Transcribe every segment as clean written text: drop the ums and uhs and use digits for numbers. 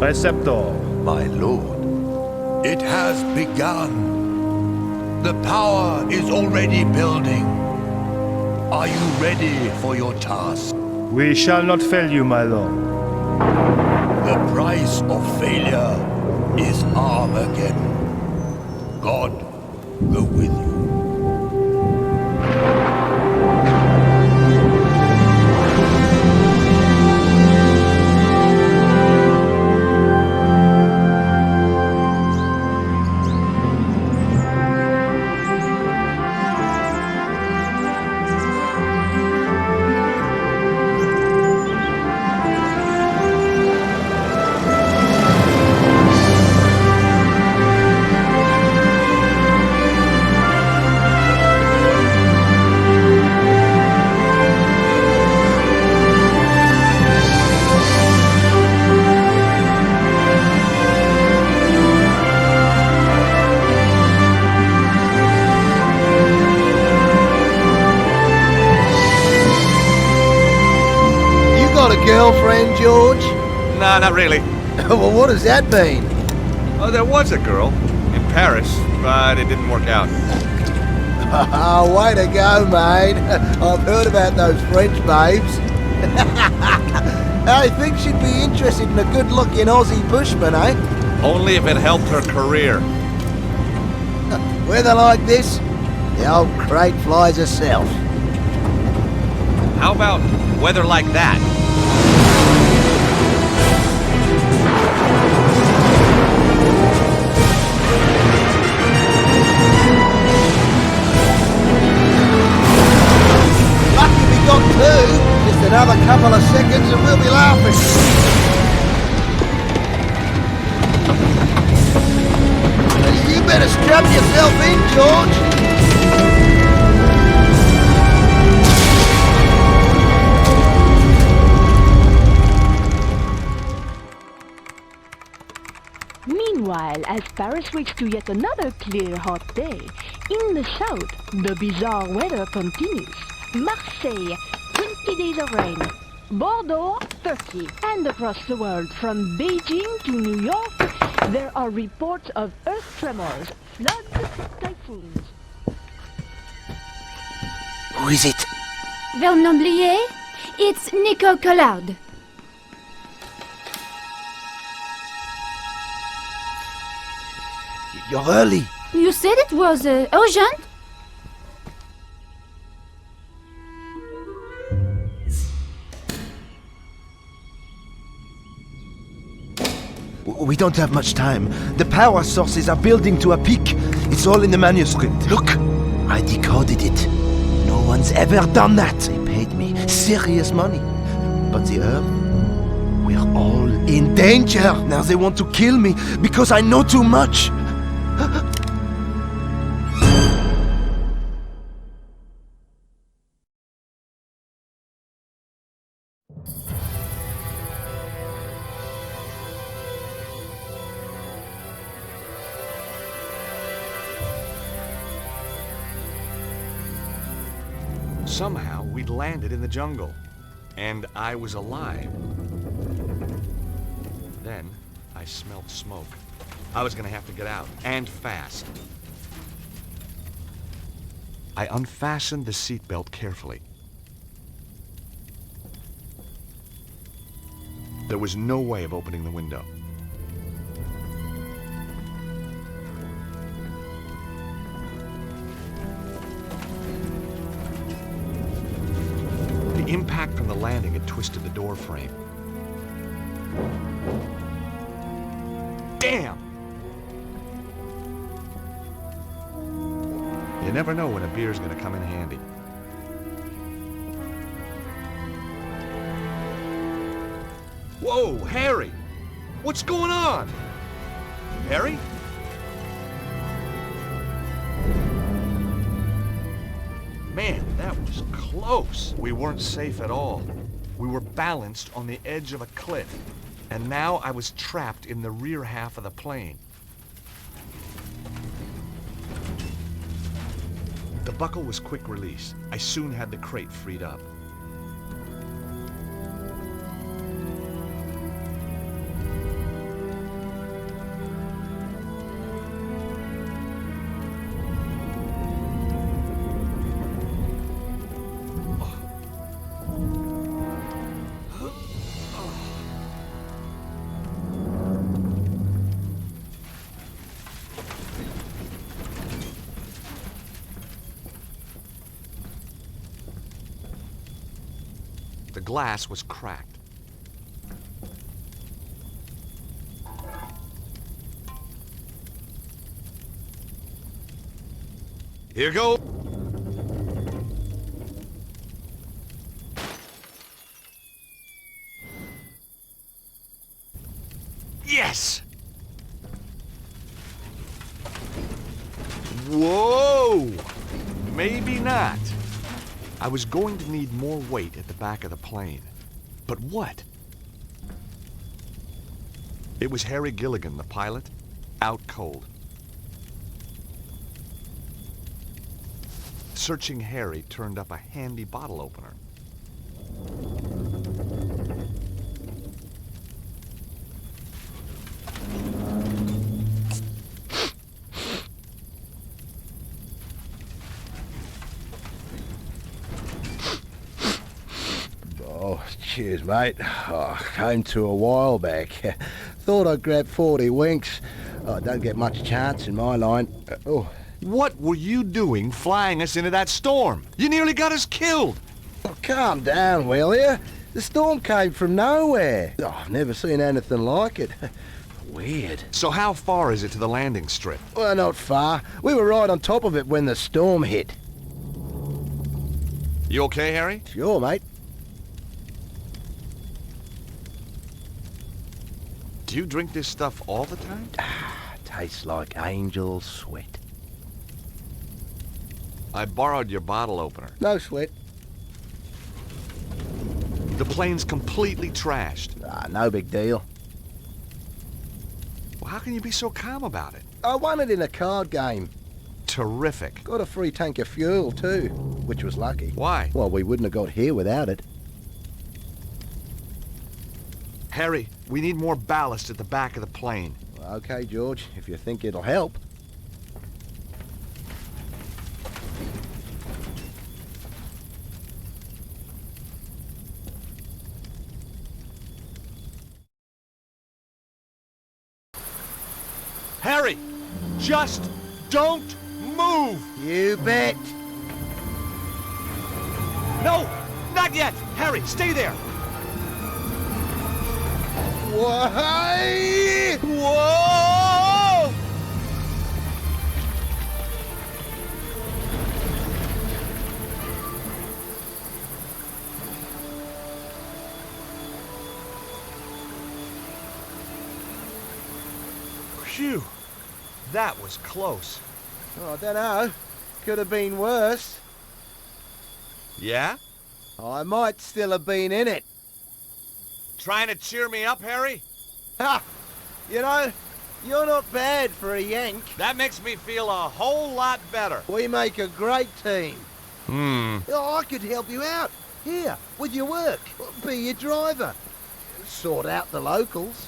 Preceptor. My lord, it has begun. The power is already building. Are you ready for your task? We shall not fail you, my lord. The price of failure is Armageddon. God go with you. Girlfriend, George? Nah, not really. Well, what does that mean? Oh, there was a girl in Paris, but it didn't work out. Oh, way to go, mate. I've heard about those French babes. I think she'd be interested in a good-looking Aussie bushman, eh? Only if it helped her career. Weather like this, the old crate flies herself. How about weather like that? Lucky we got two. Just another couple of seconds and we'll be laughing. You better strap yourself in, George. Meanwhile, as Paris wakes to yet another clear, hot day, in the south, the bizarre weather continues. Marseille, 20 days of rain. Bordeaux, 30. And across the world, from Beijing to New York, there are reports of earth tremors, floods, typhoons. Who is it? Vernon Blier? It's Nico Collard. You're early. You said it was urgent? We don't have much time. The power sources are building to a peak. It's all in the manuscript. Look, I decoded it. No one's ever done that. They paid me serious money. But the Earth, we're all in danger. Now they want to kill me because I know too much. Somehow, we'd landed in the jungle, and I was alive. Then, I smelled smoke. I was gonna have to get out, and fast. I unfastened the seatbelt carefully. There was no way of opening the window. The impact from the landing had twisted the door frame. Damn! You never know when a beer's gonna come in handy. Whoa, Harry! What's going on? Harry? Man, that was close. We weren't safe at all. We were balanced on the edge of a cliff, and now I was trapped in the rear half of the plane. The buckle was quick release. I soon had the crate freed up. The glass was cracked. Here go. Yes! Whoa! Maybe not. I was going to need more weight at the back of the plane. But what? It was Harry Gilligan, the pilot, out cold. Searching Harry turned up a handy bottle opener. Oh, cheers, mate. Oh, came to a while back. Thought I'd grab 40 winks. Oh, don't get much chance in my line. Oh. What were you doing flying us into that storm? You nearly got us killed. Oh, calm down, will you? The storm came from nowhere. Oh, I've never seen anything like it. Weird. So how far is it to the landing strip? Well, not far. We were right on top of it when the storm hit. You okay, Harry? Sure, mate. Do you drink this stuff all the time? Tastes like angel sweat. I borrowed your bottle opener. No sweat. The plane's completely trashed. No big deal. Well, how can you be so calm about it? I won it in a card game. Terrific. Got a free tank of fuel, too, which was lucky. Why? Well, we wouldn't have got here without it. Harry, we need more ballast at the back of the plane. Okay, George, if you think it'll help. Harry, just don't move! You bet. No, not yet! Harry, stay there! Why? Whoa! Phew, that was close. Oh, I don't know. Could have been worse. Yeah? I might still have been in it. Trying to cheer me up, Harry? Ha! You know, you're not bad for a Yank. That makes me feel a whole lot better. We make a great team. Oh, I could help you out. Here, with your work. Be your driver. Sort out the locals.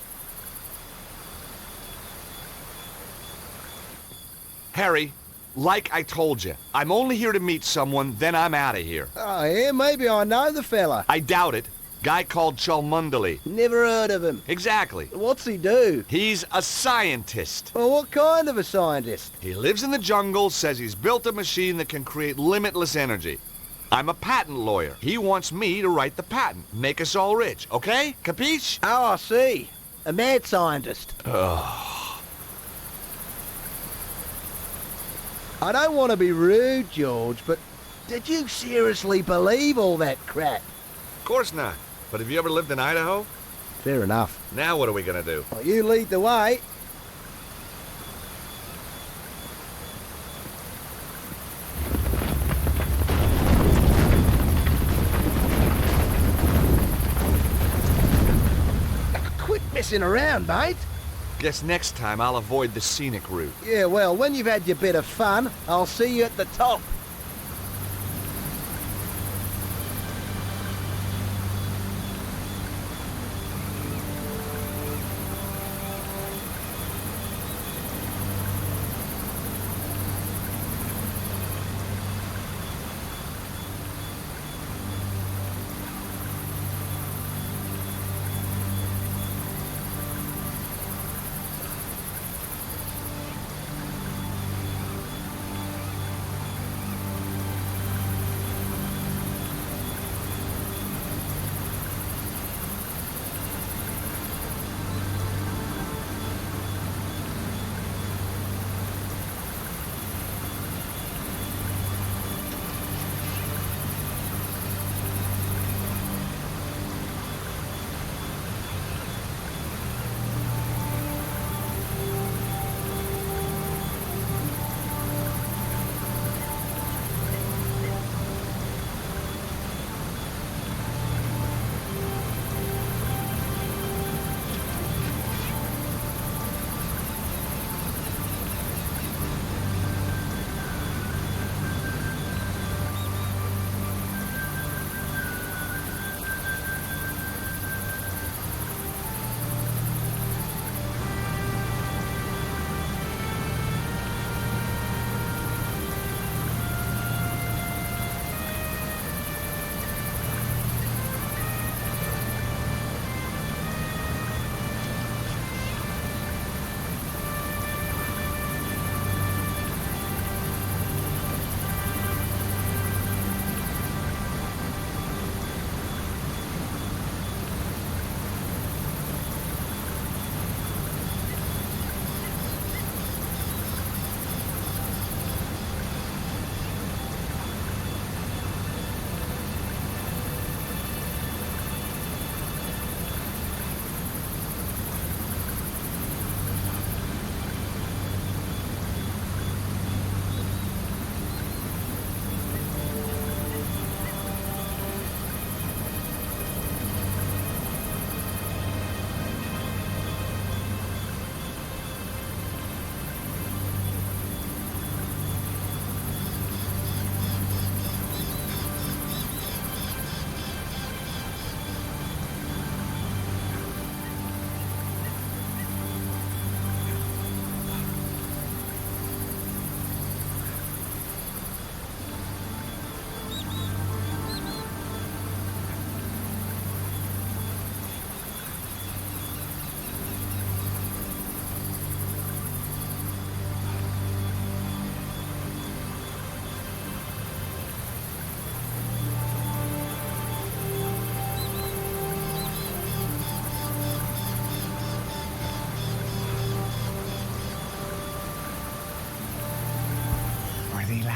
Harry, like I told you, I'm only here to meet someone, then I'm out of here. Oh, yeah, maybe I know the fella. I doubt it. Guy called Cholmundley. Never heard of him. Exactly. What's he do? He's a scientist. Well, what kind of a scientist? He lives in the jungle, says he's built a machine that can create limitless energy. I'm a patent lawyer. He wants me to write the patent. Make us all rich, okay? Capiche? Oh, I see. A mad scientist. I don't want to be rude, George, but did you seriously believe all that crap? Of course not. But have you ever lived in Idaho? Fair enough. Now what are we gonna do? Well, you lead the way. Quit messing around, mate. Guess next time I'll avoid the scenic route. Yeah, well, when you've had your bit of fun, I'll see you at the top.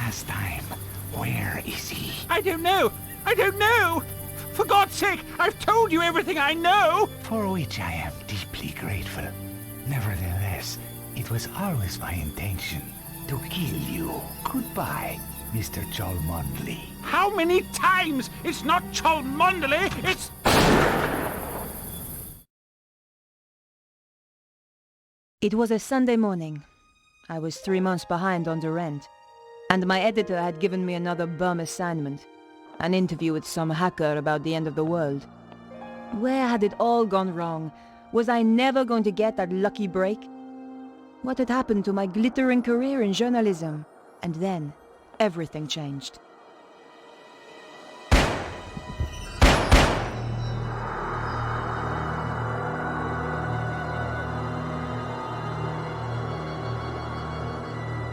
last time. Where is he? I don't know! I don't know! For God's sake, I've told you everything I know! For which I am deeply grateful. Nevertheless, it was always my intention to kill you. Goodbye, Mr. Cholmondeley. How many times? It's not Cholmondeley, it's... It was a Sunday morning. I was 3 months behind on the rent, and my editor had given me another bum assignment, an interview with some hacker about the end of the world. Where had it all gone wrong? Was I never going to get that lucky break? What had happened to my glittering career in journalism? And then, everything changed.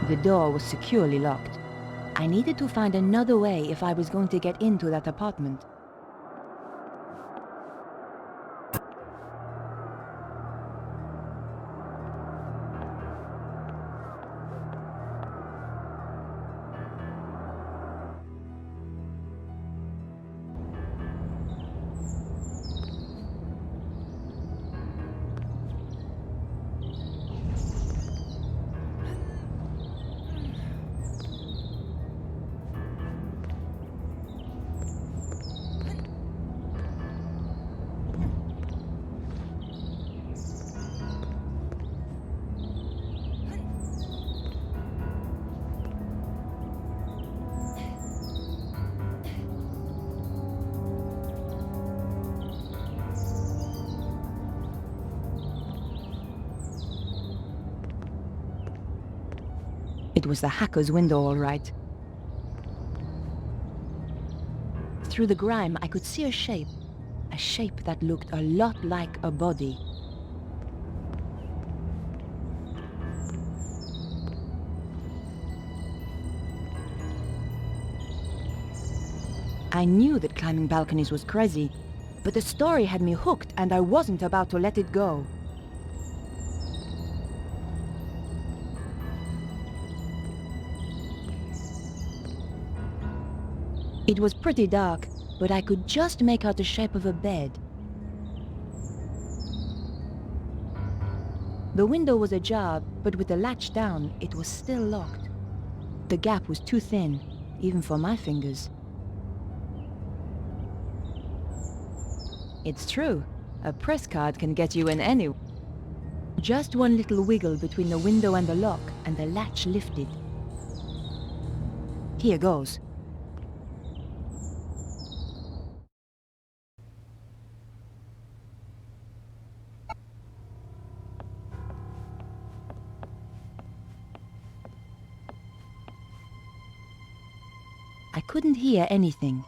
The door was securely locked. I needed to find another way if I was going to get into that apartment. It was the hacker's window, all right. Through the grime, I could see a shape that looked a lot like a body. I knew that climbing balconies was crazy, but the story had me hooked and I wasn't about to let it go. It was pretty dark, but I could just make out the shape of a bed. The window was ajar, but with the latch down, it was still locked. The gap was too thin, even for my fingers. It's true, a press card can get you in any... Just one little wiggle between the window and the lock, and the latch lifted. Here goes. I couldn't hear anything.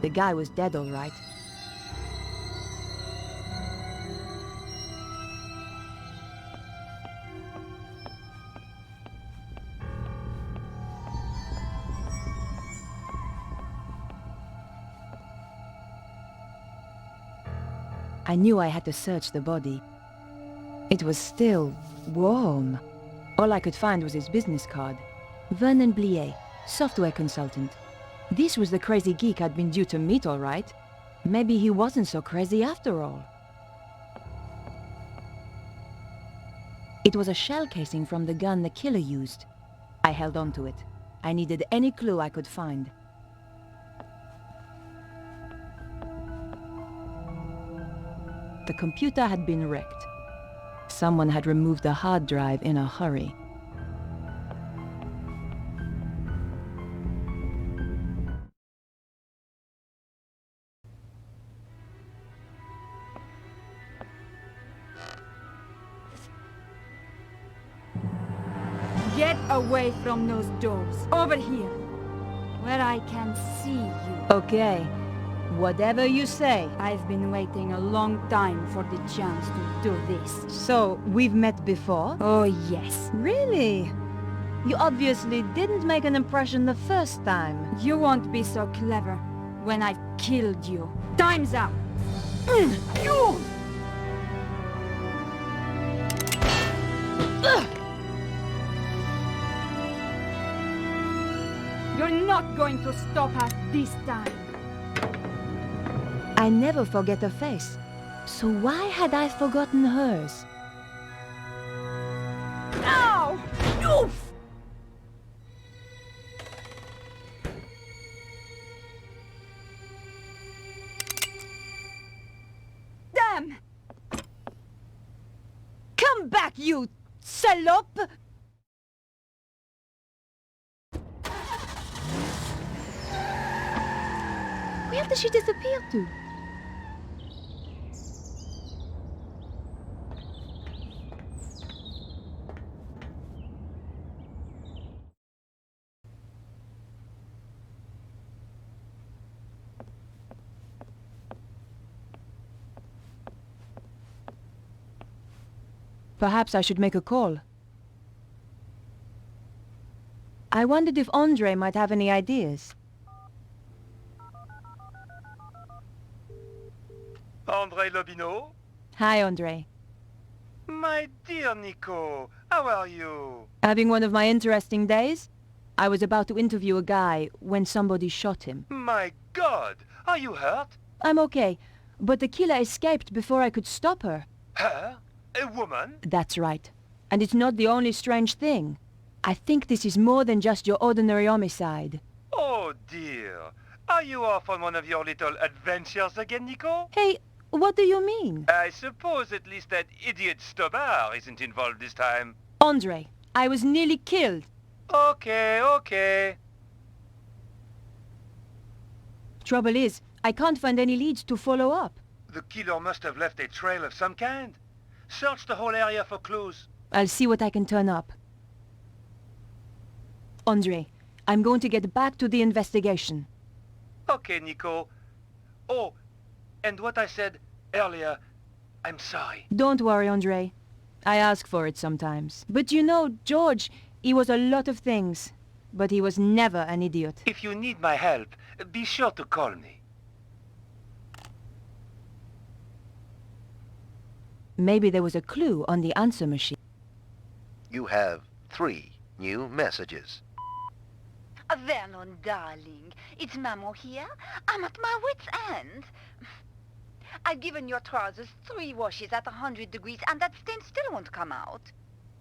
The guy was dead, all right. I knew I had to search the body. It was still warm. All I could find was his business card. Vernon Blier, software consultant. This was the crazy geek I'd been due to meet, all right. Maybe he wasn't so crazy after all. It was a shell casing from the gun the killer used. I held on to it. I needed any clue I could find. The computer had been wrecked. Someone had removed the hard drive in a hurry. Get away from those doors. Over here, where I can see you. Okay, whatever you say. I've been waiting a long time for the chance to do this. So, we've met before? Oh, yes. Really? You obviously didn't make an impression the first time. You won't be so clever when I've killed you. Time's up! You! You're not going to stop us this time. I never forget a face. So why had I forgotten hers? Ow! Oof! Damn! Come back, you salope! Where did she disappear to? Perhaps I should make a call. I wondered if Andre might have any ideas. Andre Lobino? Hi, Andre. My dear Nico, how are you? Having one of my interesting days? I was about to interview a guy when somebody shot him. My God, are you hurt? I'm okay, but the killer escaped before I could stop her. Her? A woman? That's right. And it's not the only strange thing. I think this is more than just your ordinary homicide. Oh dear. Are you off on one of your little adventures again, Nico? Hey, what do you mean? I suppose at least that idiot Stobbart isn't involved this time. Andre, I was nearly killed. Okay, okay. Trouble is, I can't find any leads to follow up. The killer must have left a trail of some kind. Search the whole area for clues. I'll see what I can turn up. Andre, I'm going to get back to the investigation. Okay, Nico. Oh, and what I said earlier, I'm sorry. Don't worry, Andre. I ask for it sometimes. But you know, George, he was a lot of things. But he was never an idiot. If you need my help, be sure to call me. Maybe there was a clue on the answer machine. You have 3 new messages. Vernon, darling, it's Maman here. I'm at my wit's end. I've given your trousers 3 washes at 100 degrees, and that stain still won't come out.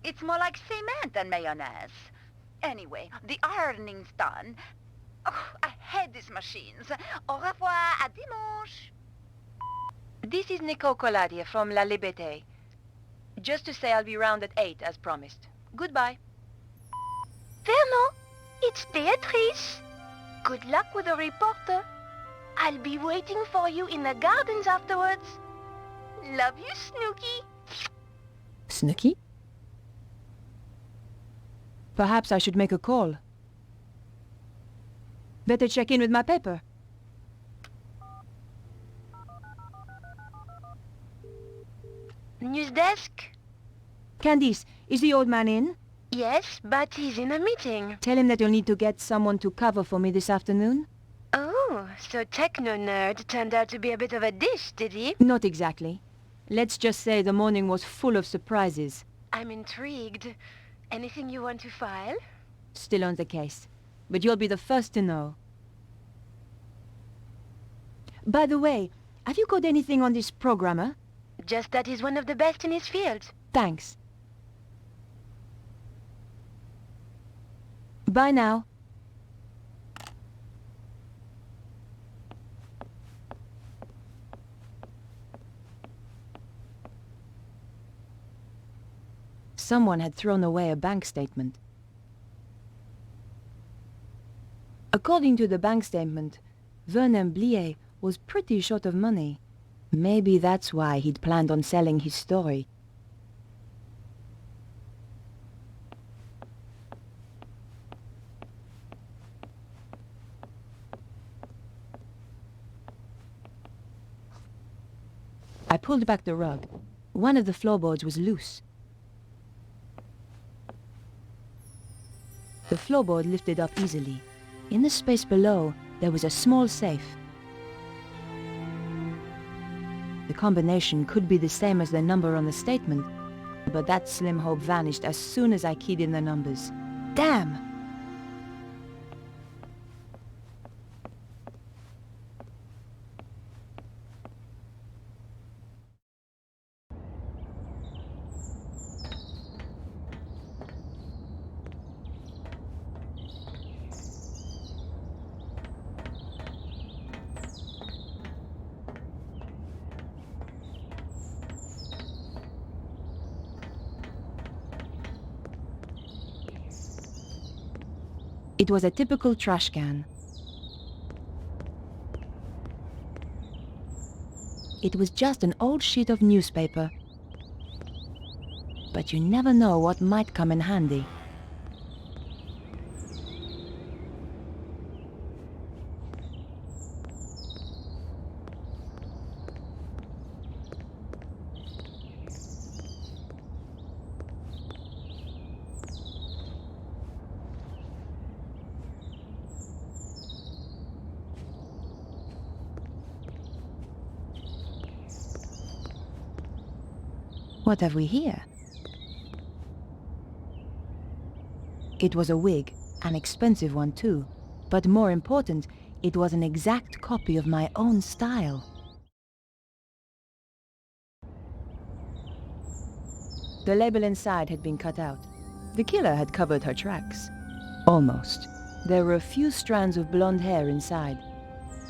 It's more like cement than mayonnaise. Anyway, the ironing's done. Oh, I hate these machines. Au revoir, à dimanche. This is Nico Coladier from La Liberté. Just to say I'll be round at 8 as promised. Goodbye. Vernon, it's Beatrice. Good luck with the reporter. I'll be waiting for you in the gardens afterwards. Love you, Snooky. Snooky? Perhaps I should make a call. Better check in with my paper. News desk? Candice, is the old man in? Yes, but he's in a meeting. Tell him that you'll need to get someone to cover for me this afternoon. Oh, so techno-nerd turned out to be a bit of a dish, did he? Not exactly. Let's just say the morning was full of surprises. I'm intrigued. Anything you want to file? Still on the case. But you'll be the first to know. By the way, have you got anything on this programmer? Just that he's one of the best in his field. Thanks. Bye now. Someone had thrown away a bank statement. According to the bank statement, Vernon Blier was pretty short of money. Maybe that's why he'd planned on selling his story. I pulled back the rug. One of the floorboards was loose. The floorboard lifted up easily. In the space below, there was a small safe. The combination could be the same as the number on the statement, But that slim hope vanished as soon as I keyed in the numbers. Damn! It was a typical trash can. It was just an old sheet of newspaper. But you never know what might come in handy. What have we here? It was a wig, an expensive one too. But more important, it was an exact copy of my own style. The label inside had been cut out. The killer had covered her tracks. Almost. There were a few strands of blonde hair inside.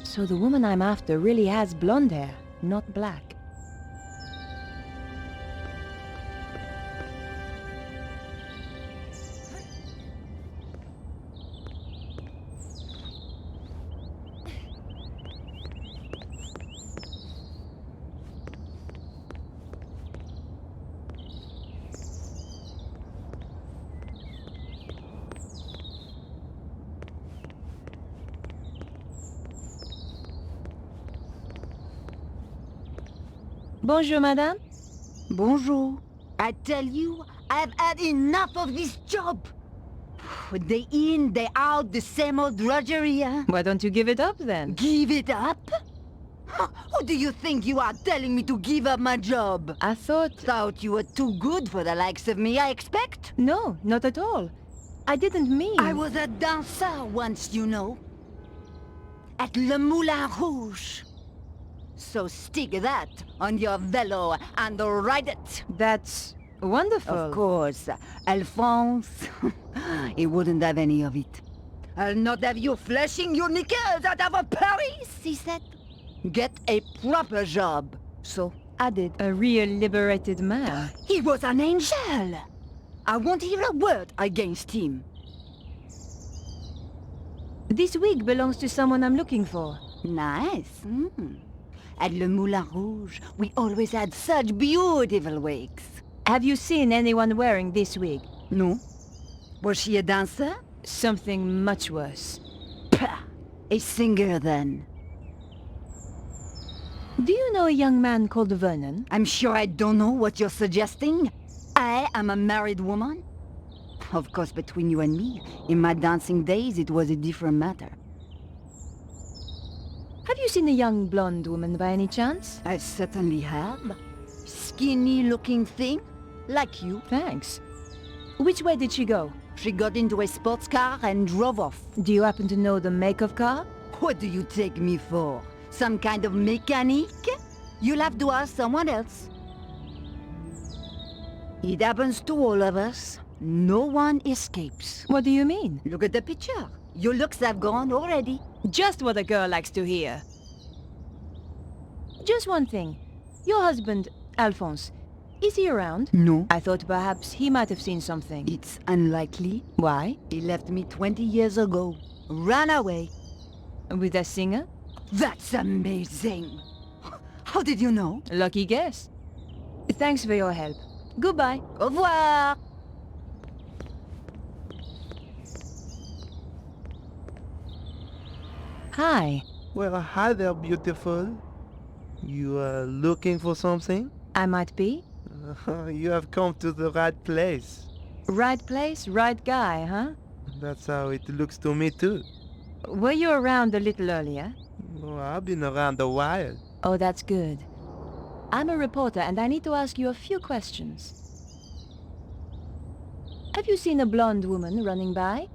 So the woman I'm after really has blonde hair, not black. Bonjour, madame. Bonjour. I tell you, I've had enough of this job. Day in, day out, the same old drudgery, huh? Why don't you give it up then? Give it up? Who do you think you are telling me to give up my job? I thought you were too good for the likes of me, I expect? No, not at all. I didn't mean... I was a dancer once, you know. At Le Moulin Rouge. So stick that on your velo and ride it. That's wonderful. Of course. Alphonse, he wouldn't have any of it. I'll not have you flashing your nickels out of Paris, he said. Get a proper job. So I did. A real liberated man. He was an angel. I won't hear a word against him. This wig belongs to someone I'm looking for. Nice. At Le Moulin Rouge, we always had such beautiful wigs. Have you seen anyone wearing this wig? No. Was she a dancer? Something much worse. Pah! A singer, then. Do you know a young man called Vernon? I'm sure I don't know what you're suggesting. I am a married woman. Of course, between you and me, in my dancing days, it was a different matter. Have you seen a young blonde woman by any chance? I certainly have. Skinny-looking thing, like you. Thanks. Which way did she go? She got into a sports car and drove off. Do you happen to know the make of car? What do you take me for? Some kind of mechanic? You'll have to ask someone else. It happens to all of us. No one escapes. What do you mean? Look at the picture. Your looks have gone already. Just what a girl likes to hear. Just one thing. Your husband, Alphonse, is he around? No. I thought perhaps he might have seen something. It's unlikely. Why? He left me 20 years ago. Ran away. With a singer? That's amazing. How did you know? Lucky guess. Thanks for your help. Goodbye. Au revoir. Hi. Well, hi there, beautiful. You are looking for something? I might be. You have come to the right place. Right place, right guy, huh? That's how it looks to me too. Were you around a little earlier? Oh, I've been around a while. Oh, that's good. I'm a reporter and I need to ask you a few questions. Have you seen a blonde woman running by?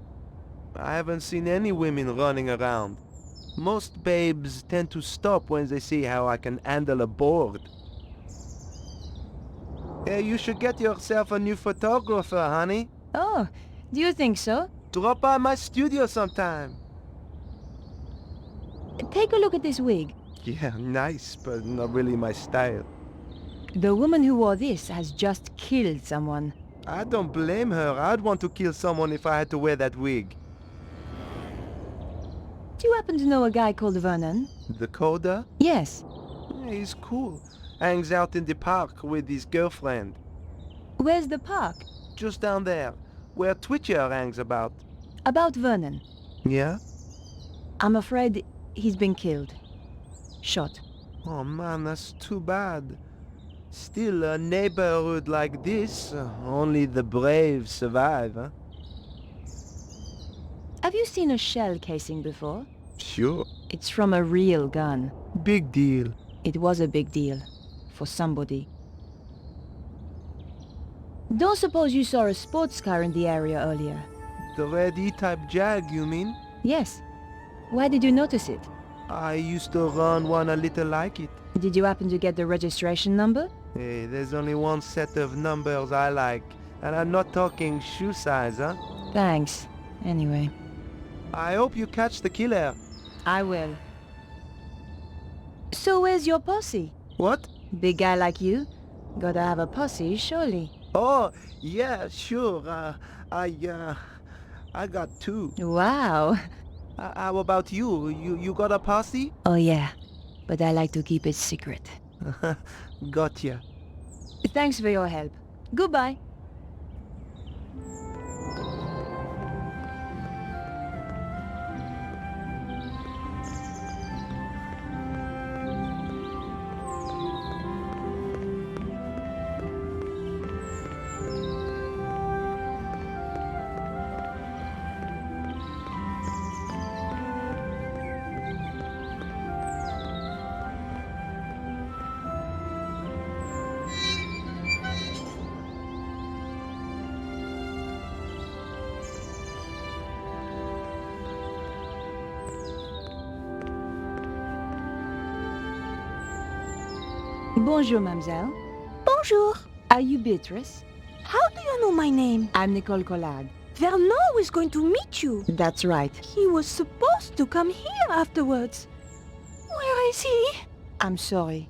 I haven't seen any women running around. Most babes tend to stop when they see how I can handle a board. Hey, you should get yourself a new photographer, honey. Oh, do you think so? Drop by my studio sometime. Take a look at this wig. Yeah, nice, but not really my style. The woman who wore this has just killed someone. I don't blame her. I'd want to kill someone if I had to wear that wig. Do you happen to know a guy called Vernon? The coder? Yes. Yeah, he's cool. Hangs out in the park with his girlfriend. Where's the park? Just down there, where Twitcher hangs about. About Vernon. Yeah? I'm afraid he's been killed. Shot. Oh man, that's too bad. Still, a neighborhood like this, only the brave survive, huh? Have you seen a shell casing before? Sure. It's from a real gun. Big deal. It was a big deal. For somebody. Don't suppose you saw a sports car in the area earlier? The red E-type Jag, you mean? Yes. Why did you notice it? I used to run one a little like it. Did you happen to get the registration number? Hey, there's only one set of numbers I like. And I'm not talking shoe size, huh? Thanks. Anyway. I hope you catch the killer. I will. So where's your posse? What? Big guy like you? Gotta have a posse, surely. Oh, yeah, sure. I got two. Wow. How about you? You got a posse? Oh yeah, but I like to keep it secret. Gotcha. Thanks for your help. Goodbye. Bonjour, mademoiselle. Bonjour. Are you Beatrice? How do you know my name? I'm Nicole Collard. Vernon is going to meet you. That's right. He was supposed to come here afterwards. Where is he? I'm sorry.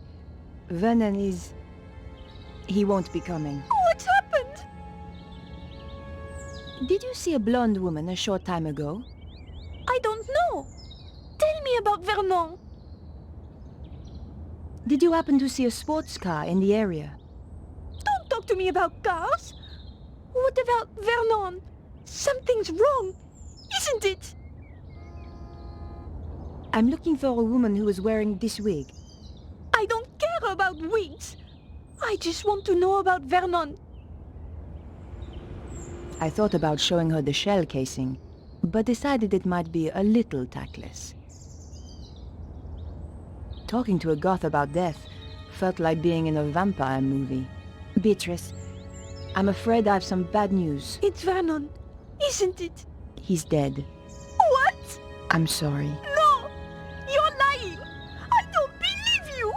Vernon is... He won't be coming. What's happened? Did you see a blonde woman a short time ago? I don't know. Tell me about Vernon. Did you happen to see a sports car in the area? Don't talk to me about cars. What about Vernon? Something's wrong, isn't it? I'm looking for a woman who is wearing this wig. I don't care about wigs. I just want to know about Vernon. I thought about showing her the shell casing, but decided it might be a little tactless. Talking to a goth about death felt like being in a vampire movie. Beatrice, I'm afraid I have some bad news. It's Vernon, isn't it? He's dead. What? I'm sorry. No! You're lying! I don't believe you!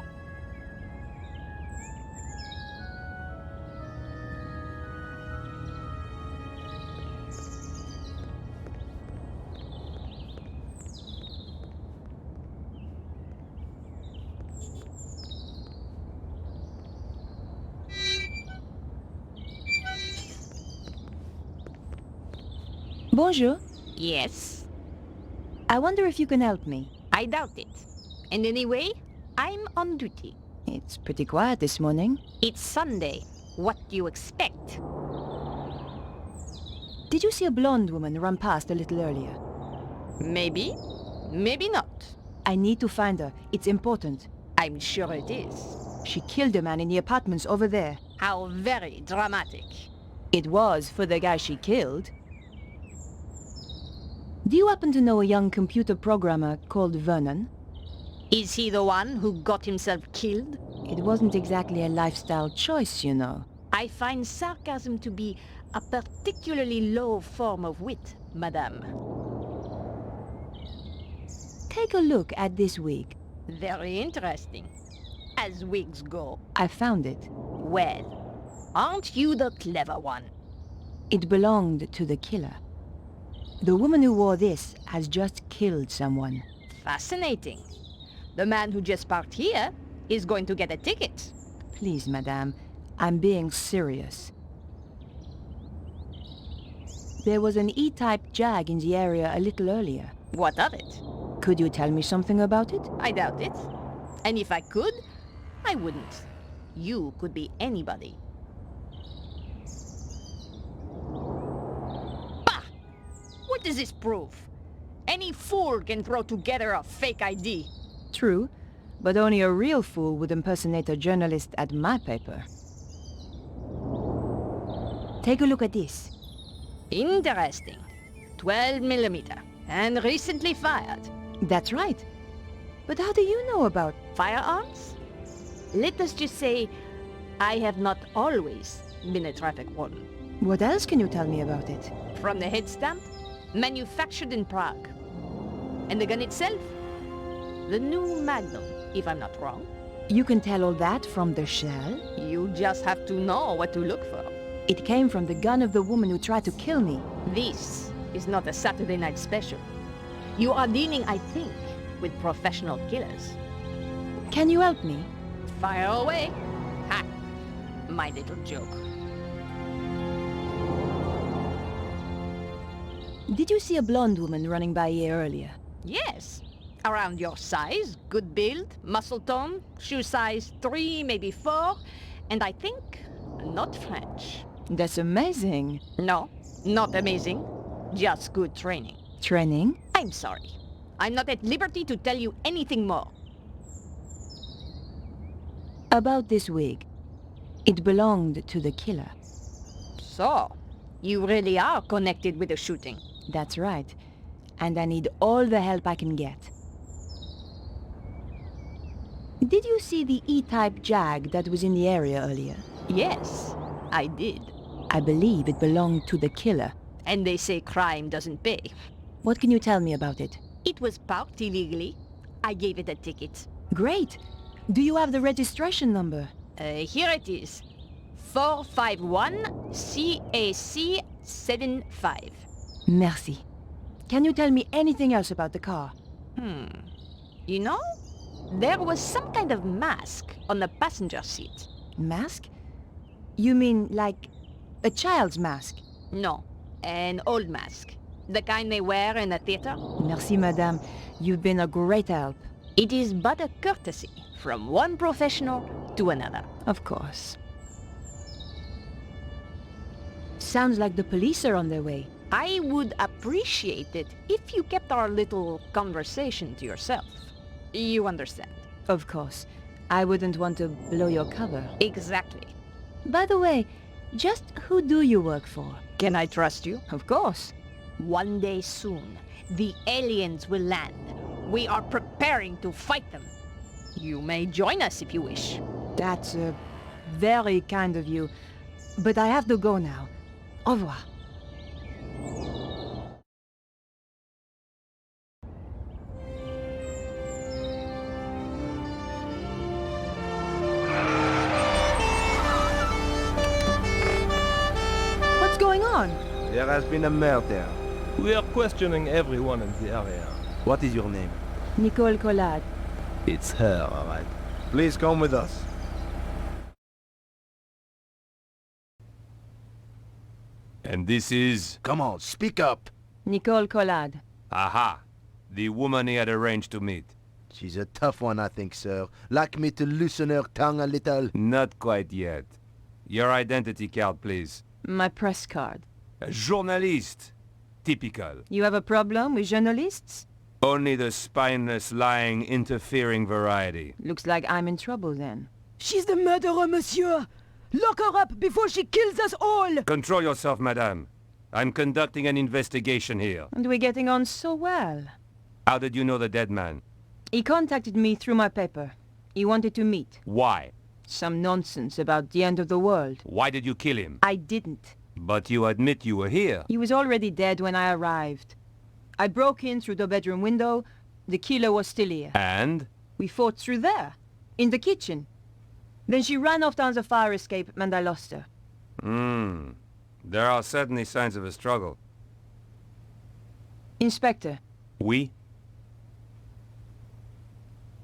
Bonjour. Yes? I wonder if you can help me. I doubt it. And anyway, I'm on duty. It's pretty quiet this morning. It's Sunday. What do you expect? Did you see a blonde woman run past a little earlier? Maybe. Maybe not. I need to find her. It's important. I'm sure it is. She killed a man in the apartments over there. How very dramatic. It was for the guy she killed. Do you happen to know a young computer programmer called Vernon? Is he the one who got himself killed? It wasn't exactly a lifestyle choice, you know. I find sarcasm to be a particularly low form of wit, madame. Take a look at this wig. Very interesting, as wigs go. I found it. Well, aren't you the clever one? It belonged to the killer. The woman who wore this has just killed someone. Fascinating. The man who just parked here is going to get a ticket. Please, madame, I'm being serious. There was an E-type Jag in the area a little earlier. What of it? Could you tell me something about it? I doubt it. And if I could, I wouldn't. You could be anybody. Bah! What does this prove? Any fool can throw together a fake ID. True, but only a real fool would impersonate a journalist at my paper. Take a look at this. Interesting. 12 millimeter, and recently fired. That's right. But how do you know about firearms? Let us just say, I have not always been a traffic warden. What else can you tell me about it? From the head stamp, manufactured in Prague. And the gun itself? The new Magnum, if I'm not wrong. You can tell all that from the shell? You just have to know what to look for. It came from the gun of the woman who tried to kill me. This is not a Saturday night special. You are dealing, I think, with professional killers. Can you help me? Fire away. Ha! My little joke. Did you see a blonde woman running by here earlier? Yes. Around your size, good build, muscle tone, shoe size 3, maybe 4, and I think not French. That's amazing. No, not amazing. Just good training. Training? I'm sorry. I'm not at liberty to tell you anything more. About this wig. It belonged to the killer. So, you really are connected with the shooting. That's right. And I need all the help I can get. Did you see the E-type Jag that was in the area earlier? Yes, I did. I believe it belonged to the killer. And they say crime doesn't pay. What can you tell me about it? It was parked illegally. I gave it a ticket. Great. Do you have the registration number? Here it is. 451 CAC 75. Merci. Can you tell me anything else about the car? You know, there was some kind of mask on the passenger seat. Mask? You mean like a child's mask? No, an old mask. The kind they wear in a theater. Merci, madame. You've been a great help. It is but a courtesy from one professional to another. Of course. Sounds like the police are on their way. I would appreciate it if you kept our little conversation to yourself. You understand? Of course. I wouldn't want to blow your cover. Exactly. By the way, just who do you work for? Can I trust you? Of course. One day soon, the aliens will land. We are preparing to fight them. You may join us if you wish. That's very kind of you. But I have to go now. Au revoir. What's going on? There has been a murder. We are questioning everyone in the area. What is your name? Nicole Collard. It's her, all right. Please come with us. And this is... Come on, speak up. Nicole Collard. Aha! The woman he had arranged to meet. She's a tough one, I think, sir. Like me to loosen her tongue a little? Not quite yet. Your identity card, please. My press card. A journalist. Typical. You have a problem with journalists? Only the spineless, lying, interfering variety. Looks like I'm in trouble then. She's the murderer, monsieur! Lock her up before she kills us all! Control yourself, madame. I'm conducting an investigation here. And we're getting on so well. How did you know the dead man? He contacted me through my paper. He wanted to meet. Why? Some nonsense about the end of the world. Why did you kill him? I didn't. But you admit you were here. He was already dead when I arrived. I broke in through the bedroom window. The killer was still here. And? We fought through there, in the kitchen. Then she ran off down the fire escape and I lost her. There are certainly signs of a struggle. Inspector. Oui?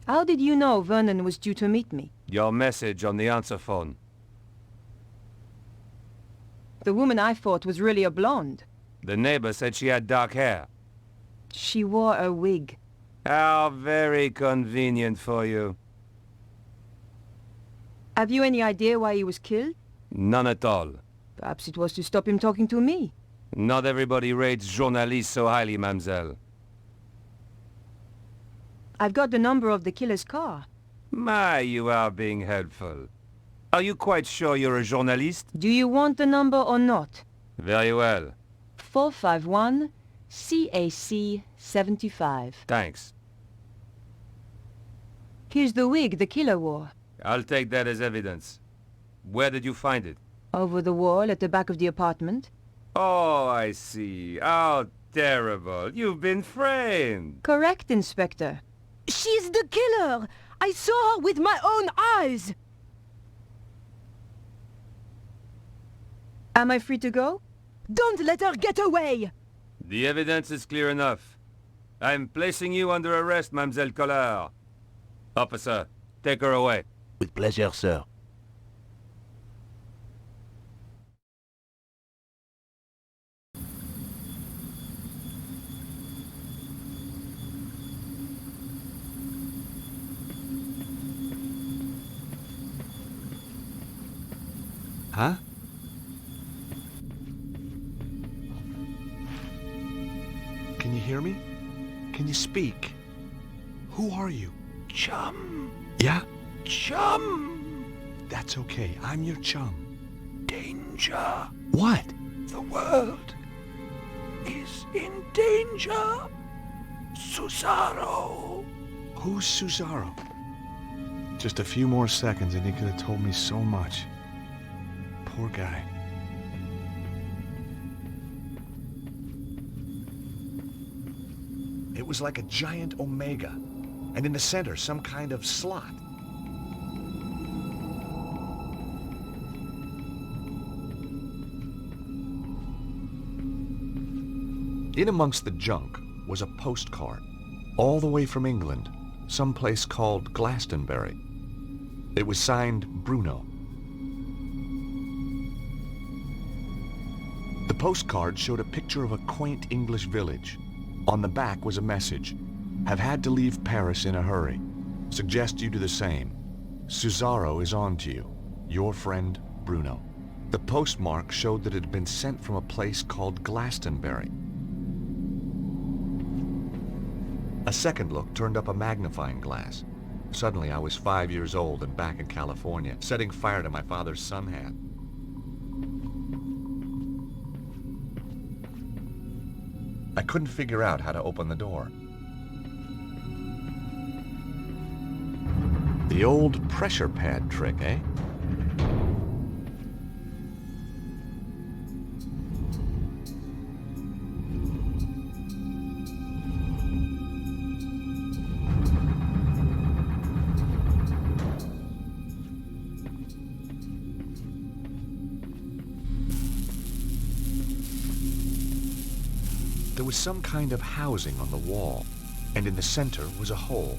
How did you know Vernon was due to meet me? Your message on the answer phone. The woman I fought was really a blonde. The neighbor said she had dark hair. She wore a wig. How very convenient for you. Have you any idea why he was killed? None at all. Perhaps it was to stop him talking to me. Not everybody rates journalists so highly, mademoiselle. I've got the number of the killer's car. My, you are being helpful. Are you quite sure you're a journalist? Do you want the number or not? Very well. 451 CAC 75. Thanks. Here's the wig the killer wore. I'll take that as evidence. Where did you find it? Over the wall at the back of the apartment. Oh, I see. How terrible. You've been framed. Correct, Inspector. She's the killer! I saw her with my own eyes! Am I free to go? Don't let her get away! The evidence is clear enough. I'm placing you under arrest, Mademoiselle Collard. Officer, take her away. With pleasure, sir. Huh? Can you hear me? Can you speak? Who are you? Chum. Yeah? Chum. That's okay. I'm your chum. Danger. What? The world is in danger. Susaro. Who's Susaro? Just a few more seconds and he could have told me so much. Poor guy. It was like a giant omega, and in the center, some kind of slot. In amongst the junk was a postcard, all the way from England, someplace called Glastonbury. It was signed Bruno. The postcard showed a picture of a quaint English village. On the back was a message. Have had to leave Paris in a hurry. Suggest you do the same. Susaro is on to you. Your friend, Bruno. The postmark showed that it had been sent from a place called Glastonbury. A second look turned up a magnifying glass. Suddenly I was 5 years old and back in California, setting fire to my father's sun hat. I couldn't figure out how to open the door. The old pressure pad trick, eh? There was some kind of housing on the wall, and in the center was a hole.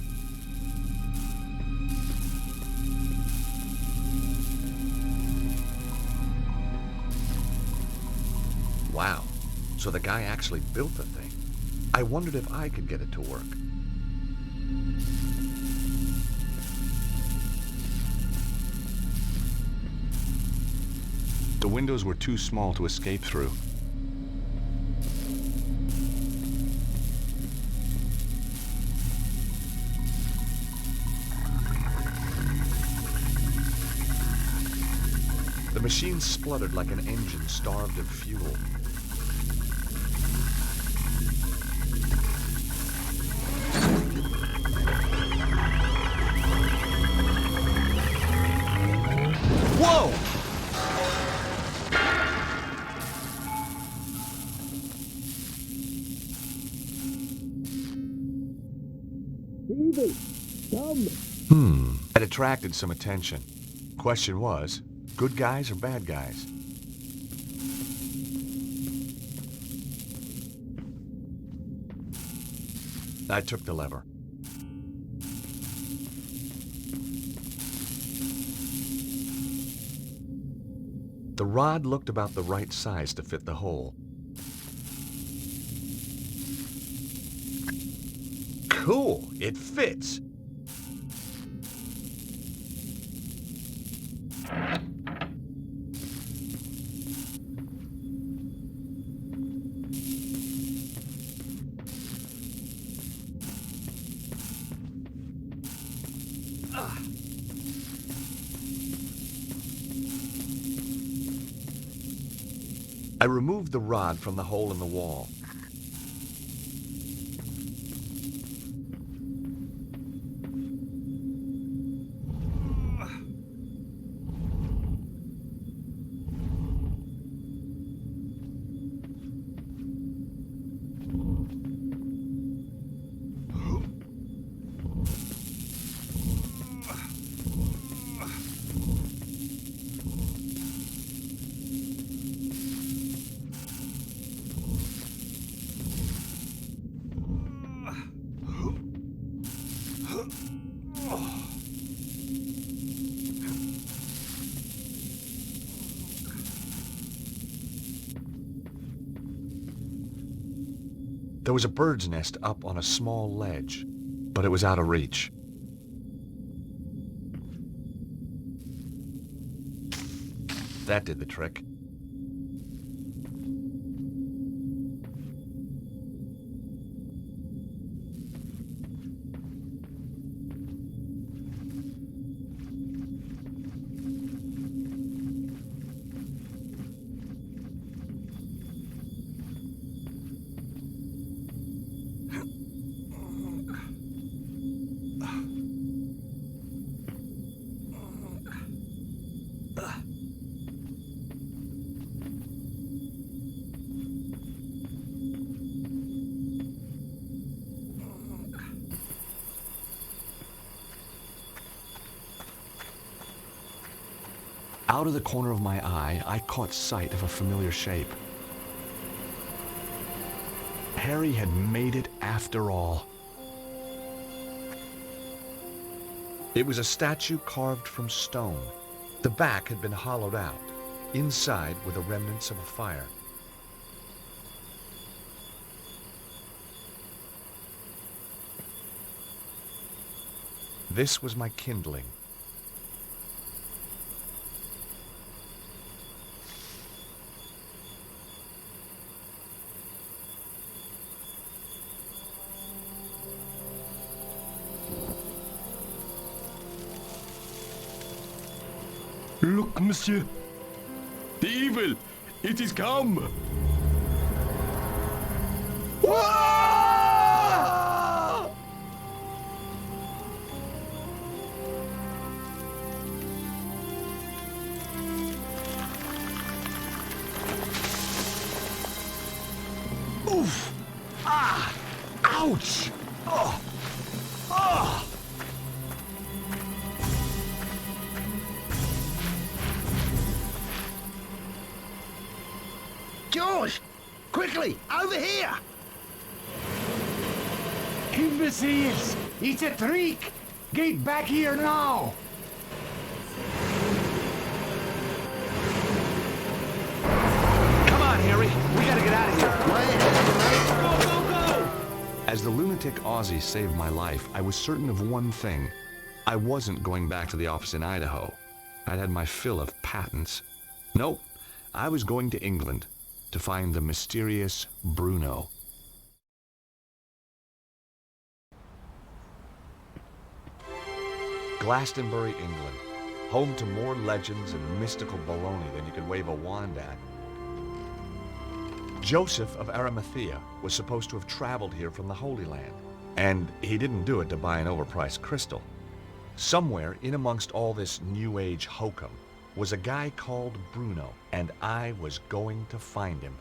Wow, so the guy actually built the thing. I wondered if I could get it to work. The windows were too small to escape through. The machine spluttered like an engine starved of fuel. Whoa! It attracted some attention. Question was, good guys or bad guys? I took the lever. The rod looked about the right size to fit the hole. Cool, it fits. I removed the rod from the hole in the wall. There was a bird's nest up on a small ledge, but it was out of reach. That did the trick. Out of the corner of my eye, I caught sight of a familiar shape. Harry had made it after all. It was a statue carved from stone. The back had been hollowed out. Inside were the remnants of a fire. This was my kindling. Look, monsieur. The evil! It is come! Oof! Ah! Ouch! Oh! Oh! George! Quickly! Over here! Imbeciles! It's a trick! Get back here now! Come on, Harry! We gotta get out of here! Go, go, go! As the lunatic Aussie saved my life, I was certain of one thing. I wasn't going back to the office in Idaho. I'd had my fill of patents. Nope. I was going to England to find the mysterious Bruno. Glastonbury, England, home to more legends and mystical baloney than you could wave a wand at. Joseph of Arimathea was supposed to have traveled here from the Holy Land, and he didn't do it to buy an overpriced crystal. Somewhere in amongst all this New Age hokum was a guy called Bruno, and I was going to find him.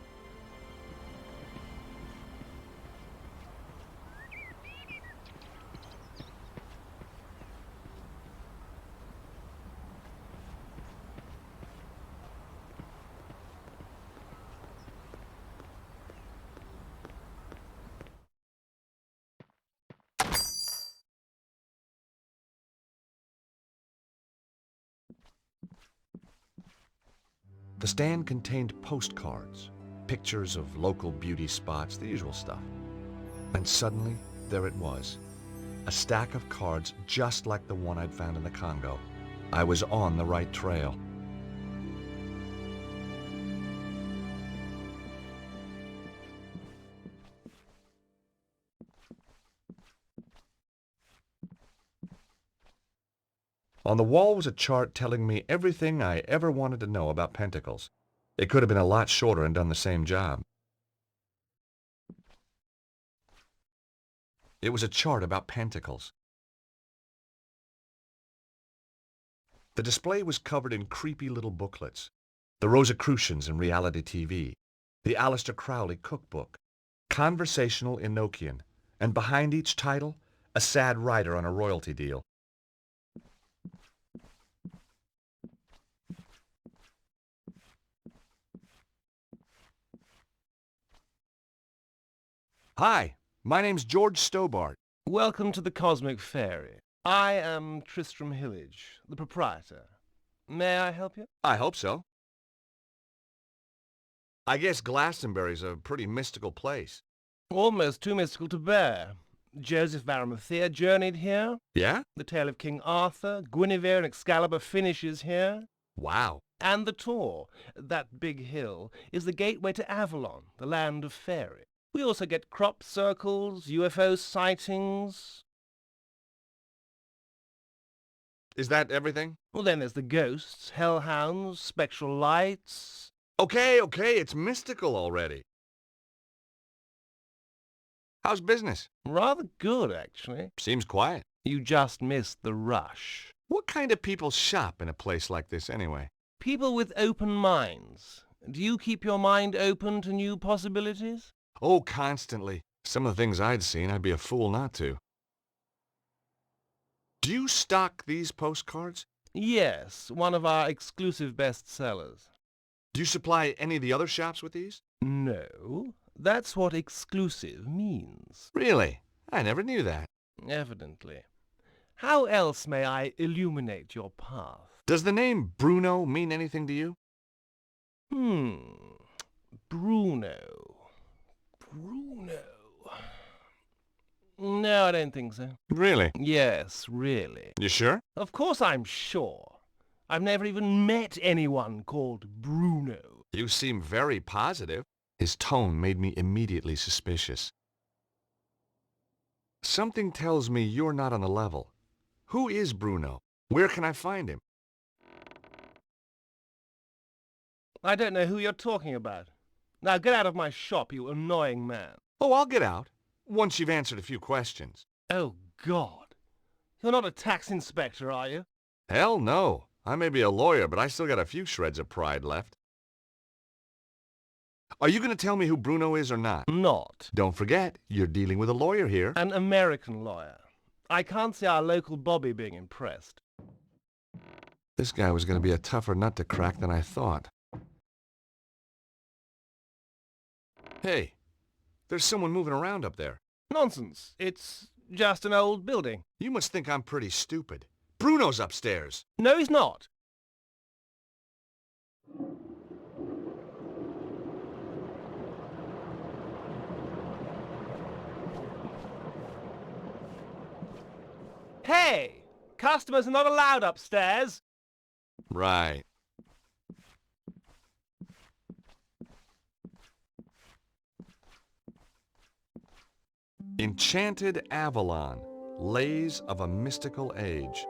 The stand contained postcards, pictures of local beauty spots, the usual stuff. And suddenly, there it was. A stack of cards just like the one I'd found in the Congo. I was on the right trail. On the wall was a chart telling me everything I ever wanted to know about pentacles. It could have been a lot shorter and done the same job. It was a chart about pentacles. The display was covered in creepy little booklets. The Rosicrucians in reality TV, the Aleister Crowley cookbook, Conversational Enochian, and behind each title, a sad writer on a royalty deal. Hi, my name's George Stobbart. Welcome to the Cosmic Fairy. I am Tristram Hillage, the proprietor. May I help you? I hope so. I guess Glastonbury's a pretty mystical place. Almost too mystical to bear. Joseph of Arimathea journeyed here. Yeah? The tale of King Arthur, Guinevere and Excalibur finishes here. Wow. And the Tor, that big hill, is the gateway to Avalon, the land of fairy. We also get crop circles, UFO sightings. Is that everything? Well, then there's the ghosts, hellhounds, spectral lights. Okay, it's mystical already. How's business? Rather good, actually. Seems quiet. You just missed the rush. What kind of people shop in a place like this anyway? People with open minds. Do you keep your mind open to new possibilities? Oh, constantly. Some of the things I'd seen, I'd be a fool not to. Do you stock these postcards? Yes, one of our exclusive bestsellers. Do you supply any of the other shops with these? No, that's what exclusive means. Really? I never knew that. Evidently. How else may I illuminate your path? Does the name Bruno mean anything to you? Bruno. No, I don't think so. Really? Yes, really. You sure? Of course I'm sure. I've never even met anyone called Bruno. You seem very positive. His tone made me immediately suspicious. Something tells me you're not on the level. Who is Bruno? Where can I find him? I don't know who you're talking about. Now get out of my shop, you annoying man. Oh, I'll get out, once you've answered a few questions. Oh, God. You're not a tax inspector, are you? Hell no. I may be a lawyer, but I still got a few shreds of pride left. Are you going to tell me who Bruno is or not? Not. Don't forget, you're dealing with a lawyer here. An American lawyer. I can't see our local Bobby being impressed. This guy was going to be a tougher nut to crack than I thought. Hey, there's someone moving around up there. Nonsense. It's just an old building. You must think I'm pretty stupid. Bruno's upstairs. No, he's not. Hey! Customers are not allowed upstairs. Right. Enchanted Avalon, Lays of a Mystical Age.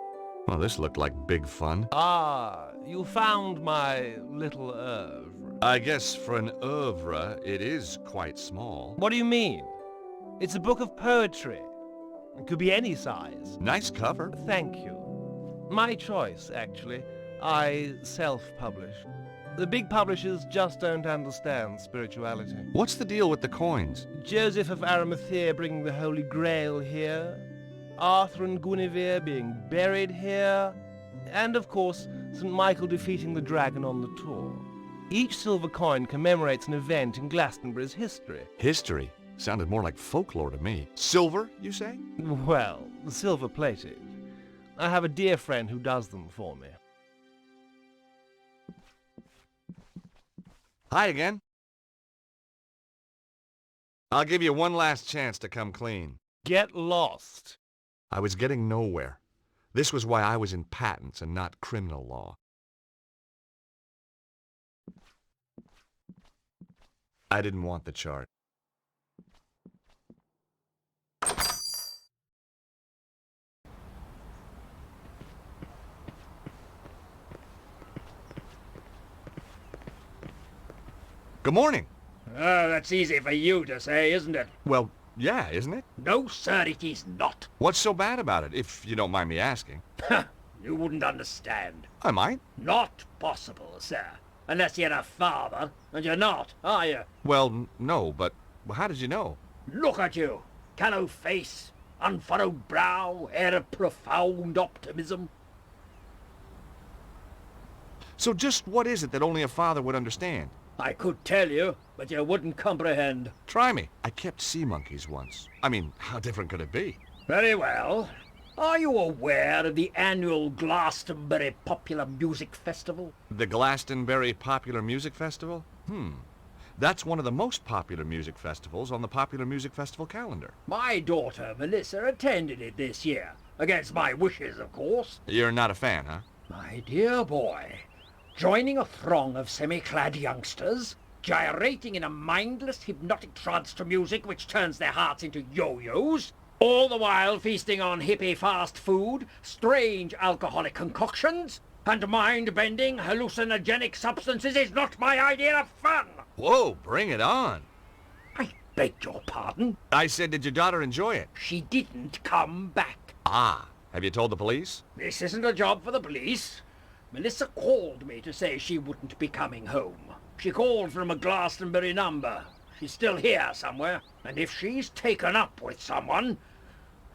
Well, this looked like big fun. Ah, you found my little oeuvre. I guess for an oeuvre, it is quite small. What do you mean? It's a book of poetry. It could be any size. Nice cover. Thank you. My choice, actually. I self-publish. The big publishers just don't understand spirituality. What's the deal with the coins? Joseph of Arimathea bringing the Holy Grail here, Arthur and Guinevere being buried here, and of course, St. Michael defeating the dragon on the Tor. Each silver coin commemorates an event in Glastonbury's history. History? Sounded more like folklore to me. Silver, you say? Well, silver-plated. I have a dear friend who does them for me. Hi again. I'll give you one last chance to come clean. Get lost. I was getting nowhere. This was why I was in patents and not criminal law. I didn't want the chart. Good morning. Oh, that's easy for you to say, isn't it? Well, yeah, isn't it? No, sir, it is not. What's so bad about it, if you don't mind me asking? You wouldn't understand. I might. Not possible, sir. Unless you're a father, and you're not, are you? Well, no, but how did you know? Look at you. Callow face, unfurrowed brow, air of profound optimism. So just what is it that only a father would understand? I could tell you, but you wouldn't comprehend. Try me. I kept sea monkeys once. I mean, how different could it be? Very well. Are you aware of the annual Glastonbury Popular Music Festival? The Glastonbury Popular Music Festival? That's one of the most popular music festivals on the Popular Music Festival calendar. My daughter, Melissa, attended it this year. Against my wishes, of course. You're not a fan, huh? My dear boy, joining a throng of semi-clad youngsters, gyrating in a mindless, hypnotic trance to music which turns their hearts into yo-yos, all the while feasting on hippie fast food, strange alcoholic concoctions, and mind-bending hallucinogenic substances is not my idea of fun! Whoa, bring it on! I beg your pardon? I said, did your daughter enjoy it? She didn't come back. Ah, have you told the police? This isn't a job for the police. Melissa called me to say she wouldn't be coming home. She called from a Glastonbury number. She's still here somewhere. And if she's taken up with someone,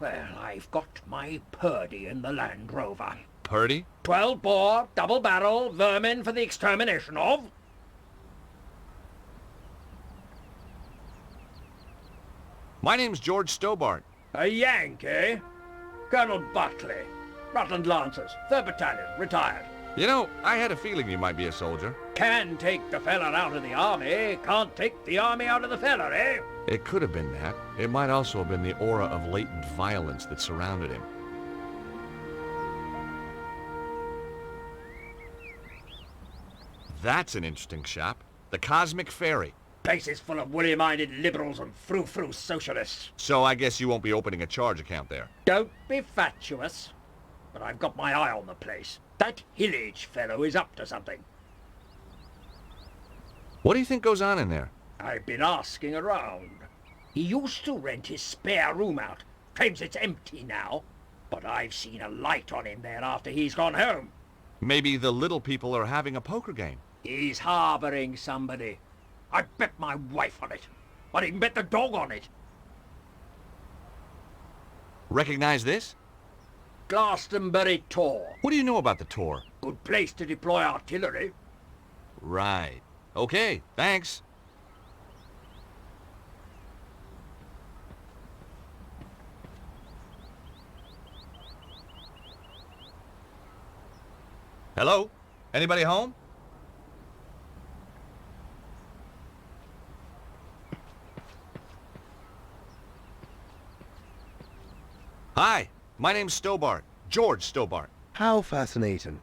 well, I've got my Purdy in the Land Rover. Purdy? 12-bore, double-barrel, vermin for the extermination of... My name's George Stobbart. A Yankee? Colonel Buckley. Rutland Lancers, 3rd Battalion, retired. You know, I had a feeling you might be a soldier. Can take the fella out of the army, can't take the army out of the fella, eh? It could have been that. It might also have been the aura of latent violence that surrounded him. That's an interesting shop. The Cosmic Ferry. Place is full of woolly-minded liberals and frou-frou socialists. So I guess you won't be opening a charge account there. Don't be fatuous. But I've got my eye on the place. That Hillage fellow is up to something. What do you think goes on in there? I've been asking around. He used to rent his spare room out. Claims it's empty now. But I've seen a light on him there after he's gone home. Maybe the little people are having a poker game. He's harboring somebody. I bet my wife on it. I'd even bet the dog on it. Recognize this? Glastonbury Tor. What do you know about the Tor? Good place to deploy artillery. Right. Okay, thanks. Hello? Anybody home? Hi, my name's Stobbart. George Stobbart. How fascinating.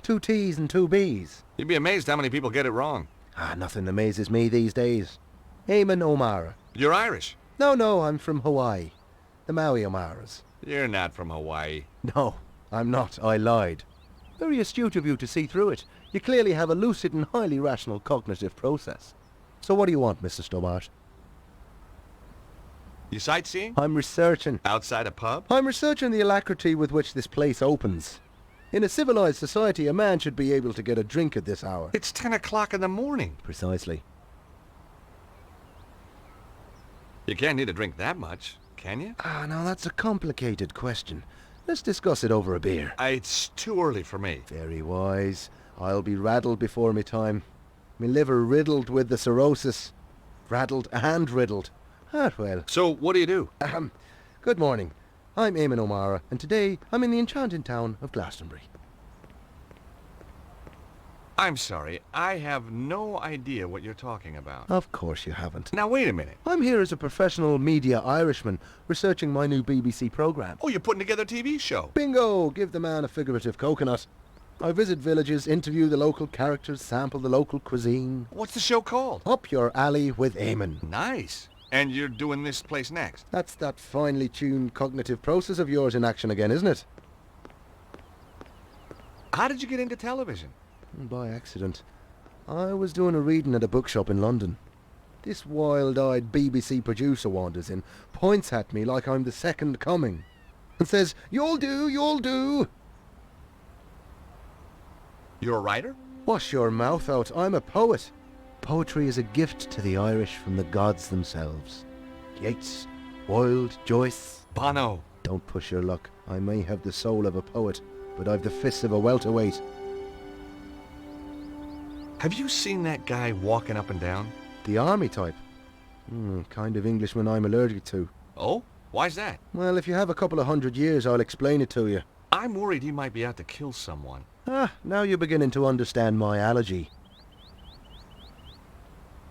2 T's and 2 B's. You'd be amazed how many people get it wrong. Nothing amazes me these days. Eamon O'Mara. You're Irish? No, I'm from Hawaii. The Maui O'Maras. You're not from Hawaii. No, I'm not. I lied. Very astute of you to see through it. You clearly have a lucid and highly rational cognitive process. So what do you want, Mr. Stobbart? You sightseeing? I'm researching. Outside a pub? I'm researching the alacrity with which this place opens. In a civilized society, a man should be able to get a drink at this hour. It's 10 o'clock in the morning. Precisely. You can't need a drink that much, can you? Now that's a complicated question. Let's discuss it over a beer. It's too early for me. Very wise. I'll be raddled before me time. Me liver riddled with the cirrhosis. Raddled and riddled. Well. So, what do you do? Good morning. I'm Eamon O'Mara, and today I'm in the enchanting town of Glastonbury. I'm sorry, I have no idea what you're talking about. Of course you haven't. Now wait a minute. I'm here as a professional media Irishman, researching my new BBC programme. Oh, you're putting together a TV show? Bingo! Give the man a figurative coconut. I visit villages, interview the local characters, sample the local cuisine. What's the show called? Up Your Alley with Eamon. Nice. And you're doing this place next? That's that finely tuned cognitive process of yours in action again, isn't it? How did you get into television? By accident. I was doing a reading at a bookshop in London. This wild-eyed BBC producer wanders in, points at me like I'm the second coming, and says, "You'll do, you'll do." You're a writer? Wash your mouth out. I'm a poet. Poetry is a gift to the Irish from the gods themselves. Yeats, Wilde, Joyce. Bono. Don't push your luck. I may have the soul of a poet, but I've the fists of a welterweight. Have you seen that guy walking up and down? The army type. Kind of Englishman I'm allergic to. Oh? Why's that? Well, if you have a couple of 100 years, I'll explain it to you. I'm worried he might be out to kill someone. Now you're beginning to understand my allergy.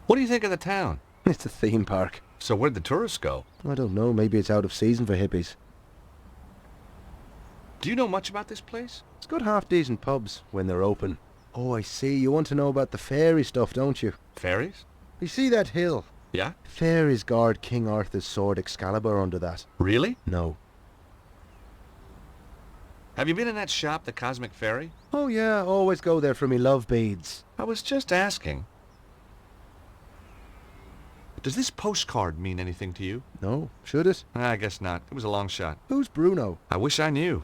What do you think of the town? It's a theme park. So where'd the tourists go? I don't know, maybe it's out of season for hippies. Do you know much about this place? It's got half-decent pubs when they're open. Oh, I see. You want to know about the fairy stuff, don't you? Fairies? You see that hill? Yeah? Fairies guard King Arthur's sword Excalibur under that. Really? No. Have you been in that shop, the Cosmic Fairy? Oh yeah, always go there for me love beads. I was just asking. Does this postcard mean anything to you? No. Should it? I guess not. It was a long shot. Who's Bruno? I wish I knew.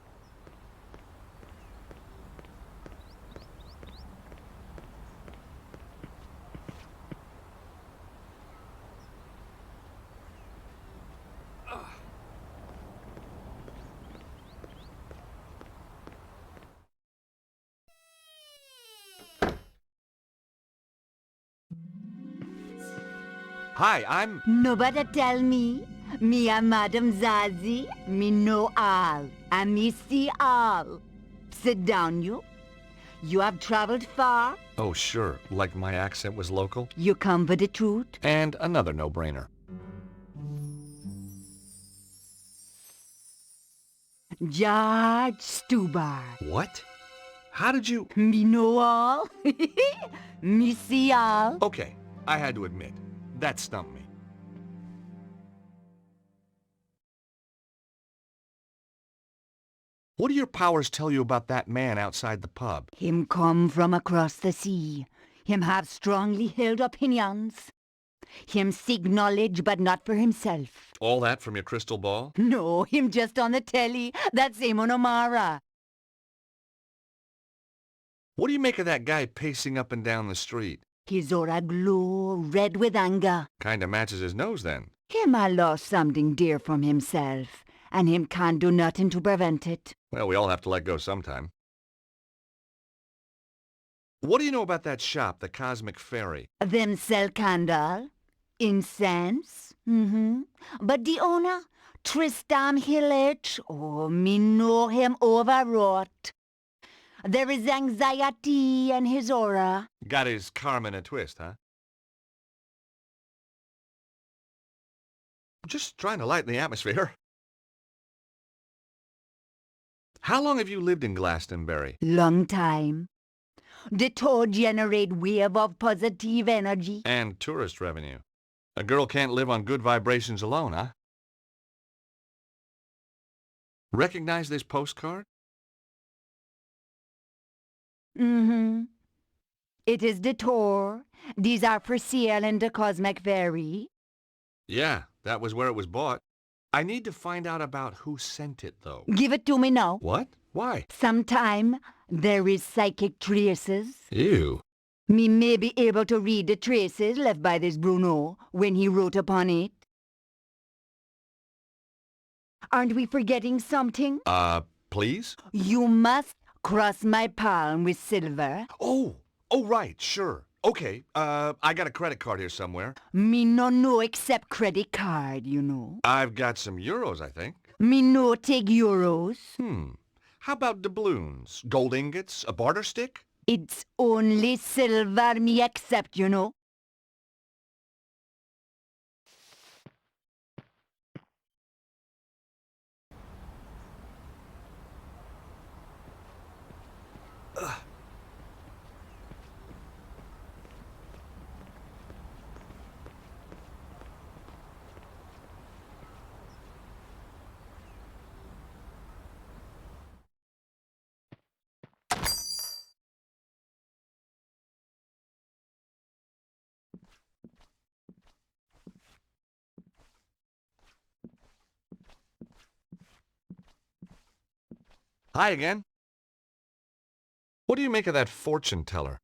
Hi, I'm... Nobody tell me. Me a Madame Zazie. Me know all. And me see all. Sit down, you. You have traveled far. Oh, sure. Like my accent was local. You come for the truth. And another no-brainer. George Stobbart. What? How did you... Me know all. Me see all. Okay, I had to admit. That stumped me. What do your powers tell you about that man outside the pub? Him come from across the sea. Him have strongly held opinions. Him seek knowledge, but not for himself. All that from your crystal ball? No, him just on the telly. That's Eamon O'Mara. What do you make of that guy pacing up and down the street? His aura glow, red with anger. Kinda matches his nose, then. Him a lost something dear from himself, and him can't do nothing to prevent it. Well, we all have to let go sometime. What do you know about that shop, the Cosmic Fairy? Them sell candle, incense, But the owner, Tristan Hillage, oh, me know him overwrought. There is anxiety in his aura. Got his karma in a twist, huh? Just trying to lighten the atmosphere. How long have you lived in Glastonbury? Long time. The toad generate wave of positive energy. And tourist revenue. A girl can't live on good vibrations alone, huh? Recognize this postcard? It is the tour. These are for sale in the Cosmic Fairy. Yeah, that was where it was bought. I need to find out about who sent it, though. Give it to me now. What? Why? Sometime there is psychic traces. Ew. Me may be able to read the traces left by this Bruno when he wrote upon it. Aren't we forgetting something? Please? You must cross my palm with silver. Oh, right, sure. Okay, I got a credit card here somewhere. Me no know except credit card, you know. I've got some euros, I think. Me no take euros. How about doubloons, gold ingots, a barter stick? It's only silver me accept, you know. Hi again. What do you make of that fortune teller?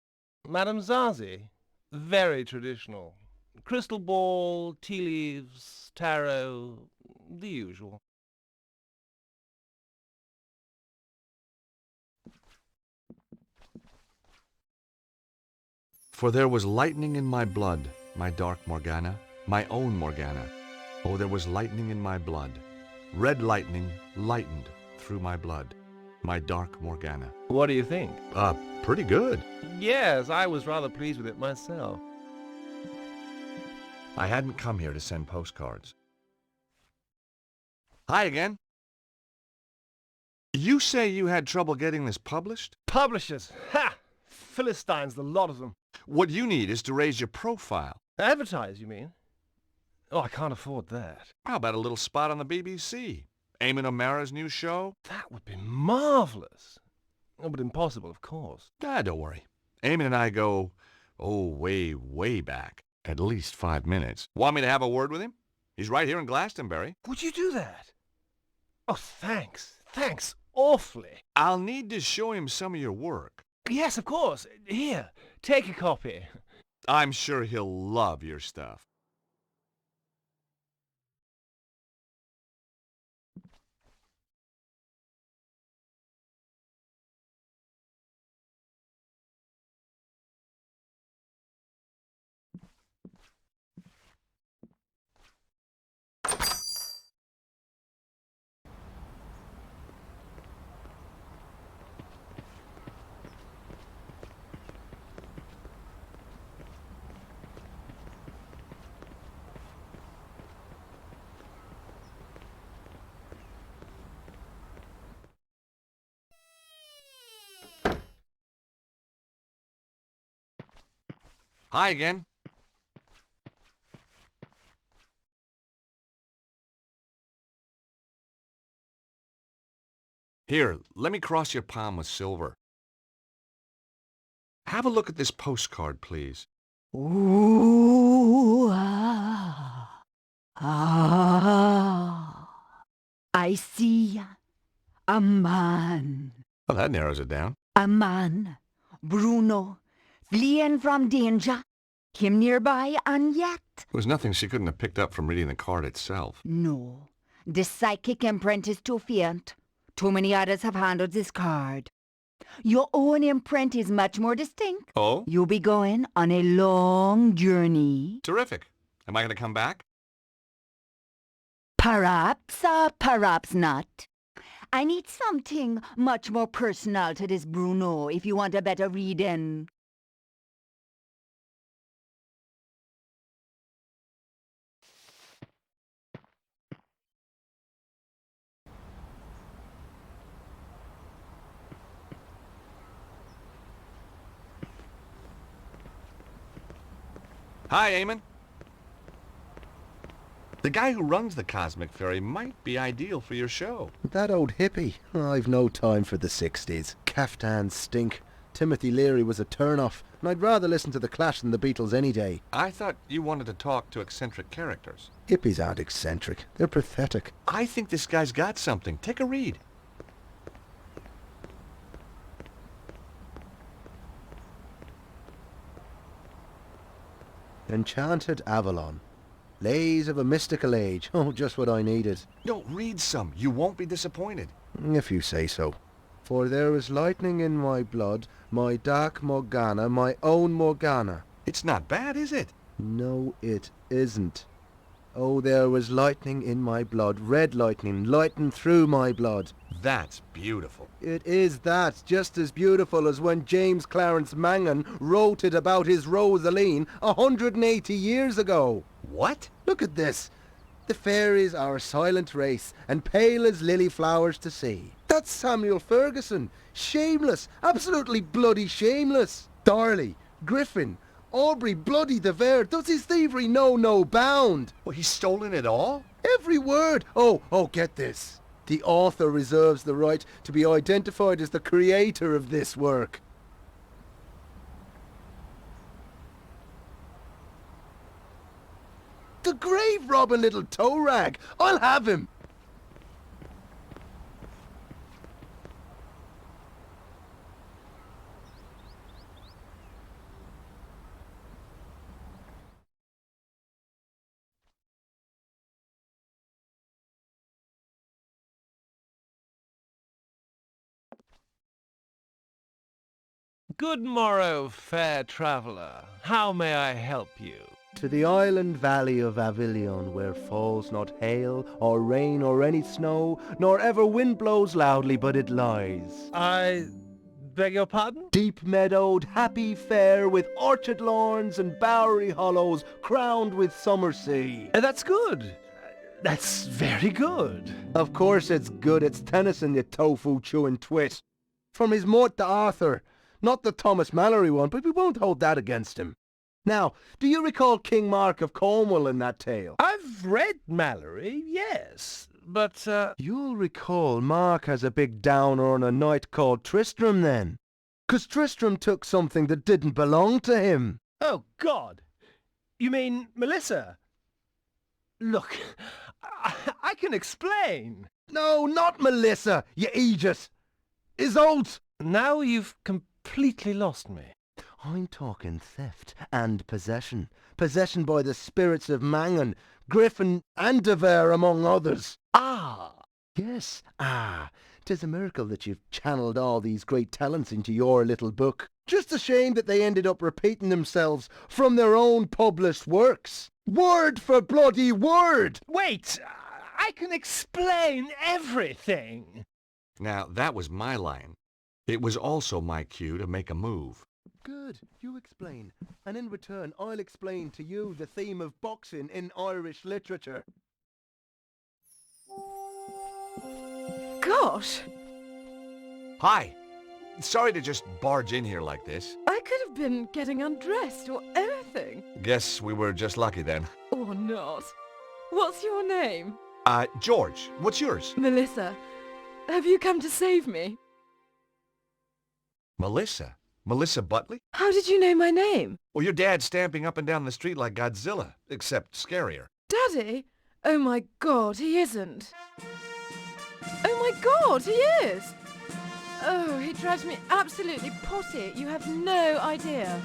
Madame Zazie? Very traditional. Crystal ball, tea leaves, tarot, the usual. For there was lightning in my blood, my dark Morgana, my own Morgana. Oh, there was lightning in my blood. Red lightning lightened through my blood, my dark Morgana. What do you think? Pretty good. Yes, I was rather pleased with it myself. I hadn't come here to send postcards. Hi again. You say you had trouble getting this published? Publishers! Ha! Philistines, the lot of them. What you need is to raise your profile. Advertise, you mean? Oh, I can't afford that. How about a little spot on the BBC? Eamon O'Mara's new show? That would be marvelous. Oh, but impossible, of course. Don't worry. Eamon and I go, way, way back. At least 5 minutes. Want me to have a word with him? He's right here in Glastonbury. Would you do that? Oh, thanks. Thanks awfully. I'll need to show him some of your work. Yes, of course. Here, take a copy. I'm sure he'll love your stuff. Hi again. Here, let me cross your palm with silver. Have a look at this postcard, please. Ooh, ah, ah. I see a man. Well, that narrows it down. A man, Bruno, fleeing from danger. Him nearby and yet. There was nothing she couldn't have picked up from reading the card itself. No, the psychic imprint is too faint. Too many others have handled this card. Your own imprint is much more distinct. Oh? You'll be going on a long journey. Terrific. Am I going to come back? Perhaps, perhaps not. I need something much more personal to this Bruno if you want a better reading. Hi, Eamon. The guy who runs the Cosmic Ferry might be ideal for your show. That old hippie. I've no time for the 60s. Caftans stink. Timothy Leary was a turn-off, and I'd rather listen to The Clash than the Beatles any day. I thought you wanted to talk to eccentric characters. Hippies aren't eccentric. They're pathetic. I think this guy's got something. Take a read. Enchanted Avalon. Lays of a mystical age. Oh, just what I needed. No, read some. You won't be disappointed. If you say so. For there is lightning in my blood, my dark Morgana, my own Morgana. It's not bad, is it? No, it isn't. Oh, there was lightning in my blood, red lightning, lightened through my blood. That's beautiful. It is that, just as beautiful as when James Clarence Mangan wrote it about his Rosaline 180 years ago. What? Look at this. The fairies are a silent race, and pale as lily flowers to see. That's Samuel Ferguson. Shameless, absolutely bloody shameless. Darley, Griffin, Aubrey bloody de Vere, does his thievery know no bound? Well, he's stolen it all? Every word. Oh, get this. The author reserves the right to be identified as the creator of this work. The grave-robbing little toe rag. I'll have him. Good morrow, fair traveller. How may I help you? To the island valley of Avilion, where falls not hail, or rain, or any snow, nor ever wind blows loudly, but it lies. I beg your pardon? Deep meadowed, happy fair, with orchard lawns and bowery hollows, crowned with summer sea. That's good. That's very good. Of course it's good. It's Tennyson, you tofu-chewing twit. From his Mort to Arthur. Not the Thomas Mallory one, but we won't hold that against him. Now, do you recall King Mark of Cornwall in that tale? I've read Mallory, yes, but, You'll recall Mark has a big downer on a knight called Tristram then. 'Cause Tristram took something that didn't belong to him. Oh, God! You mean Melissa? Look, I can explain. No, not Melissa, you idiot! Isolde! Now you've completely lost me. I'm talking theft and possession. Possession by the spirits of Mangan, Griffin and de Vere, among others. Ah! Yes, 'Tis a miracle that you've channeled all these great talents into your little book. Just a shame that they ended up repeating themselves from their own published works. Word for bloody word! Wait! I can explain everything! Now, that was my line. It was also my cue to make a move. Good, you explain. And in return, I'll explain to you the theme of boxing in Irish literature. Gosh! Hi! Sorry to just barge in here like this. I could have been getting undressed or anything. Guess we were just lucky then. Or not. What's your name? George. What's yours? Melissa. Have you come to save me? Melissa? Melissa Butley? How did you know my name? Well, your dad's stamping up and down the street like Godzilla, except scarier. Daddy? Oh my God, he isn't. Oh my God, he is! Oh, he drives me absolutely potty. You have no idea.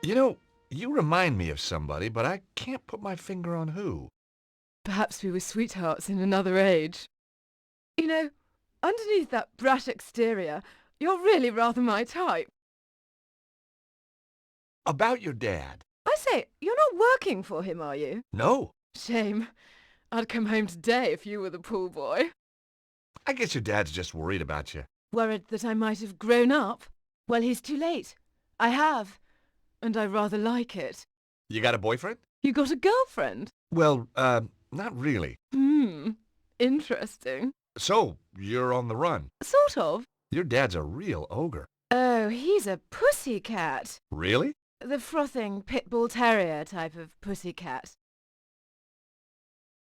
You know, you remind me of somebody, but I can't put my finger on who. Perhaps we were sweethearts in another age. You know, underneath that brash exterior, you're really rather my type. About your dad. I say, you're not working for him, are you? No. Shame. I'd come home today if you were the pool boy. I guess your dad's just worried about you. Worried that I might have grown up? Well, he's too late. I have. And I rather like it. You got a boyfriend? You got a girlfriend? Well, not really. Interesting. So, you're on the run. Sort of. Your dad's a real ogre. Oh, he's a pussycat. Really? The frothing pit bull terrier type of pussycat.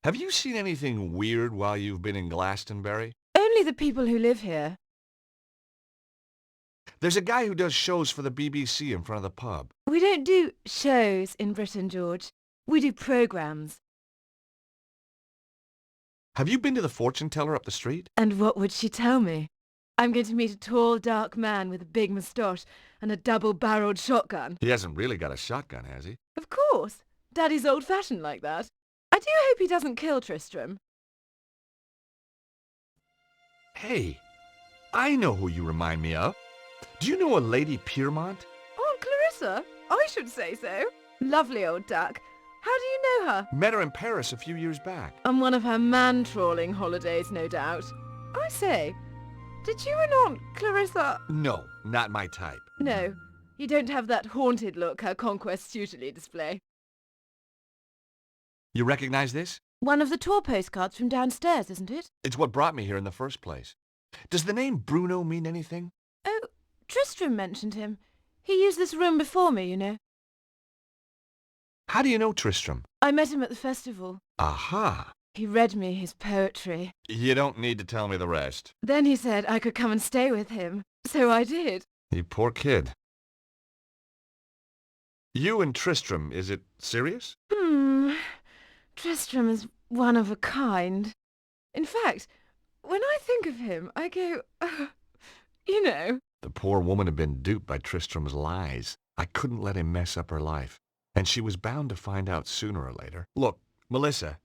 Have you seen anything weird while you've been in Glastonbury? Only the people who live here. There's a guy who does shows for the BBC in front of the pub. We don't do shows in Britain, George. We do programmes. Have you been to the fortune teller up the street? And what would she tell me? I'm going to meet a tall, dark man with a big moustache and a double-barreled shotgun. He hasn't really got a shotgun, has he? Of course. Daddy's old-fashioned like that. I do hope he doesn't kill Tristram. Hey, I know who you remind me of. Do you know a Lady Piermont? Aunt Clarissa? I should say so. Lovely old duck. How do you know her? Met her in Paris a few years back. On one of her man-trawling holidays, no doubt. I say, did you and Aunt Clarissa... No, not my type. No, you don't have that haunted look her conquests usually display. You recognize this? One of the tour postcards from downstairs, isn't it? It's what brought me here in the first place. Does the name Bruno mean anything? Oh, Tristram mentioned him. He used this room before me, you know. How do you know Tristram? I met him at the festival. Aha! He read me his poetry. You don't need to tell me the rest. Then he said I could come and stay with him. So I did. You poor kid. You and Tristram, is it serious? Tristram is one of a kind. In fact, when I think of him, I go, you know. The poor woman had been duped by Tristram's lies. I couldn't let him mess up her life. And she was bound to find out sooner or later. Look, Melissa,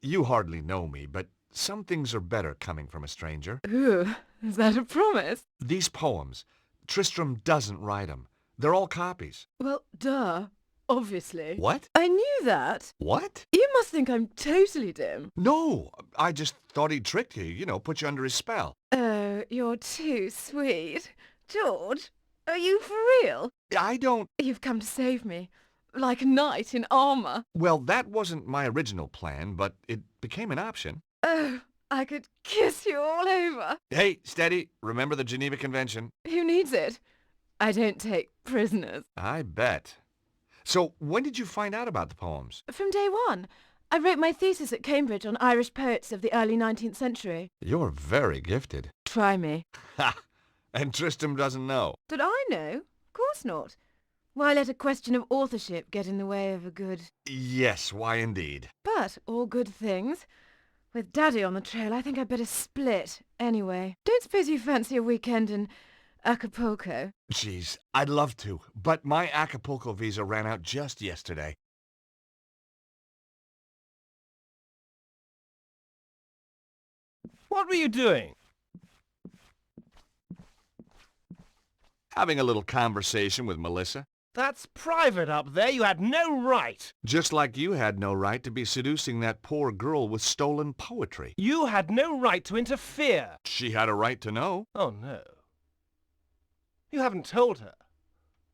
you hardly know me, but some things are better coming from a stranger. Ooh, is that a promise? These poems, Tristram doesn't write them. They're all copies. Well, duh. Obviously. What? I knew that. What? You must think I'm totally dim. No, I just thought he'd tricked you, you know, put you under his spell. Oh, you're too sweet. George, are you for real? I don't... You've come to save me. Like a knight in armor. Well, that wasn't my original plan, but it became an option. Oh, I could kiss you all over. Hey, steady. Remember the Geneva Convention? Who needs it? I don't take prisoners. I bet. So, when did you find out about the poems? From day one. I wrote my thesis at Cambridge on Irish poets of the early 19th century. You're very gifted. Try me. Ha! And Tristram doesn't know. Did I know? Of course not. Why let a question of authorship get in the way of a good... Yes, why indeed. But all good things. With Daddy on the trail, I think I'd better split. Anyway, don't suppose you fancy a weekend in Acapulco? Geez, I'd love to, but my Acapulco visa ran out just yesterday. What were you doing? Having a little conversation with Melissa. That's private up there. You had no right. Just like you had no right to be seducing that poor girl with stolen poetry. You had no right to interfere. She had a right to know. Oh, no. You haven't told her.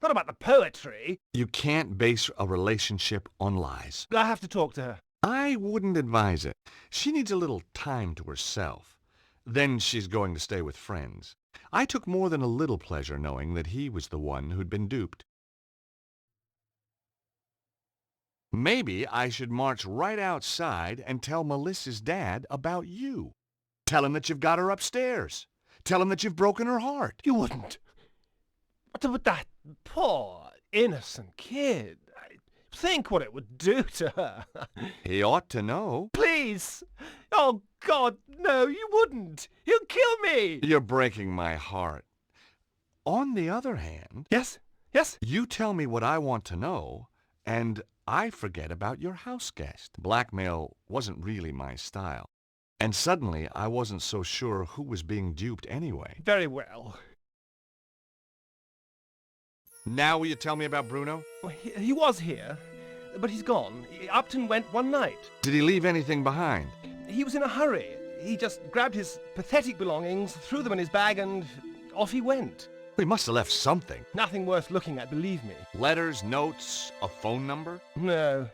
Not about the poetry. You can't base a relationship on lies. I have to talk to her. I wouldn't advise it. She needs a little time to herself. Then she's going to stay with friends. I took more than a little pleasure knowing that he was the one who'd been duped. Maybe I should march right outside and tell Melissa's dad about you. Tell him that you've got her upstairs. Tell him that you've broken her heart. You wouldn't. But that poor, innocent kid. Think what it would do to her. He ought to know. Please. Oh, God, no, you wouldn't. He'll kill me. You're breaking my heart. On the other hand... Yes? Yes? You tell me what I want to know, and I forget about your house guest. Blackmail wasn't really my style. And suddenly, I wasn't so sure who was being duped anyway. Very well. Now will you tell me about Bruno? Well, he was here, but he's gone. Upton went one night. Did he leave anything behind? He was in a hurry. He just grabbed his pathetic belongings, threw them in his bag, and off he went. He must have left something. Nothing worth looking at, believe me. Letters, notes, a phone number? No.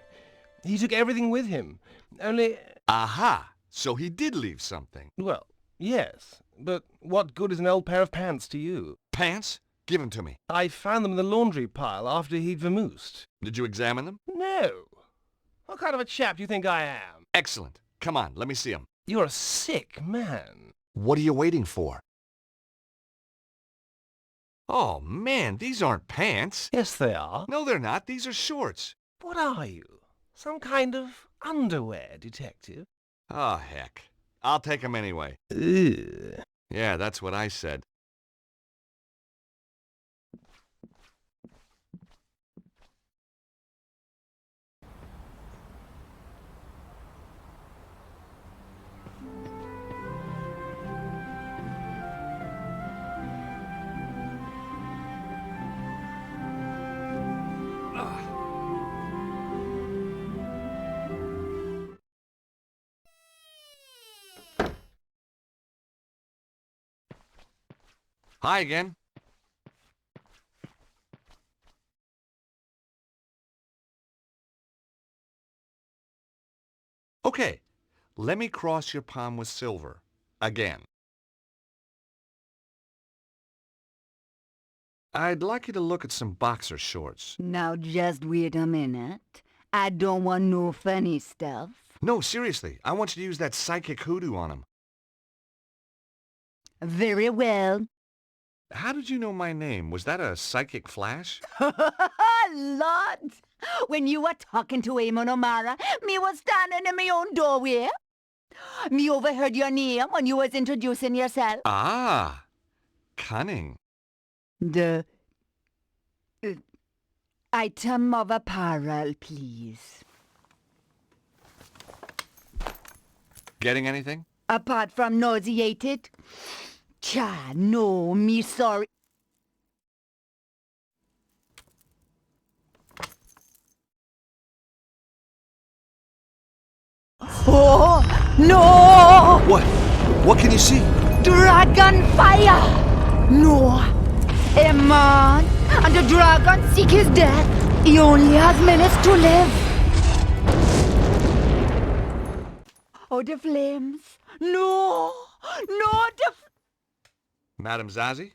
He took everything with him. Only... Aha! So he did leave something. Well, yes. But what good is an old pair of pants to you? Pants? Give them to me. I found them in the laundry pile after he'd vamoosed. Did you examine them? No. What kind of a chap do you think I am? Excellent. Come on, let me see them. You're a sick man. What are you waiting for? Oh, man, these aren't pants. Yes, they are. No, they're not. These are shorts. What are you? Some kind of underwear detective? Oh, heck. I'll take them anyway. Ugh. Yeah, that's what I said. Hi again. Okay, let me cross your palm with silver. Again. I'd like you to look at some boxer shorts. Now just wait a minute. I don't want no funny stuff. No, seriously. I want you to use that psychic hoodoo on them. Very well. How did you know my name? Was that a psychic flash? Lord! When you were talking to Amon O'Mara, me was standing in my own doorway. Me overheard your name when you was introducing yourself. Ah, cunning. The item of apparel, please. Getting anything? Apart from nauseated? Cha, no, me sorry. Oh, no! What? What can you see? Dragon fire! No! A man and the dragon seek his death. He only has minutes to live. Oh, the flames. No! No, Madame Zazie?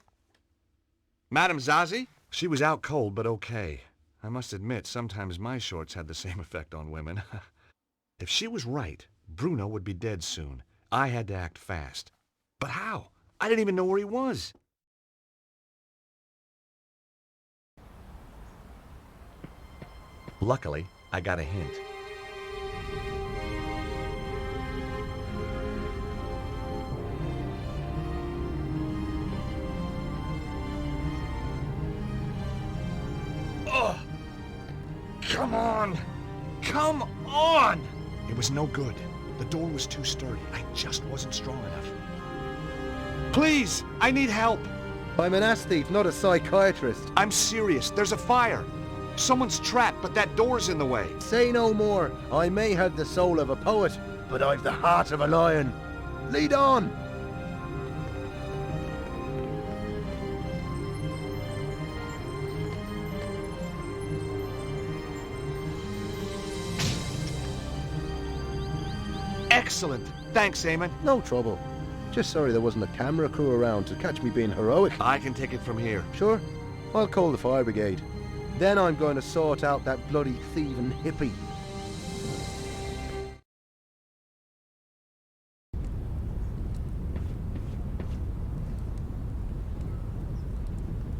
Madame Zazie? She was out cold, but okay. I must admit, sometimes my shorts had the same effect on women. If she was right, Bruno would be dead soon. I had to act fast. But how? I didn't even know where he was. Luckily, I got a hint. Oh! Come on! Come on! It was no good. The door was too sturdy. I just wasn't strong enough. Please! I need help! I'm an ass thief, not a psychiatrist. I'm serious. There's a fire. Someone's trapped, but that door's in the way. Say no more. I may have the soul of a poet, but I've the heart of a lion. Lead on! Excellent. Thanks, Eamon. No trouble. Just sorry there wasn't a camera crew around to catch me being heroic. I can take it from here. Sure. I'll call the fire brigade. Then I'm going to sort out that bloody thieving hippie.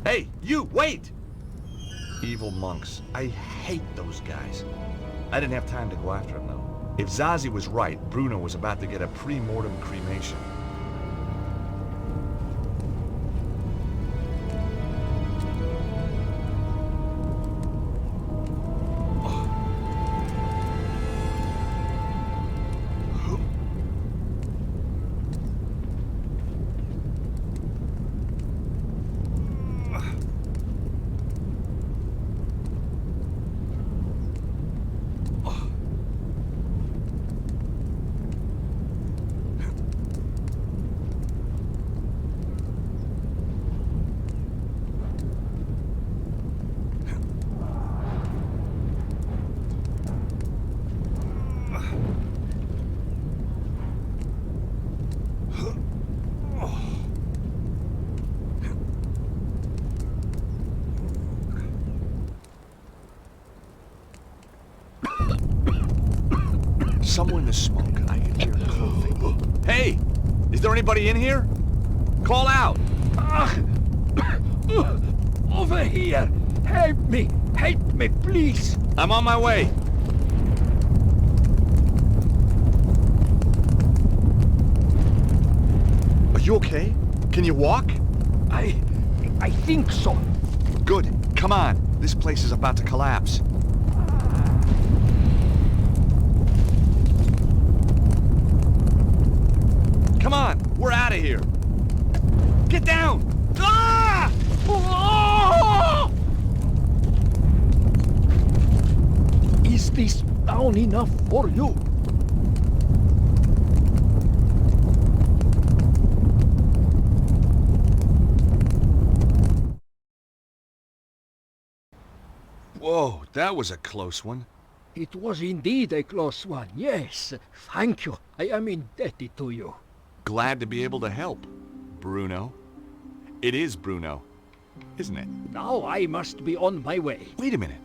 Hey, you, wait! Evil monks. I hate those guys. I didn't have time to go after them, though. If Zazie was right, Bruno was about to get a pre-mortem cremation. Somewhere in the smoke, I can hear coughing. Hey! Is there anybody in here? Call out! Over here! Help me! Help me, please! I'm on my way. Are you okay? Can you walk? I think so. Good. Come on. This place is about to collapse. Come on, we're out of here. Get down! Ah! Oh! Is this down enough for you? Whoa, that was a close one. It was indeed a close one, yes. Thank you. I am indebted to you. Glad to be able to help, Bruno. It is Bruno, isn't it? Now I must be on my way. Wait a minute.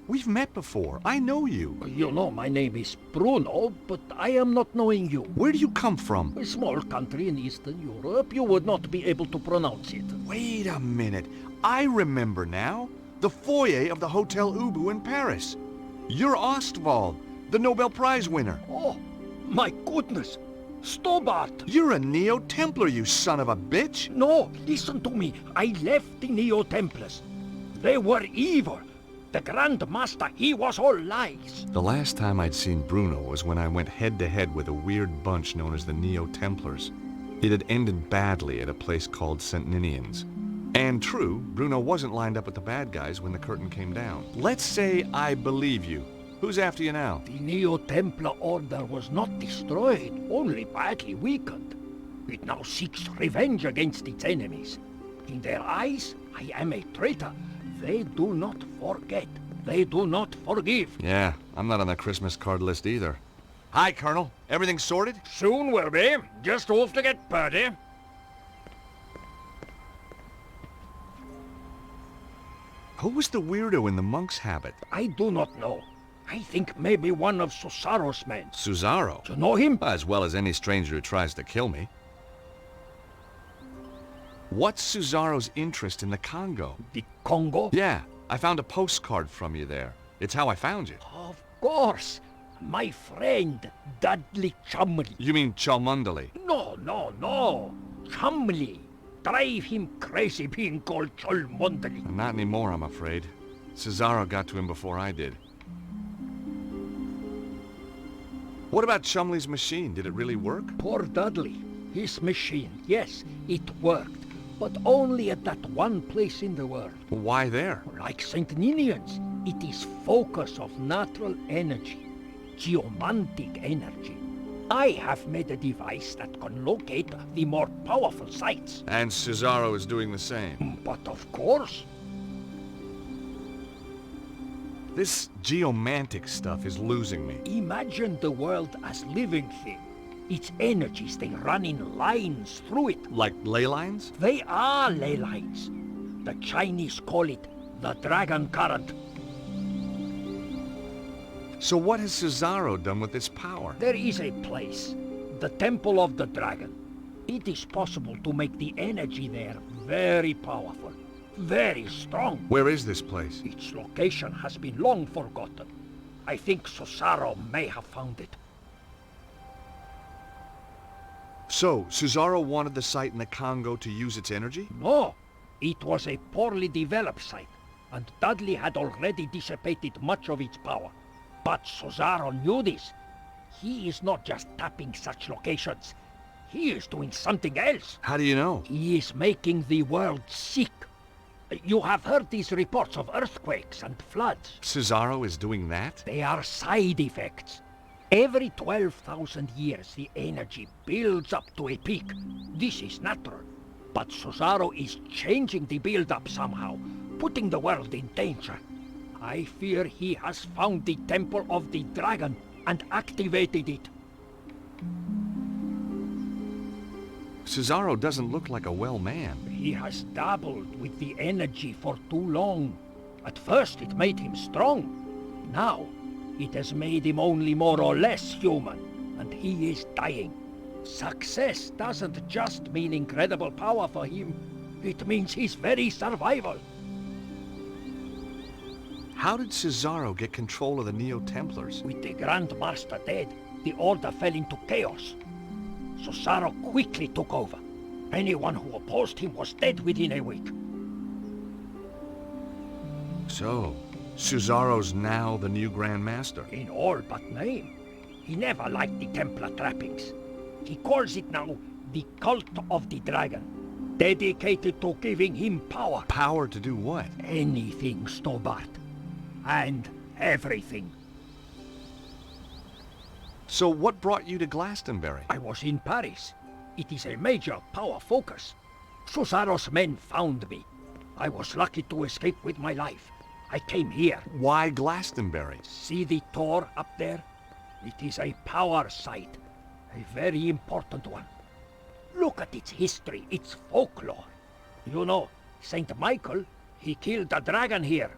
We've met before. I know you. You know my name is Bruno, but I am not knowing you. Where do you come from? A small country in Eastern Europe. You would not be able to pronounce it. Wait a minute. I remember now. The foyer of the Hotel Ubu in Paris. You're Ostwald, the Nobel Prize winner. Oh, my goodness. Stobbart! You're a Neo-Templar, you son of a bitch! No, listen to me. I left the Neo-Templars. They were evil. The Grand Master, he was all lies. The last time I'd seen Bruno was when I went head-to-head with a weird bunch known as the Neo-Templars. It had ended badly at a place called St. Ninian's. And true, Bruno wasn't lined up with the bad guys when the curtain came down. Let's say I believe you. Who's after you now? The Neo-Templar Order was not destroyed, only badly weakened. It now seeks revenge against its enemies. In their eyes, I am a traitor. They do not forget. They do not forgive. Yeah, I'm not on the Christmas card list either. Hi, Colonel. Everything sorted? Soon will be. Just off to get Purdy. Who was the weirdo in the monk's habit? I do not know. I think maybe one of Susaro's men. Susaro? Do you know him? As well as any stranger who tries to kill me. What's Susaro's interest in the Congo? The Congo? Yeah, I found a postcard from you there. It's how I found you. Of course. My friend, Dudley Chumley. You mean Cholmondeley? No. Chumley. Drive him crazy being called Cholmondeley. Not anymore, I'm afraid. Susaro got to him before I did. What about Chumley's machine? Did it really work? Poor Dudley. His machine, yes, it worked. But only at that one place in the world. Why there? Like St. Ninian's, it is focus of natural energy. Geomantic energy. I have made a device that can locate the more powerful sites. And Susaro is doing the same. But of course. This geomantic stuff is losing me. Imagine the world as living thing. Its energies, they run in lines through it. Like ley lines? They are ley lines. The Chinese call it the dragon current. So what has Susaro done with this power? There is a place, the Temple of the Dragon. It is possible to make the energy there very powerful, very strong. Where is this place? Its location has been long forgotten. I think Susaro may have found it. So, Susaro wanted the site in the Congo to use its energy? No, it was a poorly developed site, and Dudley had already dissipated much of its power. But Susaro knew this. He is not just tapping such locations. He is doing something else. How do you know? He is making the world sick. You have heard these reports of earthquakes and floods. Susaro is doing that? They are side effects. Every 12,000 years, the energy builds up to a peak. This is natural. But Susaro is changing the build-up somehow, putting the world in danger. I fear he has found the Temple of the Dragon and activated it. Susaro doesn't look like a well man. He has dabbled with the energy for too long. At first it made him strong. Now it has made him only more or less human, and he is dying. Success doesn't just mean incredible power for him. It means his very survival. How did Susaro get control of the Neo-Templars? With the Grand Master dead, the Order fell into chaos. Susaro quickly took over. Anyone who opposed him was dead within a week. So, Susaro's now the new Grand Master? In all but name. He never liked the Templar trappings. He calls it now the Cult of the Dragon, dedicated to giving him power. Power to do what? Anything, Stobbart. And everything. So what brought you to Glastonbury? I was in Paris. It is a major power focus. Susaro's men found me. I was lucky to escape with my life. I came here. Why Glastonbury? See the door up there? It is a power site. A very important one. Look at its history, its folklore. You know, Saint Michael, he killed a dragon here.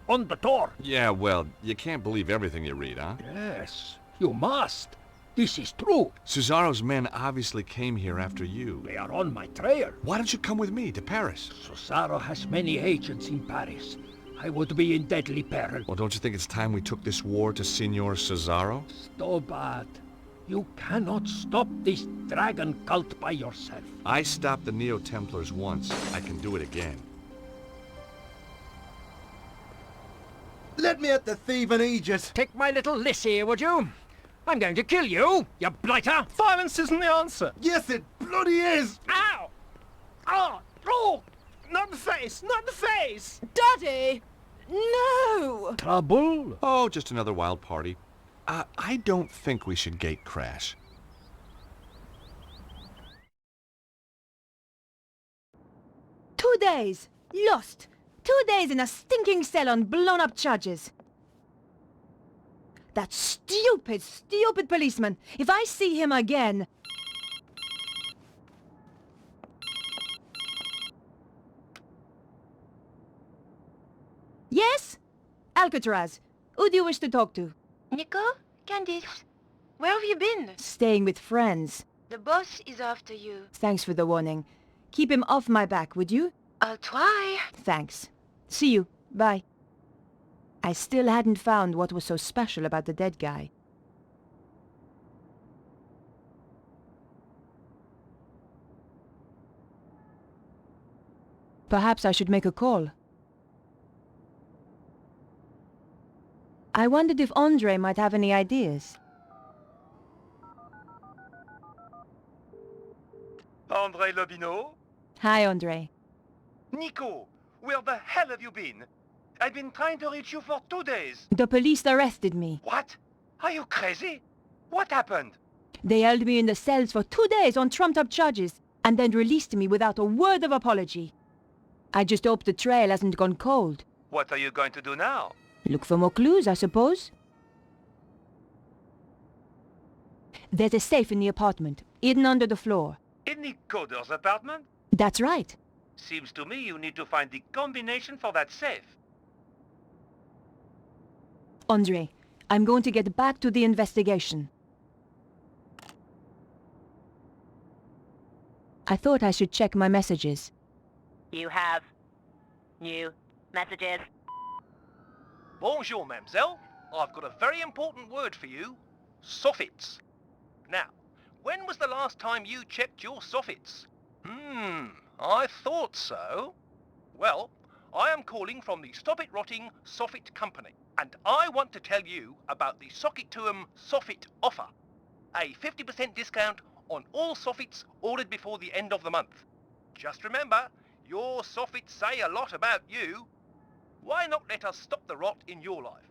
On the door. Yeah, well, you can't believe everything you read, huh? Yes, you must. This is true. Cesaro's men obviously came here after you. They are on my trail. Why don't you come with me to Paris? Cesaro has many agents in Paris. I would be in deadly peril. Well, don't you think it's time we took this war to Signor Cesaro? Stobbart, you cannot stop this dragon cult by yourself. I stopped the Neo-Templars once. I can do it again. Let me at the thieving Aegis! Take my little Lissy, would you? I'm going to kill you, you blighter! Violence isn't the answer. Yes, it bloody is! Ow! Oh! Oh! Not the face! Not the face! Daddy! No! Trouble? Oh, just another wild party. I don't think we should gate crash. "2 days! Lost! 2 days in a stinking cell on blown-up charges! That stupid, stupid policeman! If I see him again..." Yes? Alcatraz. Who do you wish to talk to? Nico? Candice? Where have you been? Staying with friends. The boss is after you. Thanks for the warning. Keep him off my back, would you? I'll try. Thanks. See you. Bye. I still hadn't found what was so special about the dead guy. Perhaps I should make a call. I wondered if Andre might have any ideas. Andre Lobino? Hi, Andre. Nico, where the hell have you been? I've been trying to reach you for 2 days. The police arrested me. What? Are you crazy? What happened? They held me in the cells for 2 days on trumped-up charges, and then released me without a word of apology. I just hope the trail hasn't gone cold. What are you going to do now? Look for more clues, I suppose. There's a safe in the apartment, hidden under the floor. In the coder's apartment? That's right. Seems to me you need to find the combination for that safe. Andre, I'm going to get back to the investigation. I thought I should check my messages. You have new messages. Bonjour, mademoiselle. I've got a very important word for you. Soffits. Now, when was the last time you checked your soffits? I thought so. Well, I am calling from the Stop It Rotting Soffit Company, and I want to tell you about the Socket to 'em Soffit offer. A 50% discount on all soffits ordered before the end of the month. Just remember, your soffits say a lot about you. Why not let us stop the rot in your life?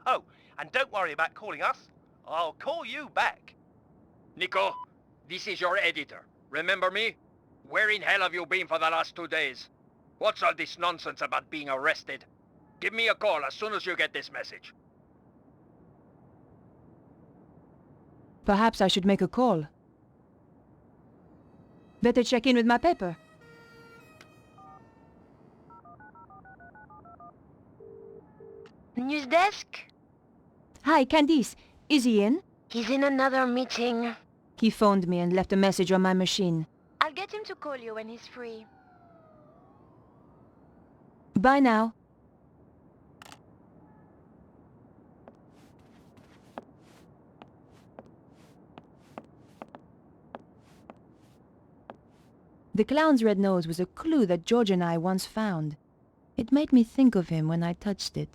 Oh, and don't worry about calling us. I'll call you back. Nico, this is your editor. Remember me? Where in hell have you been for the last 2 days? What's all this nonsense about being arrested? Give me a call as soon as you get this message. Perhaps I should make a call. Better check in with my paper. News desk? Hi, Candice. Is he in? He's in another meeting. He phoned me and left a message on my machine. I'll get him to call you when he's free. Bye now. The clown's red nose was a clue that George and I once found. It made me think of him when I touched it.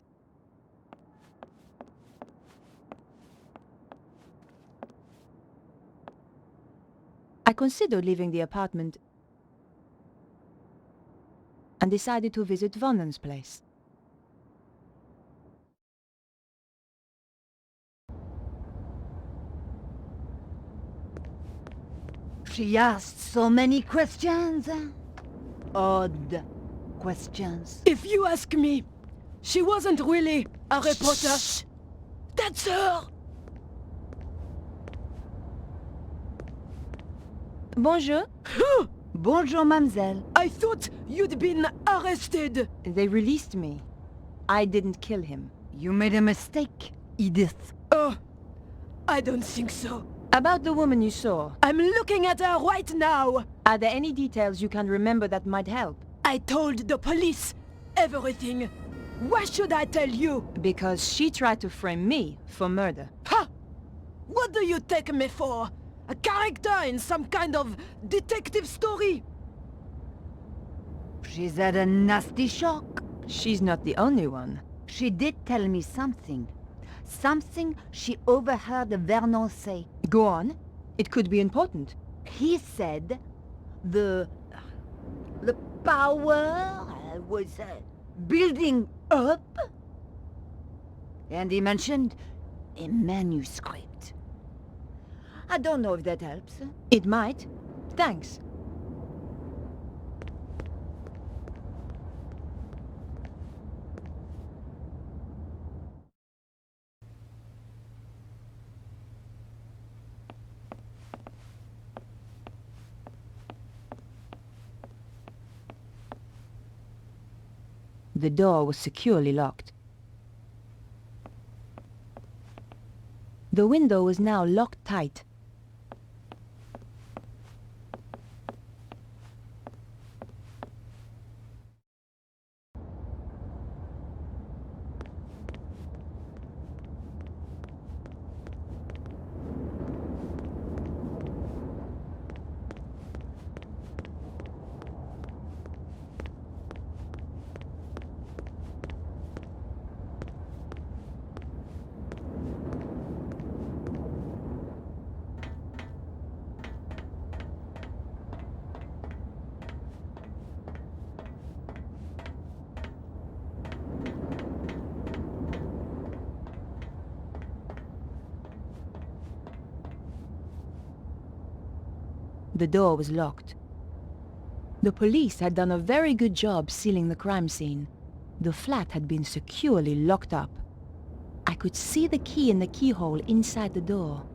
I considered leaving the apartment and decided to visit Vernon's place. She asked so many questions. Odd questions. If you ask me, She wasn't really a reporter. That's her! Bonjour. Bonjour, mademoiselle. I thought you'd been arrested. They released me. I didn't kill him. You made a mistake, Edith. Oh, I don't think so. About the woman you saw. I'm looking at her right now. Are there any details you can remember that might help? I told the police everything. Why should I tell you? Because she tried to frame me for murder. Ha! What do you take me for? A character in some kind of detective story? She's had a nasty shock. She's not the only one. She did tell me something. Something she overheard Vernon say. Go on. It could be important. He said the power was building up. And he mentioned a manuscript. I don't know if that helps. It might. Thanks. The door was securely locked. The window was now locked tight. The door was locked. The police had done a very good job sealing the crime scene. The flat had been securely locked up. I could see the key in the keyhole inside the door.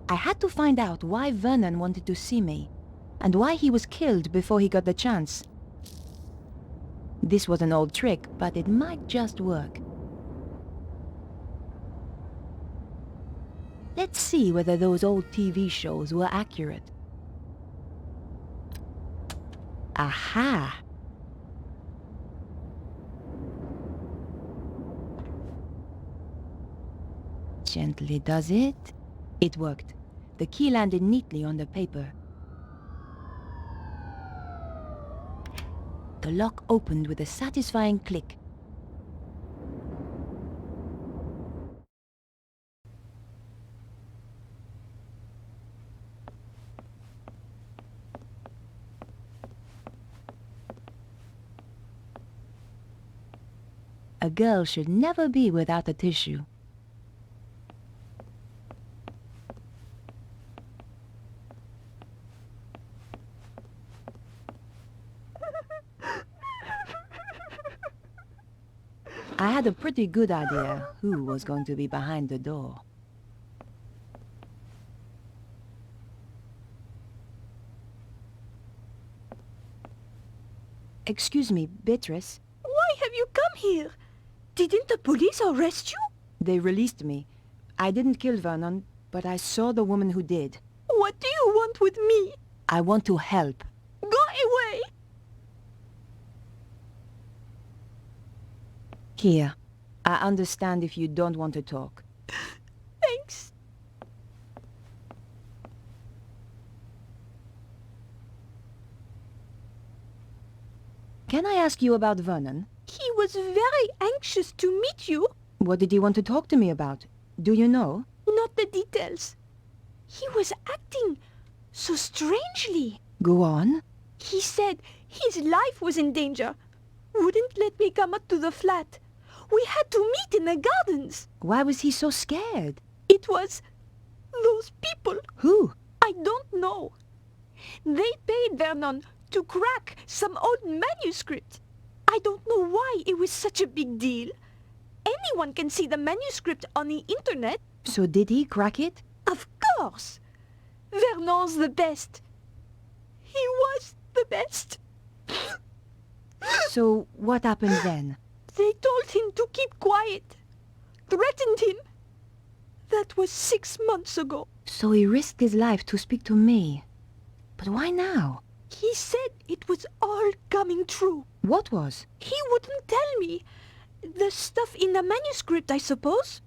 I had to find out why Vernon wanted to see me, and why he was killed before he got the chance. This was an old trick, but it might just work. Let's see whether those old TV shows were accurate. Aha! Gently does it. It worked. The key landed neatly on the paper. The lock opened with a satisfying click. A girl should never be without a tissue. I had a pretty good idea who was going to be behind the door. Excuse me, Beatrice. Why have you come here? Didn't the police arrest you? They released me. I didn't kill Vernon, but I saw the woman who did. What do you want with me? I want to help. Go away! Here. I understand if you don't want to talk. Thanks. Can I ask you about Vernon? He was very anxious to meet you. What did he want to talk to me about? Do you know? Not the details. He was acting so strangely. Go on. He said his life was in danger. Wouldn't let me come up to the flat. We had to meet in the gardens. Why was he so scared? It was those people. Who? I don't know. They paid Vernon to crack some old manuscript. I don't know why it was such a big deal. Anyone can see the manuscript on the internet. So did he crack it? Of course! Vernon's the best. He was the best. So what happened then? They told him to keep quiet. Threatened him. That was 6 months ago. So he risked his life to speak to me. But why now? He said it was all coming true. What was? He wouldn't tell me. The stuff in the manuscript, I suppose.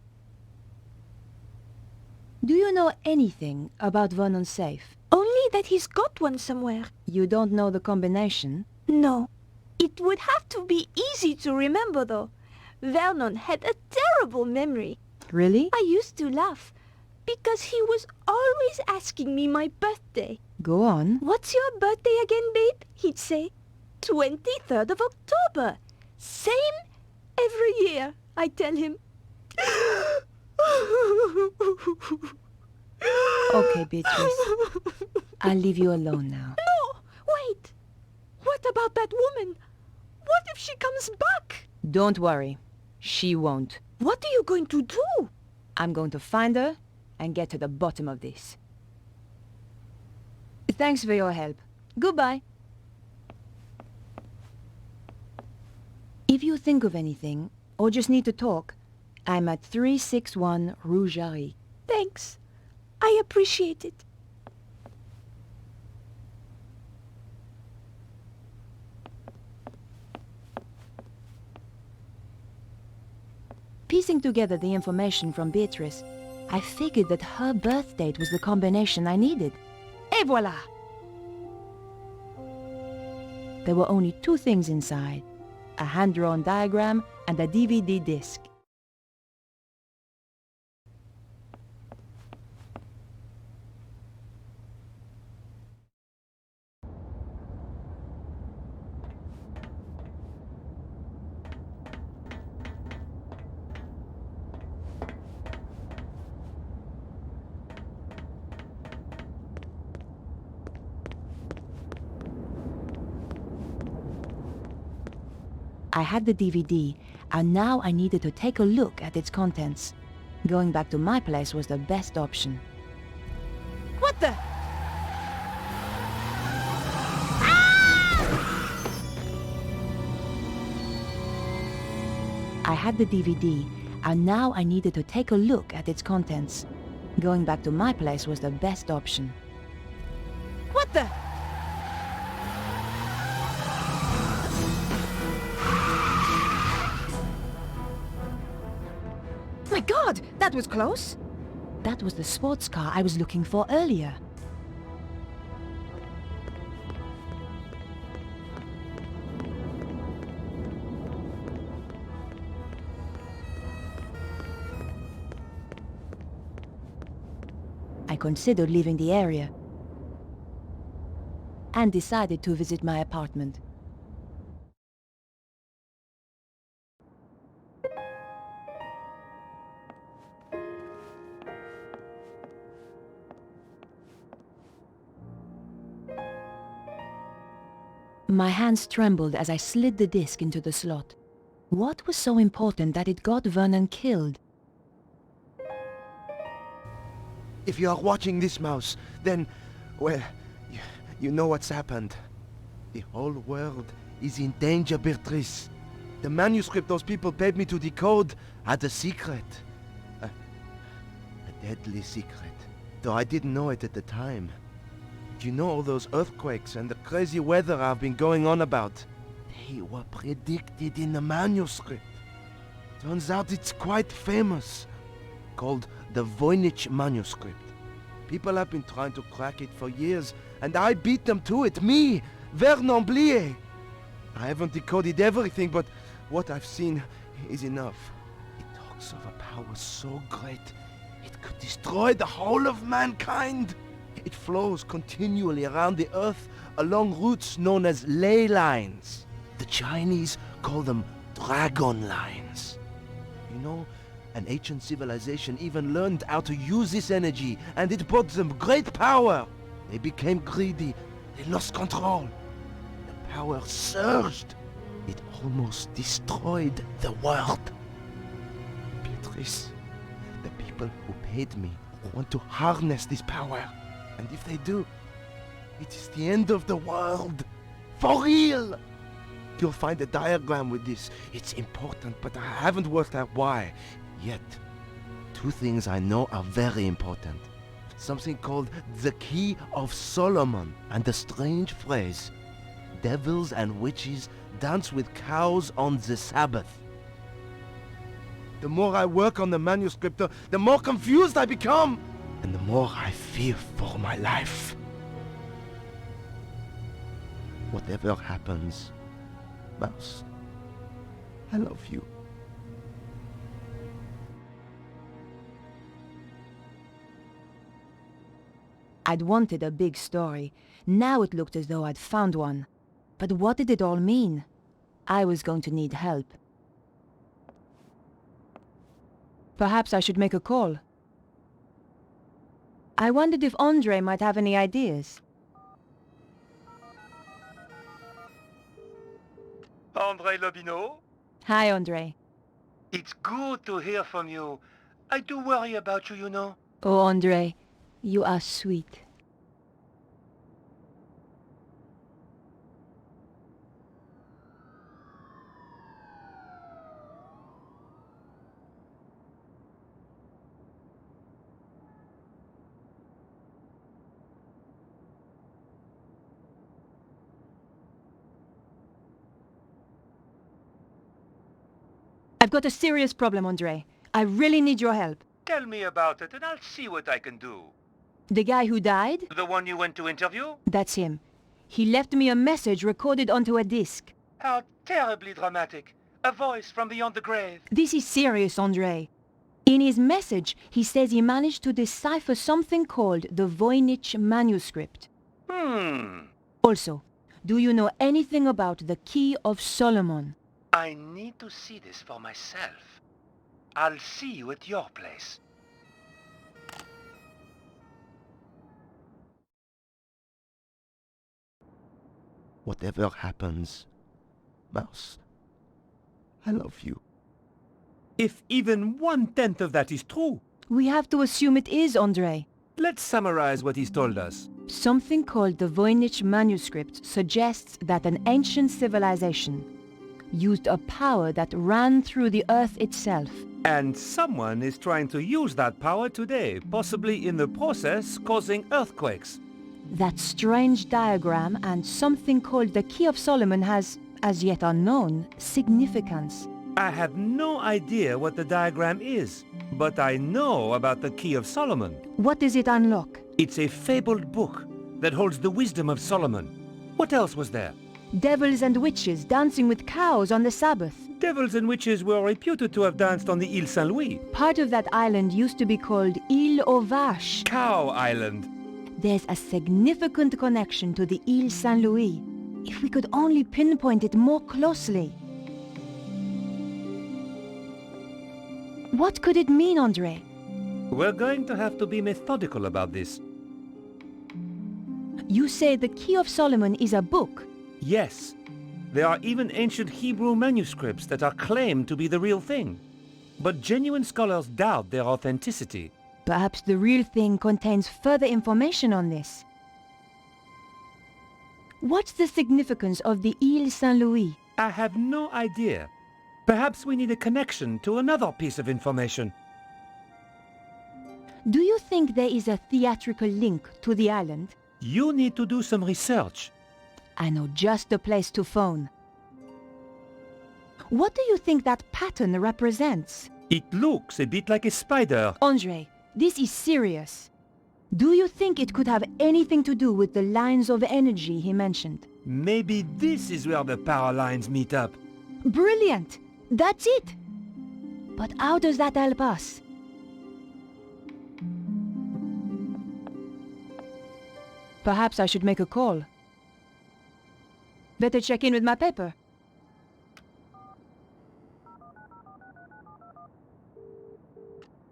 Do you know anything about Vernon's safe? Only that he's got one somewhere. You don't know the combination? No. It would have to be easy to remember, though. Vernon had a terrible memory. Really? I used to laugh, because he was always asking me my birthday. Go on. What's your birthday again, babe? He'd say. 23rd of October. Same every year, I tell him. Okay, Beatrice. I'll leave you alone now. No, wait. What about that woman? What if she comes back? Don't worry. She won't. What are you going to do? I'm going to find her and get to the bottom of this. Thanks for your help. Goodbye. If you think of anything, or just need to talk, I'm at 361 Rue Jarry. Thanks. I appreciate it. Piecing together the information from Beatrice, I figured that her birth date was the combination I needed. Et voilà! There were only 2 things inside, a hand-drawn diagram and a DVD disc. I had the DVD, and now I needed to take a look at its contents. Going back to my place was the best option. What the? I had the DVD, and now I needed to take a look at its contents. Going back to my place was the best option. What the? My God, that was close! That was the sports car I was looking for earlier. I considered leaving the area and decided to visit my apartment. My hands trembled as I slid the disc into the slot. What was so important that it got Vernon killed? If you are watching this, Mouse, then, well, you know what's happened. The whole world is in danger, Beatrice. The manuscript those people paid me to decode had a secret. A deadly secret. Though I didn't know it at the time. You know all those earthquakes and the crazy weather I've been going on about? They were predicted in the manuscript. Turns out it's quite famous. Called the Voynich manuscript. People have been trying to crack it for years, and I beat them to it. Me, Vernon Blier. I haven't decoded everything, but what I've seen is enough. It talks of a power so great, it could destroy the whole of mankind. It flows continually around the earth along routes known as ley lines. The Chinese call them dragon lines. You know, an ancient civilization even learned how to use this energy, and it brought them great power. They became greedy. They lost control. power surged. It almost destroyed the world. Beatrice, the people who paid me want to harness this power. And if they do, it is the end of the world. For real! You'll find a diagram with this. It's important, but I haven't worked out why yet. Two things I know are very important. Something called the Key of Solomon, and the strange phrase, devils and witches dance with cows on the Sabbath. The more I work on the manuscript, the more confused I become, and the more I fear for my life. Whatever happens, Mouse, I love you. I'd wanted a big story. Now it looked as though I'd found one. But what did it all mean? I was going to need help. Perhaps I should make a call. I wondered if Andre might have any ideas. Andre Lobineau? Hi, Andre. It's good to hear from you. I do worry about you, you know. Oh, Andre, you are sweet. I've got a serious problem, Andre. I really need your help. Tell me about it and I'll see what I can do. The guy who died? The one you went to interview? That's him. He left me a message recorded onto a disc. How terribly dramatic. A voice from beyond the grave. This is serious, Andre. In his message, he says he managed to decipher something called the Voynich manuscript. Also, do you know anything about the Key of Solomon? I need to see this for myself. I'll see you at your place. Whatever happens, Mouse, I love you. If even 1/10 of that is true... We have to assume it is, Andre. Let's summarize what he's told us. Something called the Voynich manuscript suggests that an ancient civilization used a power that ran through the earth itself. And someone is trying to use that power today, possibly in the process causing earthquakes. That strange diagram and something called the Key of Solomon has, as yet unknown, significance. I have no idea what the diagram is, but I know about the Key of Solomon. What does it unlock? It's a fabled book that holds the wisdom of Solomon. What else was there? Devils and witches dancing with cows on the Sabbath. Devils and witches were reputed to have danced on the Île Saint-Louis. Part of that island used to be called Île aux Vaches. Cow Island. There's a significant connection to the Île Saint-Louis. If we could only pinpoint it more closely. What could it mean, Andre? We're going to have to be methodical about this. You say the Key of Solomon is a book? Yes. There are even ancient Hebrew manuscripts that are claimed to be the real thing. But genuine scholars doubt their authenticity. Perhaps the real thing contains further information on this. What's the significance of the Île Saint-Louis? I have no idea. Perhaps we need a connection to another piece of information. Do you think there is a theatrical link to the island? You need to do some research. I know just the place to phone. What do you think that pattern represents? It looks a bit like a spider. Andre, this is serious. Do you think it could have anything to do with the lines of energy he mentioned? Maybe this is where the power lines meet up. Brilliant! That's it! But how does that help us? Perhaps I should make a call. Better check in with my paper.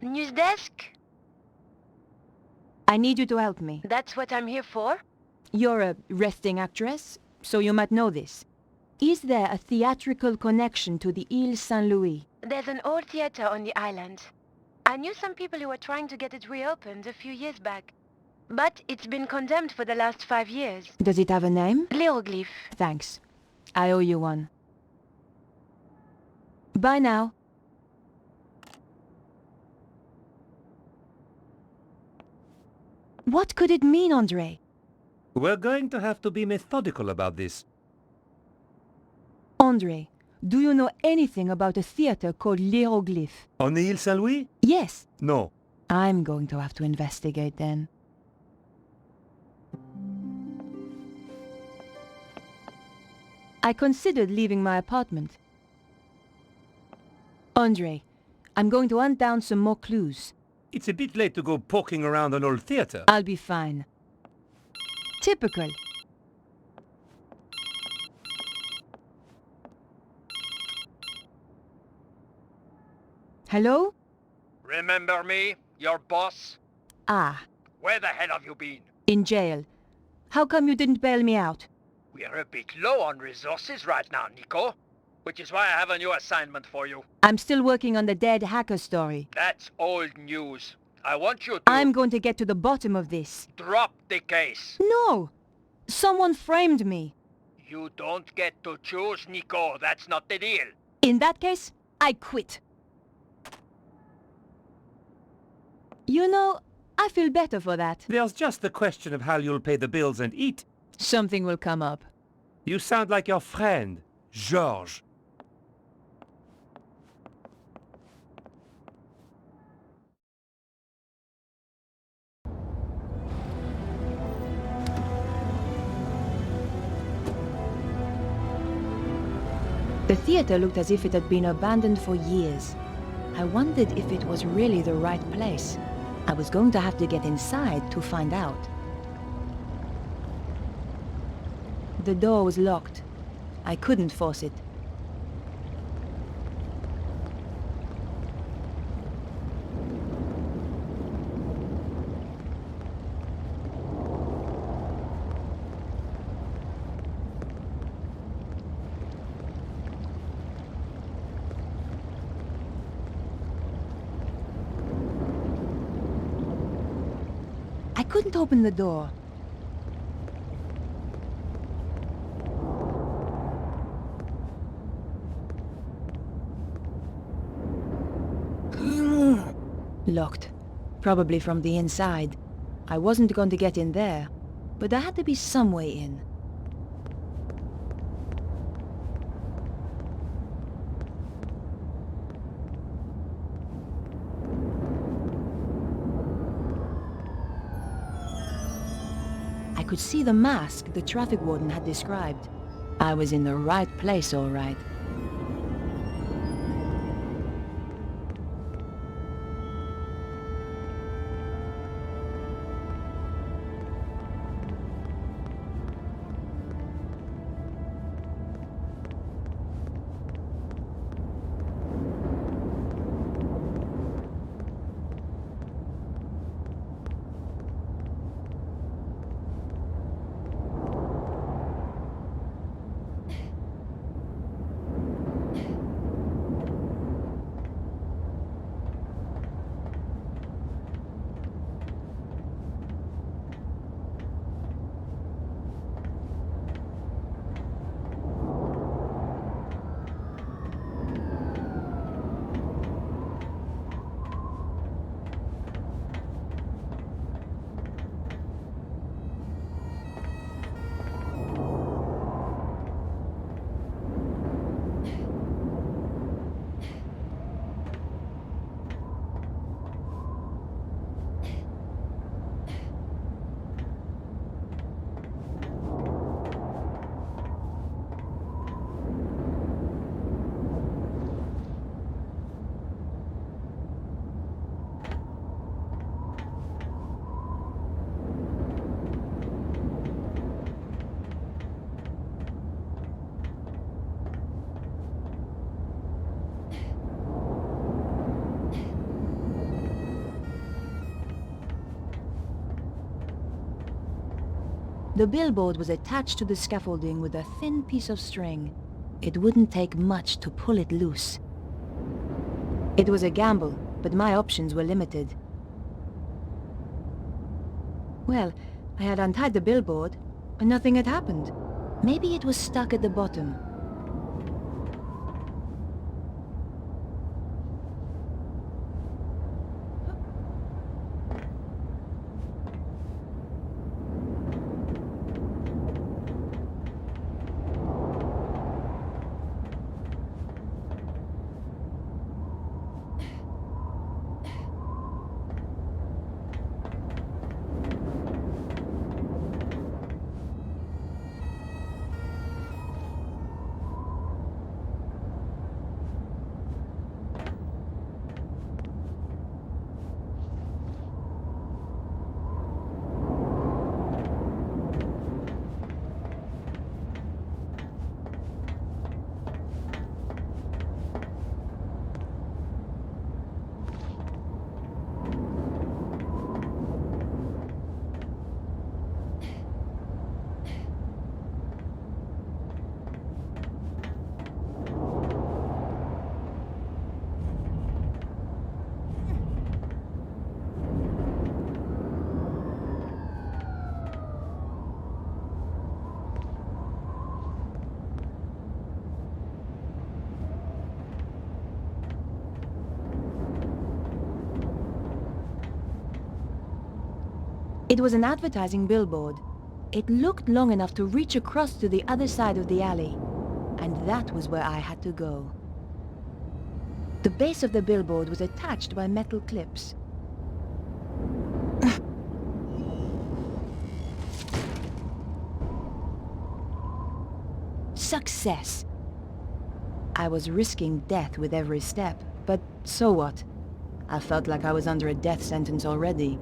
News desk? I need you to help me. That's what I'm here for? You're a resting actress. so you might know this. Is there a theatrical connection to the Ile Saint-Louis? There's an old theater on the island. I knew some people who were trying to get it reopened a few years back. But it's been condemned for the last 5 years. Does it have a name? Hieroglyph. Thanks. I owe you one. Bye now. What could it mean, Andre? We're going to have to be methodical about this. Andre, do you know anything about a theater called Hieroglyph? On the Ile Saint-Louis? Yes. No. I'm going to have to investigate then. I considered leaving my apartment. Andre, I'm going to hunt down some more clues. It's a bit late to go poking around an old theater. I'll be fine. Typical. Hello? Remember me, your boss? Ah, Where the hell have you been? in jail. How come you didn't bail me out? We're a bit low on resources right now, Nico. Which is why I have a new assignment for you. I'm still working on the dead hacker story. That's old news. I want you to... I'm going to get to the bottom of this. Drop the case. No! Someone framed me. You don't get to choose, Nico. That's not the deal. In that case, I quit. You know, I feel better for that. There's just the question of how you'll pay the bills and eat. Something will come up. You sound like your friend, George. The theater looked as if it had been abandoned for years. I wondered if it was really the right place. I was going to have to get inside to find out. The door was locked. I couldn't force it. I couldn't open the door. Locked. Probably from the inside. I wasn't going to get in there, but there had to be some way in. I could see the mask the traffic warden had described. I was in the right place, all right. The billboard was attached to the scaffolding with a thin piece of string. It wouldn't take much to pull it loose. It was a gamble, but my options were limited. Well, I had untied the billboard, and nothing had happened. Maybe it was stuck at the bottom. It was an advertising billboard. It looked long enough to reach across to the other side of the alley. And that was where I had to go. The base of the billboard was attached by metal clips. Success! I was risking death with every step, but so what? I felt like I was under a death sentence already.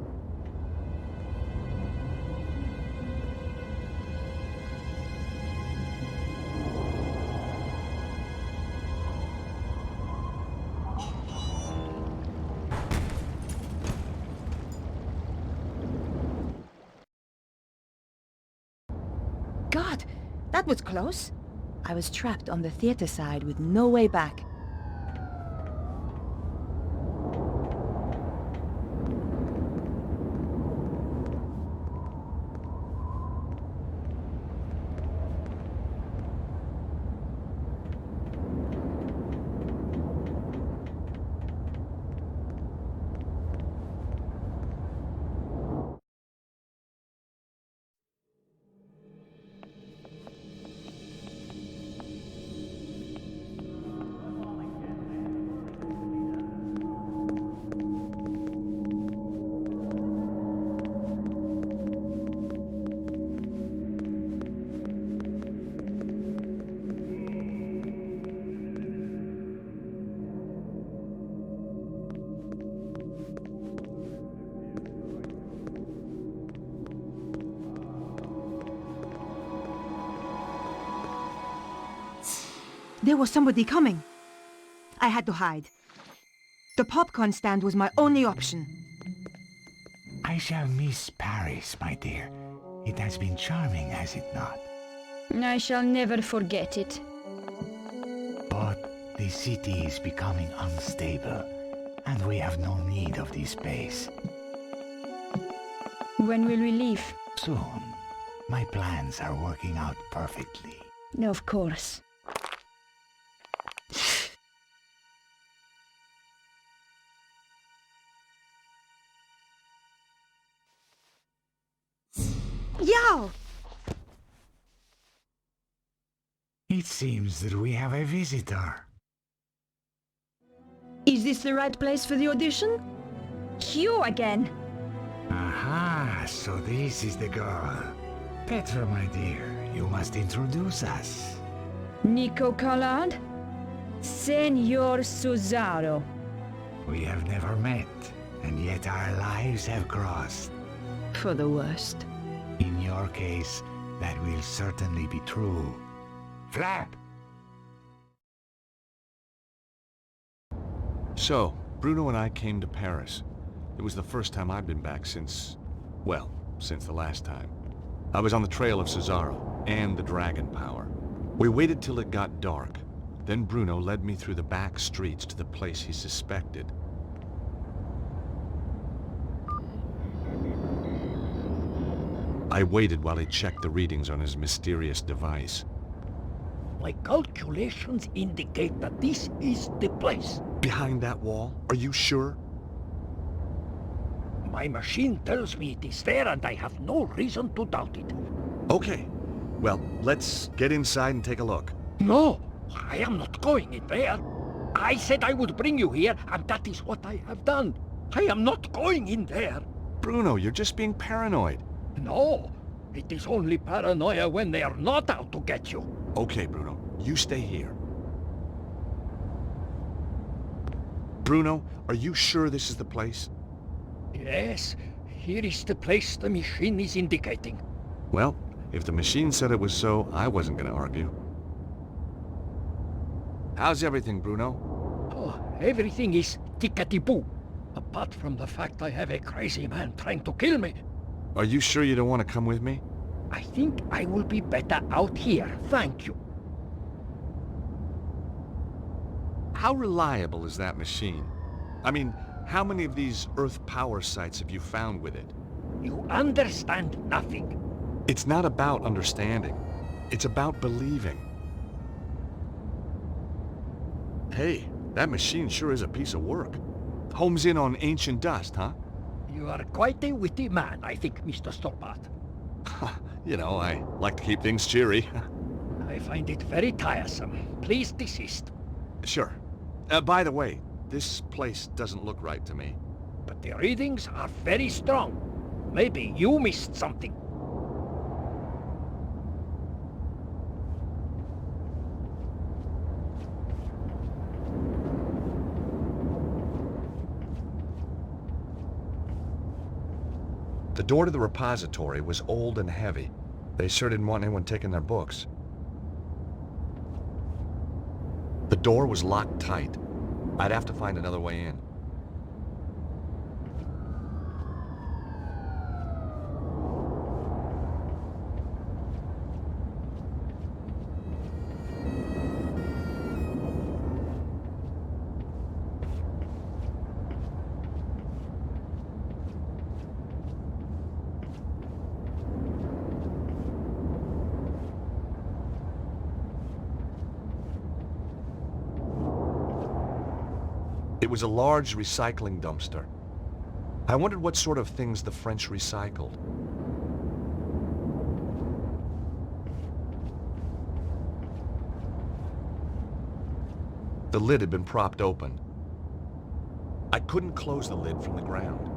God, that was close. I was trapped on the theater side with no way back. There was somebody coming. I had to hide. The popcorn stand was my only option. I shall miss Paris, my dear. It has been charming, has it not? I shall never forget it. But the city is becoming unstable, and we have no need of this space. When will we leave? Soon. My plans are working out perfectly. Of course. Yow! It seems that we have a visitor. Is this the right place for the audition? You again! Aha, so this is the girl. Petra, my dear, you must introduce us. Nico Collard? Senor Suzaro. We have never met, and yet our lives have crossed. For the worst. In your case, that will certainly be true. Flap! So, Bruno and I came to Paris. It was the first time I'd been back since... well, since the last time. I was on the trail of Cesaro and the dragon power. We waited till it got dark. Then Bruno led me through the back streets to the place he suspected. I waited while he checked the readings on his mysterious device. My calculations indicate that this is the place. Behind that wall? Are you sure? My machine tells me it is there, and I have no reason to doubt it. Okay. Well, let's get inside and take a look. No, I am not going in there. I said I would bring you here, and that is what I have done. I am not going in there. Bruno, you're just being paranoid. No, it is only paranoia when they are not out to get you. Okay, Bruno, you stay here. Bruno, are you sure this is the place? Yes, here is the place the machine is indicating. Well, if the machine said it was so, I wasn't going to argue. How's everything, Bruno? Oh, everything is tickety-boo. Apart from the fact I have a crazy man trying to kill me. Are you sure you don't want to come with me? I think I will be better out here, thank you. How reliable is that machine? I mean, how many of these Earth power sites have you found with it? You understand nothing. It's not about understanding. It's about believing. Hey, that machine sure is a piece of work. Homes in on ancient dust, huh? You are quite a witty man, I think, Mr. Stobbart. You know, I like to keep things cheery. I find it very tiresome. Please desist. Sure. By the way, this place doesn't look right to me. But the readings are very strong. Maybe you missed something. The door to the repository was old and heavy. They sure didn't want anyone taking their books. The door was locked tight. I'd have to find another way in. It was a large recycling dumpster. I wondered what sort of things the French recycled. The lid had been propped open. I couldn't close the lid from the ground.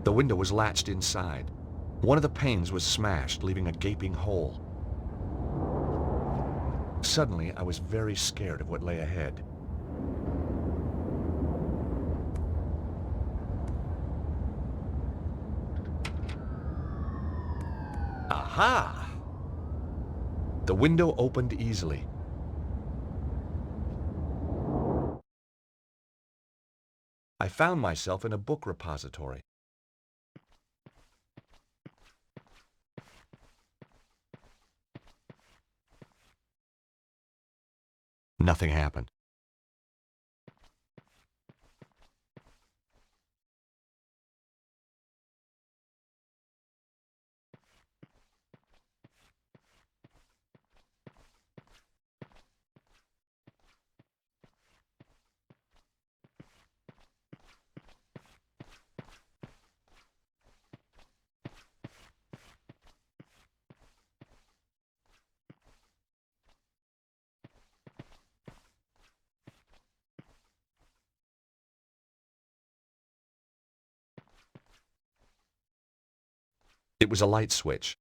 The window was latched inside. One of the panes was smashed, leaving a gaping hole. Suddenly, I was very scared of what lay ahead. Aha! The window opened easily. I found myself in a book repository. Nothing happened. It was a light switch.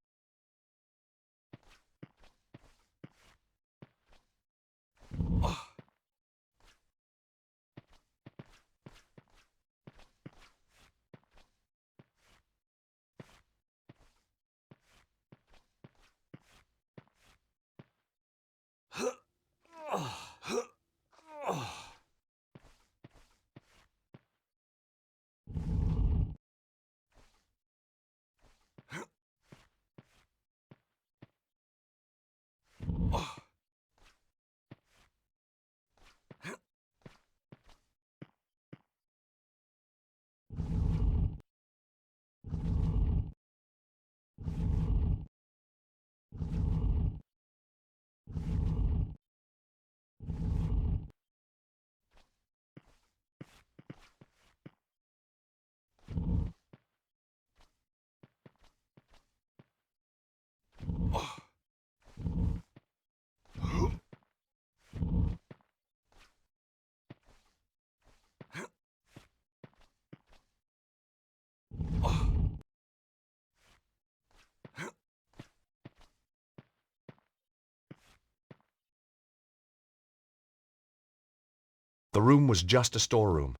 The room was just a storeroom.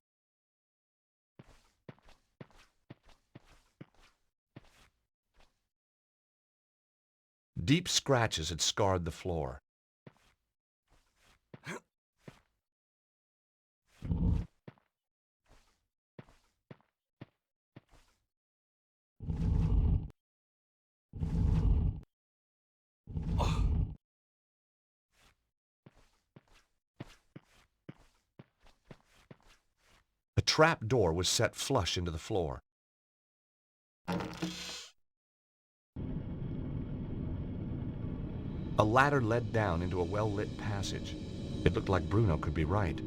Deep scratches had scarred the floor. A trap door was set flush into the floor. A ladder led down into a well-lit passage. It looked like Bruno could be right.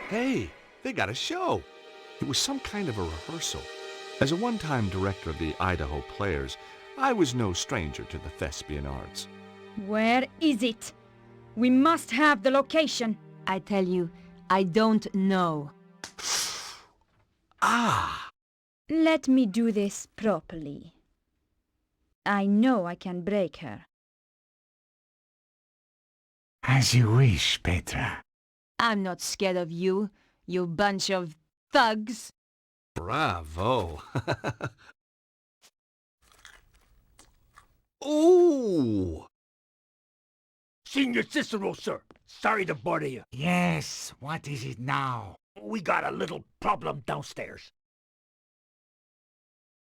Hey, they got a show. It was some kind of a rehearsal. As a one-time director of the Idaho Players, I was no stranger to the thespian arts. Where is it? We must have the location. I tell you, I don't know. Let me do this properly. I know I can break her. As you wish, Petra. I'm not scared of you, you bunch of thugs. Bravo. Ooh! Senior Cicero, sir. Sorry to bother you. Yes, what is it now? We got a little problem downstairs.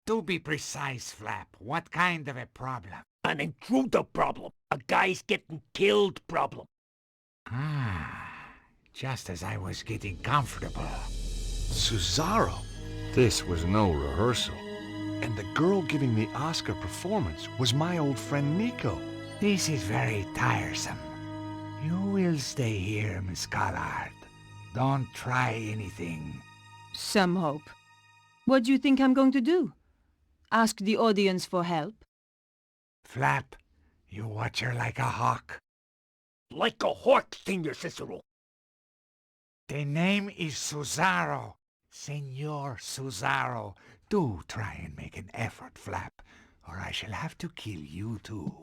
Do be precise, Flap. What kind of a problem? An intruder problem. A guy's getting killed problem. Just as I was getting comfortable. Cesaro. This was no rehearsal. And the girl giving the Oscar performance was my old friend Nico. This is very tiresome. You will stay here, Miss Collard. Don't try anything. Some hope. What do you think I'm going to do? Ask the audience for help? Flap, you watch her like a hawk. Like a hawk, Senior Cicero. The name is Cesaro. Senor Cesaro. Do try and make an effort, Flap, or I shall have to kill you too.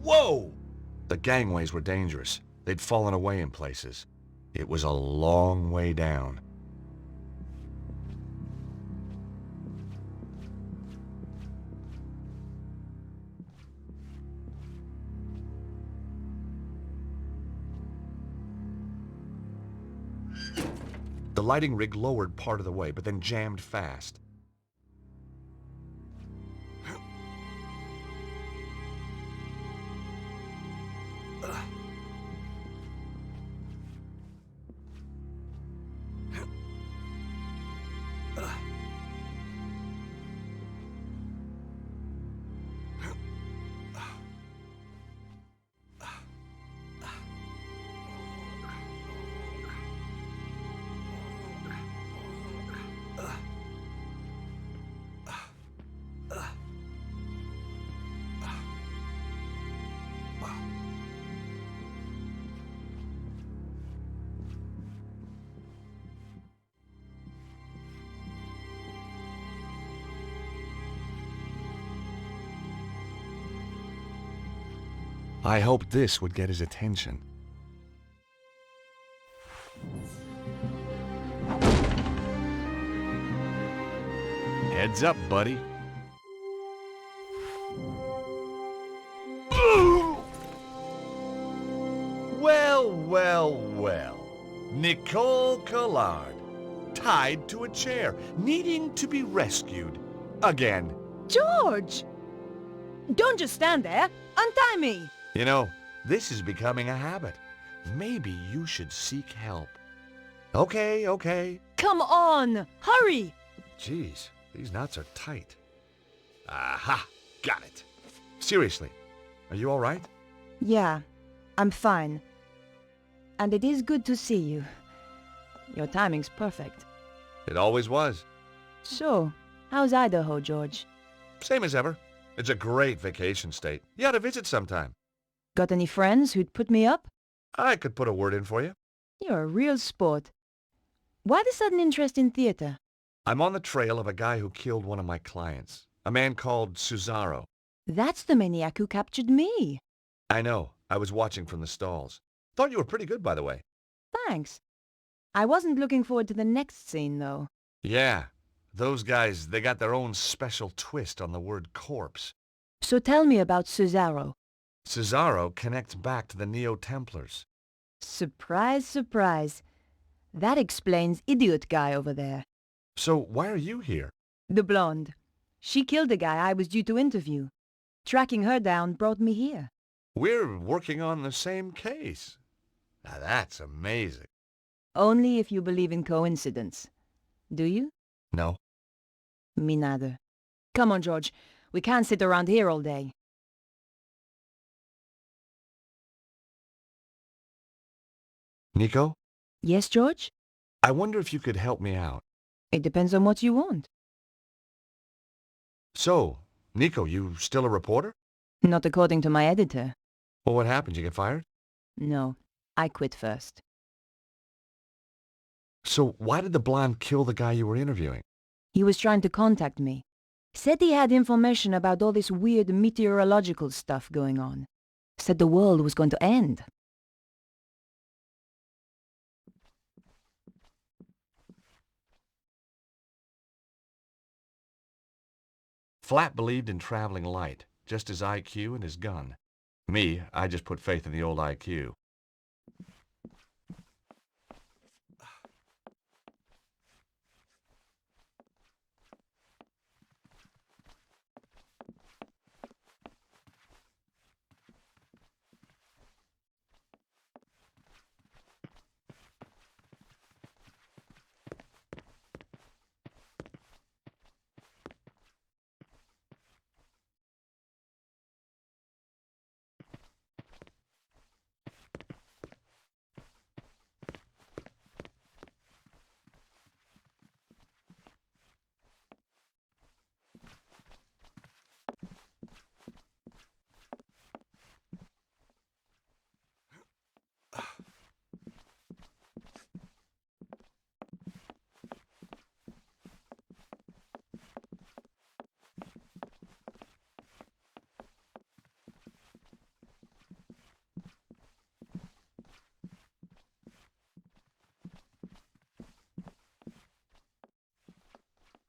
Whoa! The gangways were dangerous. They'd fallen away in places. It was a long way down. The lighting rig lowered part of the way, but then jammed fast. I hoped this would get his attention. Heads up, buddy. Well, well, well. Nicole Collard, tied to a chair, needing to be rescued. Again. George! Don't just stand there. Untie me! You know, this is becoming a habit. Maybe you should seek help. Okay, okay. Come on! Hurry! Jeez, these knots are tight. Aha! Got it. Seriously, are you all right? Yeah, I'm fine. And it is good to see you. Your timing's perfect. It always was. So, how's Idaho, George? Same as ever. It's a great vacation state. You ought to visit sometime. Got any friends who'd put me up? I could put a word in for you. You're a real sport. Why the sudden interest in theater? I'm on the trail of a guy who killed one of my clients. A man called Cesaro. That's the maniac who captured me. I know. I was watching from the stalls. Thought you were pretty good, by the way. Thanks. I wasn't looking forward to the next scene, though. Yeah. Those guys, they got their own special twist on the word corpse. So tell me about Cesaro. Cesaro connects back to the Neo-Templars. Surprise, surprise. That explains idiot guy over there. So why are you here? The blonde. She killed the guy I was due to interview. Tracking her down brought me here. We're working on the same case. Now that's amazing. Only if you believe in coincidence. Do you? No. Me neither. Come on, George. We can't sit around here all day. Nico? Yes, George? I wonder if you could help me out. It depends on what you want. So, Nico, you still a reporter? Not according to my editor. Well, what happened? You get fired? No, I quit first. So why did the blonde kill the guy you were interviewing? He was trying to contact me. Said he had information about all this weird meteorological stuff going on. Said the world was going to end. Flat believed in traveling light, just his IQ and his gun. Me, I just put faith in the old IQ.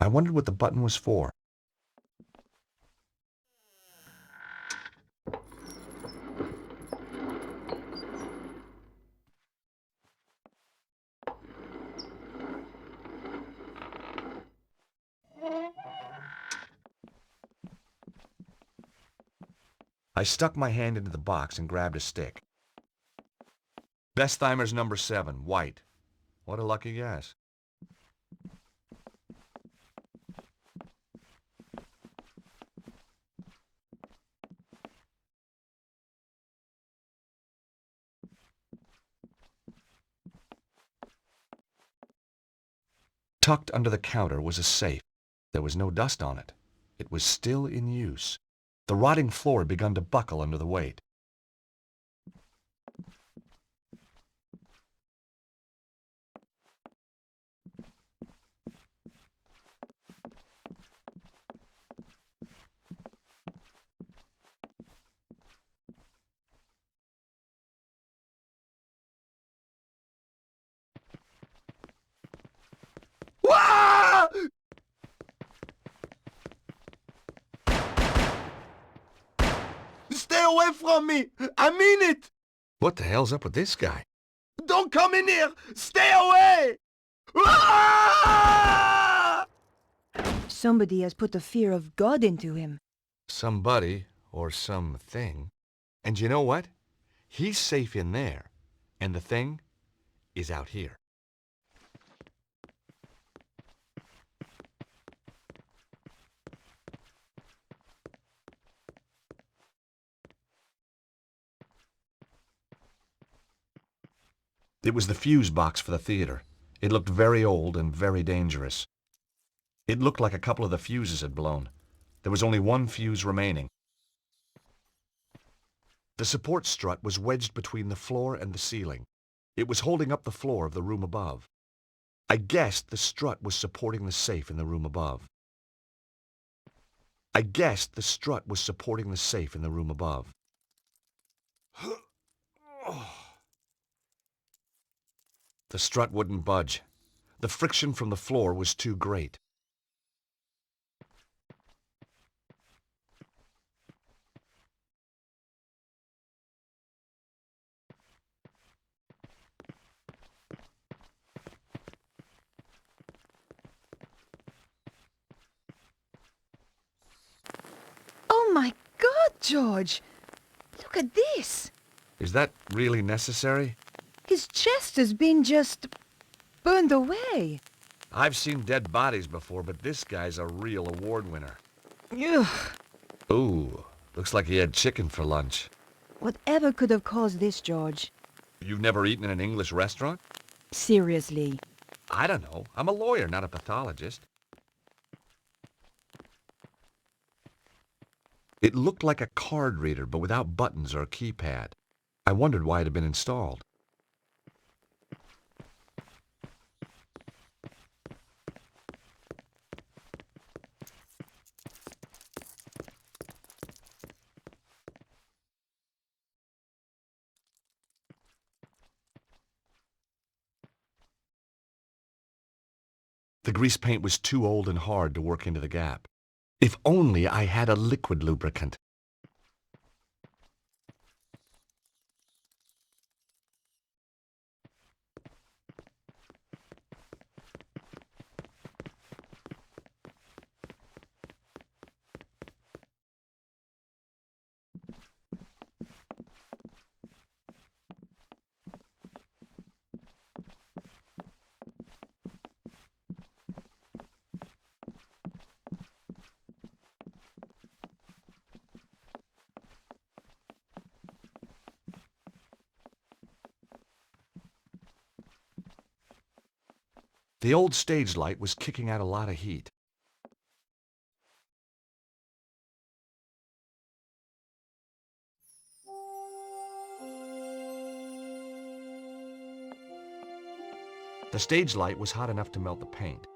I wondered what the button was for. I stuck my hand into the box and grabbed a stick. Bestheimer's number 7, white. What a lucky guess. Tucked under the counter was a safe. There was no dust on it. It was still in use. The rotting floor had begun to buckle under the weight. Wah! Stay away from me! I mean it! What the hell's up with this guy? Don't come in here! Stay away! Ah! Somebody has put the fear of God into him. Somebody, or something. And you know what? He's safe in there, and the thing is out here. It was the fuse box for the theater. It looked very old and very dangerous. It looked like a couple of the fuses had blown. There was only one fuse remaining. The support strut was wedged between the floor and the ceiling. It was holding up the floor of the room above. I guessed the strut was supporting the safe in the room above. I guessed the strut was supporting the safe in the room above. The strut wouldn't budge. The friction from the floor was too great. Oh my God, George! Look at this! Is that really necessary? His chest has been just burned away. I've seen dead bodies before, but this guy's a real award winner. Ugh. Ooh, looks like he had chicken for lunch. Whatever could have caused this, George? You've never eaten in an English restaurant? Seriously. I don't know. I'm a lawyer, not a pathologist. It looked like a card reader, but without buttons or a keypad. I wondered why it had been installed. The grease paint was too old and hard to work into the gap. If only I had a liquid lubricant. The old stage light was kicking out a lot of heat. The stage light was hot enough to melt the paint.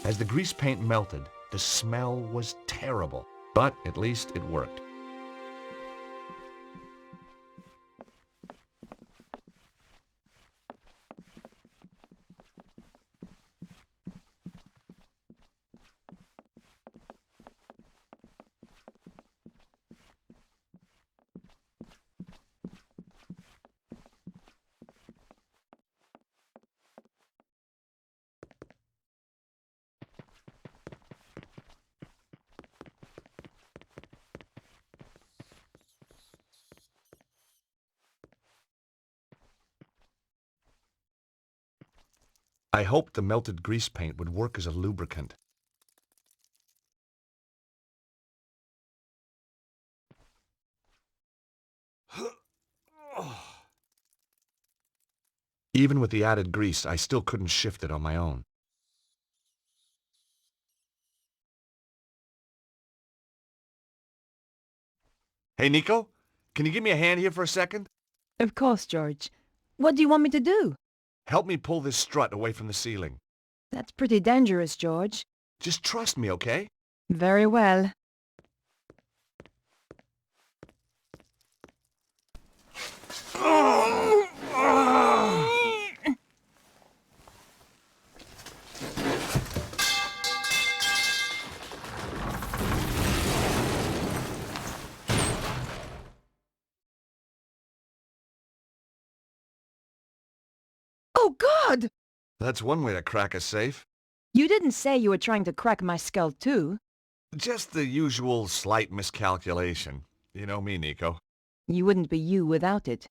As the grease paint melted, the smell was terrible, but at least it worked. I hoped the melted grease paint would work as a lubricant. Even with the added grease, I still couldn't shift it on my own. Hey, Nico, can you give me a hand here for a second? Of course, George. What do you want me to do? Help me pull this strut away from the ceiling. That's pretty dangerous, George. Just trust me, okay? Very well. Oh, God! That's one way to crack a safe. You didn't say you were trying to crack my skull, too. Just the usual slight miscalculation. You know me, Nico. You wouldn't be you without it.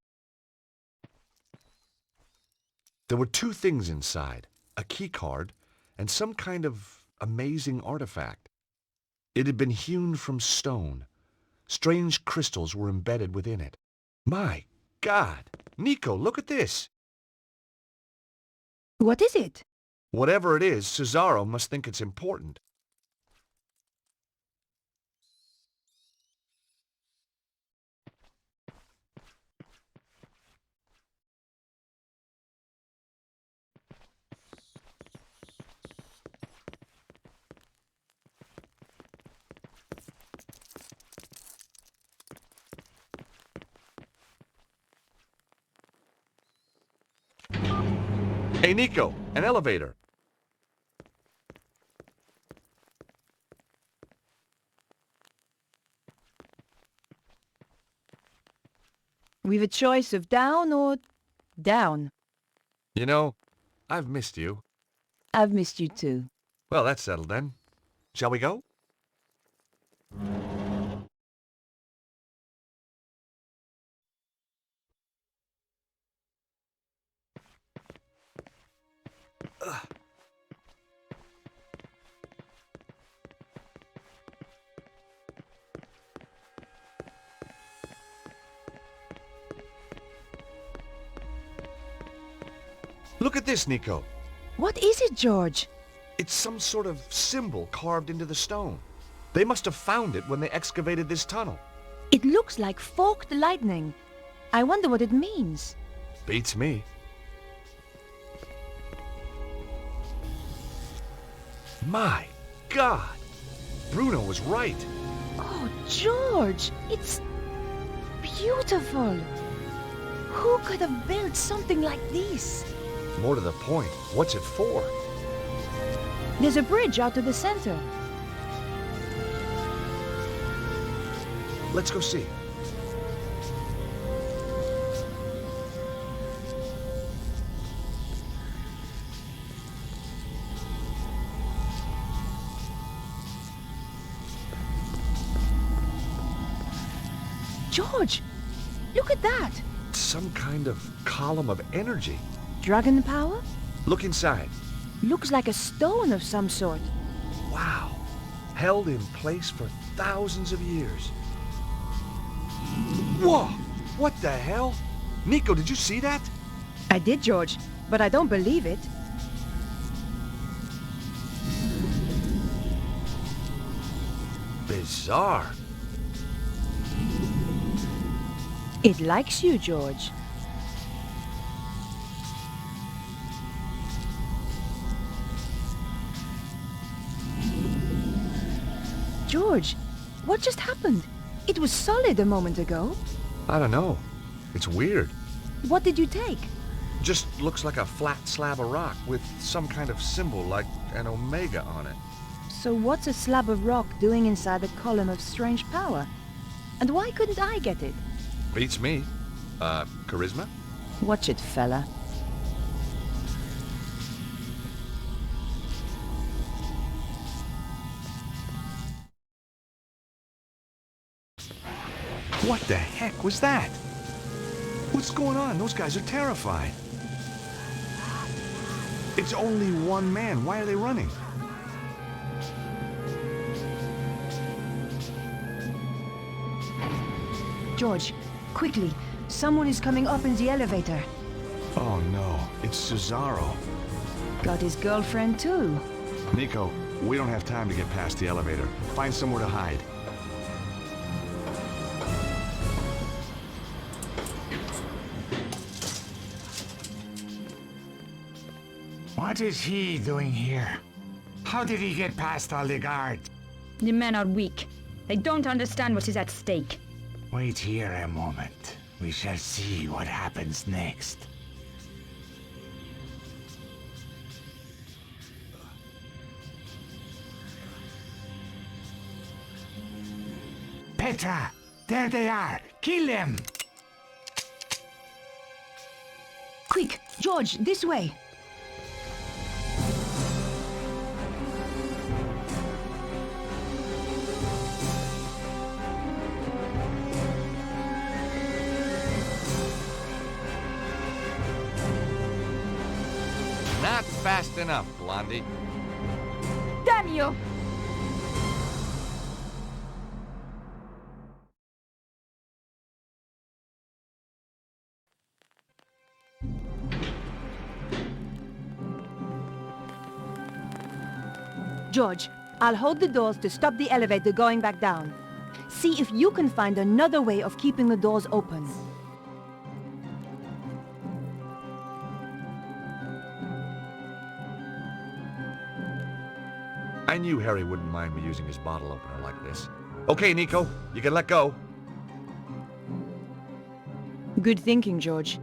There were two things inside, a key card and some kind of amazing artifact. It had been hewn from stone. Strange crystals were embedded within it. My God! Nico, look at this! What is it? Whatever it is, Cesaro must think it's important. Hey, Nico, an elevator. We've a choice of down or down. You know, I've missed you. I've missed you too. Well, that's settled then. Shall we go? Look at this, Nico. What is it, George? It's some sort of symbol carved into the stone. They must have found it when they excavated this tunnel. It looks like forked lightning. I wonder what it means. Beats me. My God! Bruno was right. Oh, George! It's beautiful! Who could have built something like this? More to the point, what's it for? There's a bridge out to the center. Let's go see. George, look at that. Some kind of column of energy. Dragon power? Look inside. Looks like a stone of some sort. Wow. Held in place for thousands of years. Whoa! What the hell? Nico, did you see that? I did, George, but I don't believe it. Bizarre. It likes you, George. George, what just happened? It was solid a moment ago. I don't know. It's weird. What did you take? Just looks like a flat slab of rock with some kind of symbol like an omega on it. So what's a slab of rock doing inside a column of strange power? And why couldn't I get it? Beats me. Charisma? Watch it, fella. What the heck was that? What's going on? Those guys are terrified. It's only one man. Why are they running? George, quickly. Someone is coming up in the elevator. Oh no, it's Cesaro. Got his girlfriend too. Nico, we don't have time to get past the elevator. Find somewhere to hide. What is he doing here? How did he get past all the guards? The men are weak. They don't understand what is at stake. Wait here a moment. We shall see what happens next. Petra! There they are! Kill them! Quick, George, this way. Not fast enough, Blondie. Damn you! George, I'll hold the doors to stop the elevator going back down. See if you can find another way of keeping the doors open. I knew Harry wouldn't mind me using his bottle opener like this. Okay, Nico, you can let go. Good thinking, George.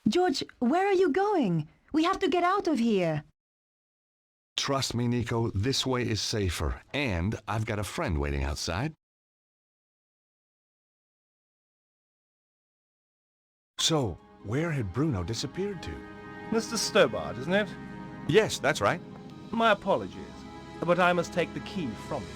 George, where are you going? We have to get out of here. Trust me, Nico, this way is safer. And I've got a friend waiting outside. So, where had Bruno disappeared to? Mr. Stobbart, isn't it? Yes, that's right. My apologies, but I must take the key from you.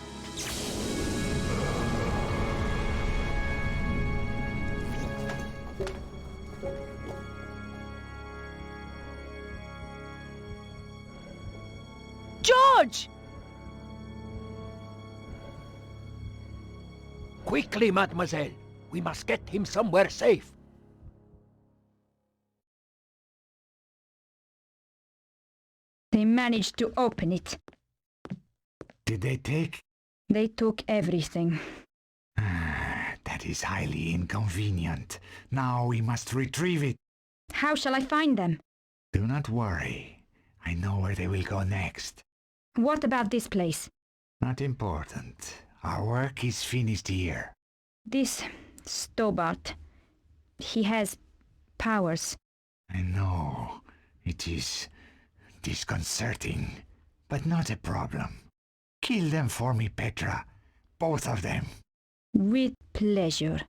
George! Quickly, mademoiselle. We must get him somewhere safe. They managed to open it. Did they take? They took everything. That is highly inconvenient. Now we must retrieve it. How shall I find them? Do not worry. I know where they will go next. What about this place? Not important. Our work is finished here. This Stobbart, he has powers. I know. It is disconcerting, but not a problem. Kill them for me, Petra. Both of them. With pleasure.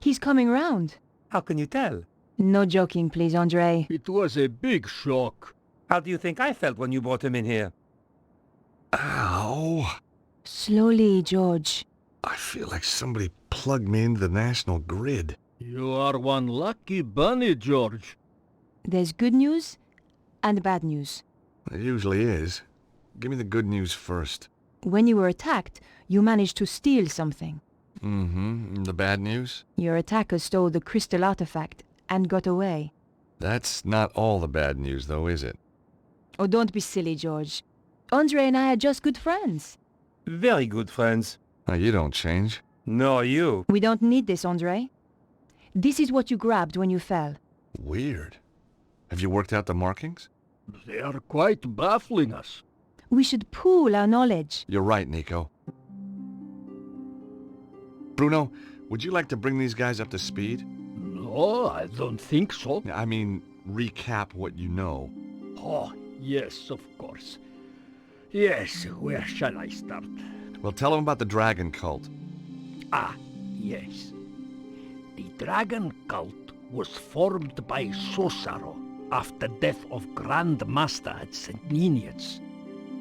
He's coming round. How can you tell? No joking, please, Andre. It was a big shock. How do you think I felt when you brought him in here? Ow! Slowly, George. I feel like somebody plugged me into the national grid. You are one lucky bunny, George. There's good news and bad news. It usually is. Give me the good news first. When you were attacked, you managed to steal something. Mm-hmm. The bad news? Your attacker stole the crystal artifact and got away. That's not all the bad news, though, is it? Oh, don't be silly, George. Andre and I are just good friends. Very good friends. You don't change. Nor you. We don't need this, Andre. This is what you grabbed when you fell. Weird. Have you worked out the markings? They are quite baffling us. We should pool our knowledge. You're right, Nico. Bruno, would you like to bring these guys up to speed? No, I don't think so. I mean, recap what you know. Oh, yes, of course. Yes, where shall I start? Well, tell them about the dragon cult. Ah, yes. The dragon cult was formed by Susaro after death of Grand Master at St. Ninians.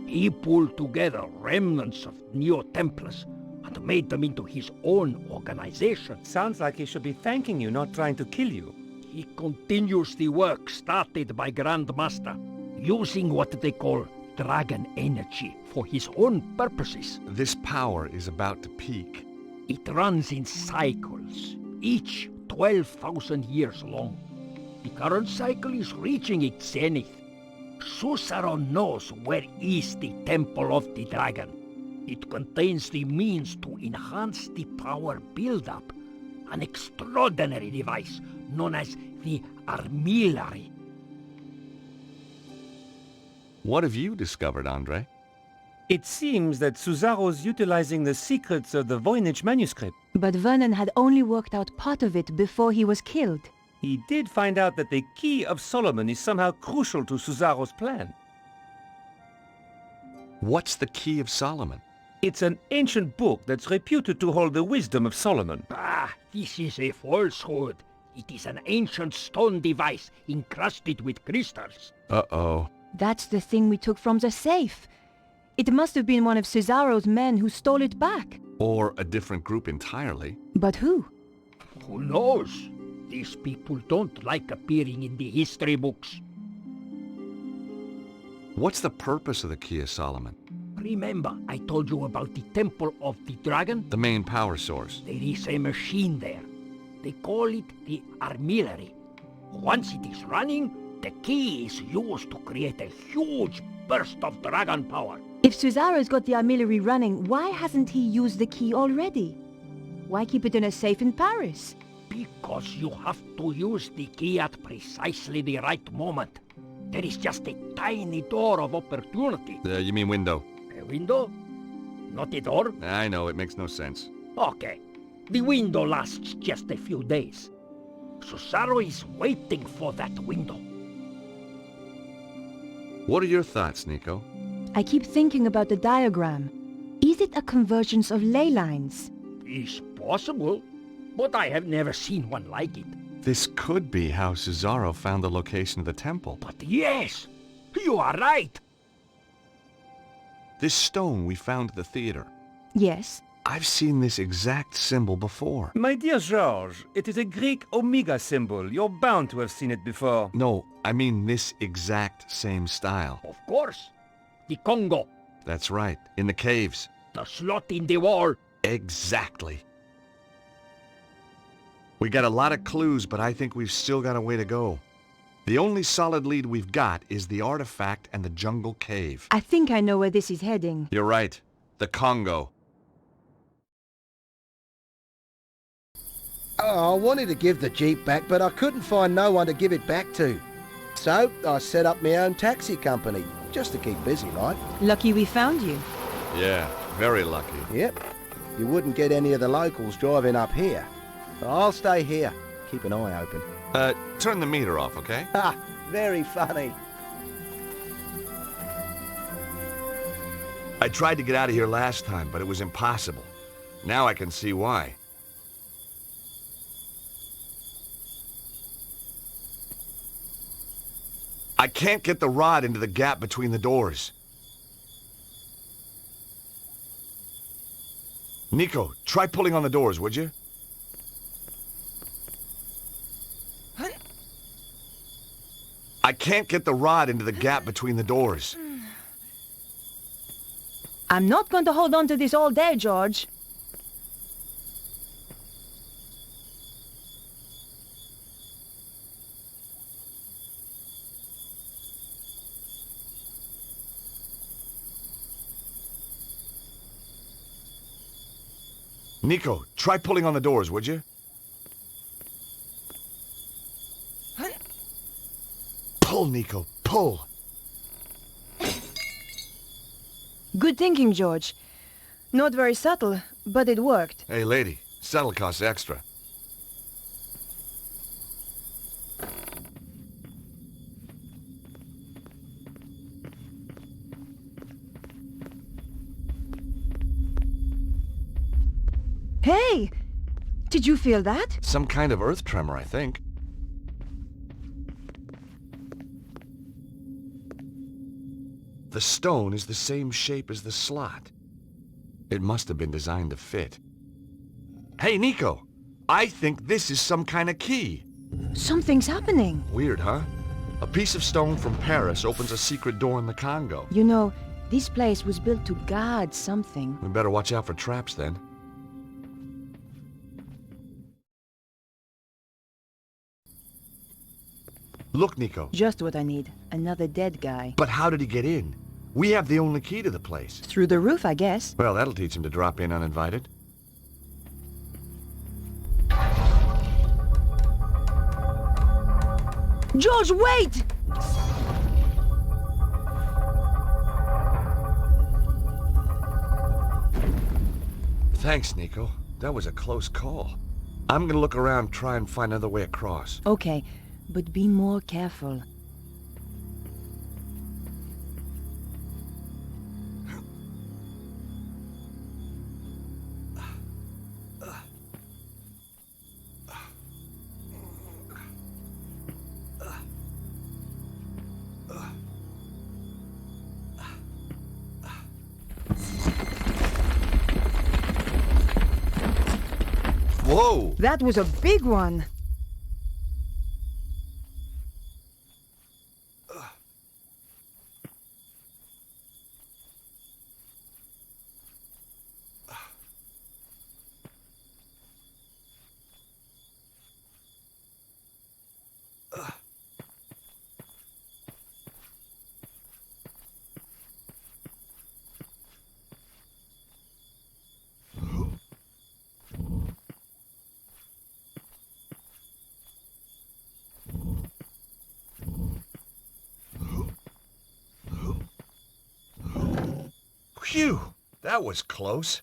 He pulled together remnants of Neo-Templars and made them into his own organization. Sounds like he should be thanking you, not trying to kill you. He continues the work started by Grand Master, using what they call dragon energy for his own purposes. This power is about to peak. It runs in cycles, each 12,000 years long. The current cycle is reaching its zenith. Susaro knows where is the Temple of the Dragon. It contains the means to enhance the power build-up, an extraordinary device known as the armillary. What have you discovered, Andre? It seems that Suzaro's utilizing the secrets of the Voynich manuscript. But Vernon had only worked out part of it before he was killed. He did find out that the Key of Solomon is somehow crucial to Suzaro's plan. What's the Key of Solomon? It's an ancient book that's reputed to hold the wisdom of Solomon. Ah, this is a falsehood. It is an ancient stone device encrusted with crystals. Uh-oh. That's the thing we took from the safe. It must have been one of Cesaro's men who stole it back. Or a different group entirely. But who? Who knows? These people don't like appearing in the history books. What's the purpose of the Key of Solomon? Remember, I told you about the Temple of the Dragon? The main power source. There is a machine there. They call it the armillary. Once it is running, the key is used to create a huge burst of dragon power. If Suzaro's got the armillary running, why hasn't he used the key already? Why keep it in a safe in Paris? Because you have to use the key at precisely the right moment. There is just a tiny door of opportunity. You mean window? A window? Not a door? I know, it makes no sense. Okay. The window lasts just a few days. Susaro is waiting for that window. What are your thoughts, Nico? I keep thinking about the diagram. Is it a convergence of ley lines? It's possible, but I have never seen one like it. This could be how Susaro found the location of the temple. But yes, you are right. This stone we found at the theater. Yes. I've seen this exact symbol before. My dear George, it is a Greek omega symbol. You're bound to have seen it before. No, I mean this exact same style. Of course. The Congo. That's right, in the caves. The slot in the wall. Exactly. We got a lot of clues, but I think we've still got a way to go. The only solid lead we've got is the artifact and the jungle cave. I think I know where this is heading. You're right. The Congo. Oh, I wanted to give the Jeep back, but I couldn't find no one to give it back to. So, I set up my own taxi company, just to keep busy, like. Lucky we found you. Yeah, very lucky. Yep. You wouldn't get any of the locals driving up here. I'll stay here. Keep an eye open. Turn the meter off, okay? Ha! Very funny. I tried to get out of here last time, but it was impossible. Now I can see why. I can't get the rod into the gap between the doors. Nico, try pulling on the doors, would you? I can't get the rod into the gap between the doors. I'm not going to hold on to this all day, George. Nico, try pulling on the doors, would you? Pull, Nico, pull. Good thinking, George. Not very subtle, but it worked. Hey, lady, subtle costs extra. Hey! Did you feel that? Some kind of earth tremor, I think. The stone is the same shape as the slot. It must have been designed to fit. Hey, Nico! I think this is some kind of key. Something's happening. Weird, huh? A piece of stone from Paris opens a secret door in the Congo. You know, this place was built to guard something. We better watch out for traps, then. Look, Nico. Just what I need. Another dead guy. But how did he get in? We have the only key to the place. Through the roof, I guess. Well, that'll teach him to drop in uninvited. George, wait! Thanks, Nico. That was a close call. I'm gonna look around, try and find another way across. Okay, but be more careful. Whoa! That was a big one. Phew! That was close.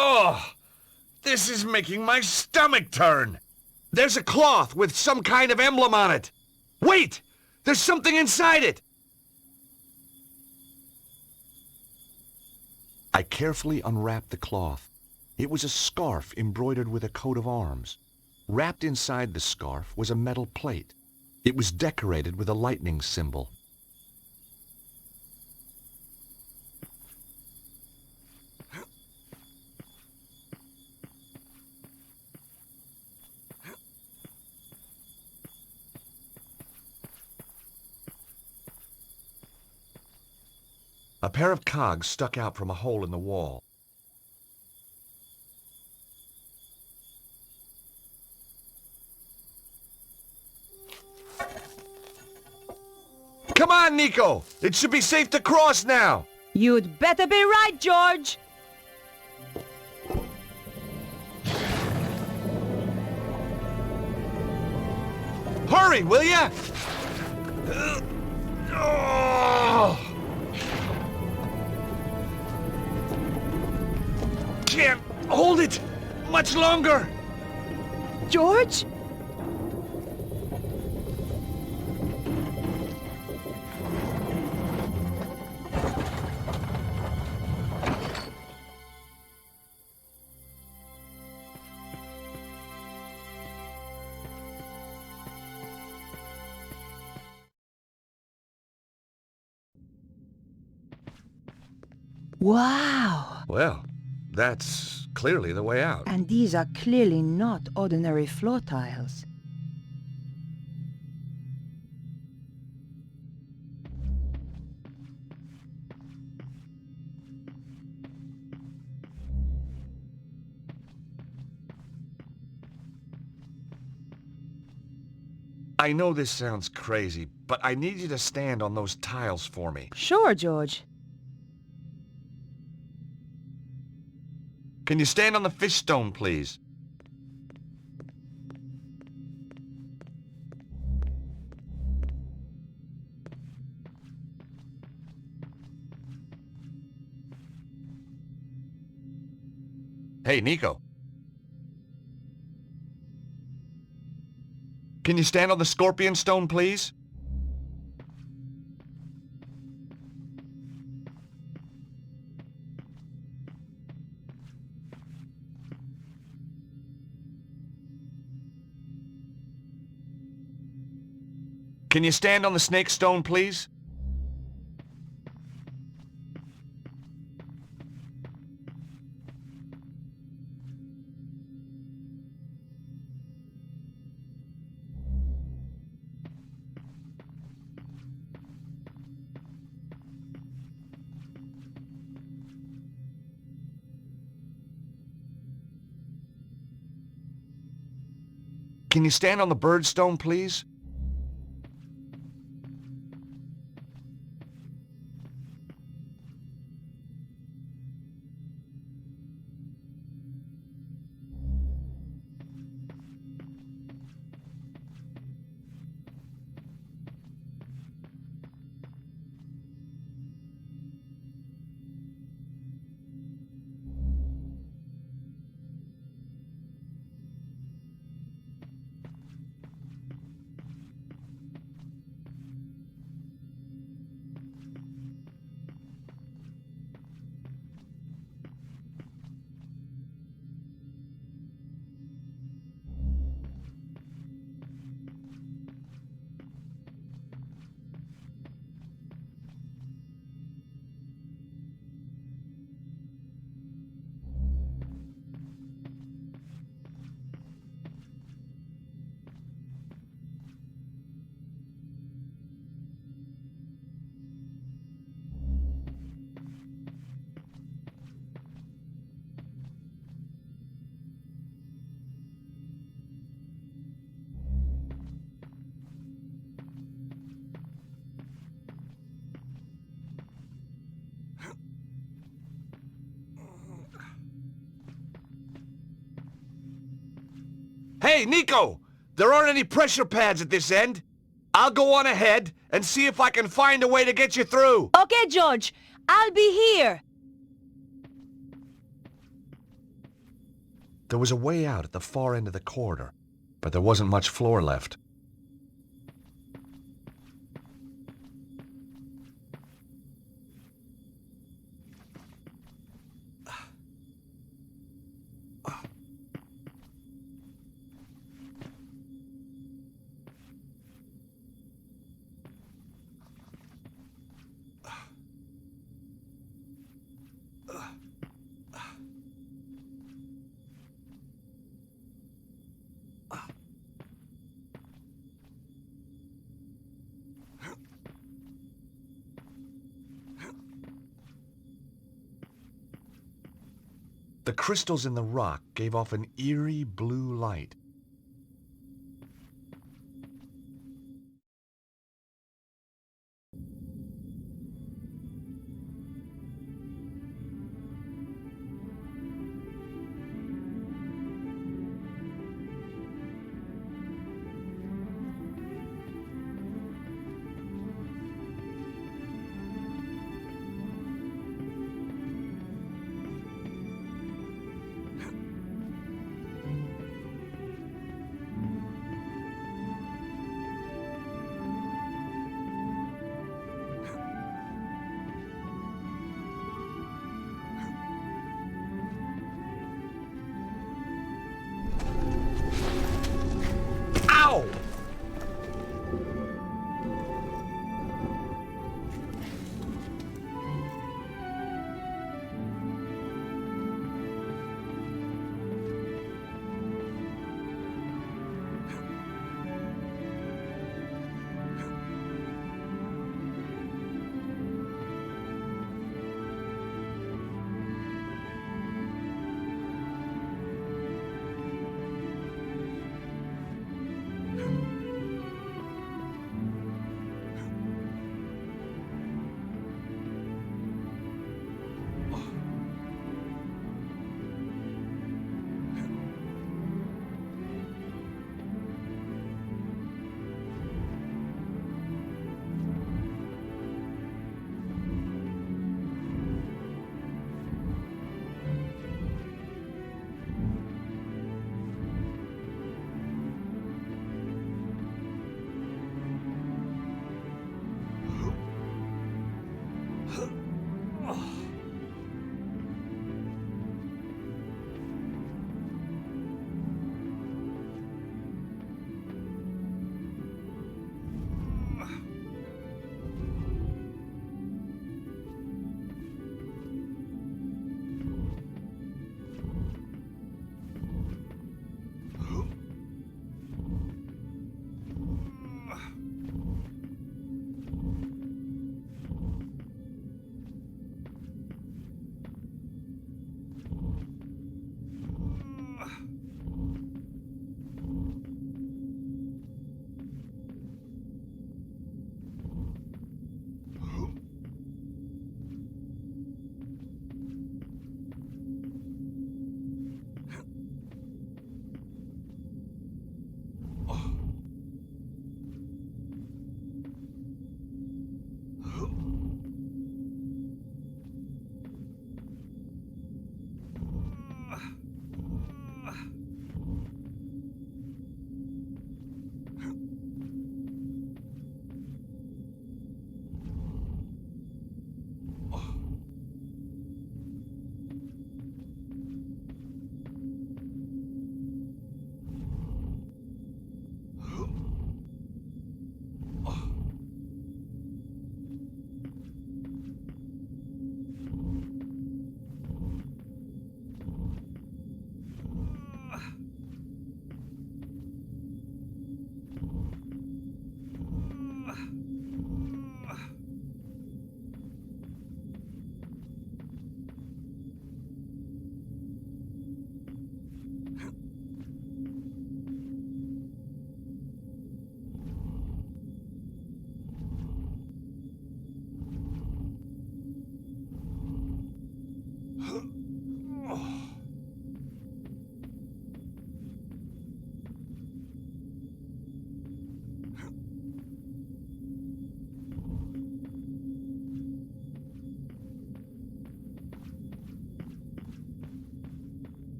Oh, this is making my stomach turn. There's a cloth with some kind of emblem on it. Wait! There's something inside it! I carefully unwrapped the cloth. It was a scarf embroidered with a coat of arms. Wrapped inside the scarf was a metal plate. It was decorated with a lightning symbol. A pair of cogs stuck out from a hole in the wall. Come on, Nico! It should be safe to cross now! You'd better be right, George! Hurry, will ya? Can't hold it much longer. George? Wow! Well, that's clearly the way out. And these are clearly not ordinary floor tiles. I know this sounds crazy, but I need you to stand on those tiles for me. Sure, George. Can you stand on the fish stone, please? Hey, Nico. Can you stand on the scorpion stone, please? Can you stand on the snake stone, please? Can you stand on the bird stone, please? Hey, Nico! There aren't any pressure pads at this end. I'll go on ahead and see if I can find a way to get you through. Okay, George. I'll be here. There was a way out at the far end of the corridor, but there wasn't much floor left. The crystals in the rock gave off an eerie blue light.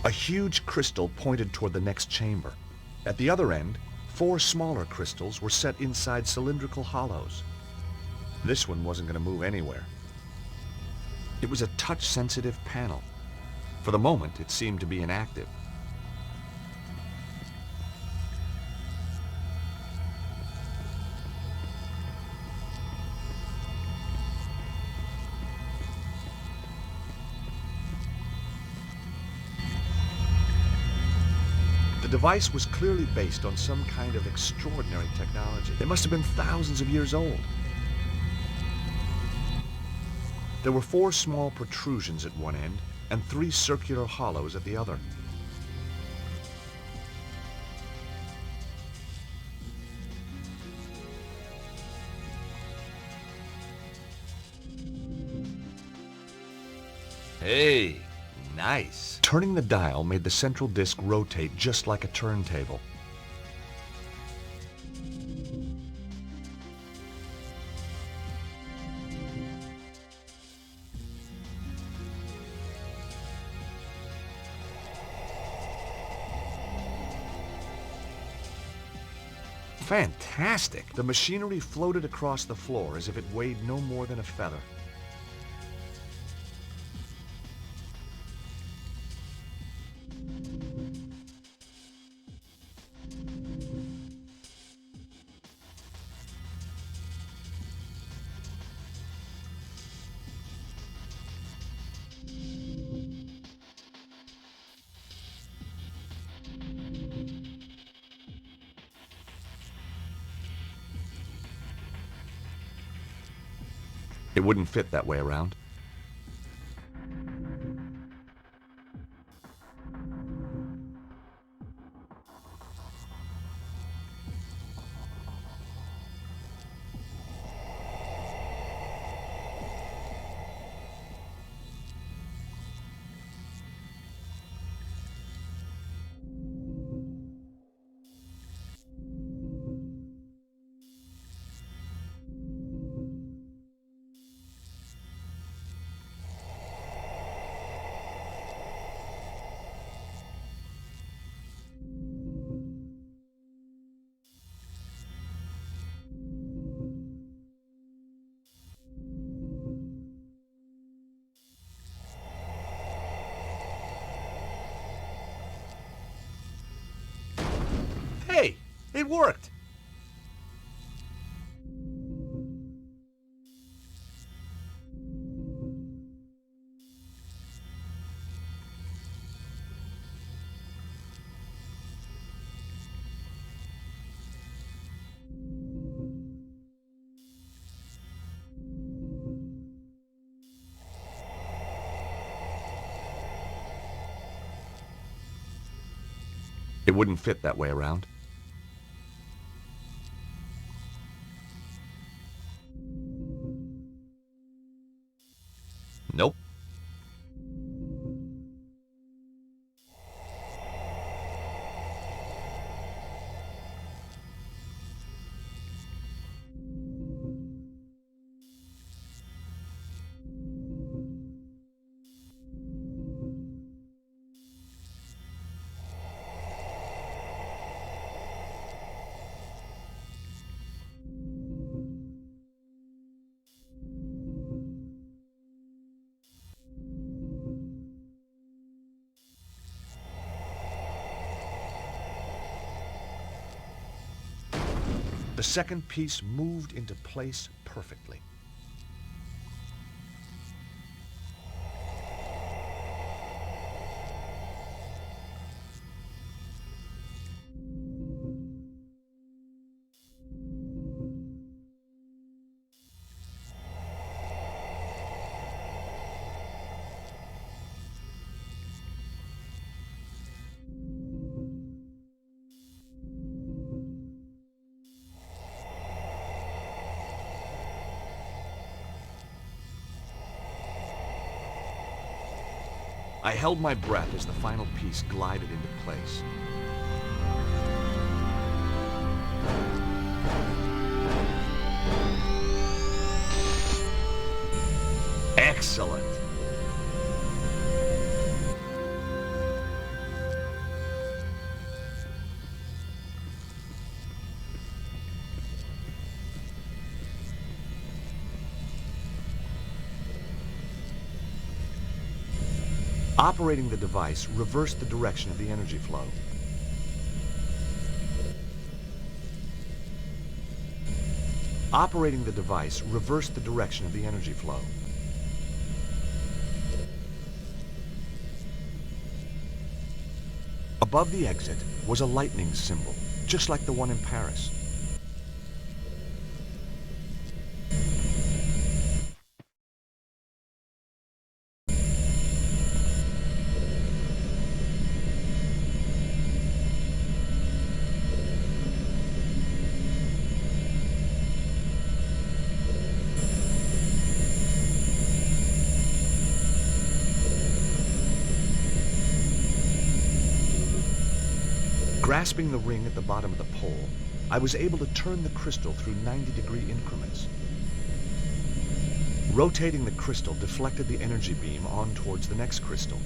A huge crystal pointed toward the next chamber. At the other end, 4 smaller crystals were set inside cylindrical hollows. This one wasn't going to move anywhere. It was a touch-sensitive panel. For the moment, it seemed to be inactive. The device was clearly based on some kind of extraordinary technology. It must have been thousands of years old. There were 4 small protrusions at one end and 3 circular hollows at the other. Hey, nice. Turning the dial made the central disc rotate just like a turntable. Fantastic! The machinery floated across the floor as if it weighed no more than a feather. It wouldn't fit that way around. Hey, it worked! It wouldn't fit that way around. Nope. The second piece moved into place perfectly. I held my breath as the final piece glided into place. Excellent! Operating the device reversed the direction of the energy flow. Operating the device reversed the direction of the energy flow. Above the exit was a lightning symbol, just like the one in Paris. Grasping the ring at the bottom of the pole, I was able to turn the crystal through 90-degree increments. Rotating the crystal deflected the energy beam on towards the next crystal.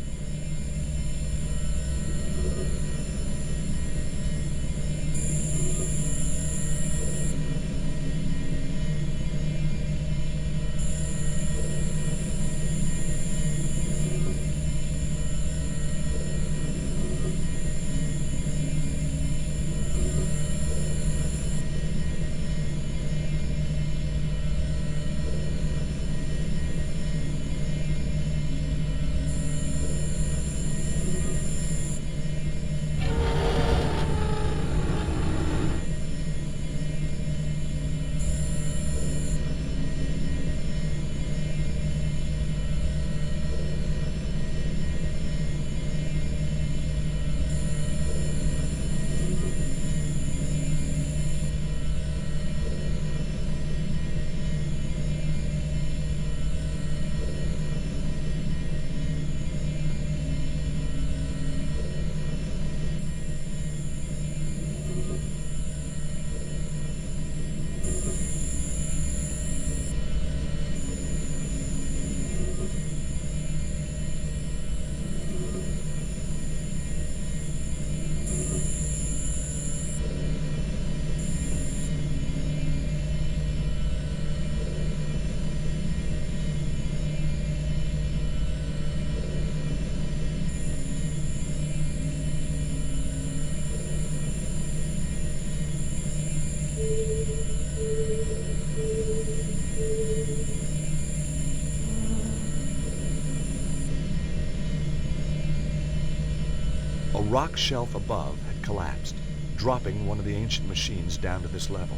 A rock shelf above had collapsed, dropping one of the ancient machines down to this level.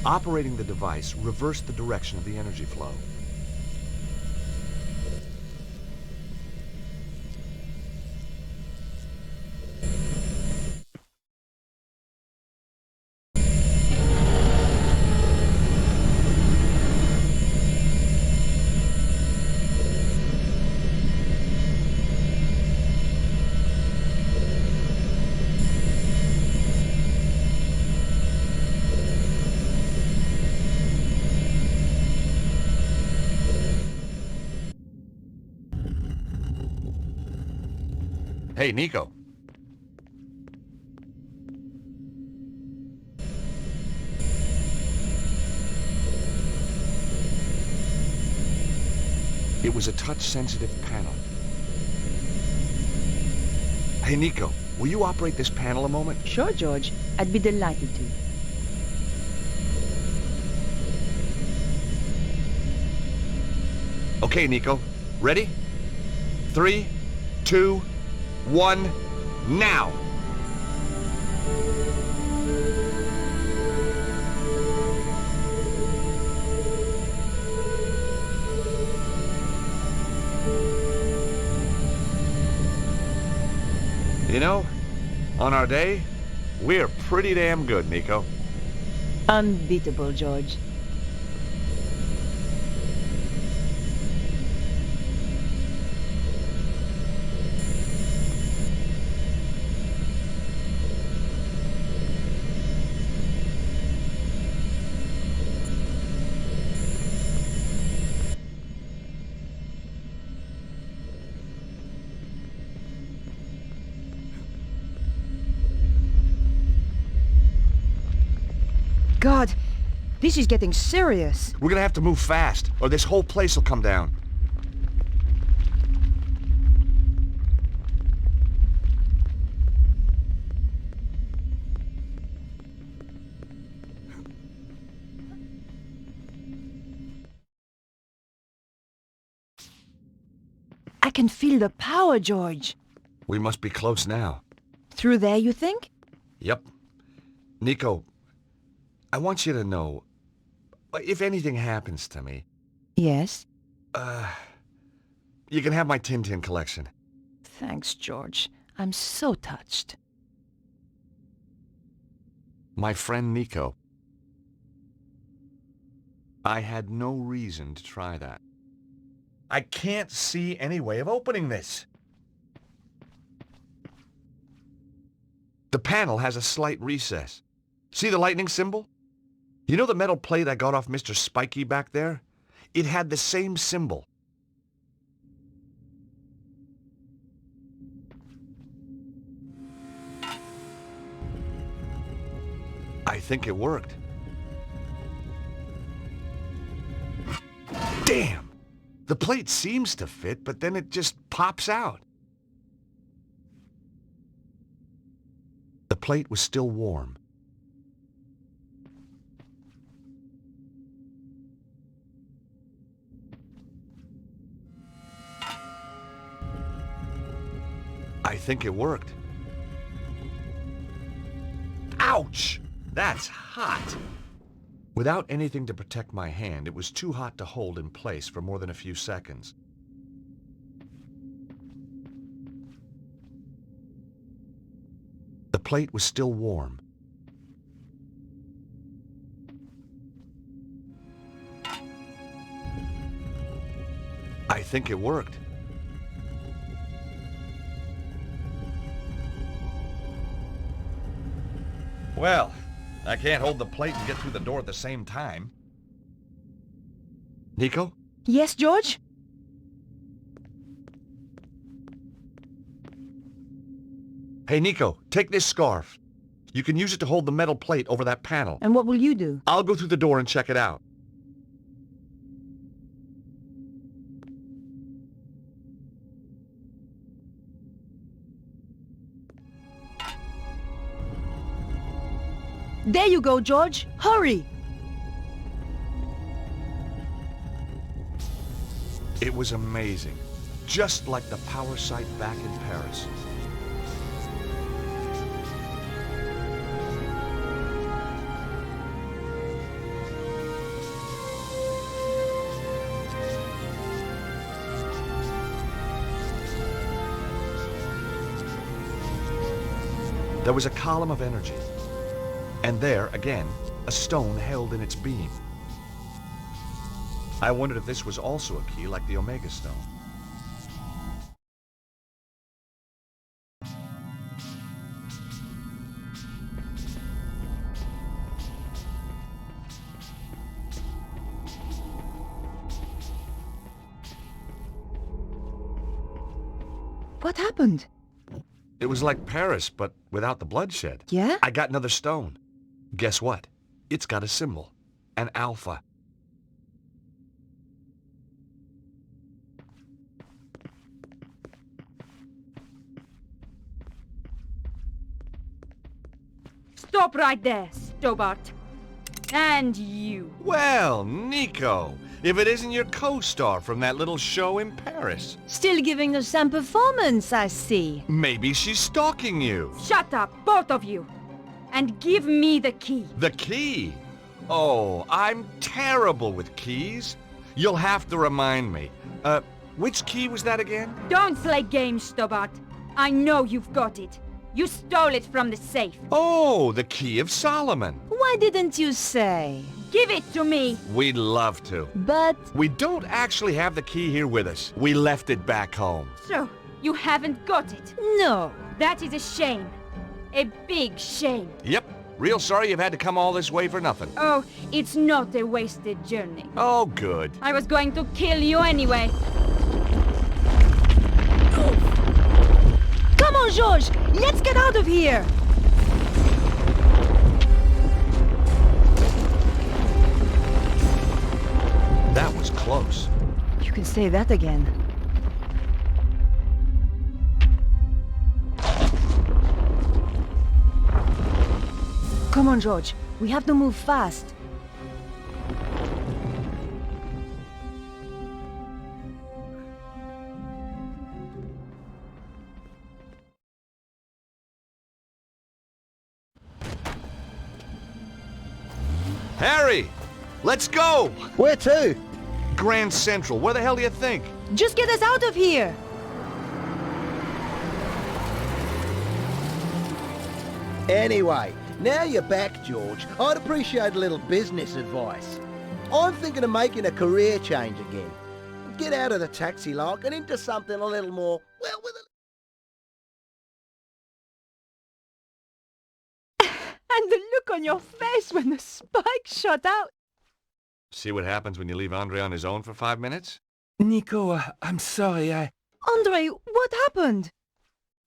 Operating the device reversed the direction of the energy flow. Hey, Nico. It was a touch-sensitive panel. Hey, Nico, will you operate this panel a moment? Sure, George. I'd be delighted to. Okay, Nico. Ready? 3, 2, 1, now! You know, on our day, we're pretty damn good, Nico. Unbeatable, George. God. This is getting serious. We're gonna have to move fast, or this whole place will come down. I can feel the power, George. We must be close now. Through there, you think? Yep. Nico, I want you to know, if anything happens to me... Yes? You can have my Tintin collection. Thanks, George. I'm so touched. My friend Nico. I had no reason to try that. I can't see any way of opening this. The panel has a slight recess. See the lightning symbol? You know the metal plate I got off Mr. Spiky back there? It had the same symbol. I think it worked. Damn! The plate seems to fit, but then it just pops out. The plate was still warm. I think it worked. Ouch! That's hot! Without anything to protect my hand, it was too hot to hold in place for more than a few seconds. The plate was still warm. I think it worked. Well, I can't hold the plate and get through the door at the same time. Nico? Yes, George? Hey, Nico, take this scarf. You can use it to hold the metal plate over that panel. And what will you do? I'll go through the door and check it out. There you go, George. Hurry! It was amazing. Just like the power site back in Paris. There was a column of energy. And there, again, a stone held in its beam. I wondered if this was also a key like the Omega Stone. What happened? It was like Paris, but without the bloodshed. Yeah? I got another stone. Guess what? It's got a symbol. An alpha. Stop right there, Stobbart. And you. Well, Nico, if it isn't your co-star from that little show in Paris. Still giving us some performance, I see. Maybe she's stalking you. Shut up, both of you. And give me the key. The key? Oh, I'm terrible with keys. You'll have to remind me. Which key was that again? Don't play games, Stobbart. I know you've got it. You stole it from the safe. Oh, the key of Solomon. Why didn't you say? Give it to me. We'd love to. But... we don't actually have the key here with us. We left it back home. So, you haven't got it? No. That is a shame. A big shame. Yep. Real sorry you've had to come all this way for nothing. Oh, it's not a wasted journey. Oh, good. I was going to kill you anyway. Come on, George! Let's get out of here! close. You can say that again. Come on, George. We have to move fast. Harry! Let's go! Where to? Grand Central. Where the hell do you think? Just get us out of here! Anyway, now you're back, George. I'd appreciate a little business advice. I'm thinking of making a career change again. Get out of the taxi like and into something a little more, well, with a... And the look on your face when the spike shot out. See what happens when you leave Andre on his own for 5 minutes? Nico, I'm sorry, Andre, what happened?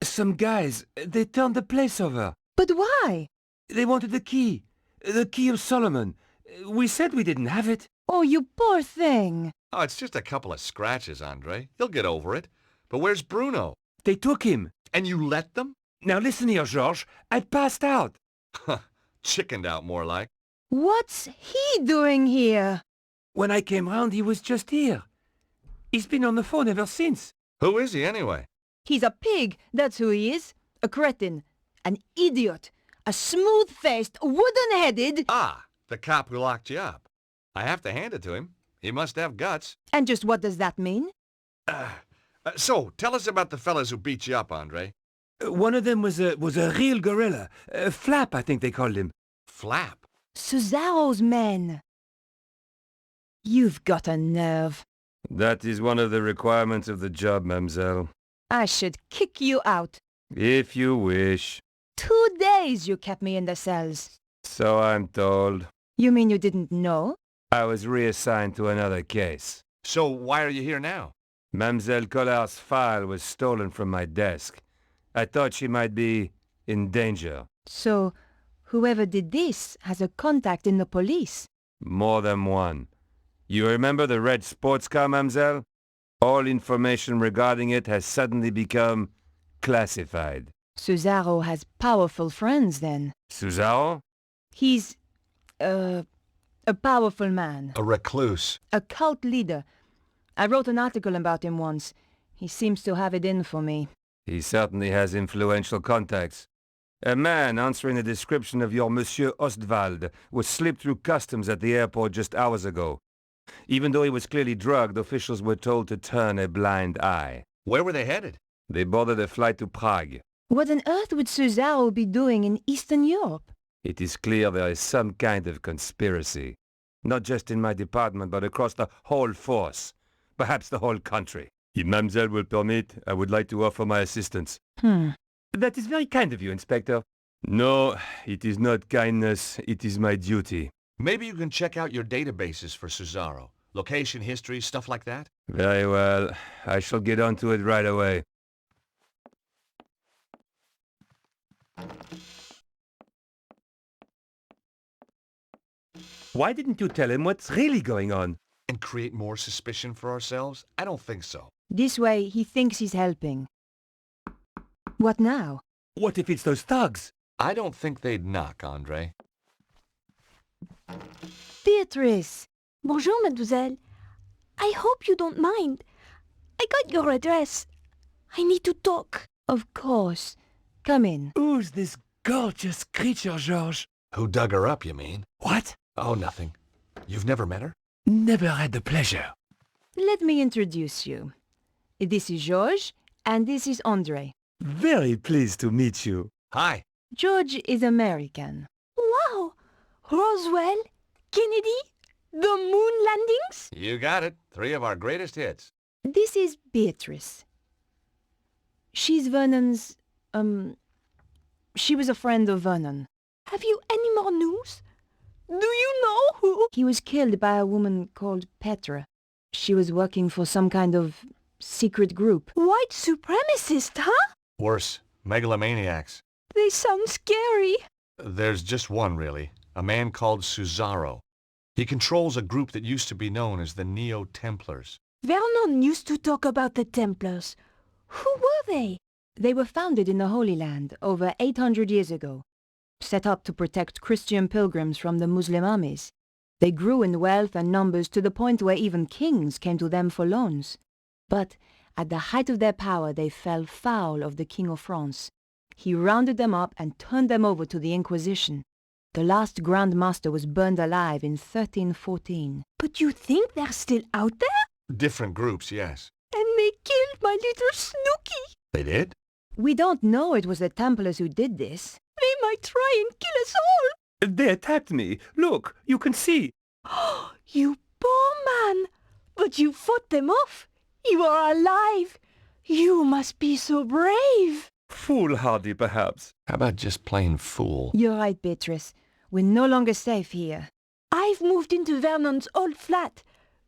Some guys, they turned the place over. But why? They wanted the key of Solomon. We said we didn't have it. Oh, you poor thing. Oh, it's just a couple of scratches, Andre. He'll get over it. But where's Bruno? They took him. And you let them? Now listen here, George. I passed out. Chickened out, more like. What's he doing here? When I came round, he was just here. He's been on the phone ever since. Who is he, anyway? He's a pig, that's who he is. A cretin. An idiot. A smooth-faced, wooden-headed... Ah, the cop who locked you up. I have to hand it to him. He must have guts. And just what does that mean? So, tell us about the fellas who beat you up, Andre. One of them was a real gorilla. Flap, I think they called him. Flap? Cesaro's men. You've got a nerve. That is one of the requirements of the job, mademoiselle. I should kick you out. If you wish. 2 days you kept me in the cells. So I'm told. You mean you didn't know? I was reassigned to another case. So why are you here now? Mademoiselle Collard's file was stolen from my desk. I thought she might be in danger. So, whoever did this has a contact in the police? More than one. You remember the red sports car, mademoiselle? All information regarding it has suddenly become classified. Cesaro has powerful friends, then. Cesaro? He's, a powerful man. A recluse. A cult leader. I wrote an article about him once. He seems to have it in for me. He certainly has influential contacts. A man answering the description of your Monsieur Ostwald was slipped through customs at the airport just hours ago. Even though he was clearly drugged, officials were told to turn a blind eye. Where were they headed? They boarded a flight to Prague. What on earth would Cesaro be doing in Eastern Europe? It is clear there is some kind of conspiracy. Not just in my department, but across the whole force. Perhaps the whole country. If mademoiselle will permit, I would like to offer my assistance. That is very kind of you, Inspector. No, it is not kindness. It is my duty. Maybe you can check out your databases for Cesaro. Location, history, stuff like that? Very well. I shall get onto it right away. Why didn't you tell him what's really going on? And create more suspicion for ourselves? I don't think so. This way, he thinks he's helping. What now? What if it's those thugs? I don't think they'd knock, Andre. Beatrice. Bonjour, mademoiselle. I hope you don't mind. I got your address. I need to talk. Of course. Come in. Who's this gorgeous creature, George? Who dug her up, you mean? What? Oh, nothing. You've never met her? Never had the pleasure. Let me introduce you. This is George, and this is Andre. Very pleased to meet you. Hi. George is American. Wow! Roswell? Kennedy? The moon landings? You got it. 3 of our greatest hits. This is Beatrice. She's Vernon's, she was a friend of Vernon. Have you any more news? Do you know who? He was killed by a woman called Petra. She was working for some kind of secret group. White supremacist, huh? Worse, megalomaniacs. They sound scary. There's just one, really. A man called Cesaro. He controls a group that used to be known as the Neo-Templars. Vernon used to talk about the Templars. Who were they? They were founded in the Holy Land over 800 years ago, set up to protect Christian pilgrims from the Muslim armies. They grew in wealth and numbers to the point where even kings came to them for loans. But at the height of their power, they fell foul of the King of France. He rounded them up and turned them over to the Inquisition. The last Grand Master was burned alive in 1314. But you think they're still out there? Different groups, yes. And they killed my little Snooky. They did? We don't know it was the Templars who did this. They might try and kill us all. They attacked me. Look, you can see. You poor man. But you fought them off. You are alive. You must be so brave. Foolhardy, perhaps. How about just plain fool? You're right, Beatrice. We're no longer safe here. I've moved into Vernon's old flat.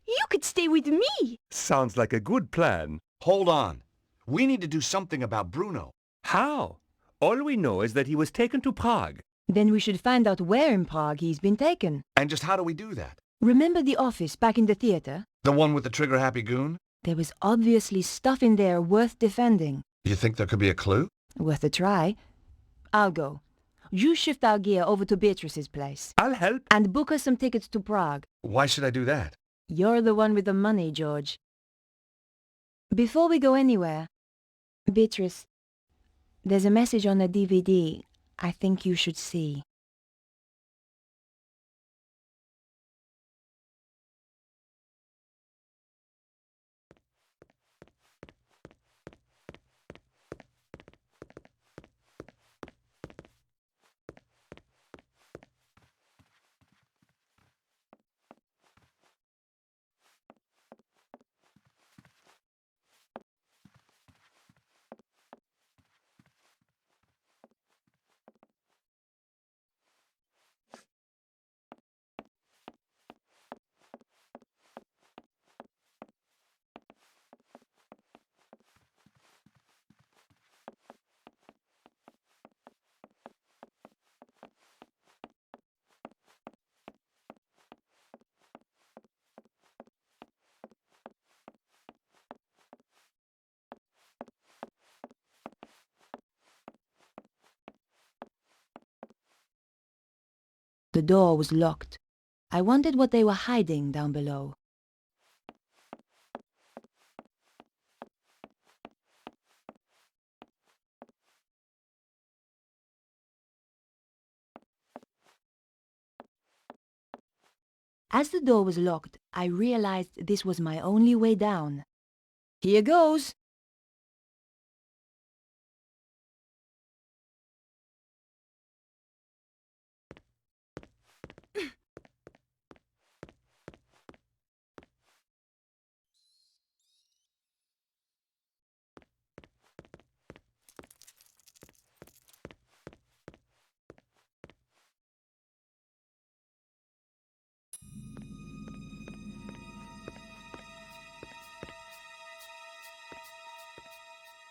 You could stay with me. Sounds like a good plan. Hold on. We need to do something about Bruno. How? All we know is that he was taken to Prague. Then we should find out where in Prague he's been taken. And just how do we do that? Remember the office back in the theatre? The one with the trigger-happy goon? There was obviously stuff in there worth defending. You think there could be a clue? Worth a try. I'll go. You shift our gear over to Beatrice's place. I'll help. And book us some tickets to Prague. Why should I do that? You're the one with the money, George. Before we go anywhere, Beatrice, there's a message on the DVD I think you should see. The door was locked. I wondered what they were hiding down below. As the door was locked, I realized this was my only way down. Here goes!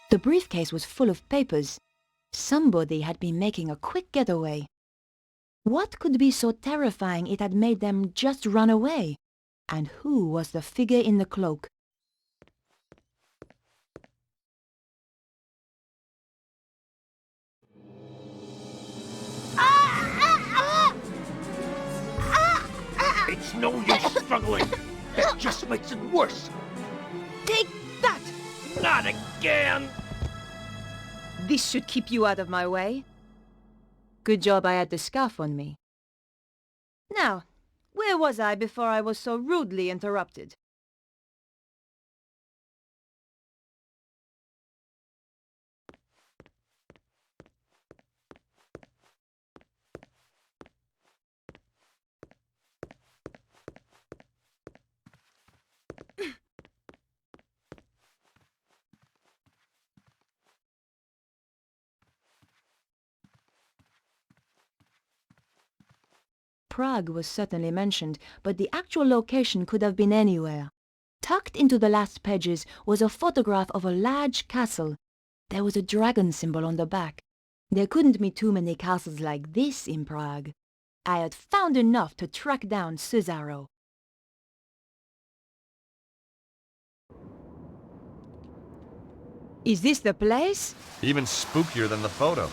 The briefcase was full of papers. Somebody had been making a quick getaway. What could be so terrifying it had made them just run away? And who was the figure in the cloak? It's no use struggling. That just makes it worse. Take that! Not again! This should keep you out of my way. Good job I had the scarf on me. Now, where was I before I was so rudely interrupted? Prague was certainly mentioned, but the actual location could have been anywhere. Tucked into the last pages was a photograph of a large castle. There was a dragon symbol on the back. There couldn't be too many castles like this in Prague. I had found enough to track down Cesaro. Is this the place? Even spookier than the photo.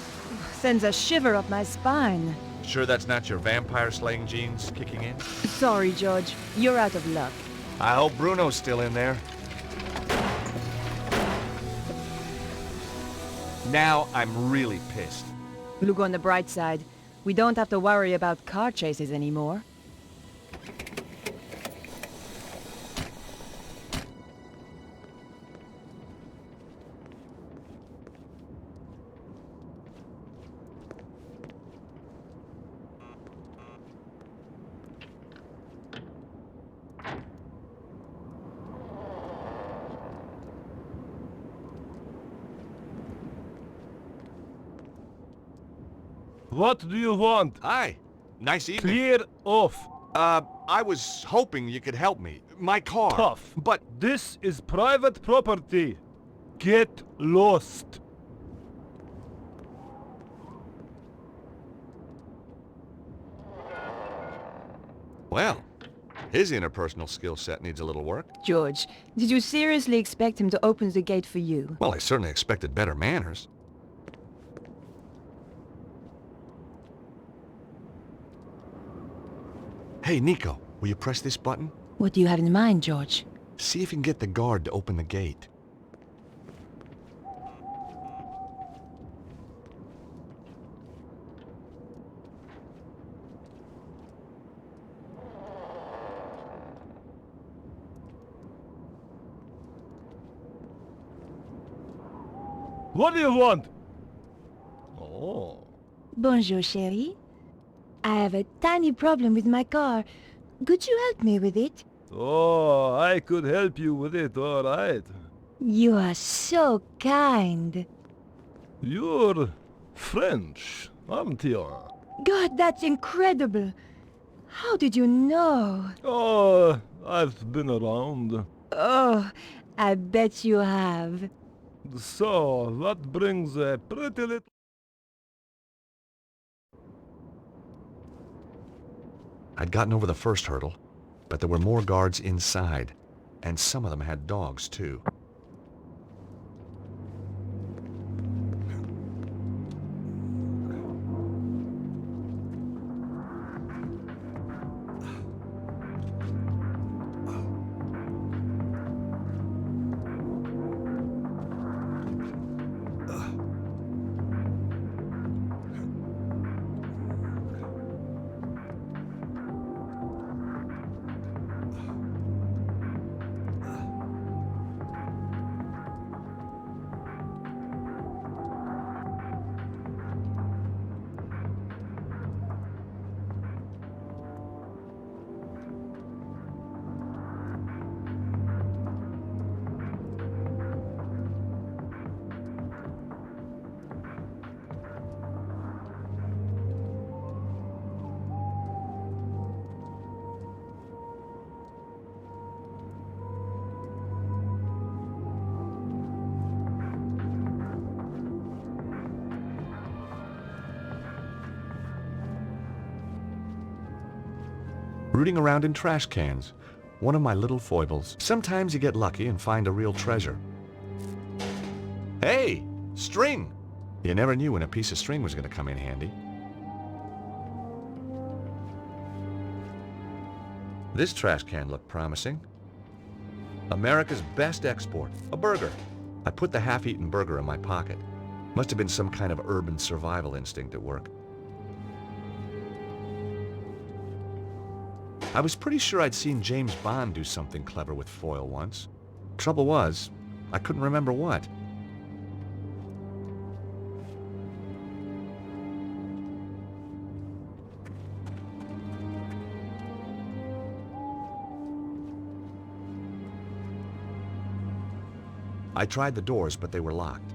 Sends a shiver up my spine. Sure that's not your vampire-slaying genes kicking in? Sorry, George. You're out of luck. I hope Bruno's still in there. Now I'm really pissed. Look on the bright side. We don't have to worry about car chases anymore. What do you want? Hi. Nice evening. Clear off. I was hoping you could help me. My car. Tough. But this is private property. Get lost. well, his interpersonal skill set needs a little work. George, did you seriously expect him to open the gate for you? Well, I certainly expected better manners. Hey, Nico, will you press this button? What do you have in mind, George? See if you can get the guard to open the gate. What do you want? Oh. Bonjour, chérie. I have a tiny problem with my car. Could you help me with it? Oh, I could help you with it, all right. You are so kind. You're French, aren't you? God, that's incredible. How did you know? Oh, I've been around. Oh, I bet you have. So, that brings a pretty little... I'd gotten over the first hurdle, but there were more guards inside, and some of them had dogs, too. Rooting around in trash cans. One of my little foibles. Sometimes you get lucky and find a real treasure. Hey! String! You never knew when a piece of string was going to come in handy. This trash can looked promising. America's best export. A burger. I put the half-eaten burger in my pocket. Must have been some kind of urban survival instinct at work. I was pretty sure I'd seen James Bond do something clever with foil once. Trouble was, I couldn't remember what. I tried the doors, but they were locked.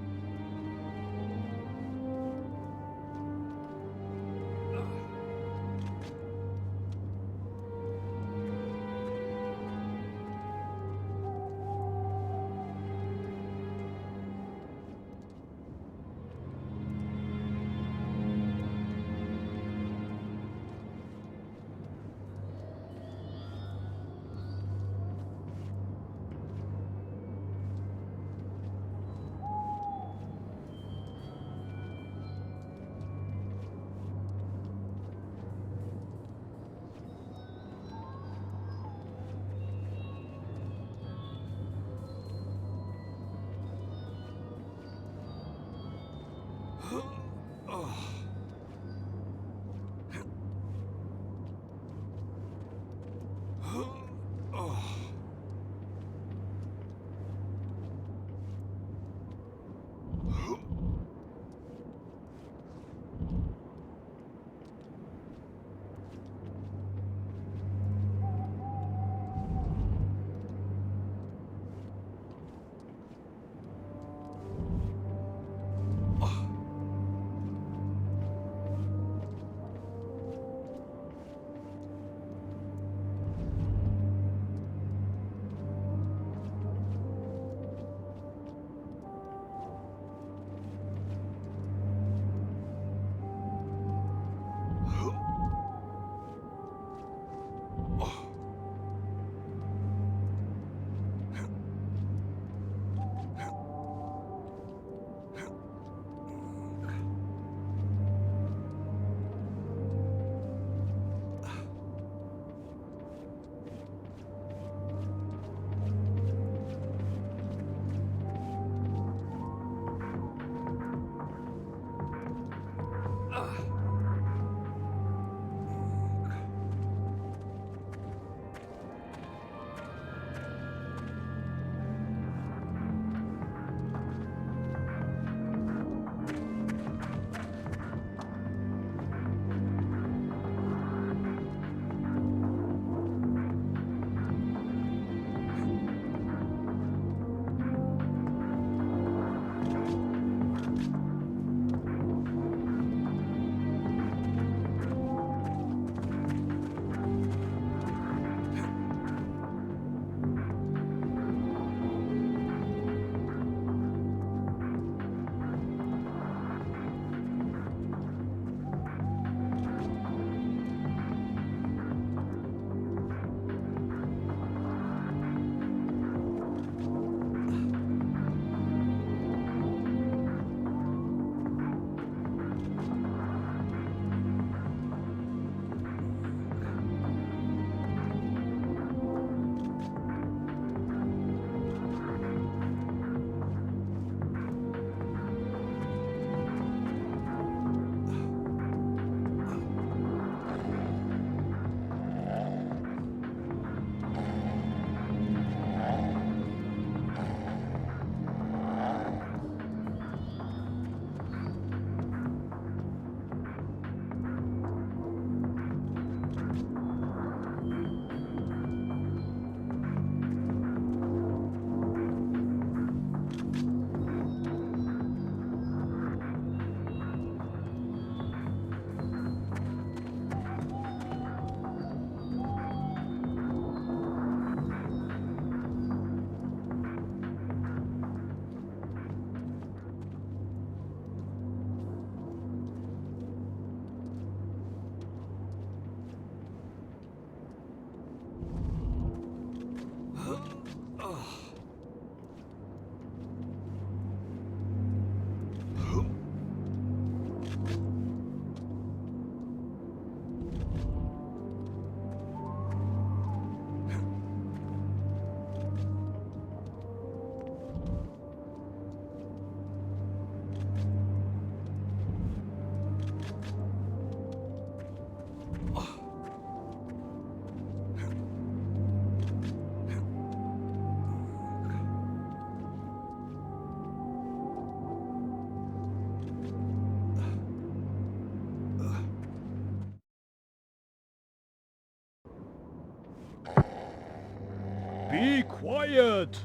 Be quiet!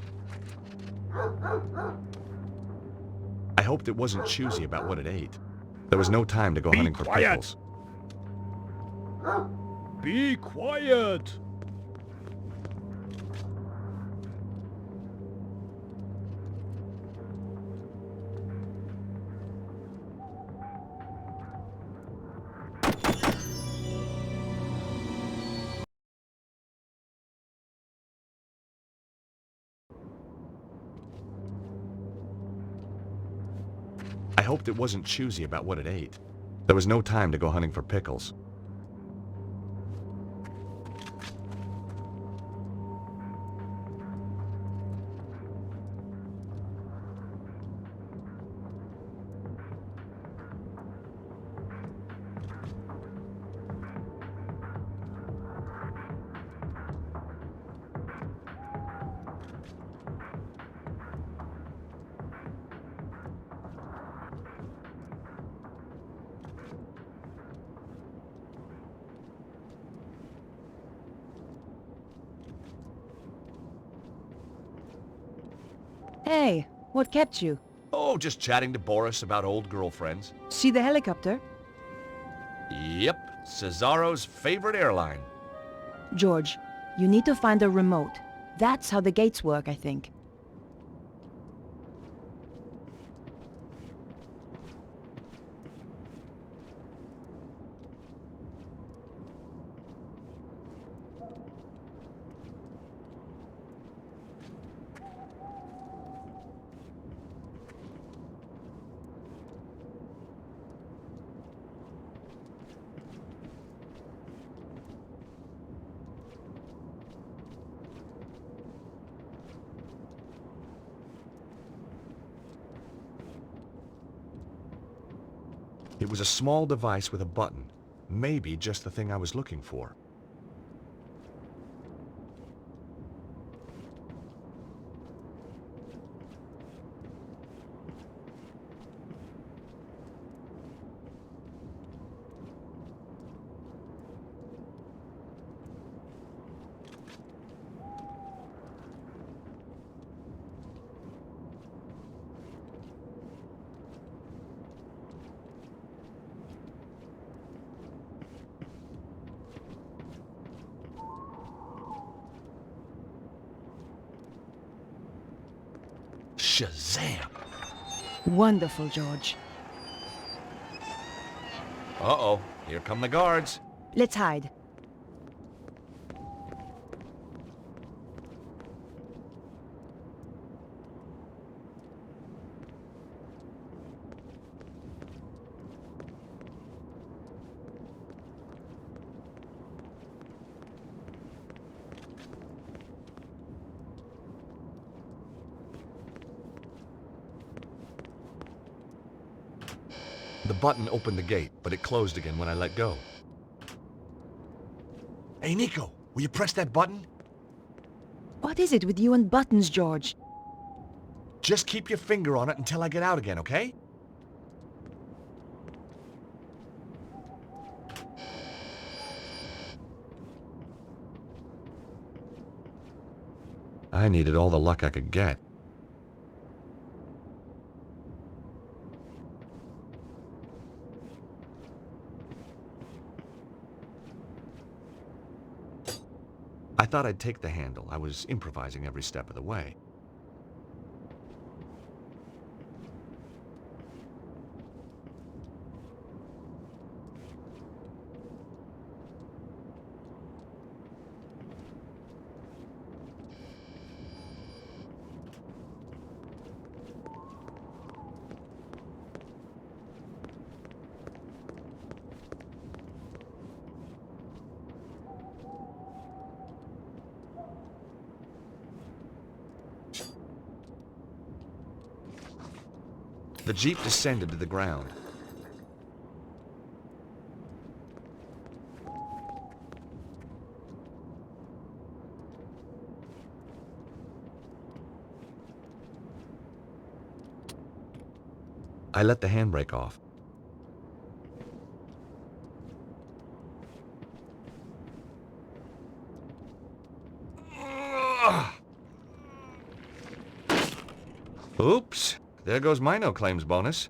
I hoped it wasn't choosy about what it ate. There was no time to go hunting for pickles. Be quiet! I hoped it wasn't choosy about what it ate. There was no time to go hunting for pickles. Hey, what kept you? Oh, just chatting to Boris about old girlfriends. See the helicopter? Yep, Cesaro's favorite airline. George, you need to find a remote. That's how the gates work, I think. It was a small device with a button. Maybe just the thing I was looking for. Shazam! Wonderful, George. Uh-oh, here come the guards. Let's hide. The button opened the gate, but it closed again when I let go. Hey, Nico, will you press that button? What is it with you and buttons, George? Just keep your finger on it until I get out again, okay? I needed all the luck I could get. I thought I'd take the handle. I was improvising every step of the way. The jeep descended to the ground. I let the handbrake off. Oops. There goes my no-claims bonus.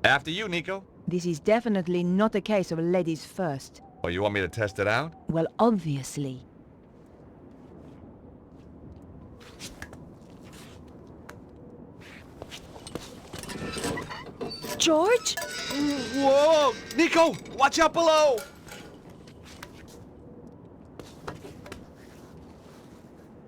After you, Nico. This is definitely not a case of ladies first. Oh, you want me to test it out? Well, obviously. George? Whoa! Nico! Watch out below!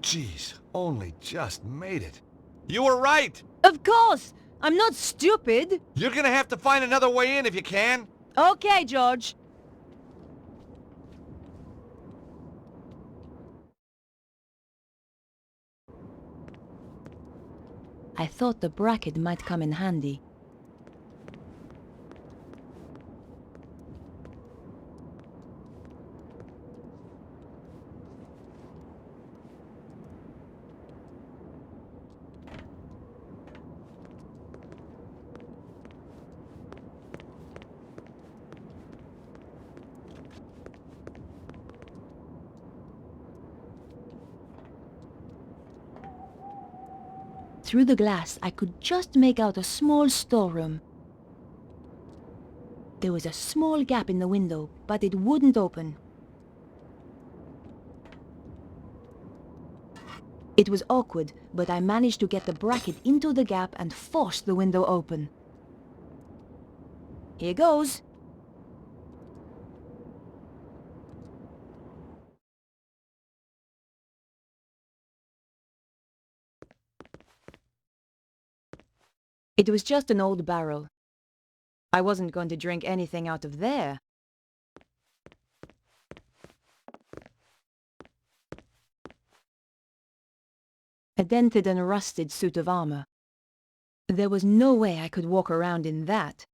Jeez, only just made it. You were right! Of course! I'm not stupid! You're gonna have to find another way in if you can. Okay, George. I thought the bracket might come in handy. Through the glass, I could just make out a small storeroom. There was a small gap in the window, but it wouldn't open. It was awkward, but I managed to get the bracket into the gap and force the window open. Here goes. It was just an old barrel. I wasn't going to drink anything out of there. A dented and rusted suit of armor. There was no way I could walk around in that.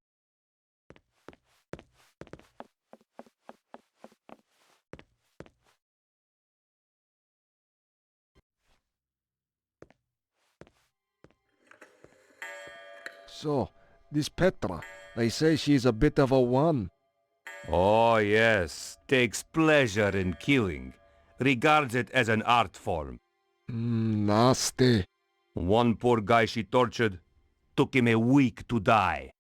So, this Petra, they say she's a bit of a one. Oh yes, takes pleasure in killing. Regards it as an art form. Nasty. One poor guy she tortured, took him a week to die.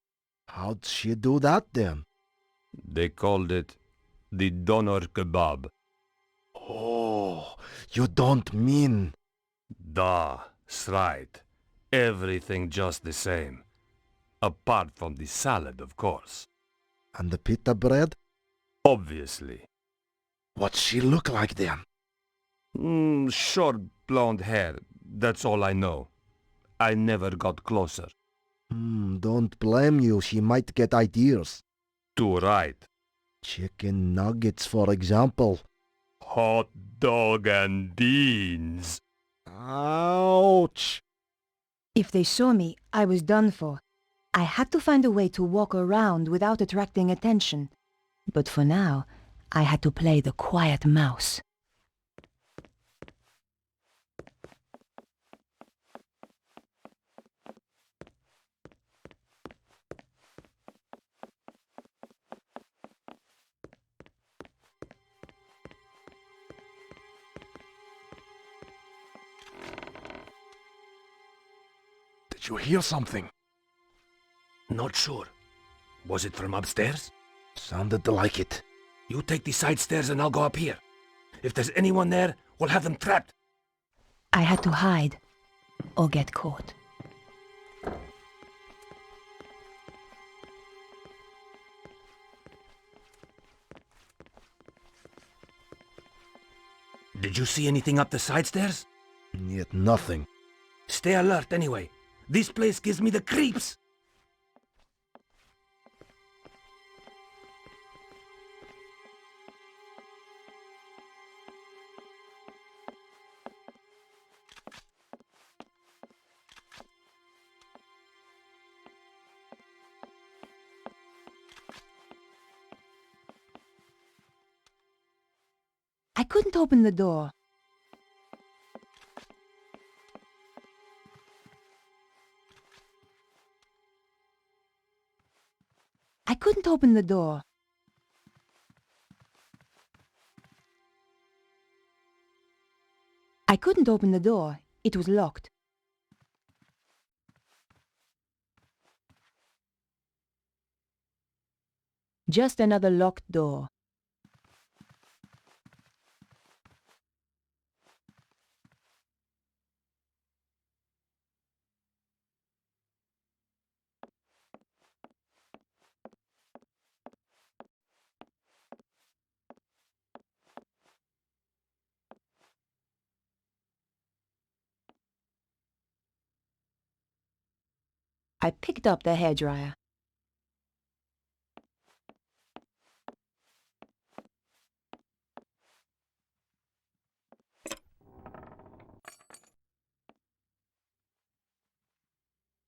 How'd she do that then? They called it the doner kebab. Oh, you don't mean... That's right. Everything just the same. Apart from the salad, of course. And the pita bread? Obviously. What's she look like then? Short blonde hair, that's all I know. I never got closer. Don't blame you, she might get ideas. Too right. Chicken nuggets, for example. Hot dog and beans. Ouch! If they saw me, I was done for. I had to find a way to walk around without attracting attention. But for now, I had to play the quiet mouse. Did you hear something? Not sure. Was it from upstairs? Sounded like it. You take the side stairs and I'll go up here. If there's anyone there, we'll have them trapped. I had to hide, or get caught. Did you see anything up the side stairs? Yet nothing. Stay alert anyway. This place gives me the creeps. I couldn't open the door. I couldn't open the door. I couldn't open the door. It was locked. Just another locked door. I picked up the hairdryer.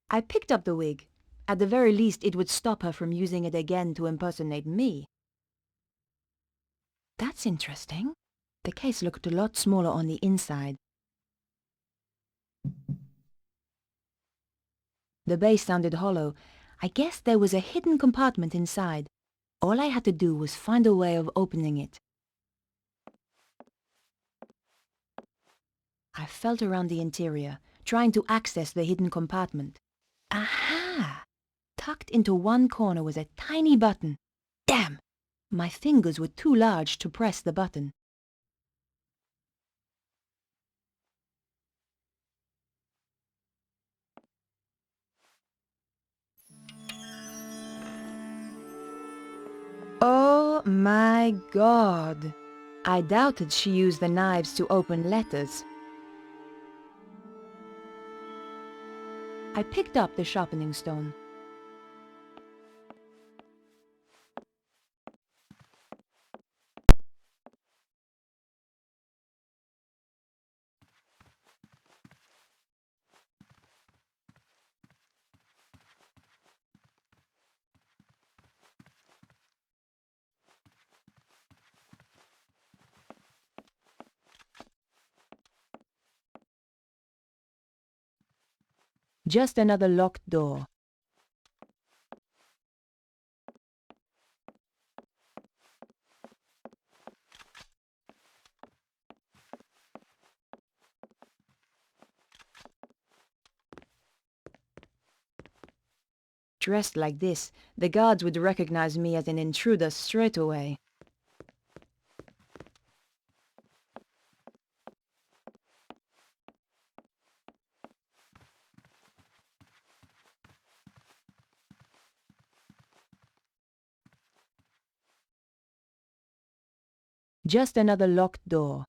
I picked up the wig. At the very least, it would stop her from using it again to impersonate me. That's interesting. The case looked a lot smaller on the inside. The base sounded hollow. I guess there was a hidden compartment inside. All I had to do was find a way of opening it. I felt around the interior, trying to access the hidden compartment. Aha! Tucked into one corner was a tiny button. Damn! My fingers were too large to press the button. Oh my God! I doubted she used the knives to open letters. I picked up the sharpening stone. Just another locked door. Dressed like this, the guards would recognize me as an intruder straight away. Just another locked door.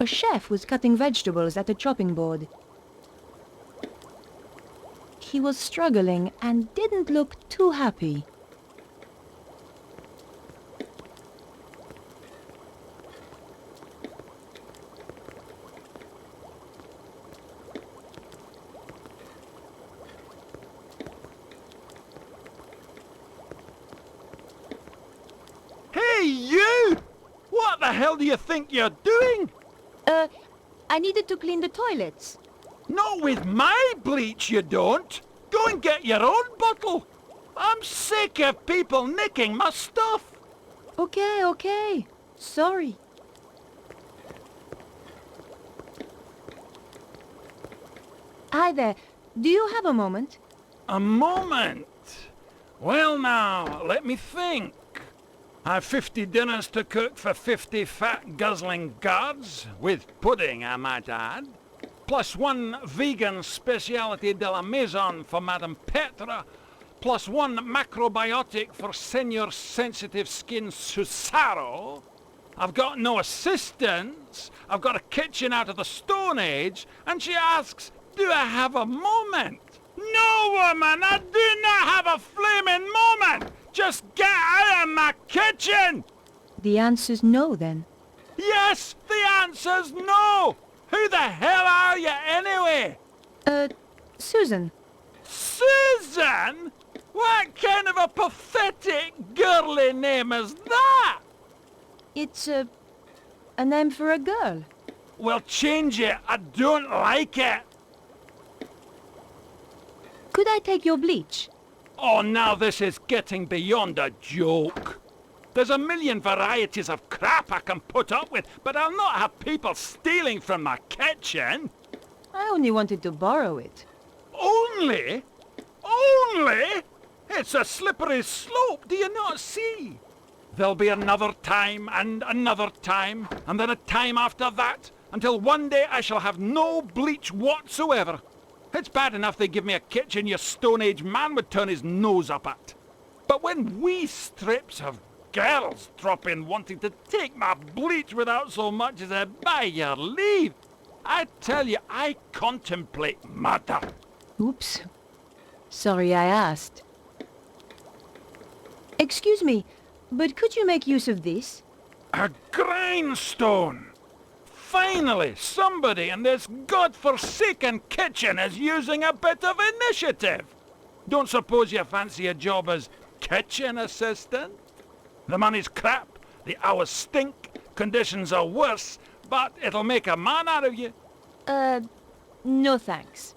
A chef was cutting vegetables at a chopping board. He was struggling and didn't look too happy. Hey, you! What the hell do you think you're doing? I needed to clean the toilets. Not with my bleach, you don't. Go and get your own bottle. I'm sick of people nicking my stuff. Okay. Sorry. Hi there. Do you have a moment? A moment? Well now, let me think. I've 50 dinners to cook for 50 fat guzzling guards, with pudding I might add, plus one vegan speciality de la maison for Madame Petra, plus one macrobiotic for Senor Sensitive Skin Susaro. I've got no assistants, I've got a kitchen out of the Stone Age, and she asks, do I have a moment? No, woman, I do not have a flaming moment! Just get out of my kitchen! The answer's no, then. Yes, the answer's no! Who the hell are you, anyway? Susan. Susan? What kind of a pathetic, girly name is that? It's a name for a girl. Well, change it. I don't like it. Could I take your bleach? Oh, now this is getting beyond a joke. There's a million varieties of crap I can put up with, but I'll not have people stealing from my kitchen. I only wanted to borrow it. Only? Only? It's a slippery slope, do you not see? There'll be another time, and then a time after that, until one day I shall have no bleach whatsoever. It's bad enough they give me a kitchen your Stone Age man would turn his nose up at. But when we strips have girls drop in wanting to take my bleach without so much as a by your leave. I tell you, I contemplate murder. Oops. Sorry I asked. Excuse me, but could you make use of this? A grindstone! Finally, somebody in this god-forsaken kitchen is using a bit of initiative. Don't suppose you fancy a job as kitchen assistant? The money's crap, the hours stink, conditions are worse, but it'll make a man out of you. No thanks.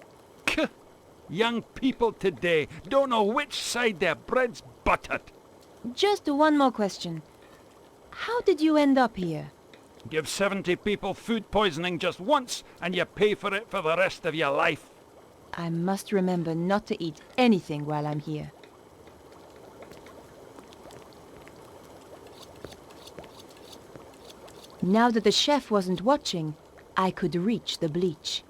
Young people today don't know which side their bread's buttered. Just one more question. How did you end up here? Give 70 people food poisoning just once, and you pay for it for the rest of your life. I must remember not to eat anything while I'm here. Now that the chef wasn't watching, I could reach the bleach.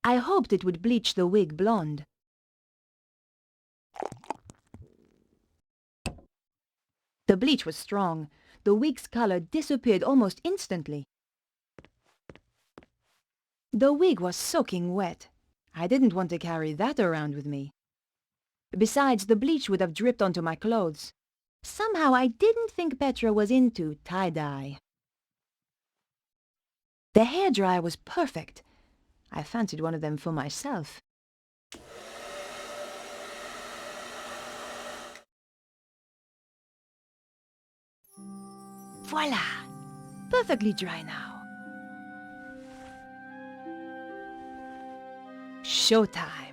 I hoped it would bleach the wig blonde. The bleach was strong. The wig's color disappeared almost instantly. The wig was soaking wet. I didn't want to carry that around with me. Besides, the bleach would have dripped onto my clothes. Somehow I didn't think Petra was into tie-dye. The hairdryer was perfect. I fancied one of them for myself. Voila! Perfectly dry now. Showtime.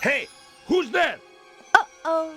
Hey, who's there? Uh-oh.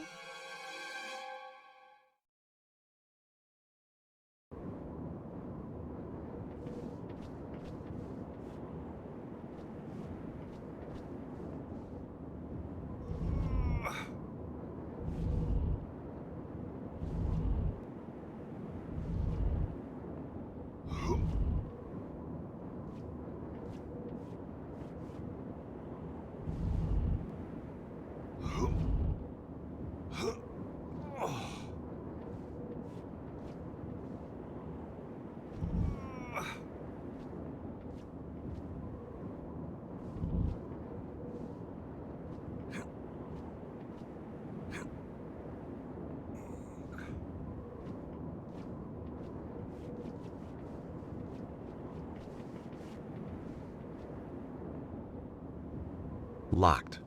Locked.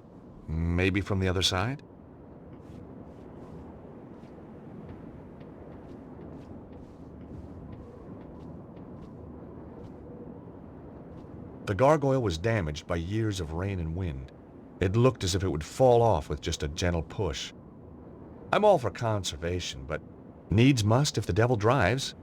Maybe from the other side? The gargoyle was damaged by years of rain and wind. It looked as if it would fall off with just a gentle push. I'm all for conservation, but needs must if the devil drives.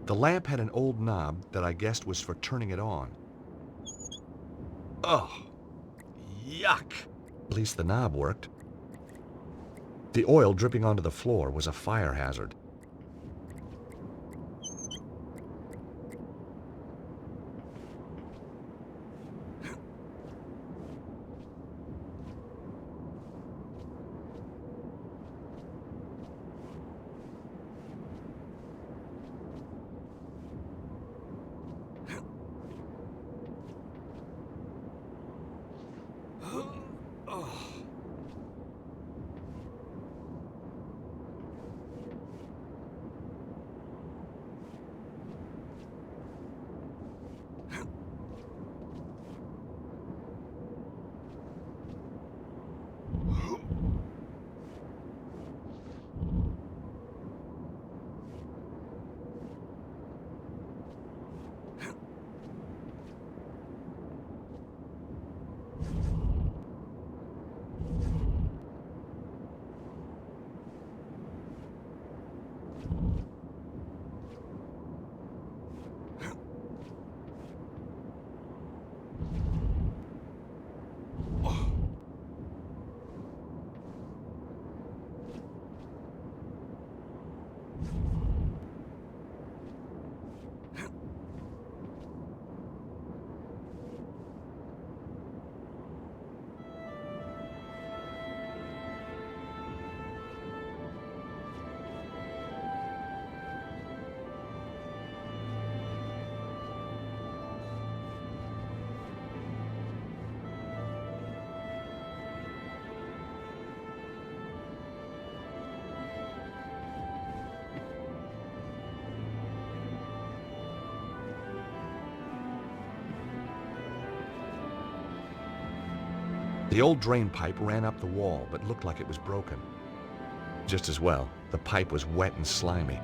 The lamp had an old knob that I guessed was for turning it on. Oh, yuck! At least the knob worked. The oil dripping onto the floor was a fire hazard. The old drain pipe ran up the wall, but looked like it was broken. Just as well, the pipe was wet and slimy.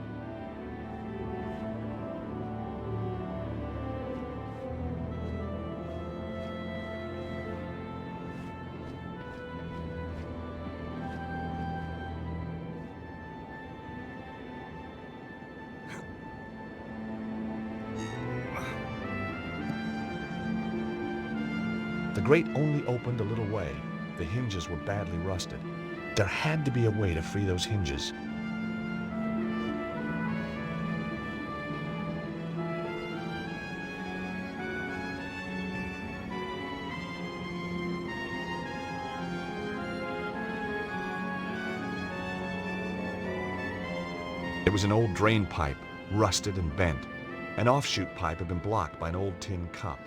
The grate only opened a little way. The hinges were badly rusted. There had to be a way to free those hinges. It was an old drain pipe, rusted and bent. An offshoot pipe had been blocked by an old tin cup.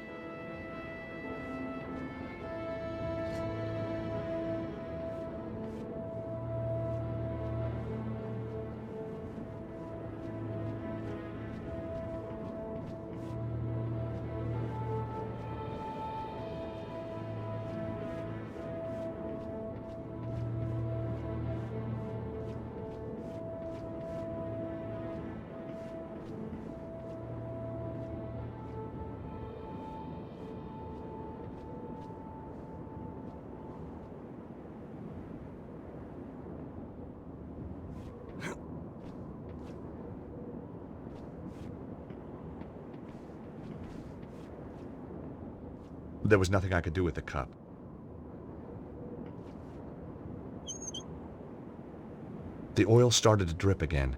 There was nothing I could do with the cup. The oil started to drip again.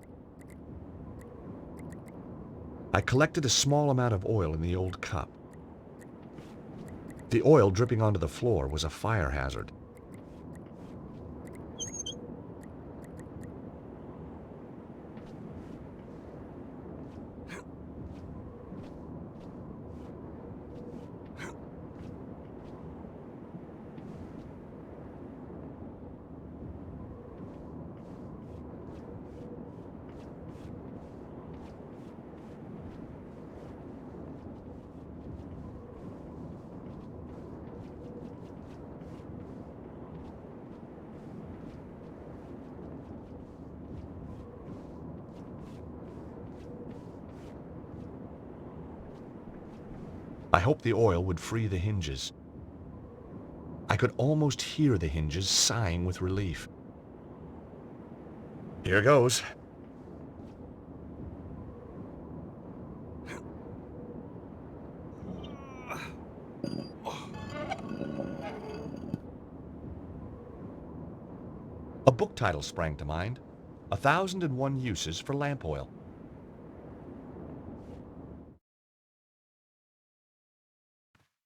I collected a small amount of oil in the old cup. The oil dripping onto the floor was a fire hazard. I hoped the oil would free the hinges. I could almost hear the hinges sighing with relief. Here goes. A book title sprang to mind. 1,001 Uses for Lamp Oil.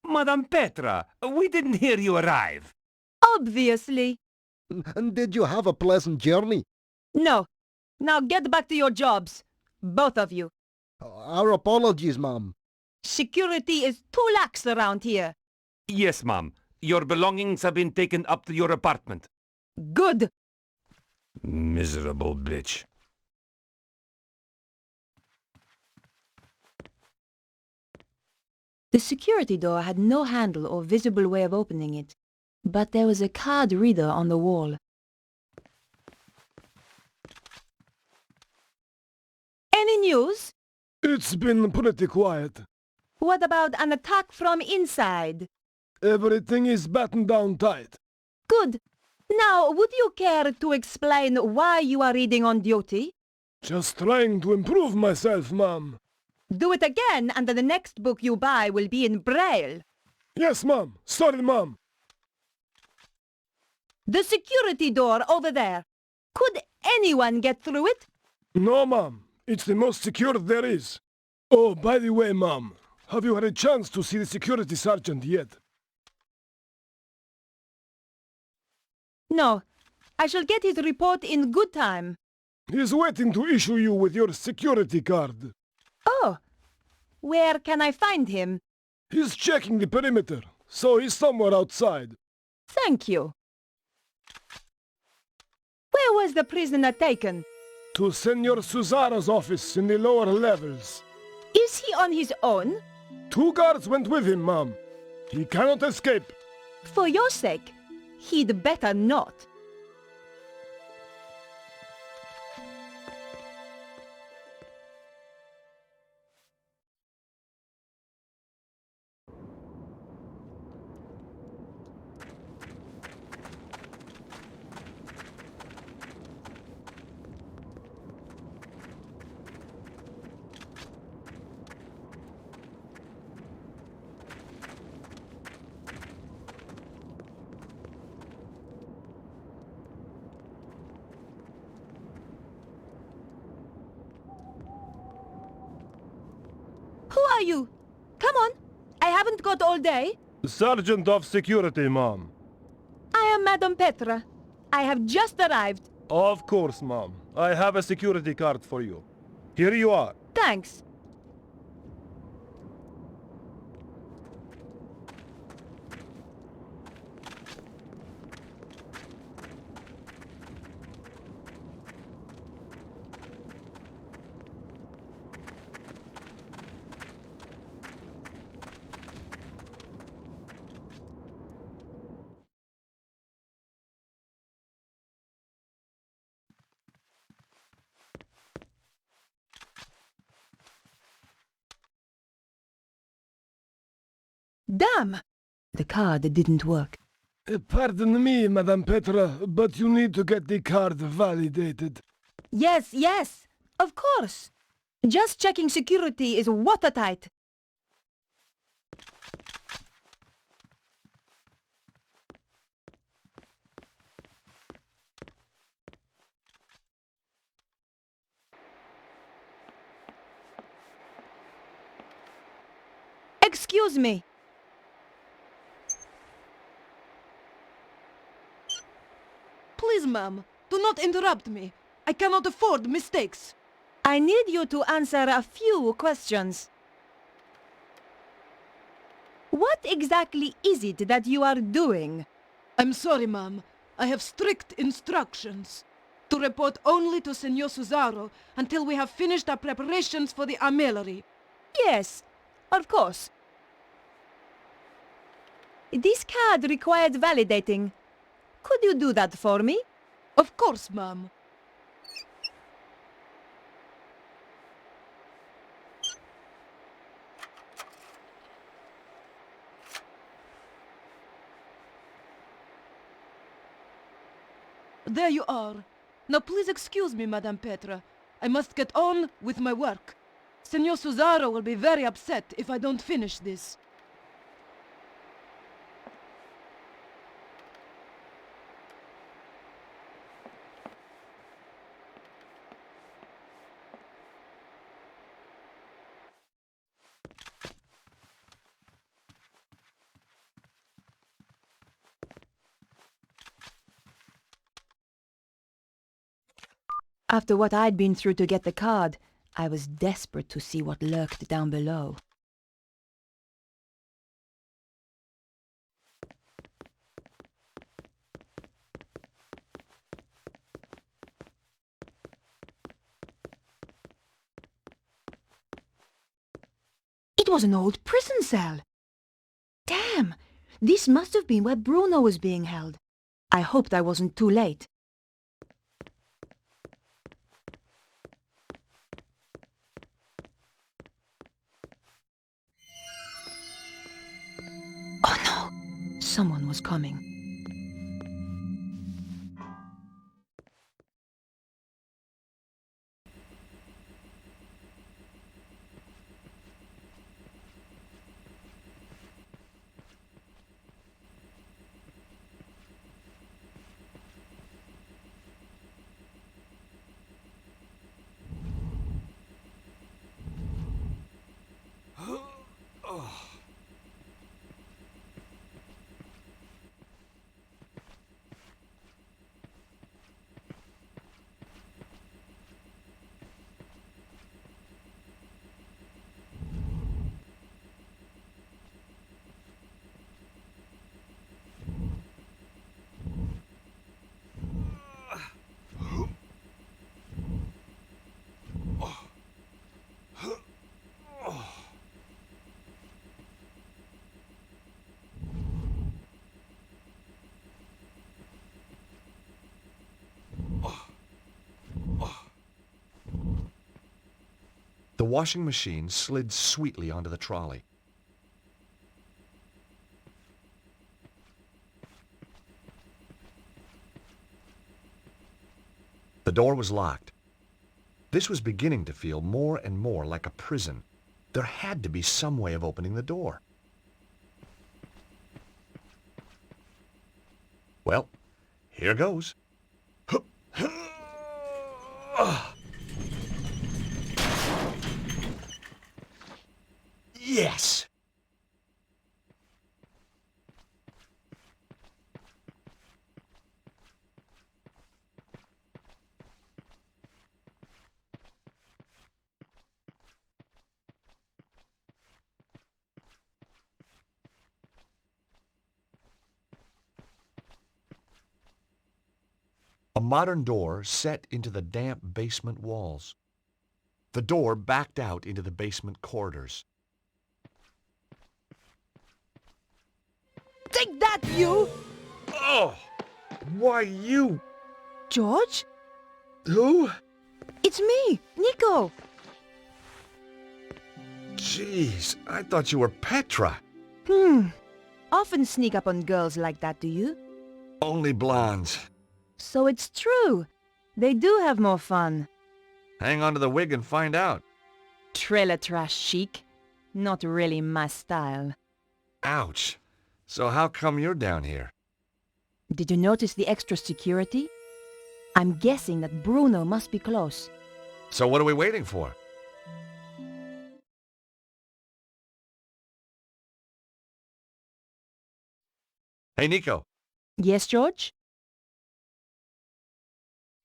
Madame Petra, we didn't hear you arrive. Obviously. And did you have a pleasant journey? No. Now get back to your jobs. Both of you. Our apologies, ma'am. Security is too lax around here. Yes, ma'am. Your belongings have been taken up to your apartment. Good. Miserable bitch. The security door had no handle or visible way of opening it, but there was a card reader on the wall. Any news? It's been pretty quiet. What about an attack from inside? Everything is battened down tight. Good. Now, would you care to explain why you are reading on duty? Just trying to improve myself, ma'am. Do it again, and the next book you buy will be in Braille. Yes, ma'am. Sorry, ma'am. The security door over there. Could anyone get through it? No, ma'am. It's the most secure there is. Oh, by the way, ma'am, have you had a chance to see the security sergeant yet? No. I shall get his report in good time. He's waiting to issue you with your security card. Oh. Where can I find him? He's checking the perimeter, so he's somewhere outside. Thank you. Where was the prisoner taken? To Senor Suzaro's office in the lower levels. Is he on his own? 2 guards went with him, ma'am. He cannot escape. For your sake, he'd better not. Who are you? Come on. I haven't got all day. Sergeant of Security, ma'am. I am Madame Petra. I have just arrived. Of course, ma'am. I have a security card for you. Here you are. Thanks. Damn! The card didn't work. Pardon me, Madame Petra, but you need to get the card validated. Yes, of course. Just checking security is watertight. Excuse me. Please, ma'am, do not interrupt me. I cannot afford mistakes. I need you to answer a few questions. What exactly is it that you are doing? I'm sorry, ma'am. I have strict instructions to report only to Senor Suzaro until we have finished our preparations for the armillery. Yes, of course. This card required validating. Could you do that for me? Of course, ma'am. There you are. Now please excuse me, Madame Petra. I must get on with my work. Senor Suzaro will be very upset if I don't finish this. After what I'd been through to get the card, I was desperate to see what lurked down below. It was an old prison cell. Damn! This must have been where Bruno was being held. I hoped I wasn't too late. Oh no! Someone was coming. The washing machine slid sweetly onto the trolley. The door was locked. This was beginning to feel more and more like a prison. There had to be some way of opening the door. Well, here goes. Yes! A modern door set into the damp basement walls. The door backed out into the basement corridors. Take that, you! Oh! Why you? George? Who? It's me, Nico! Jeez, I thought you were Petra. Often sneak up on girls like that, do you? Only blondes. So it's true. They do have more fun. Hang on to the wig and find out. Trailer trash chic. Not really my style. Ouch. So how come you're down here? Did you notice the extra security? I'm guessing that Bruno must be close. So what are we waiting for? Hey, Nico. Yes, George?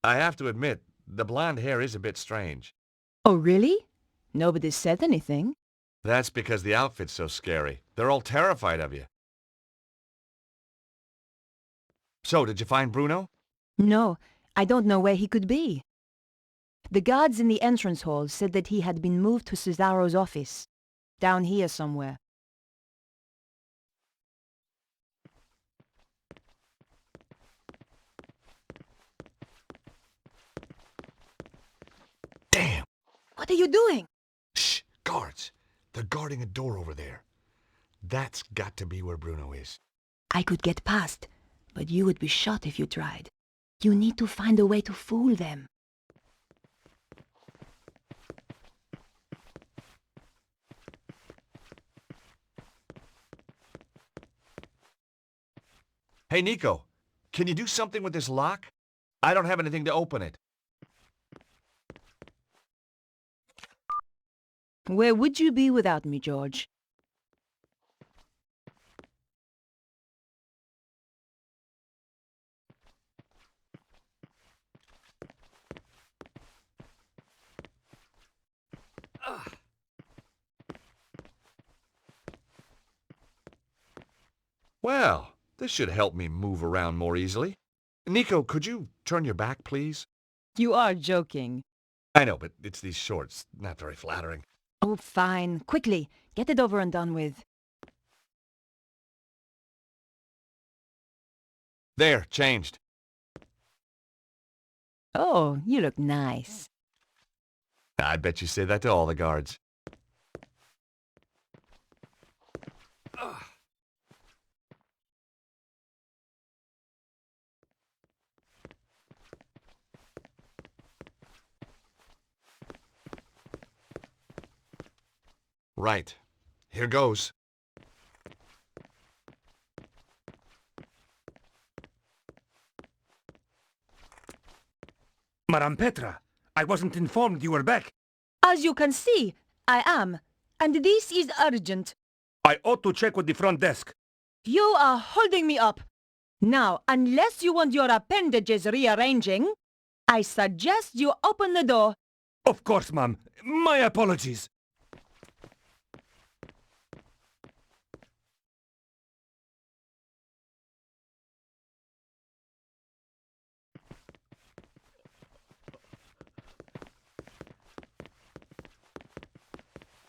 I have to admit, the blonde hair is a bit strange. Oh, really? Nobody said anything. That's because the outfit's so scary. They're all terrified of you. So, did you find Bruno? No, I don't know where he could be. The guards in the entrance hall said that he had been moved to Cesaro's office. Down here somewhere. Damn! What are you doing? Shh! Guards! They're guarding a door over there. That's got to be where Bruno is. I could get past, but you would be shot if you tried. You need to find a way to fool them. Hey, Nico, can you do something with this lock? I don't have anything to open it. Where would you be without me, George? Well, this should help me move around more easily. Nico, could you turn your back, please? You are joking. I know, but it's these shorts. Not very flattering. Oh, fine. Quickly, get it over and done with. There, changed. Oh, you look nice. I bet you say that to all the guards. Right. Here goes. Madame Petra, I wasn't informed you were back. As you can see, I am. And this is urgent. I ought to check with the front desk. You are holding me up. Now, unless you want your appendages rearranging, I suggest you open the door. Of course, ma'am. My apologies.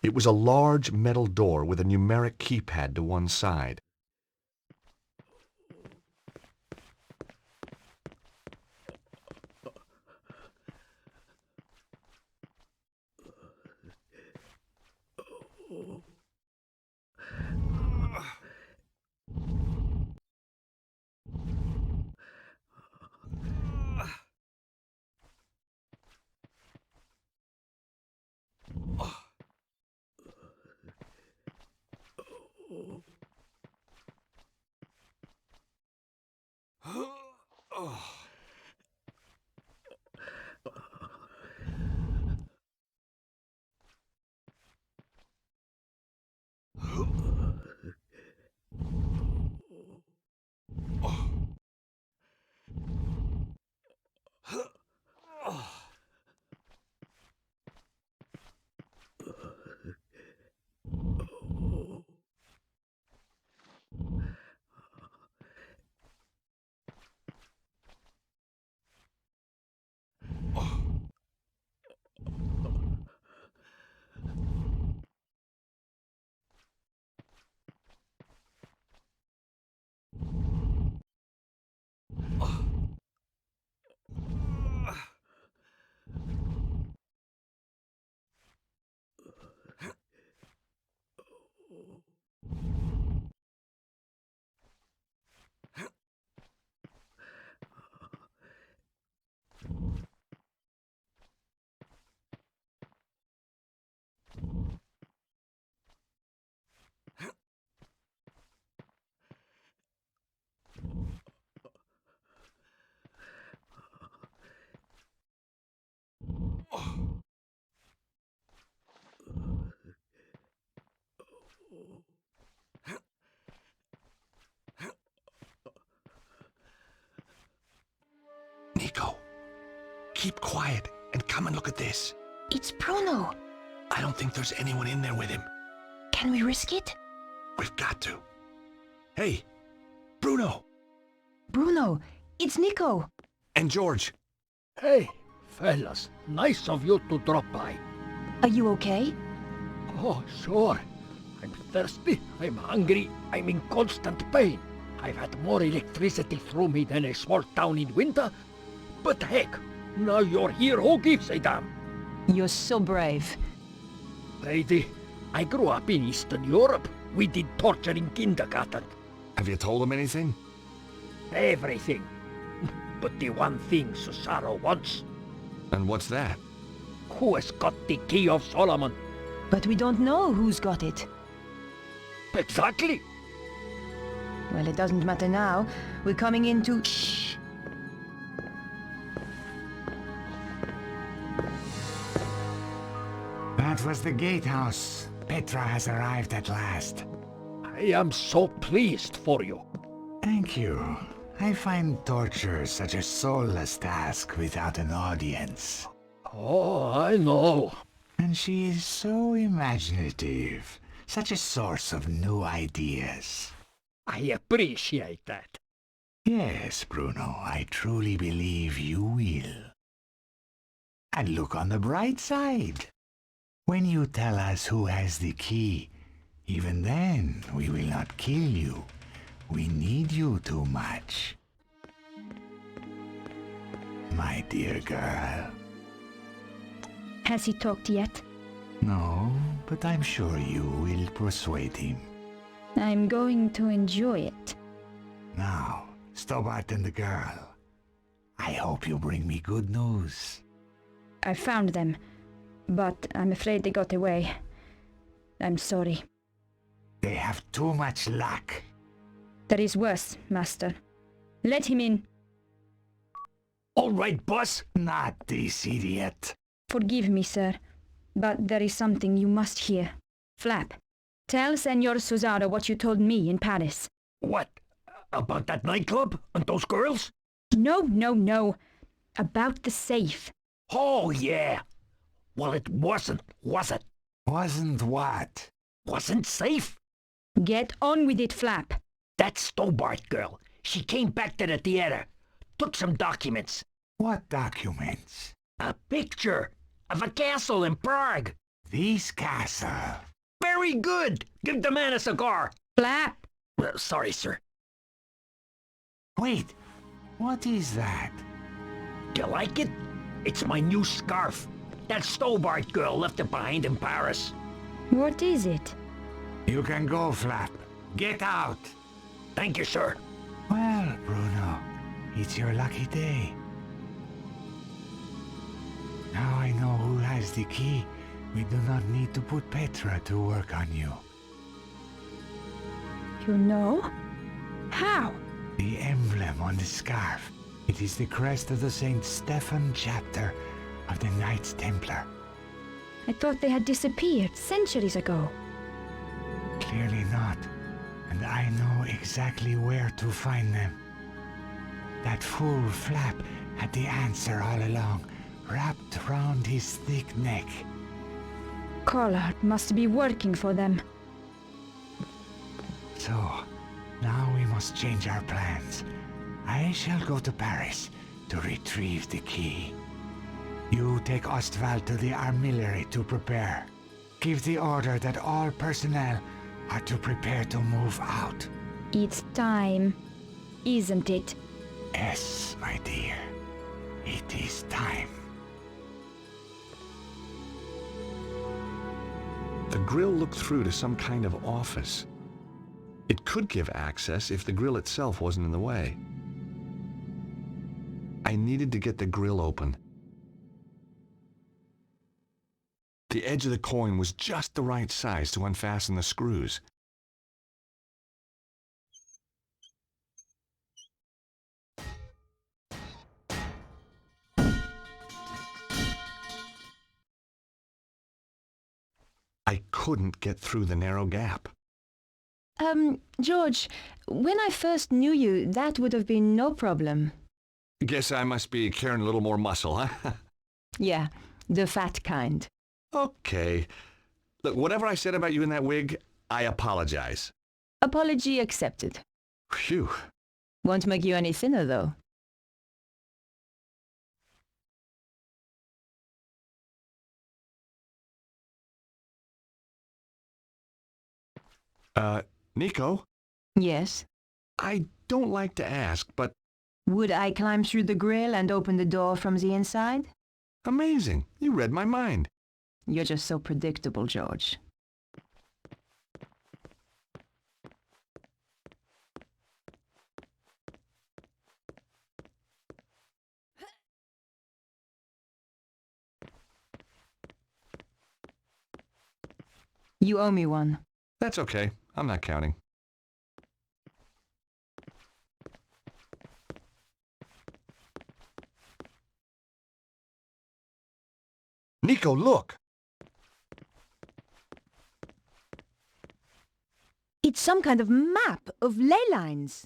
It was a large metal door with a numeric keypad to one side. Nico, keep quiet and come and look at this. It's Bruno. I don't think there's anyone in there with him. Can we risk it? We've got to. Hey, Bruno. Bruno, it's Nico. And George. Hey, fellas. Nice of you to drop by. Are you okay? Oh, sure. I'm thirsty, I'm hungry, I'm in constant pain. I've had more electricity through me than a small town in winter. But heck, now you're here, who gives a damn? You're so brave. Lady, I grew up in Eastern Europe. We did torture in kindergarten. Have you told him anything? Everything. But the one thing Susaro wants. And what's that? Who has got the key of Solomon? But we don't know who's got it. Exactly. Well, it doesn't matter now. We're coming into... Shh. That was the gatehouse. Petra has arrived at last. I am so pleased for you. Thank you. I find torture such a soulless task without an audience. Oh, I know. And she is so imaginative. Such a source of new ideas. I appreciate that. Yes, Bruno, I truly believe you will. And look on the bright side. When you tell us who has the key, even then we will not kill you. We need you too much. My dear girl. Has he talked yet? No, but I'm sure you will persuade him. I'm going to enjoy it. Now, Stobbart and the girl. I hope you bring me good news. I found them, but I'm afraid they got away. I'm sorry. They have too much luck. There is worse, Master. Let him in. All right, boss. Not this idiot. Forgive me, sir, but there is something you must hear. Flap, tell Senor Susaro what you told me in Paris. What? About that nightclub and those girls? No. About the safe. Oh, yeah. Well, it wasn't, was it? Wasn't what? Wasn't safe? Get on with it, Flap. That Stobbart girl, she came back to the theater, took some documents. What documents? A picture of a castle in Prague. This castle. Very good. Give the man a cigar. Flap. Sorry, sir. Wait, what is that? Do you like it? It's my new scarf. That Stobbart girl left it behind in Paris. What is it? You can go, Flap. Get out. Thank you, sir. Well, Bruno, it's your lucky day. Now I know who has the key. We do not need to put Petra to work on you. You know? How? The emblem on the scarf. It is the crest of the St. Stephen chapter of the Knights Templar. I thought they had disappeared centuries ago. Clearly not. And I know exactly where to find them. That fool Flap had the answer all along, wrapped round his thick neck. Collard must be working for them. So, now we must change our plans. I shall go to Paris to retrieve the key. You take Ostwald to the armillary to prepare. Give the order that all personnel are to prepare to move out. It's time, isn't it? Yes, my dear. It is time. The grill looked through to some kind of office. It could give access if the grill itself wasn't in the way. I needed to get the grill open. The edge of the coin was just the right size to unfasten the screws. I couldn't get through the narrow gap. George, when I first knew you, that would have been no problem. Guess I must be carrying a little more muscle, huh? Yeah, the fat kind. Okay. Look, whatever I said about you in that wig, I apologize. Apology accepted. Phew. Won't make you any thinner, though. Nico? Yes? I don't like to ask, but... Would I climb through the grill and open the door from the inside? Amazing. You read my mind. You're just so predictable, George. You owe me one. That's okay. I'm not counting. Nico, look! It's some kind of map of ley lines.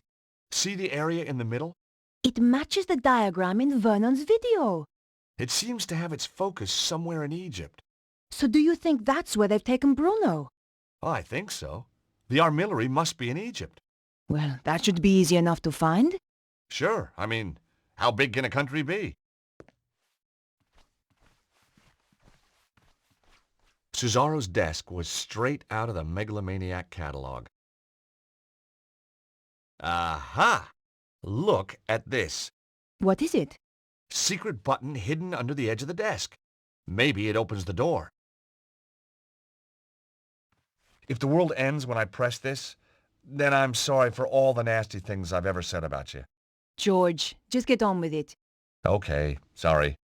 See the area in the middle? It matches the diagram in Vernon's video. It seems to have its focus somewhere in Egypt. So do you think that's where they've taken Bruno? Oh, I think so. The armillary must be in Egypt. Well, that should be easy enough to find. Sure. I mean, how big can a country be? Cesaro's desk was straight out of the megalomaniac catalog. Aha! Look at this. What is it? Secret button hidden under the edge of the desk. Maybe it opens the door. If the world ends when I press this, then I'm sorry for all the nasty things I've ever said about you. George, just get on with it. Okay, sorry.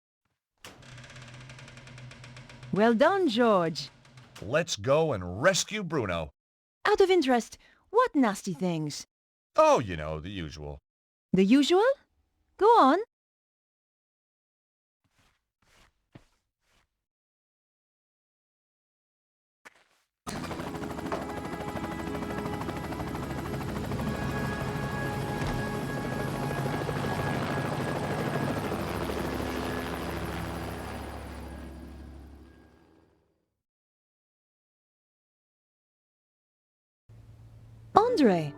Well done, George. Let's go and rescue Bruno. Out of interest, what nasty things? Oh, you know, the usual. The usual? Go on. Andre,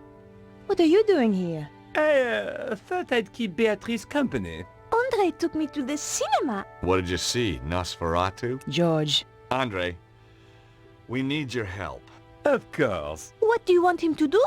what are you doing here? I thought I'd keep Beatrice company. Andre took me to the cinema. What did you see, Nosferatu? George. Andre, we need your help. Of course. What do you want him to do?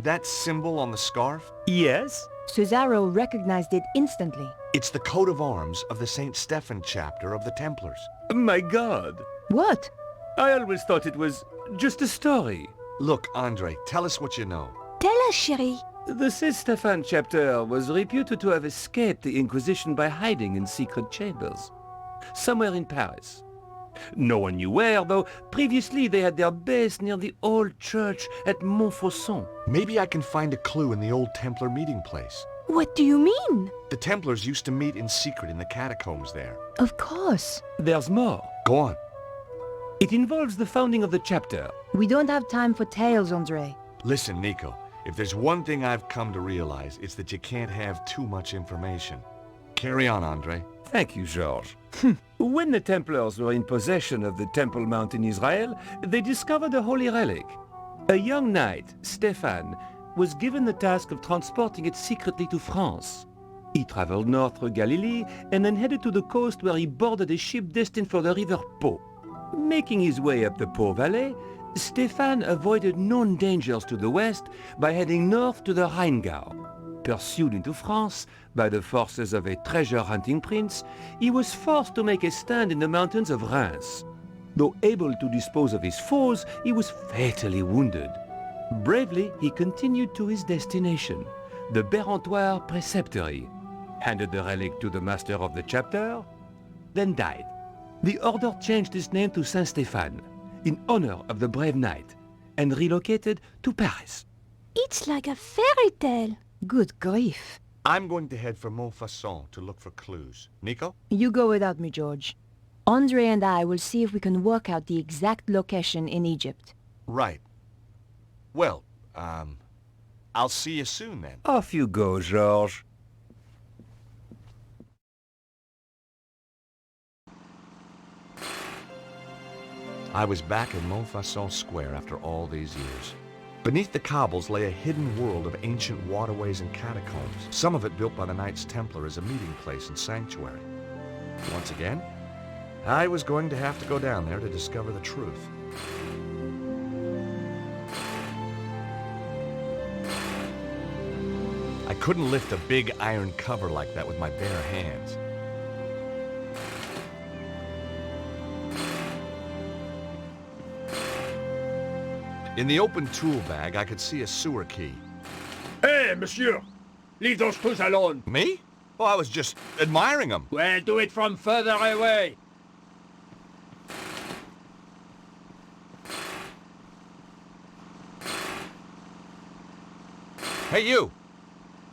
That symbol on the scarf? Yes? Cesaro recognized it instantly. It's the coat of arms of the St. Stephen chapter of the Templars. My God. What? I always thought it was just a story. Look, Andre, tell us what you know. Tell us, chérie. The St. Stephen chapter was reputed to have escaped the Inquisition by hiding in secret chambers. Somewhere in Paris. No one knew where, though previously they had their base near the old church at Montfaucon. Maybe I can find a clue in the old Templar meeting place. What do you mean? The Templars used to meet in secret in the catacombs there. Of course. There's more. Go on. It involves the founding of the chapter. We don't have time for tales, Andre. Listen, Nico, if there's one thing I've come to realize, it's that you can't have too much information. Carry on, Andre. Thank you, George. When the Templars were in possession of the Temple Mount in Israel, they discovered a holy relic. A young knight, Stephan, was given the task of transporting it secretly to France. He traveled north through Galilee and then headed to the coast where he boarded a ship destined for the river Po. Making his way up the Po Valley, Stephan avoided known dangers to the west by heading north to the Rheingau. Pursued into France by the forces of a treasure-hunting prince, he was forced to make a stand in the mountains of Reims. Though able to dispose of his foes, he was fatally wounded. Bravely, he continued to his destination, the Bérentoire Preceptory, handed the relic to the master of the chapter, then died. The order changed its name to Saint-Stéphane, in honor of the brave knight, and relocated to Paris. It's like a fairy tale. Good grief. I'm going to head for Montfaucon to look for clues. Nico? You go without me, George. Andre and I will see if we can work out the exact location in Egypt. Right. Well, I'll see you soon then. Off you go, George. I was back in Montfaucon Square after all these years. Beneath the cobbles lay a hidden world of ancient waterways and catacombs, some of it built by the Knights Templar as a meeting place and sanctuary. Once again, I was going to have to go down there to discover the truth. I couldn't lift a big iron cover like that with my bare hands. In the open tool bag, I could see a sewer key. Hey, monsieur! Leave those tools alone! Me? Oh, I was just admiring them. Well, do it from further away! Hey, you!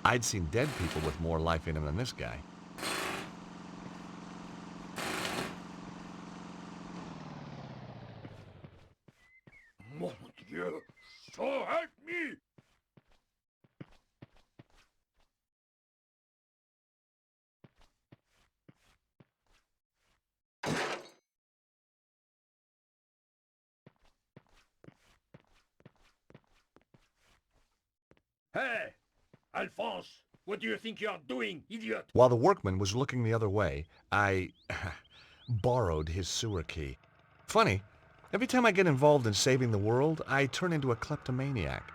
I'd seen dead people with more life in them than this guy. Mon Dieu! So help me! Hey! Alphonse! What do you think you're doing, idiot? While the workman was looking the other way, I borrowed his sewer key. Funny, every time I get involved in saving the world, I turn into a kleptomaniac.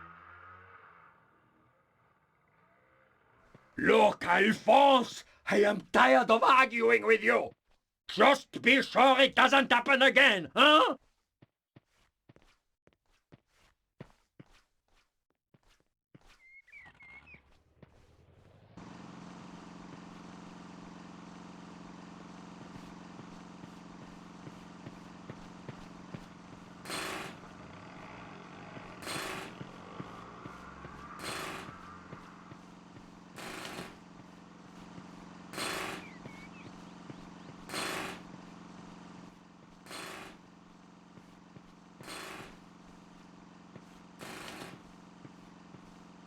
Look, Alphonse! I am tired of arguing with you! Just be sure it doesn't happen again, huh?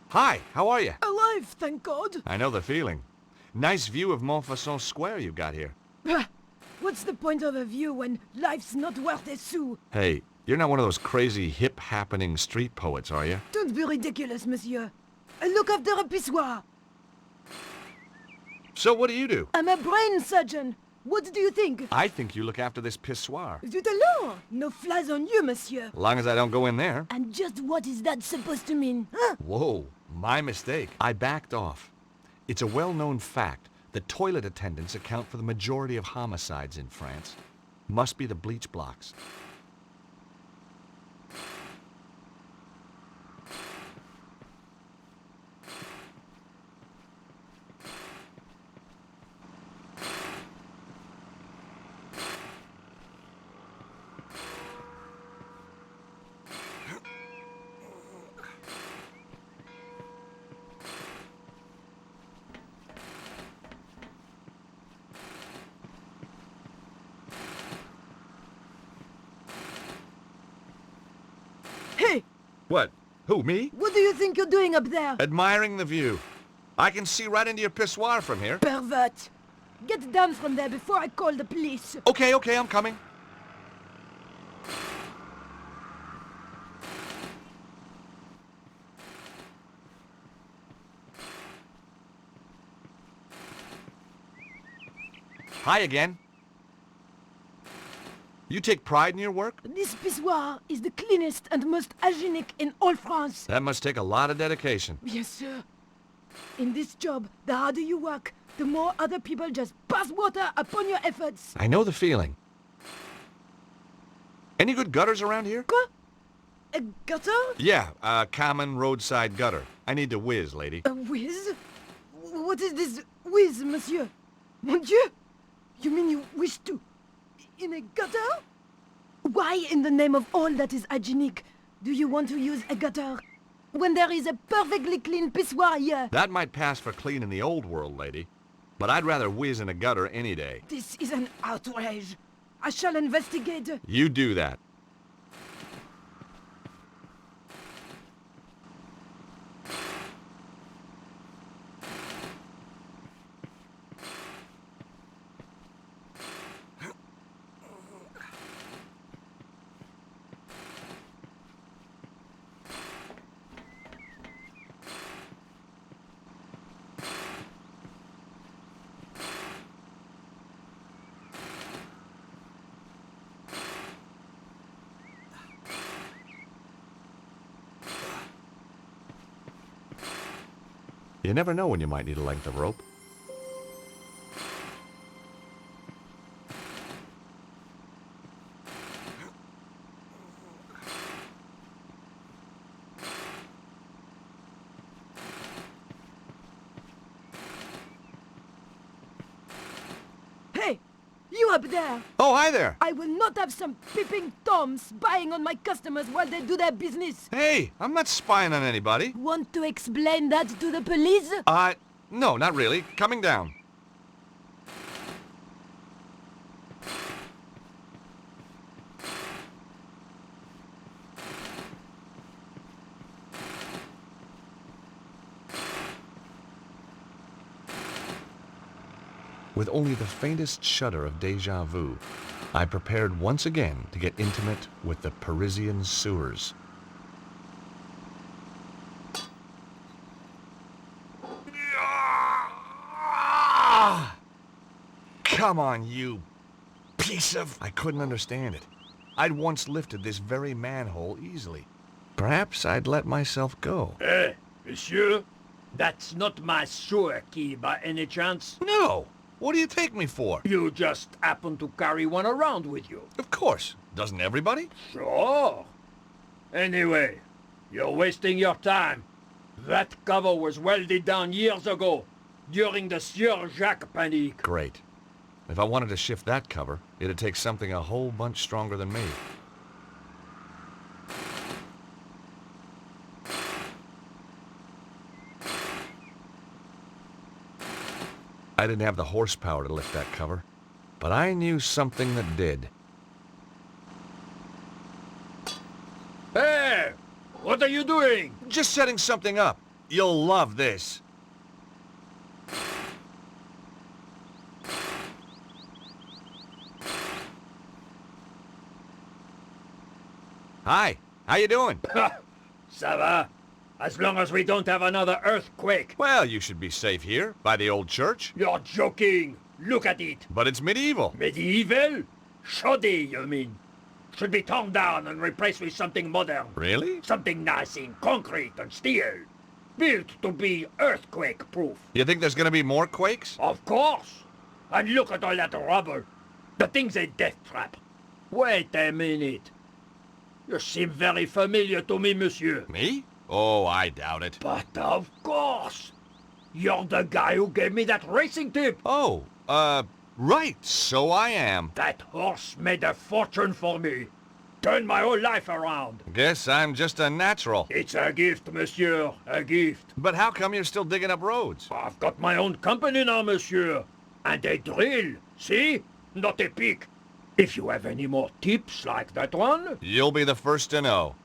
Hi, how are you? Alive, thank God. I know the feeling. Nice view of Montfaucon Square you got here. What's the point of a view when life's not worth a sou? Hey, you're not one of those crazy hip-happening street poets, are you? Don't be ridiculous, monsieur. I look after a pissoir. So what do you do? I'm a brain surgeon. What do you think? I think you look after this pissoir. Zut alors! No flies on you, monsieur. As long as I don't go in there. And just what is that supposed to mean, huh? Whoa, my mistake. I backed off. It's a well-known fact that toilet attendants account for the majority of homicides in France. Must be the bleach blocks. Hey! What? Who, me? What do you think you're doing up there? Admiring the view. I can see right into your pissoir from here. Pervert! Get down from there before I call the police. Okay, I'm coming. Hi again. You take pride in your work? This pissoir is the cleanest and most hygienic in all France. That must take a lot of dedication. Yes, sir. In this job, the harder you work, the more other people just pass water upon your efforts. I know the feeling. Any good gutters around here? Quoi? A gutter? Yeah, a common roadside gutter. I need to whiz, lady. A whiz? What is this whiz, monsieur? Mon Dieu! You mean you wish to... in a gutter? Why, in the name of all that is hygienic, do you want to use a gutter when there is a perfectly clean pissoir here? That might pass for clean in the old world, lady. But I'd rather whiz in a gutter any day. This is an outrage. I shall investigate. You do that. You never know when you might need a length of rope. Hey! You up there! Oh, hi there! I will not have some peeping Toms spying on my customers while they do their business! Hey, I'm not spying on anybody. Want to explain that to the police? No, not really. Coming down. With only the faintest shudder of déjà vu, I prepared once again to get intimate with the Parisian sewers. Come on, you piece of... I couldn't understand it. I'd once lifted this very manhole easily. Perhaps I'd let myself go. Hey, monsieur, that's not my sewer key by any chance? No! What do you take me for? You just happen to carry one around with you. Of course. Doesn't everybody? Sure. Anyway, you're wasting your time. That cover was welded down years ago, during the Sieur Jacques panic. Great. If I wanted to shift that cover, it'd take something a whole bunch stronger than me. I didn't have the horsepower to lift that cover, but I knew something that did. Hey! What are you doing? Just setting something up. You'll love this. Hi, how you doing? Ça va? As long as we don't have another earthquake. Well, you should be safe here, by the old church. You're joking. Look at it. But it's medieval. Medieval? Shoddy, you mean? Should be torn down and replaced with something modern. Really? Something nice in concrete and steel. Built to be earthquake-proof. You think there's gonna be more quakes? Of course. And look at all that rubble. The thing's a death trap. Wait a minute. You seem very familiar to me, monsieur. Me? Oh, I doubt it. But of course. You're the guy who gave me that racing tip. Oh, right, so I am. That horse made a fortune for me. Turned my whole life around. Guess I'm just a natural. It's a gift, monsieur, a gift. But how come you're still digging up roads? I've got my own company now, monsieur. And a drill, see? Not a pick. If you have any more tips like that one... You'll be the first to know.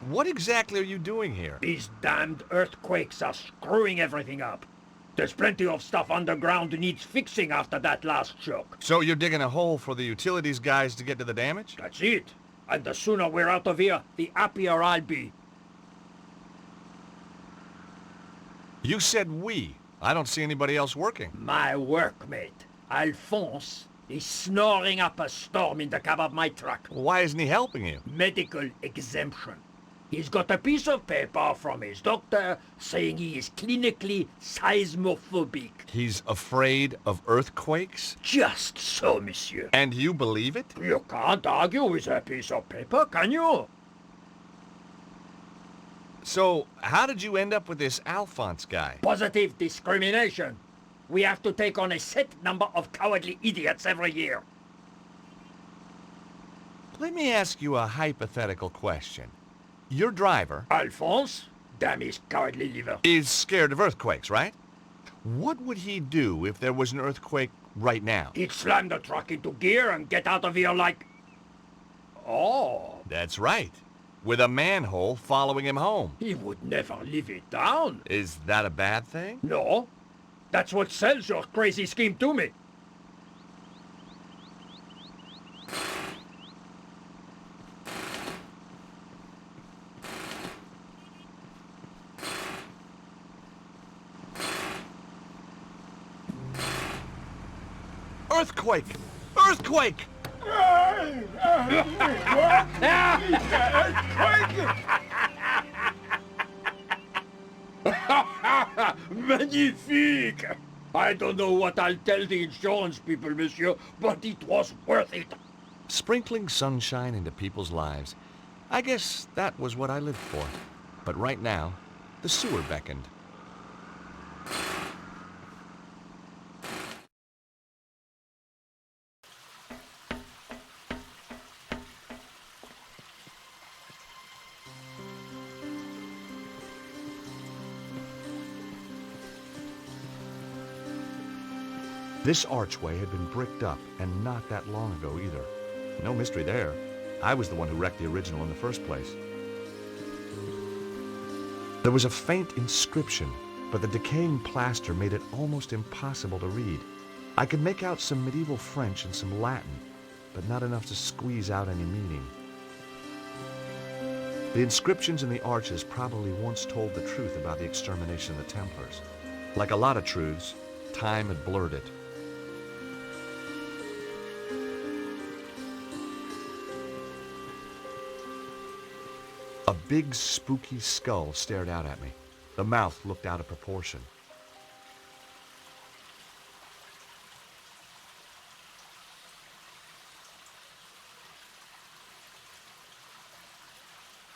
What exactly are you doing here? These damned earthquakes are screwing everything up. There's plenty of stuff underground needs fixing after that last shock. So you're digging a hole for the utilities guys to get to the damage? That's it. And the sooner we're out of here, the happier I'll be. You said we. I don't see anybody else working. My workmate, Alphonse, is snoring up a storm in the cab of my truck. Why isn't he helping you? Medical exemption. He's got a piece of paper from his doctor saying he is clinically seismophobic. He's afraid of earthquakes? Just so, monsieur. And you believe it? You can't argue with a piece of paper, can you? So, how did you end up with this Alphonse guy? Positive discrimination. We have to take on a set number of cowardly idiots every year. Let me ask you a hypothetical question. Your driver, Alphonse, damn his cowardly liver, is scared of earthquakes, right? What would he do if there was an earthquake right now? He'd slam the truck into gear and get out of here like... Oh. That's right. With a manhole following him home. He would never live it down. Is that a bad thing? No. That's what sells your crazy scheme to me. Earthquake! Earthquake! Magnifique! I don't know what I'll tell the insurance people, monsieur, but it was worth it. Sprinkling sunshine into people's lives. I guess that was what I lived for. But right now, the sewer beckoned. This archway had been bricked up, and not that long ago either. No mystery there. I was the one who wrecked the original in the first place. There was a faint inscription, but the decaying plaster made it almost impossible to read. I could make out some medieval French and some Latin, but not enough to squeeze out any meaning. The inscriptions in the arches probably once told the truth about the extermination of the Templars. Like a lot of truths, time had blurred it. A big, spooky skull stared out at me. The mouth looked out of proportion.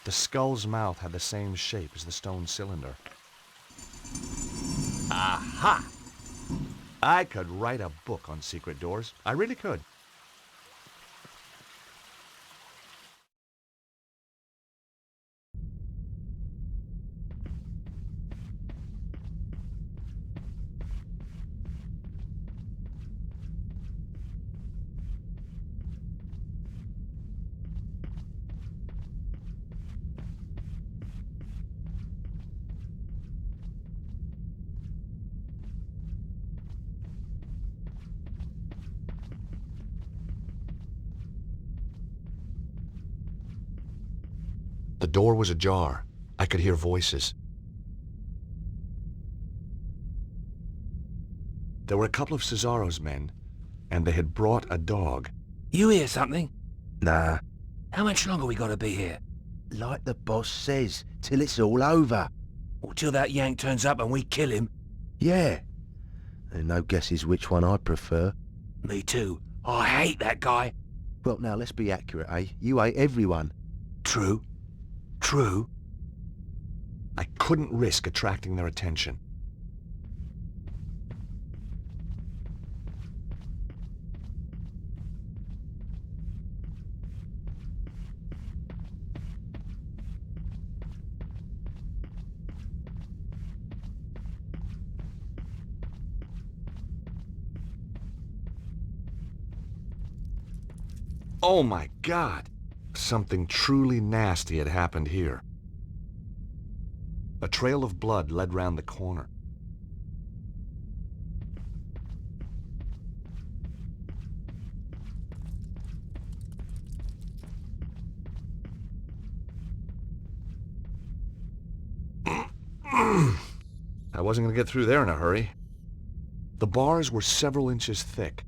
The skull's mouth had the same shape as the stone cylinder. Aha! I could write a book on secret doors. I really could. The door was ajar. I could hear voices. There were a couple of Cesaro's men, and they had brought a dog. You hear something? Nah. How much longer we gotta be here? Like the boss says, till it's all over. Or till that yank turns up and we kill him? Yeah. And no guesses which one I'd prefer. Me too. I hate that guy. Well, now, let's be accurate, eh? You hate everyone. True. True. I couldn't risk attracting their attention. Oh my God! Something truly nasty had happened here. A trail of blood led round the corner. I wasn't going to get through there in a hurry. The bars were several inches thick.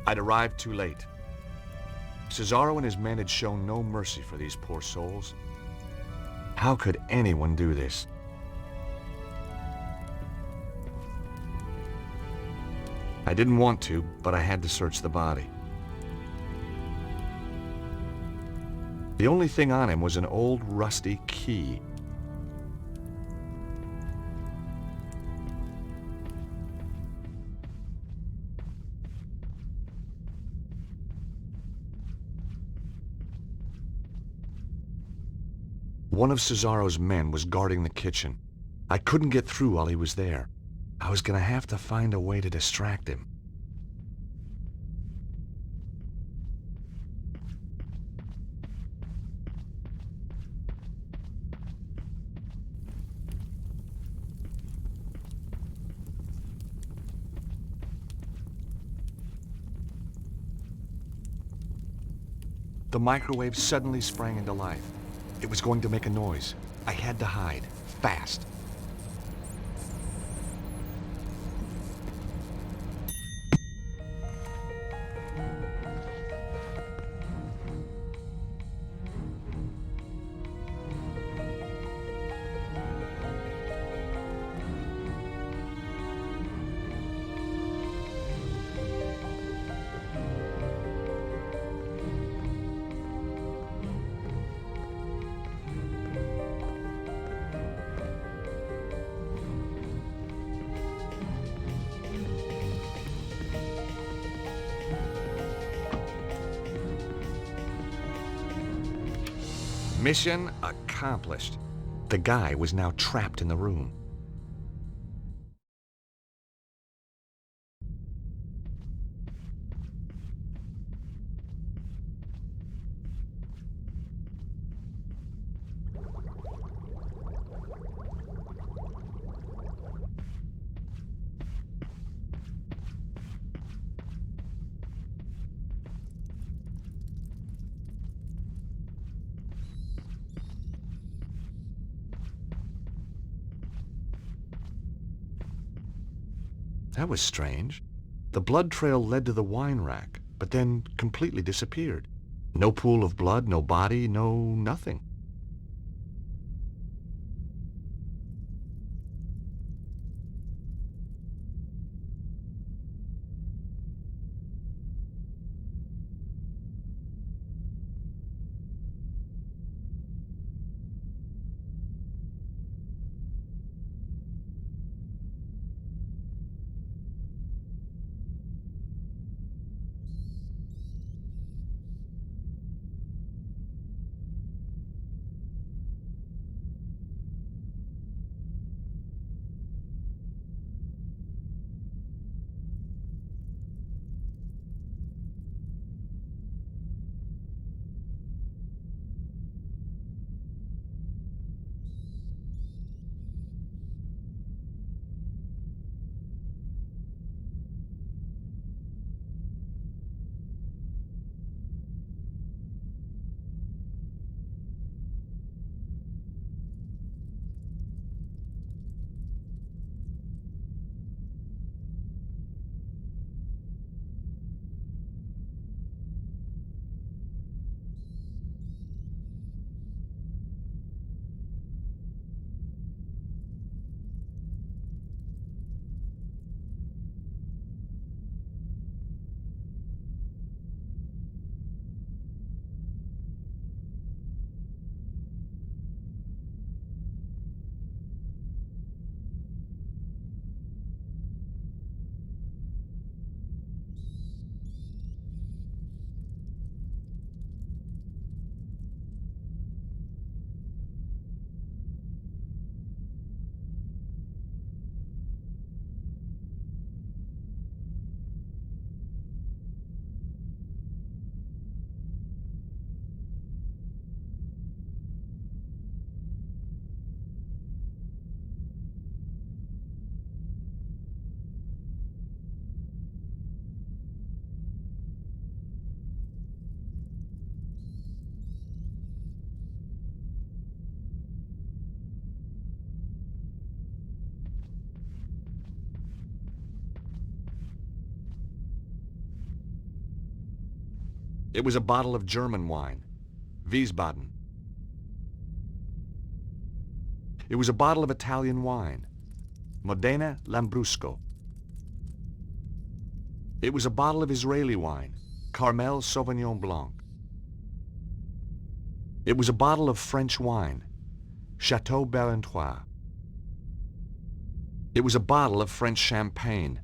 I'd arrived too late. Cesaro and his men had shown no mercy for these poor souls. How could anyone do this? I didn't want to, but I had to search the body. The only thing on him was an old rusty key. One of Cesaro's men was guarding the kitchen. I couldn't get through while he was there. I was gonna have to find a way to distract him. The microwave suddenly sprang into life. It was going to make a noise. I had to hide, fast. Mission accomplished. The guy was now trapped in the room. That was strange. The blood trail led to the wine rack, but then completely disappeared. No pool of blood, no body, no nothing. It was a bottle of German wine, Wiesbaden. It was a bottle of Italian wine, Modena Lambrusco. It was a bottle of Israeli wine, Carmel Sauvignon Blanc. It was a bottle of French wine, Chateau Barentois. It was a bottle of French champagne,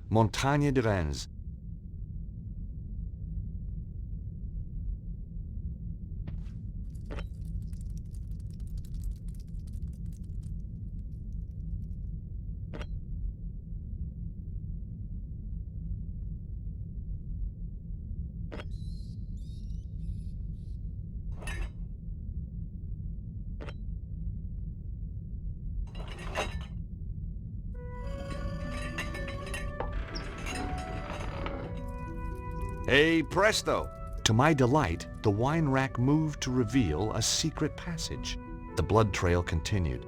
Montagne de Reims. Hey, presto! To my delight, the wine rack moved to reveal a secret passage. The blood trail continued.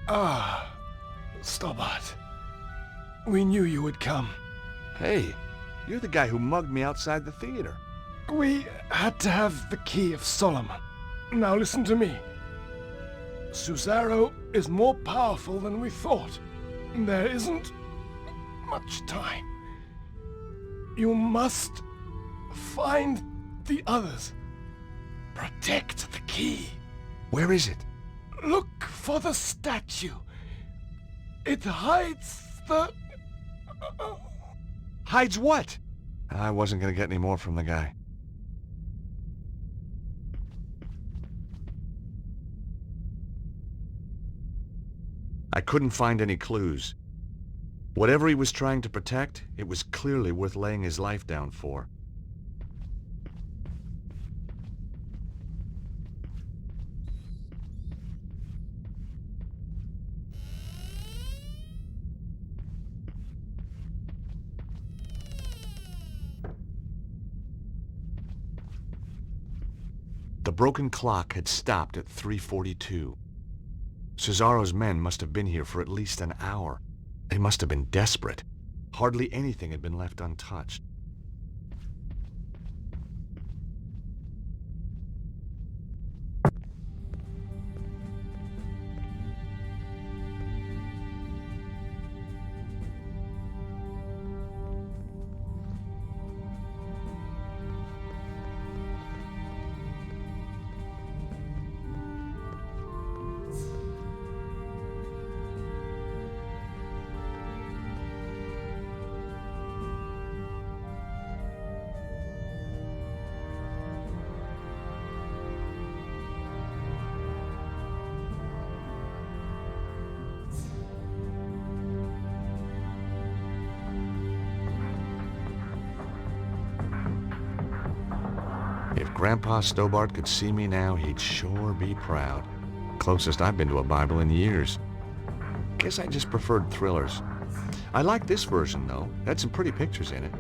Ah, Stobbart. We knew you would come. Hey, you're the guy who mugged me outside the theater. We had to have the key of Solomon. Now listen to me. Susaro is more powerful than we thought. There isn't much time. You must find the others. Protect the key. Where is it? Look for the statue. It hides the... Hides what? I wasn't going to get any more from the guy. I couldn't find any clues. Whatever he was trying to protect, it was clearly worth laying his life down for. The broken clock had stopped at 3:42. Cesaro's men must have been here for at least an hour. They must have been desperate. Hardly anything had been left untouched. If Grandpa Stobbart could see me now, he'd sure be proud. Closest I've been to a Bible in years. Guess I just preferred thrillers. I like this version, though. Had some pretty pictures in it.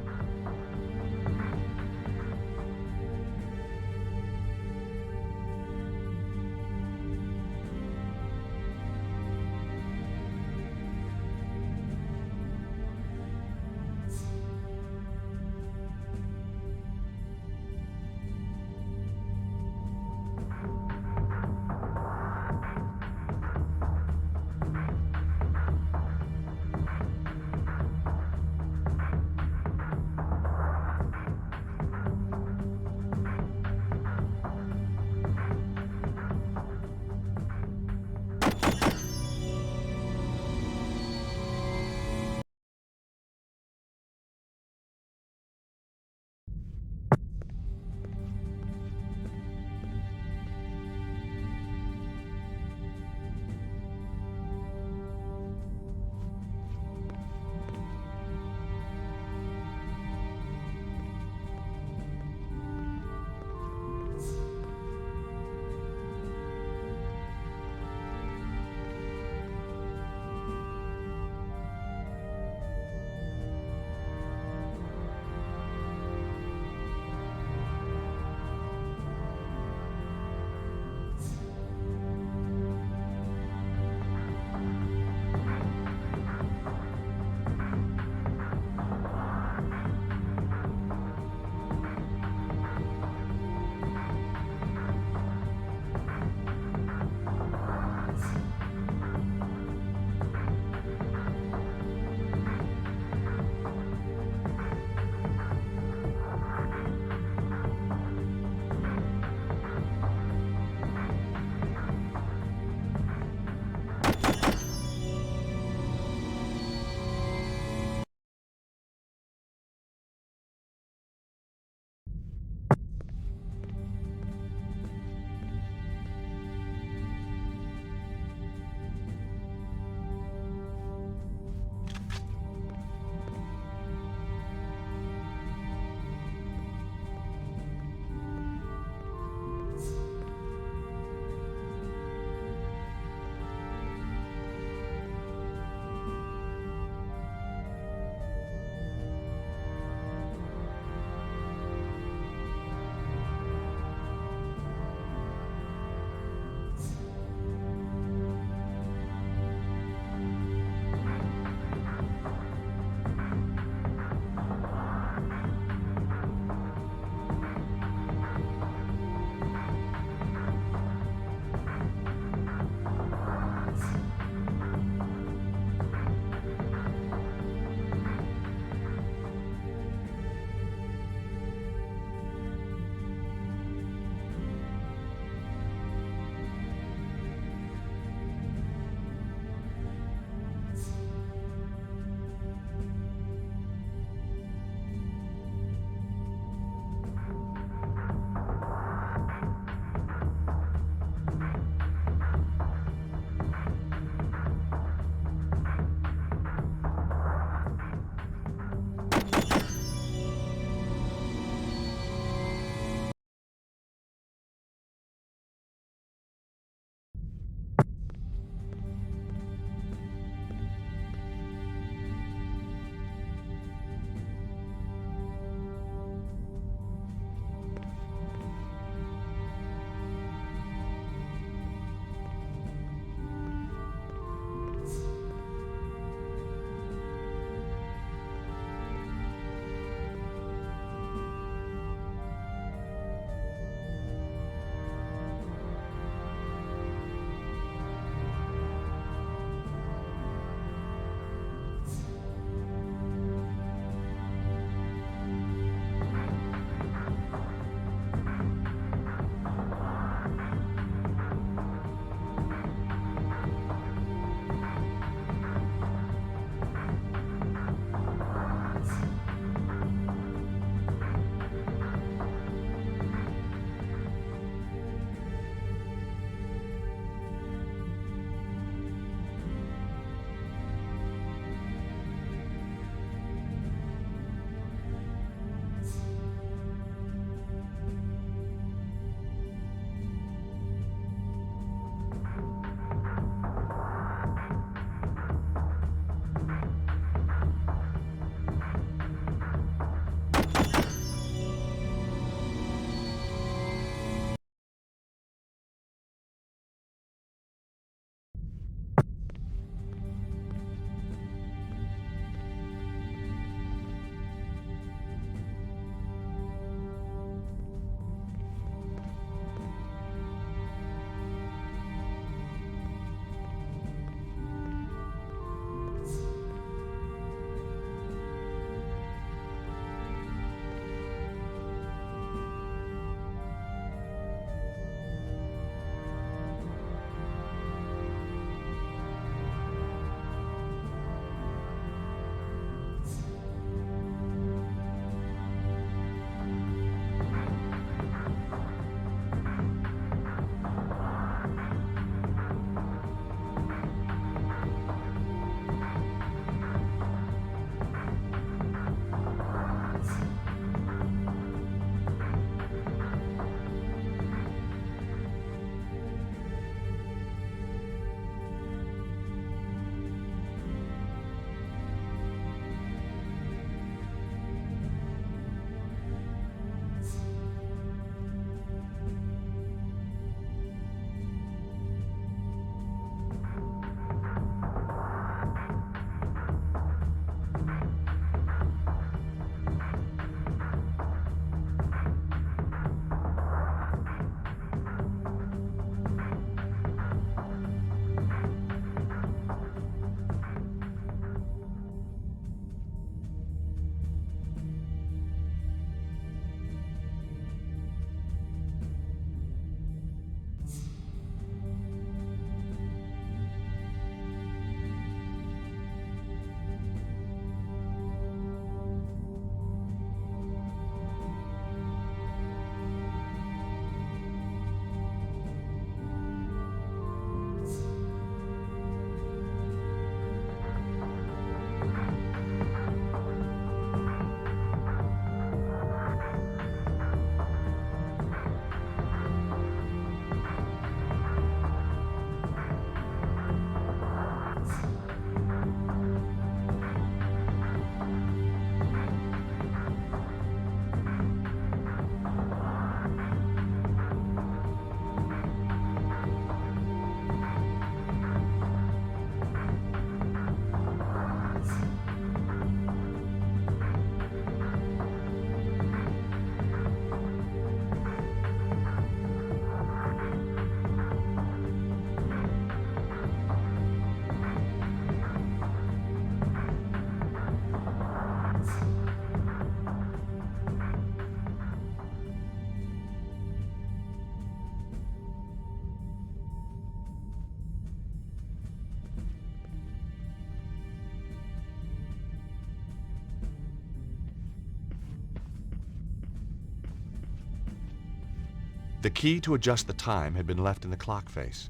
The key to adjust the time had been left in the clock face.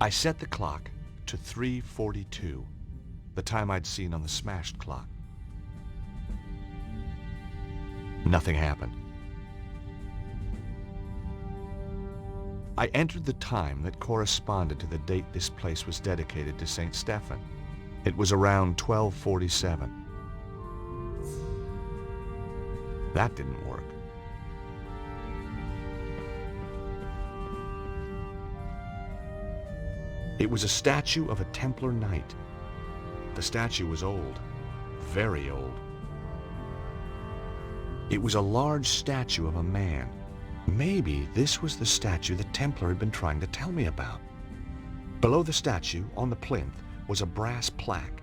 I set the clock to 3:42, the time I'd seen on the smashed clock. Nothing happened. I entered the time that corresponded to the date this place was dedicated to St. Stephen. It was around 12:47. That didn't work. It was a statue of a Templar knight. The statue was old, very old. It was a large statue of a man. Maybe this was the statue the Templar had been trying to tell me about. Below the statue, on the plinth, was a brass plaque.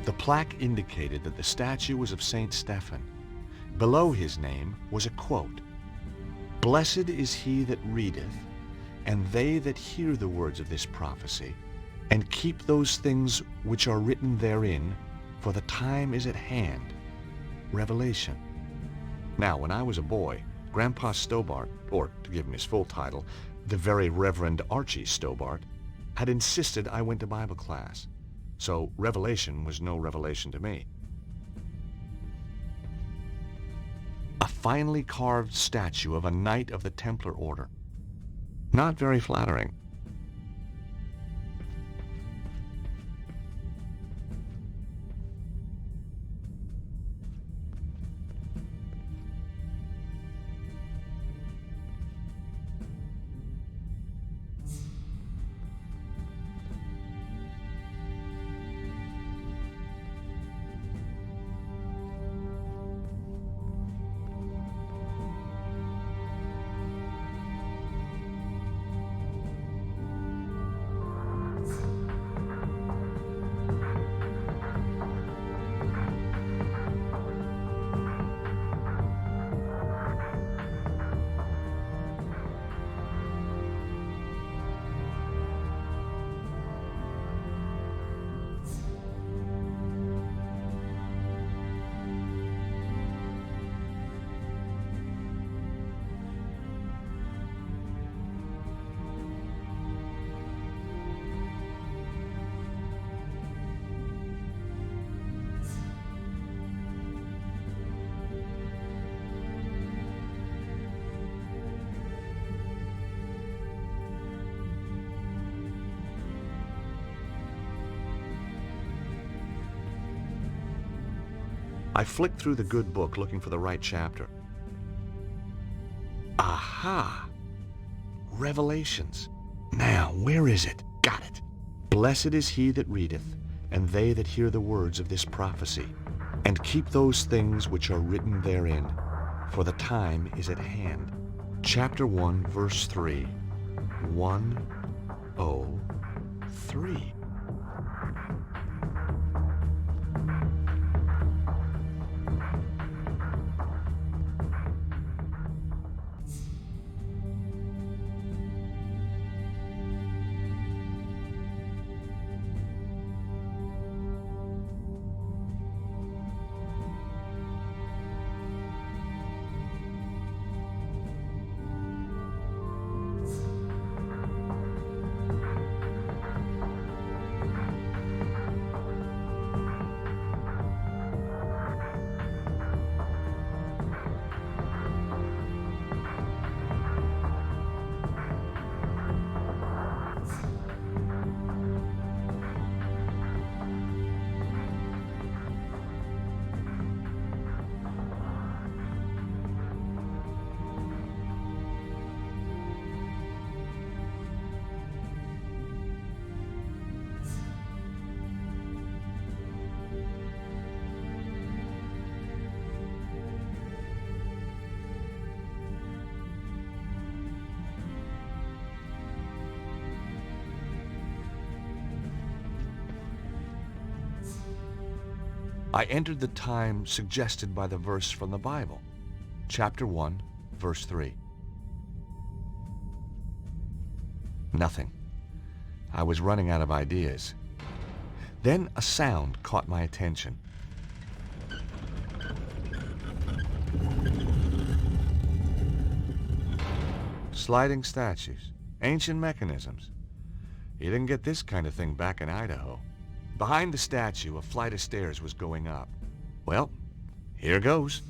The plaque indicated that the statue was of St. Stephen. Below his name was a quote, "Blessed is he that readeth, and they that hear the words of this prophecy, and keep those things which are written therein, for the time is at hand." Revelation. Now, when I was a boy, Grandpa Stobbart, or to give him his full title, the Very Reverend Archie Stobbart, had insisted I went to Bible class. So Revelation was no revelation to me. A finely carved statue of a knight of the Templar order. Not very flattering. I flicked through the good book looking for the right chapter. Aha! Revelations. Now, where is it? Got it. Blessed is he that readeth, and they that hear the words of this prophecy, and keep those things which are written therein, for the time is at hand. Chapter 1, verse 3. 103. I entered the time suggested by the verse from the Bible, chapter 1, verse 3. Nothing. I was running out of ideas. Then a sound caught my attention. Sliding statues, ancient mechanisms. You didn't get this kind of thing back in Idaho. Behind the statue, a flight of stairs was going up. Well, here goes.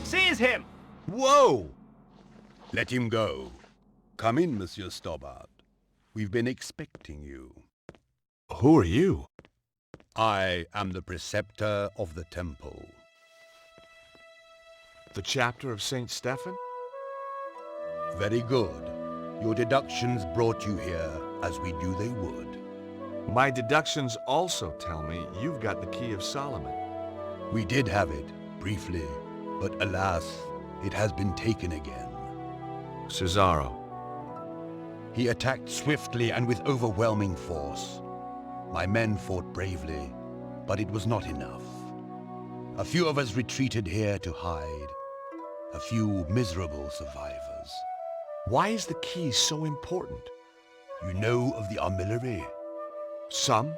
Seize him! Whoa! Let him go. Come in, Monsieur Stobbart. We've been expecting you. Who are you? I am the preceptor of the temple. The chapter of St. Stephen? Very good. Your deductions brought you here, as we knew they would. My deductions also tell me you've got the key of Solomon. We did have it, briefly, but alas, it has been taken again. Cesaro. He attacked swiftly and with overwhelming force. My men fought bravely, but it was not enough. A few of us retreated here to hide. A few miserable survivors. Why is the key so important? You know of the armillary? Some?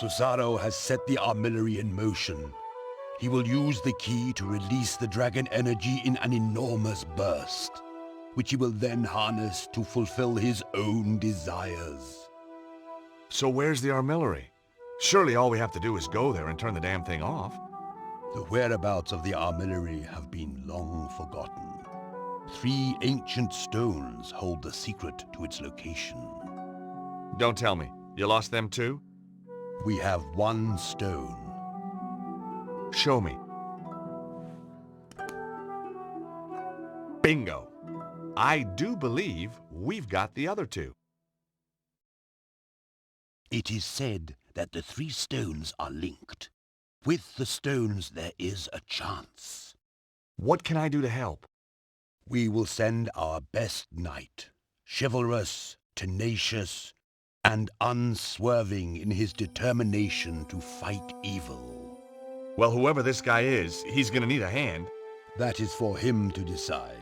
Cesaro has set the armillary in motion. He will use the key to release the dragon energy in an enormous burst, which he will then harness to fulfill his own desires. So where's the armillary? Surely all we have to do is go there and turn the damn thing off. The whereabouts of the armillary have been long forgotten. 3 ancient stones hold the secret to its location. Don't tell me. You lost them too? We have 1 stone. Show me. Bingo. I do believe we've got the other 2. It is said that the 3 stones are linked. With the stones there is a chance. What can I do to help? We will send our best knight, chivalrous, tenacious, and unswerving in his determination to fight evil. Well, whoever this guy is, he's gonna need a hand. That is for him to decide.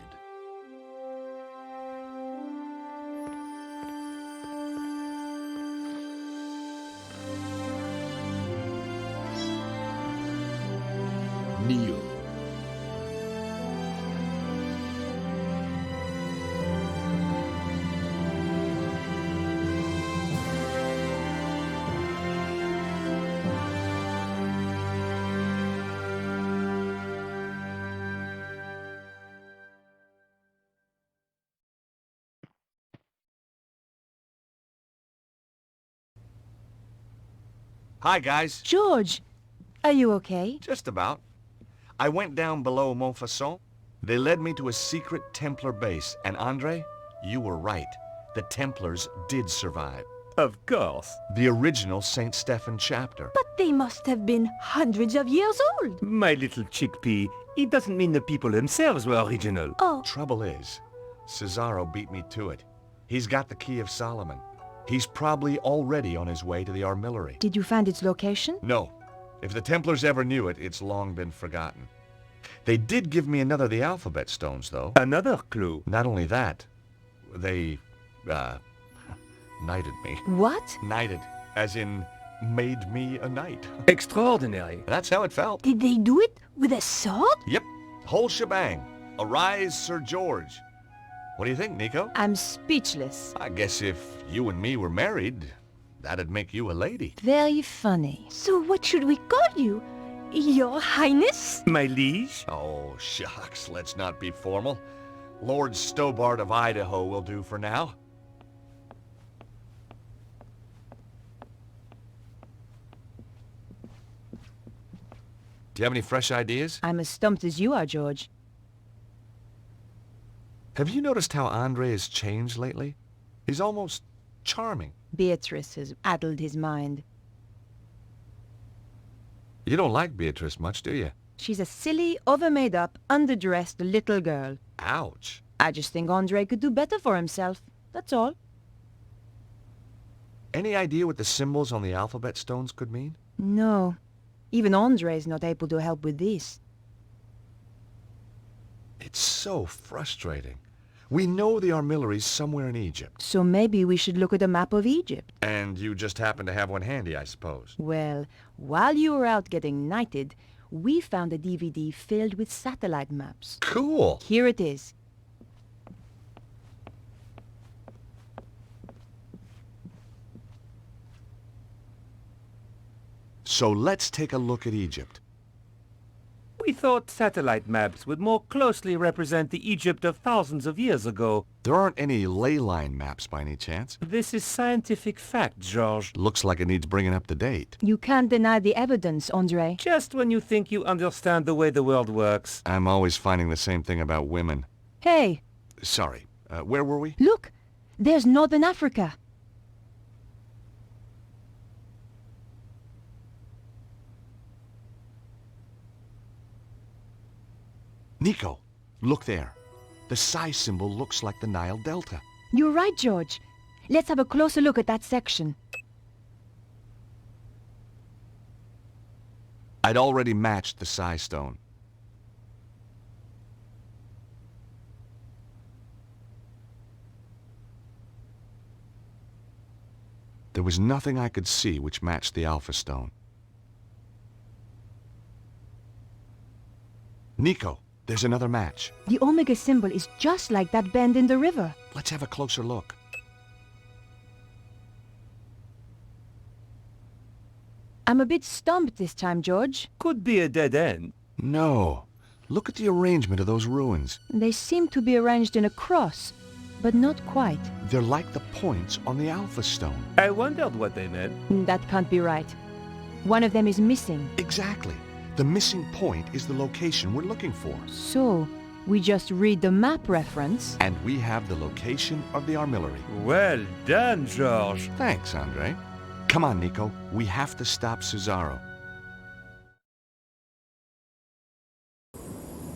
Kneel. Hi, guys. George, are you okay? Just about. I went down below Montfaucon. They led me to a secret Templar base, and Andre, you were right. The Templars did survive. Of course. The original St. Stephen chapter. But they must have been hundreds of years old. My little chickpea, it doesn't mean the people themselves were original. Oh. Trouble is, Cesaro beat me to it. He's got the key of Solomon. He's probably already on his way to the armillary. Did you find its location? No. If the Templars ever knew it, it's long been forgotten. They did give me another of the alphabet stones, though. Another clue. Not only that, they, knighted me. What? Knighted, as in made me a knight. Extraordinary. That's how it felt. Did they do it with a sword? Yep, whole shebang. Arise, Sir George. What do you think, Nico? I'm speechless. I guess if you and me were married, that'd make you a lady. Very funny. So what should we call you? Your Highness? My liege? Oh, shucks, let's not be formal. Lord Stobbart of Idaho will do for now. Do you have any fresh ideas? I'm as stumped as you are, George. Have you noticed how Andre has changed lately? He's almost charming. Beatrice has addled his mind. You don't like Beatrice much, do you? She's a silly, over-made-up, underdressed little girl. Ouch. I just think Andre could do better for himself. That's all. Any idea what the symbols on the alphabet stones could mean? No. Even Andre's not able to help with this. It's so frustrating. We know the armillary's somewhere in Egypt. So maybe we should look at a map of Egypt. And you just happen to have one handy, I suppose. Well, while you were out getting knighted, we found a DVD filled with satellite maps. Cool. Here it is. So let's take a look at Egypt. We thought satellite maps would more closely represent the Egypt of thousands of years ago. There aren't any ley line maps by any chance. This is scientific fact, George. Looks like it needs bringing up to date. You can't deny the evidence, Andre. Just when you think you understand the way the world works. I'm always finding the same thing about women. Hey! Sorry, where were we? Look! There's Northern Africa. Nico, look there. The psi symbol looks like the Nile Delta. You're right, George. Let's have a closer look at that section. I'd already matched the psi stone. There was nothing I could see which matched the alpha stone. Nico, there's another match. The omega symbol is just like that bend in the river. Let's have a closer look. I'm a bit stumped this time, George. Could be a dead end. No. Look at the arrangement of those ruins. They seem to be arranged in a cross, but not quite. They're like the points on the alpha stone. I wondered what they meant. That can't be right. One of them is missing. Exactly. The missing point is the location we're looking for. So, we just read the map reference. And we have the location of the armillary. Well done, George. Thanks, Andre. Come on, Nico. We have to stop Cesaro.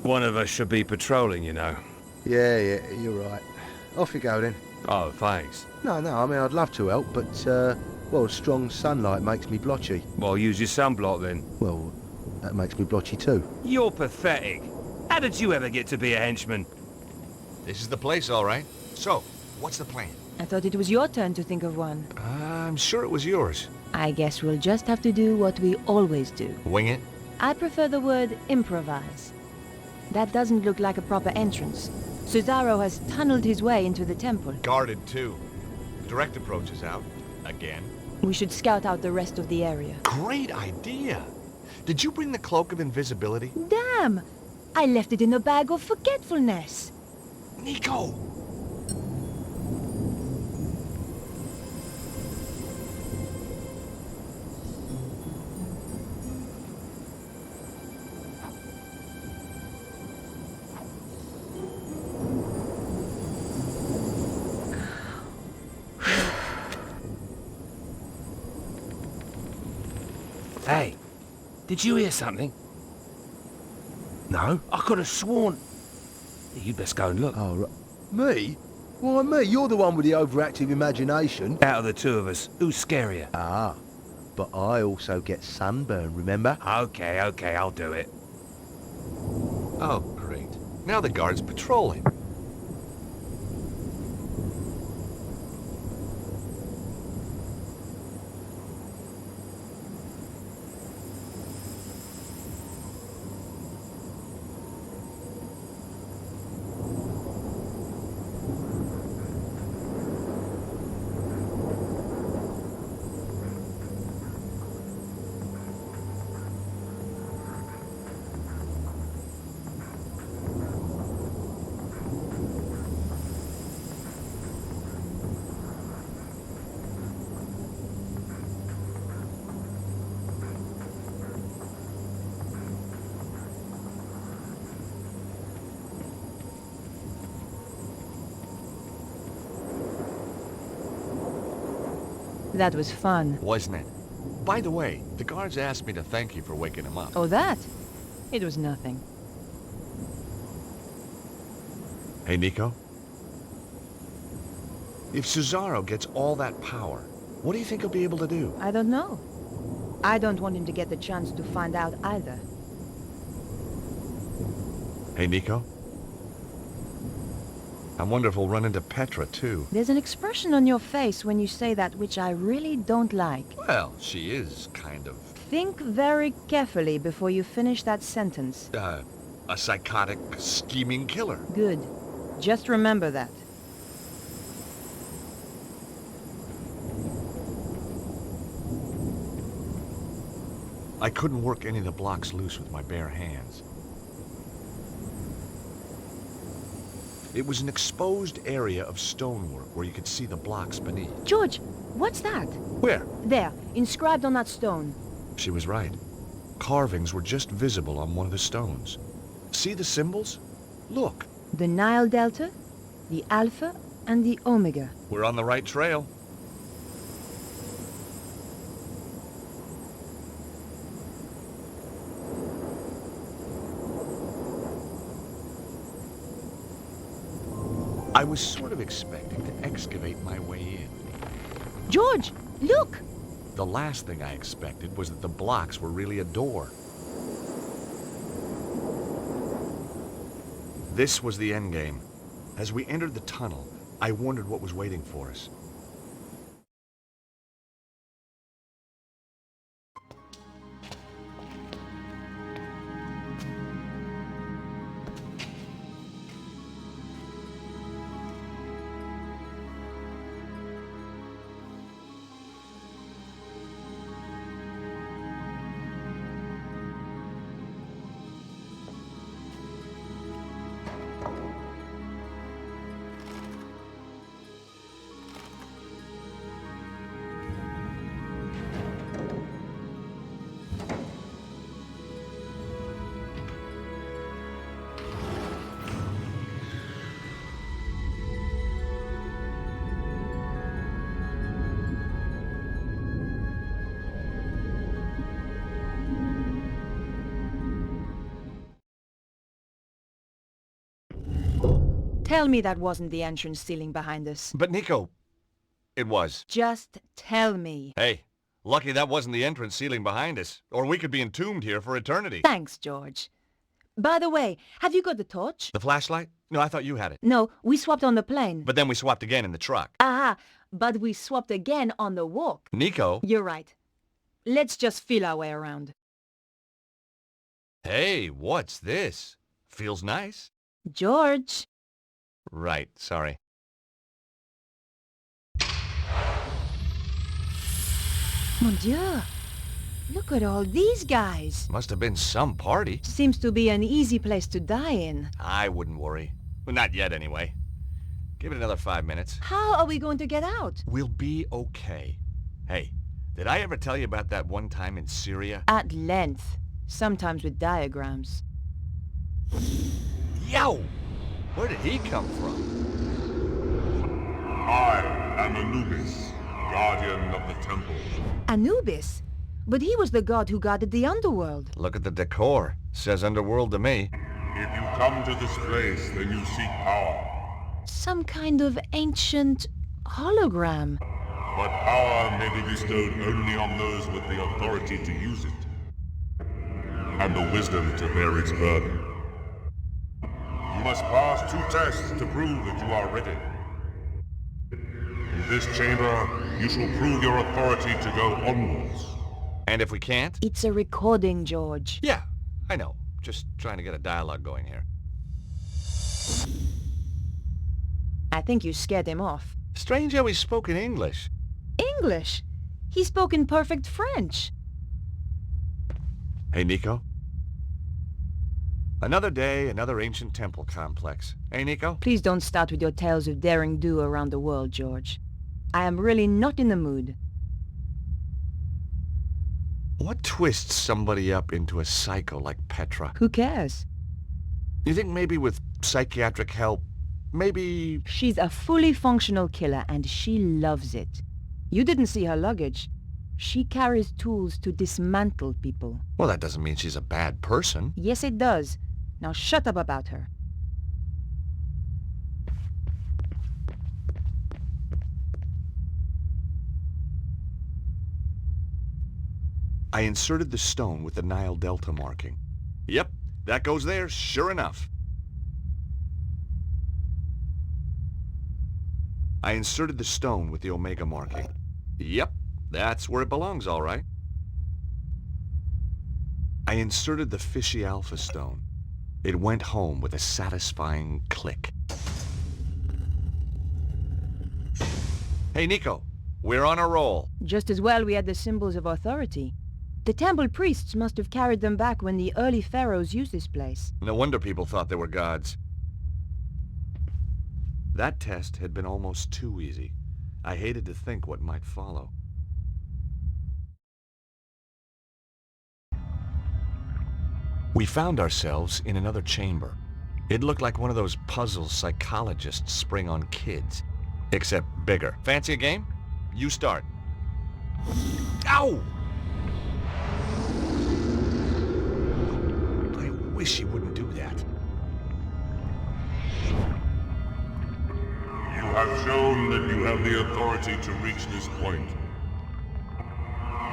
One of us should be patrolling, you know. Yeah, you're right. Off you go then. Oh, thanks. No, I mean, I'd love to help, but, well, strong sunlight makes me blotchy. Well, use your sunblock then. Well, that makes me blotchy too. You're pathetic. How did you ever get to be a henchman? This is the place, all right. So, what's the plan? I thought it was your turn to think of one. I'm sure it was yours. I guess we'll just have to do what we always do. Wing it? I prefer the word improvise. That doesn't look like a proper entrance. Cesaro has tunneled his way into the temple. Guarded, too. Direct approach is out. Again. We should scout out the rest of the area. Great idea! Did you bring the cloak of invisibility? Damn! I left it in a bag of forgetfulness. Nico! Hey, did you hear something? No? I could have sworn... You'd best go and look. Oh, right. Me? Why me? You're the one with the overactive imagination. Out of the two of us, who's scarier? Ah, but I also get sunburn, remember? Okay, I'll do it. Oh, great. Now the guard's patrolling. That was fun. Wasn't it? By the way, the guards asked me to thank you for waking him up. Oh, that? It was nothing. Hey, Nico? If Cesaro gets all that power, what do you think he'll be able to do? I don't know. I don't want him to get the chance to find out either. Hey, Nico? I wonder if we'll run into Petra, too. There's an expression on your face when you say that which I really don't like. Well, she is kind of... Think very carefully before you finish that sentence. A psychotic, scheming killer. Good. Just remember that. I couldn't work any of the blocks loose with my bare hands. It was an exposed area of stonework where you could see the blocks beneath. George, what's that? Where? There, inscribed on that stone. She was right. Carvings were just visible on one of the stones. See the symbols? Look. The Nile Delta, the Alpha, and the Omega. We're on the right trail. I was sort of expecting to excavate my way in. George, look! The last thing I expected was that the blocks were really a door. This was the endgame. As we entered the tunnel, I wondered what was waiting for us. Tell me that wasn't the entrance ceiling behind us. But Nico, it was. Just tell me. Hey, lucky that wasn't the entrance ceiling behind us, or we could be entombed here for eternity. Thanks, George. By the way, have you got the torch? The flashlight? No, I thought you had it. No, we swapped on the plane. But then we swapped again in the truck. Aha, but we swapped again on the walk. Nico? You're right. Let's just feel our way around. Hey, what's this? Feels nice. George. Right, sorry. Mon Dieu. Look at all these guys. Must have been some party. Seems to be an easy place to die in. I wouldn't worry. Well, not yet anyway. Give it another 5 minutes. How are we going to get out? We'll be okay. Hey, did I ever tell you about that one time in Syria? At length. Sometimes with diagrams. Yow! Where did he come from? I am Anubis, guardian of the temple. Anubis? But he was the god who guarded the underworld. Look at the decor. Says underworld to me. If you come to this place, then you seek power. Some kind of ancient hologram. But power may be bestowed only on those with the authority to use it, and the wisdom to bear its burden. You must pass 2 tests to prove that you are ready. In this chamber, you shall prove your authority to go onwards. And if we can't? It's a recording, George. Yeah, I know. Just trying to get a dialogue going here. I think you scared him off. Strange how he spoke in English. English? He spoke in perfect French. Hey, Nico? Another day, another ancient temple complex. Hey, Nico? Please don't start with your tales of daring do around the world, George. I am really not in the mood. What twists somebody up into a psycho like Petra? Who cares? You think maybe with psychiatric help, maybe... She's a fully functional killer and she loves it. You didn't see her luggage. She carries tools to dismantle people. Well, that doesn't mean she's a bad person. Yes, it does. Now shut up about her. I inserted the stone with the Nile Delta marking. Yep, that goes there, sure enough. I inserted the stone with the Omega marking. Yep, that's where it belongs, all right. I inserted the fishy Alpha stone. It went home with a satisfying click. Hey, Nico, we're on a roll. Just as well we had the symbols of authority. The temple priests must have carried them back when the early pharaohs used this place. No wonder people thought they were gods. That test had been almost too easy. I hated to think what might follow. We found ourselves in another chamber. It looked like one of those puzzles psychologists spring on kids, except bigger. Fancy a game? You start. Ow! I wish he wouldn't do that. You have shown that you have the authority to reach this point.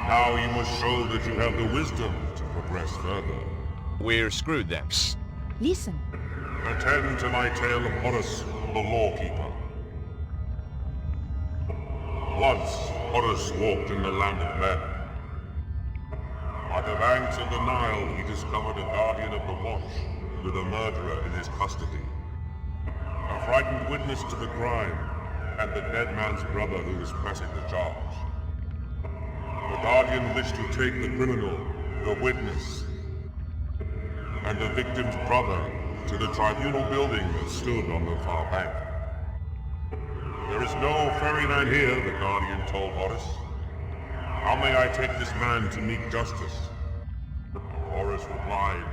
Now you must show that you have the wisdom to progress further. We're screwed then. Listen. Attend to my tale of Horus, the lawkeeper. Once, Horus walked in the land of men. By the banks of the Nile, he discovered a guardian of the watch with a murderer in his custody. A frightened witness to the crime, and the dead man's brother who was pressing the charge. The guardian wished to take the criminal, the witness, and the victim's brother to the tribunal building that stood on the far bank. There is no ferryman here, the guardian told Horus. How may I take this man to meet justice? Horus replied,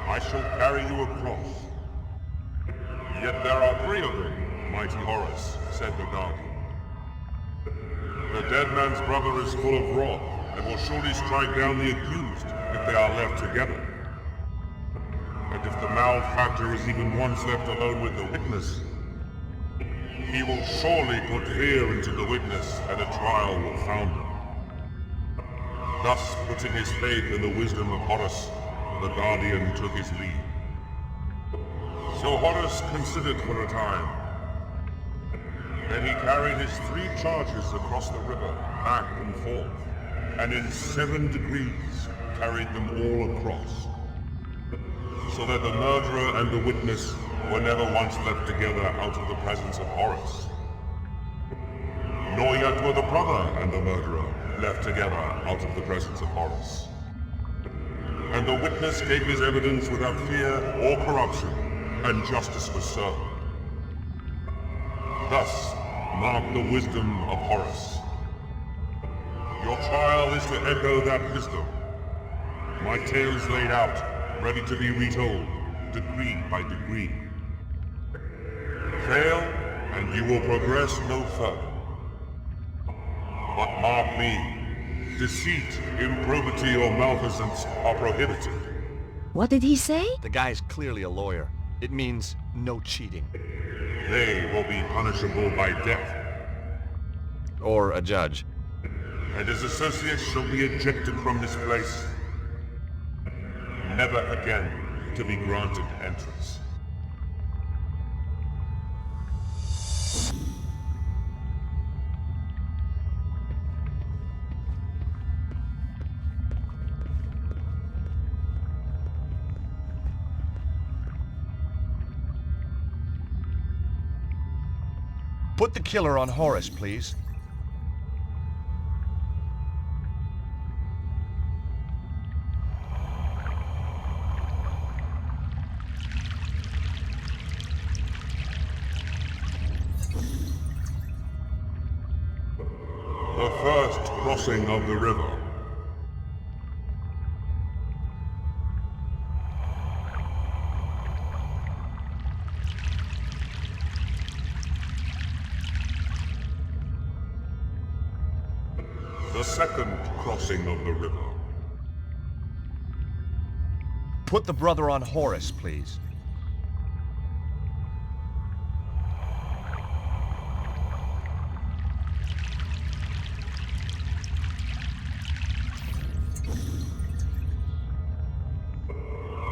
I shall carry you across. Yet there are 3 of them, mighty Horus, said the guardian. The dead man's brother is full of wrath, and will surely strike down the accused if they are left together. And if the malefactor is even once left alone with the witness, he will surely put fear into the witness, and a trial will founder. Thus, putting his faith in the wisdom of Horus, the guardian took his leave. So Horus considered for a time. Then he carried his 3 charges across the river, back and forth, and in 7 degrees carried them all across, so that the murderer and the witness were never once left together out of the presence of Horus. Nor yet were the brother and the murderer left together out of the presence of Horus. And the witness gave his evidence without fear or corruption, and justice was served. Thus, mark the wisdom of Horus. Your trial is to echo that wisdom. My tale is laid out, ready to be retold, degree by degree. Fail, and you will progress no further. But mark me, deceit, improbity, or malfeasance are prohibited. What did he say? The guy's clearly a lawyer. It means no cheating. They will be punishable by death. Or a judge. And his associates shall be ejected from this place, never again to be granted entrance. Put the killer on Horus, please. The first crossing of the river. The second crossing of the river. Put the brother on Horus, please.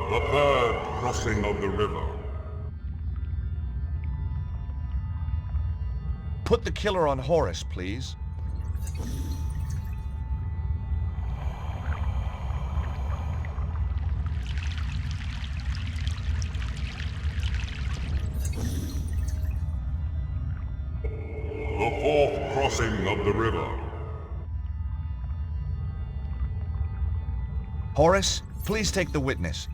The third crossing of the river. Put the killer on Horus, please. The fourth crossing of the river. Horus, please take the witness.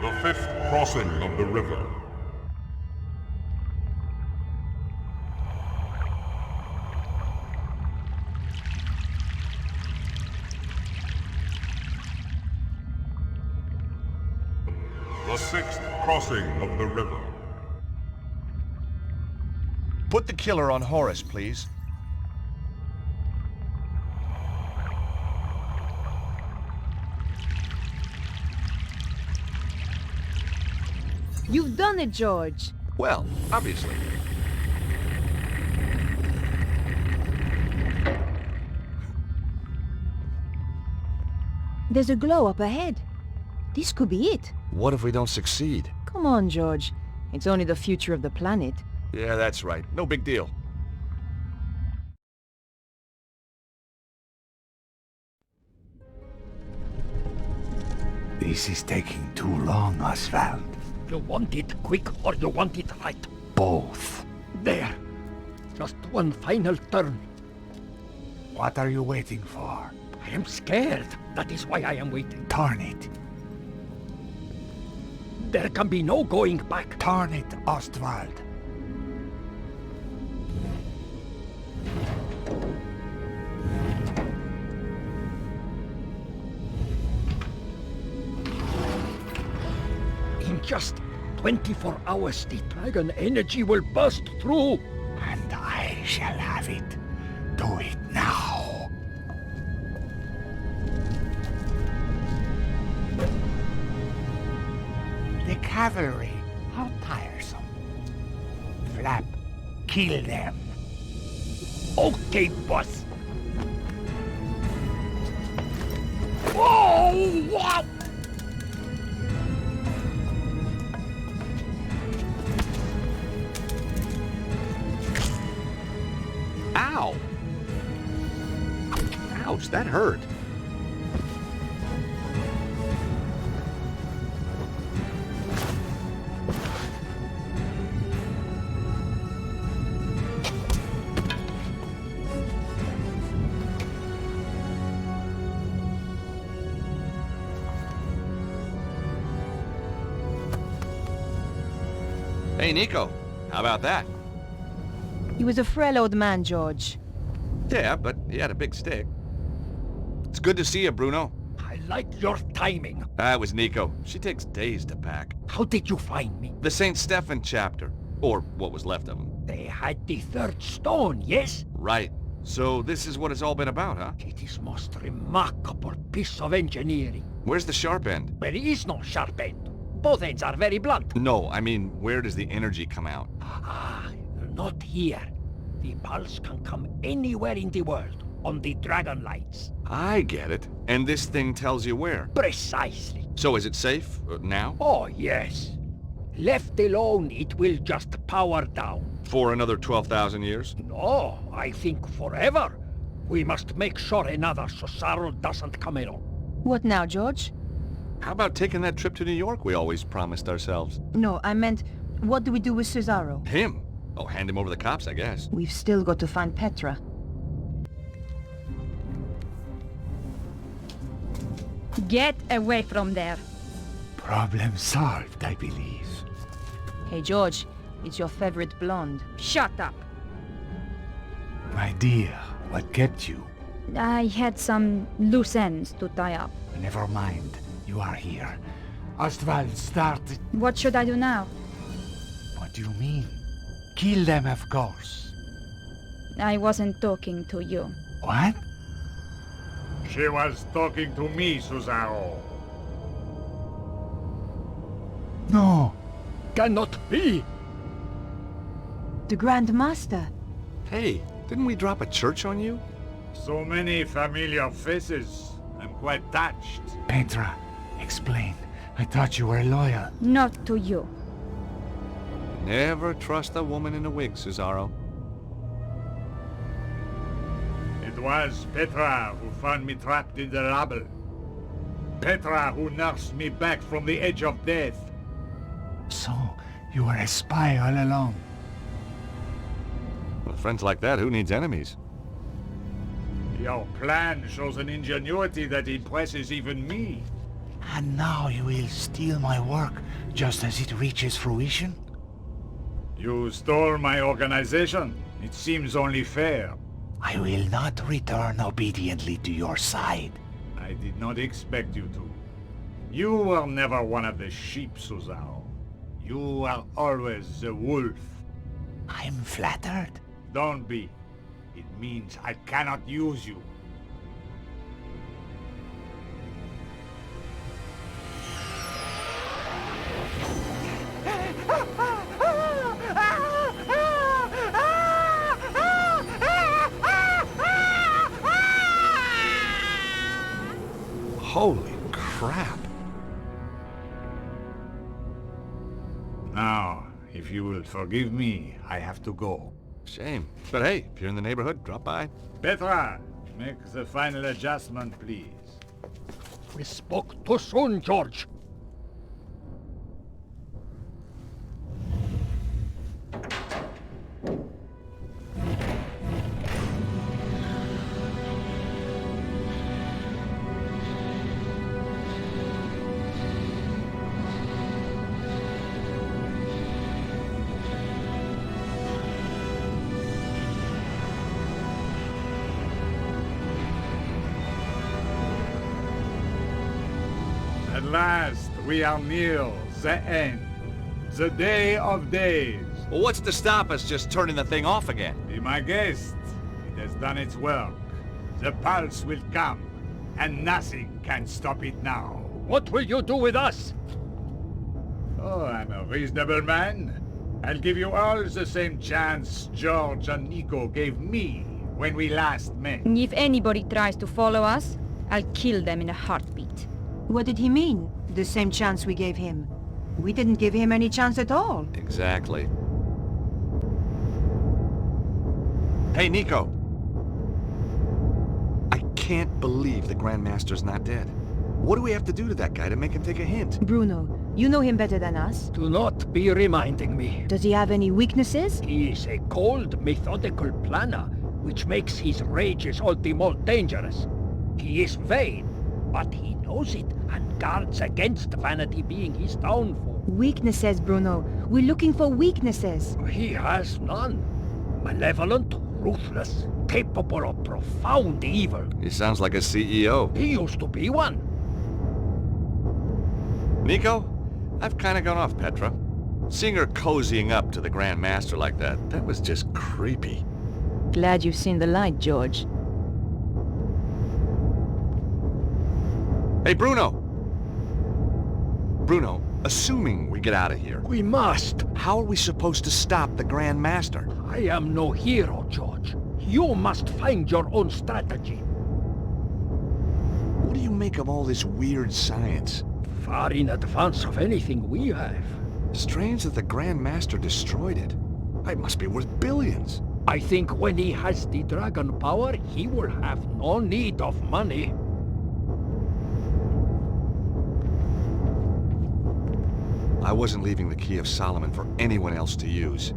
The fifth crossing of the river. The sixth crossing of the river. Put the killer on Horus, please. You've done it, George. Well, obviously. There's a glow up ahead. This could be it. What if we don't succeed? Come on, George. It's only the future of the planet. Yeah, that's right. No big deal. This is taking too long, Oswald. You want it quick or you want it right? Both. There. Just one final turn. What are you waiting for? I am scared. That is why I am waiting. Turn it. There can be no going back. Turn it, Ostwald. In just 24 hours, the dragon energy will burst through. And I shall have it. Do it now. The cavalry, how tiresome. Flap, kill them. Okay, boss. Whoa! Wow! Ow! Ouch, that hurt. Hey, Nico. How about that? He was a frail old man, George. Yeah, but he had a big stick. It's good to see you, Bruno. I like your timing. That was Nico. She takes days to pack. How did you find me? The St. Stephen chapter. Or what was left of them. They had the third stone, yes? Right. So this is what it's all been about, huh? It is most remarkable piece of engineering. Where's the sharp end? There is no sharp end. Both ends are very blunt. No, I mean, where does the energy come out? Ah, not here. The pulse can come anywhere in the world, on the dragon lights. I get it. And this thing tells you where? Precisely. So is it safe, now? Oh, yes. Left alone, it will just power down. For another 12,000 years? No, I think forever. We must make sure another Cesaro doesn't come along. What now, George? How about taking that trip to New York we always promised ourselves? No, I meant, what do we do with Cesaro? Him? Oh, hand him over to the cops, I guess. We've still got to find Petra. Get away from there. Problem solved, I believe. Hey, George, it's your favorite blonde. Shut up. My dear, what kept you? I had some loose ends to tie up. Never mind. You are here. Ostwald started... What should I do now? What do you mean? Kill them, of course. I wasn't talking to you. What? She was talking to me, Susaro. No. Cannot be. The Grand Master. Hey, didn't we drop a church on you? So many familiar faces. I'm quite touched. Petra, explain. I thought you were loyal. Not to you. Never trust a woman in a wig, Cesaro. It was Petra who found me trapped in the rubble. Petra who nursed me back from the edge of death. So, you were a spy all along. With friends like that, who needs enemies? Your plan shows an ingenuity that impresses even me. And now you will steal my work just as it reaches fruition? You stole my organization. It seems only fair. I will not return obediently to your side. I did not expect you to. You were never one of the sheep, Susao. You were always the wolf. I'm flattered. Don't be. It means I cannot use you. Holy crap. Now, if you will forgive me, I have to go. Shame. But hey, if you're in the neighborhood, drop by. Petra, make the final adjustment, please. We spoke too soon, George. At last, we are near the end. The day of days. Well, what's to stop us just turning the thing off again? Be my guest. It has done its work. The pulse will come, and nothing can stop it now. What will you do with us? Oh, I'm a reasonable man. I'll give you all the same chance George and Nico gave me when we last met. If anybody tries to follow us, I'll kill them in a heartbeat. What did he mean? The same chance we gave him. We didn't give him any chance at all. Exactly. Hey, Nico. I can't believe the Grandmaster's not dead. What do we have to do to that guy to make him take a hint? Bruno, you know him better than us. Do not be reminding me. Does he have any weaknesses? He is a cold, methodical planner, which makes his rages all the more dangerous. He is vain, but he knows it and guards against vanity being his downfall. Weaknesses, Bruno. We're looking for weaknesses. He has none. Malevolent, ruthless, capable of profound evil. He sounds like a CEO. He used to be one. Nico, I've kind of gone off Petra. Seeing her cozying up to the Grand Master like that was just creepy. Glad you've seen the light, George. Hey, Bruno! Bruno, assuming we get out of here... We must! How are we supposed to stop the Grand Master? I am no hero, George. You must find your own strategy. What do you make of all this weird science? Far in advance of anything we have. Strange that the Grand Master destroyed it. It must be worth billions. I think when he has the dragon power, he will have no need of money. I wasn't leaving the Key of Solomon for anyone else to use.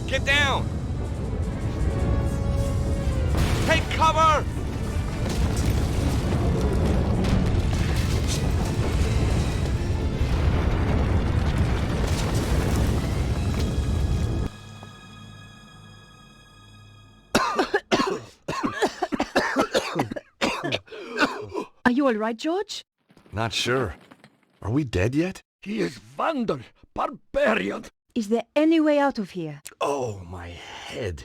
Get down! Take cover! Are you all right, George? Not sure. Are we dead yet? He is vandal, barbarian. Is there any way out of here? Oh, my head.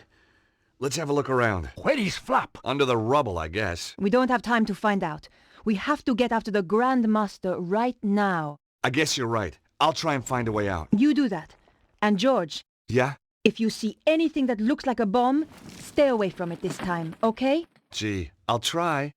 Let's have a look around. Where is Flap? Under the rubble, I guess. We don't have time to find out. We have to get after the Grand Master right now. I guess you're right. I'll try and find a way out. You do that. And George, Yeah? if you see anything that looks like a bomb, stay away from it this time, okay? Gee, I'll try.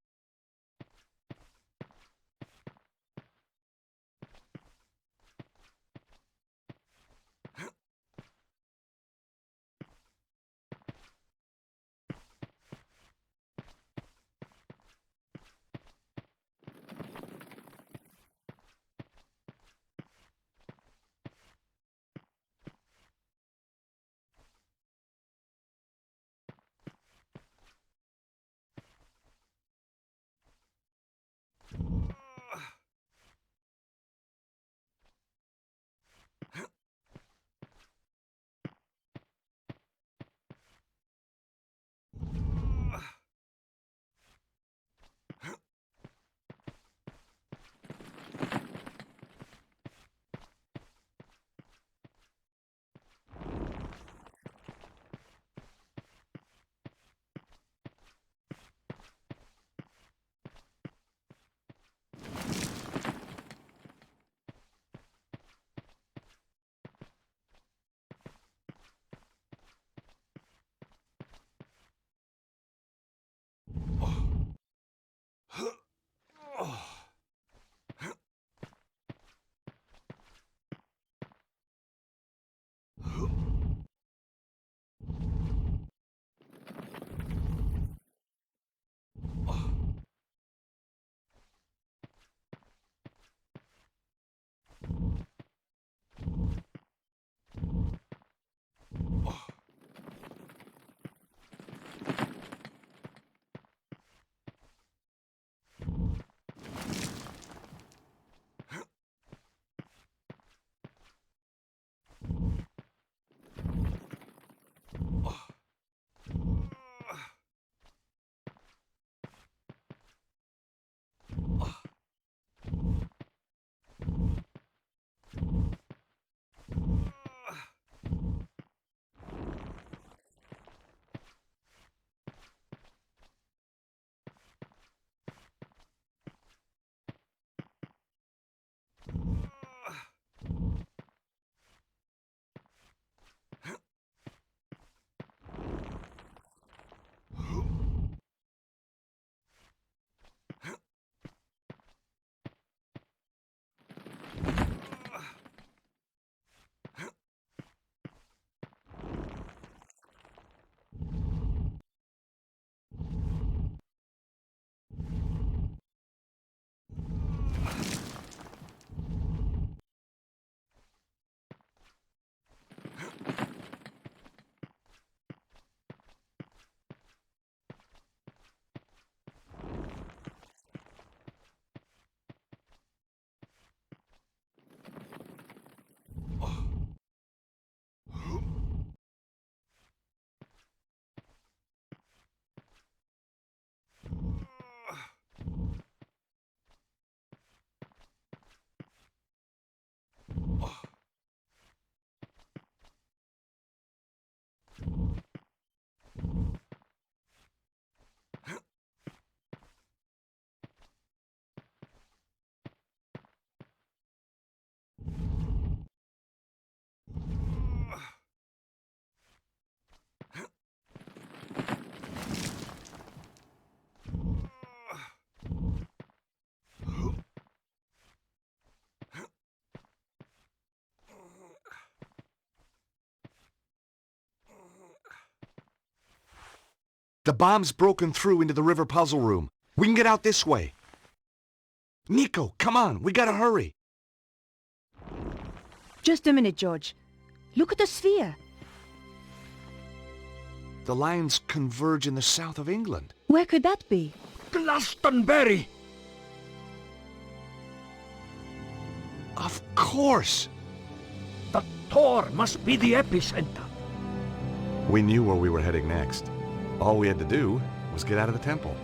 The bomb's broken through into the river puzzle room. We can get out this way. Nico, come on, we gotta hurry. Just a minute, George. Look at the sphere. The lines converge in the south of England. Where could that be? Glastonbury! Of course! The Tor must be the epicenter. We knew where we were heading next. All we had to do was get out of the temple.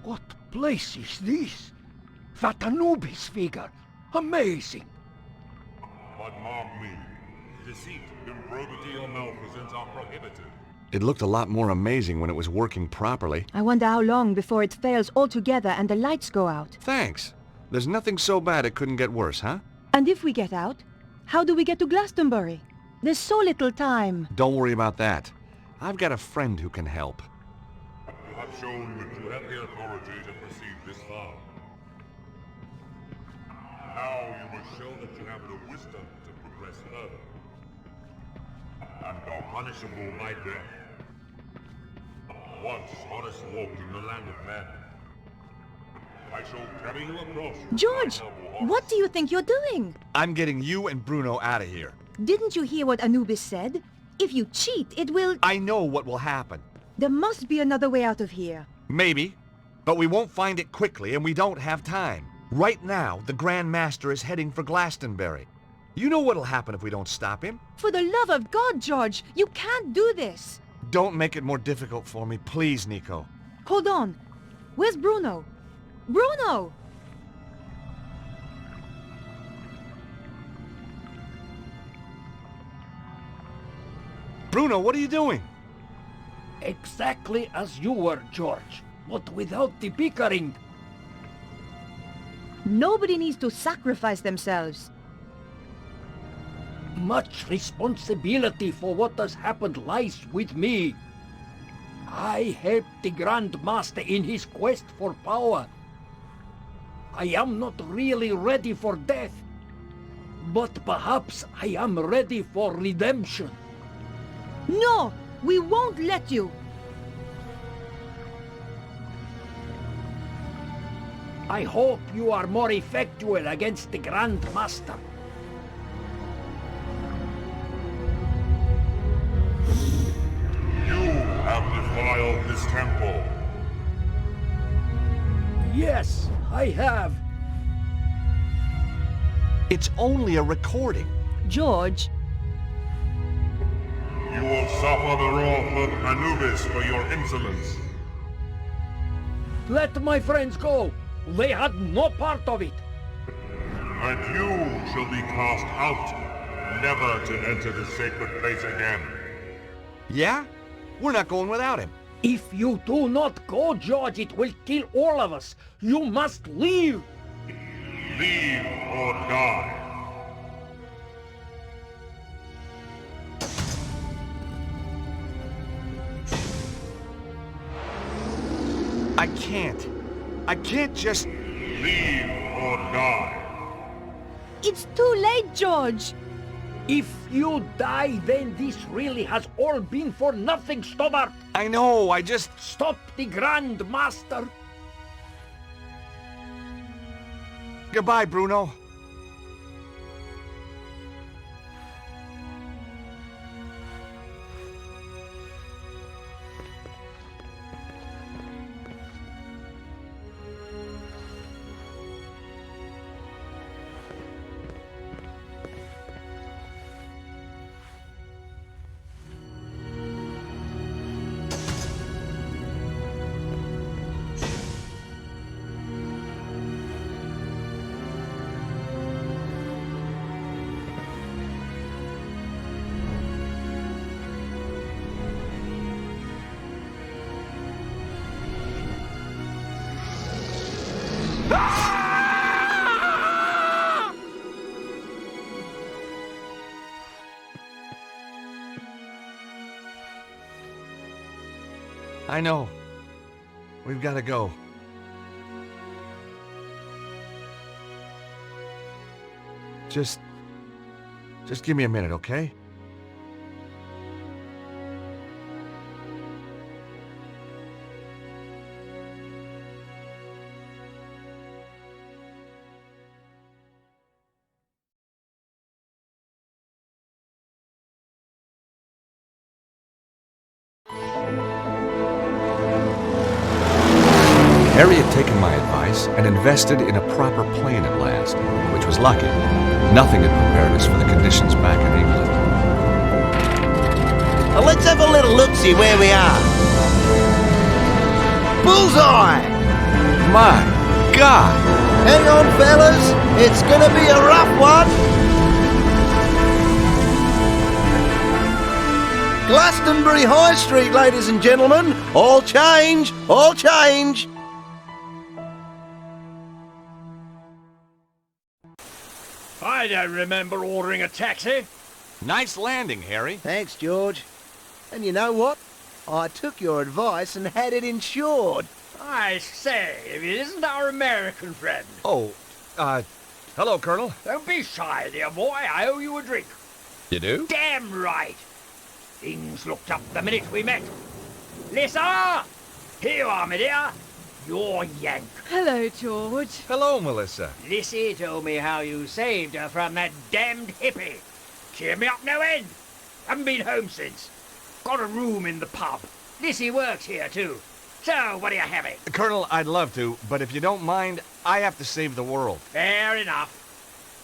What place is this? That Anubis figure. Amazing. But mark me. Deceit, improbity, or malfeasance are prohibited. It looked a lot more amazing when it was working properly. I wonder how long before it fails altogether and the lights go out. Thanks. There's nothing so bad it couldn't get worse, huh? And if we get out, how do we get to Glastonbury? There's so little time. Don't worry about that. I've got a friend who can help. You have shown that you have the authority to proceed this far. Now you must show that you have the wisdom to progress further. And are punishable by death. Once Horace walked in the land of men. I shall carry you across. George, what do you think you're doing? I'm getting you and Bruno out of here. Didn't you hear what Anubis said? If you cheat, it will... I know what will happen. There must be another way out of here. Maybe, but we won't find it quickly and we don't have time. Right now, the Grand Master is heading for Glastonbury. You know what'll happen if we don't stop him? For the love of God, George, you can't do this. Don't make it more difficult for me, please, Nico. Hold on. Where's Bruno? Bruno! Bruno, what are you doing? Exactly as you were, George, but without the bickering. Nobody needs to sacrifice themselves. Much responsibility for what has happened lies with me. I helped the Grand Master in his quest for power. I am not really ready for death, but perhaps I am ready for redemption. No! We won't let you! I hope you are more effectual against the Grand Master. You have defiled this temple. Yes, I have. It's only a recording. George. You will suffer the wrath of Anubis for your insolence. Let my friends go. They had no part of it. And you shall be cast out, never to enter the sacred place again. Yeah? We're not going without him. If you do not go, George, it will kill all of us. You must leave. Leave or die. I can't. I can't just... Leave or die. It's too late, George. If you die, then this really has all been for nothing, Stobbart. I know, I just... Stop the Grand Master. Goodbye, Bruno. I know. We've got to go. Just give me a minute, okay? Harry had taken my advice and invested in a proper plane at last, which was lucky. Nothing had prepared us for the conditions back in England. Now let's have a little look-see where we are. Bullseye! My God! Hang on, fellas. It's gonna be a rough one. Glastonbury High Street, ladies and gentlemen. All change, all change. I don't remember ordering a taxi. Nice landing, Harry. Thanks, George. And you know what? I took your advice and had it insured. I say, if it isn't our American friend. Oh, hello, Colonel. Don't be shy, dear boy. I owe you a drink. You do? Damn right. Things looked up the minute we met. Lisa! Here you are, my dear. You're Yank. Hello, George. Hello, Melissa. Lissy told me how you saved her from that damned hippie. Cheered me up no end. Haven't been home since. Got a room in the pub. Lissy works here, too. So, what are you having? Colonel, I'd love to, but if you don't mind, I have to save the world. Fair enough.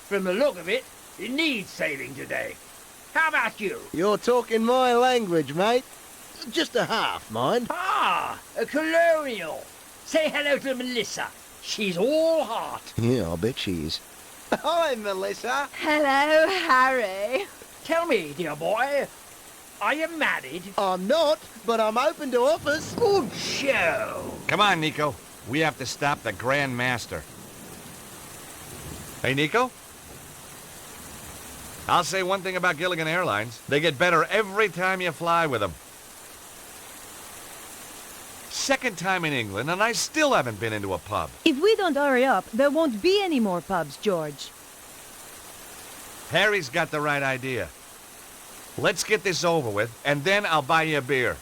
From the look of it, it needs saving today. How about you? You're talking my language, mate. Just a half, mind. Ah, a colonial. Say hello to Melissa. She's all heart. Yeah, I bet she is. Hi, Melissa. Hello, Harry. Tell me, dear boy, are you married? I'm not, but I'm open to offers. Good show. Come on, Nico. We have to stop the Grand Master. Hey, Nico? I'll say one thing about Gilligan Airlines. They get better every time you fly with them. Second time in England, and I still haven't been into a pub. If we don't hurry up, there won't be any more pubs, George. Harry's got the right idea. Let's get this over with, and then I'll buy you a beer.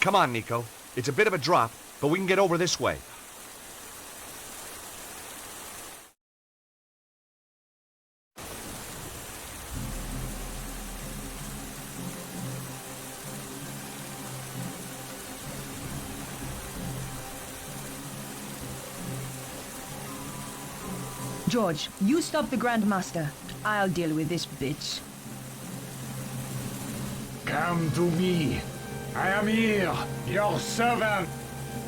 Come on, Nico. It's a bit of a drop, but we can get over this way. George, you stop the Grandmaster. I'll deal with this bitch. Come to me. I am here, your servant.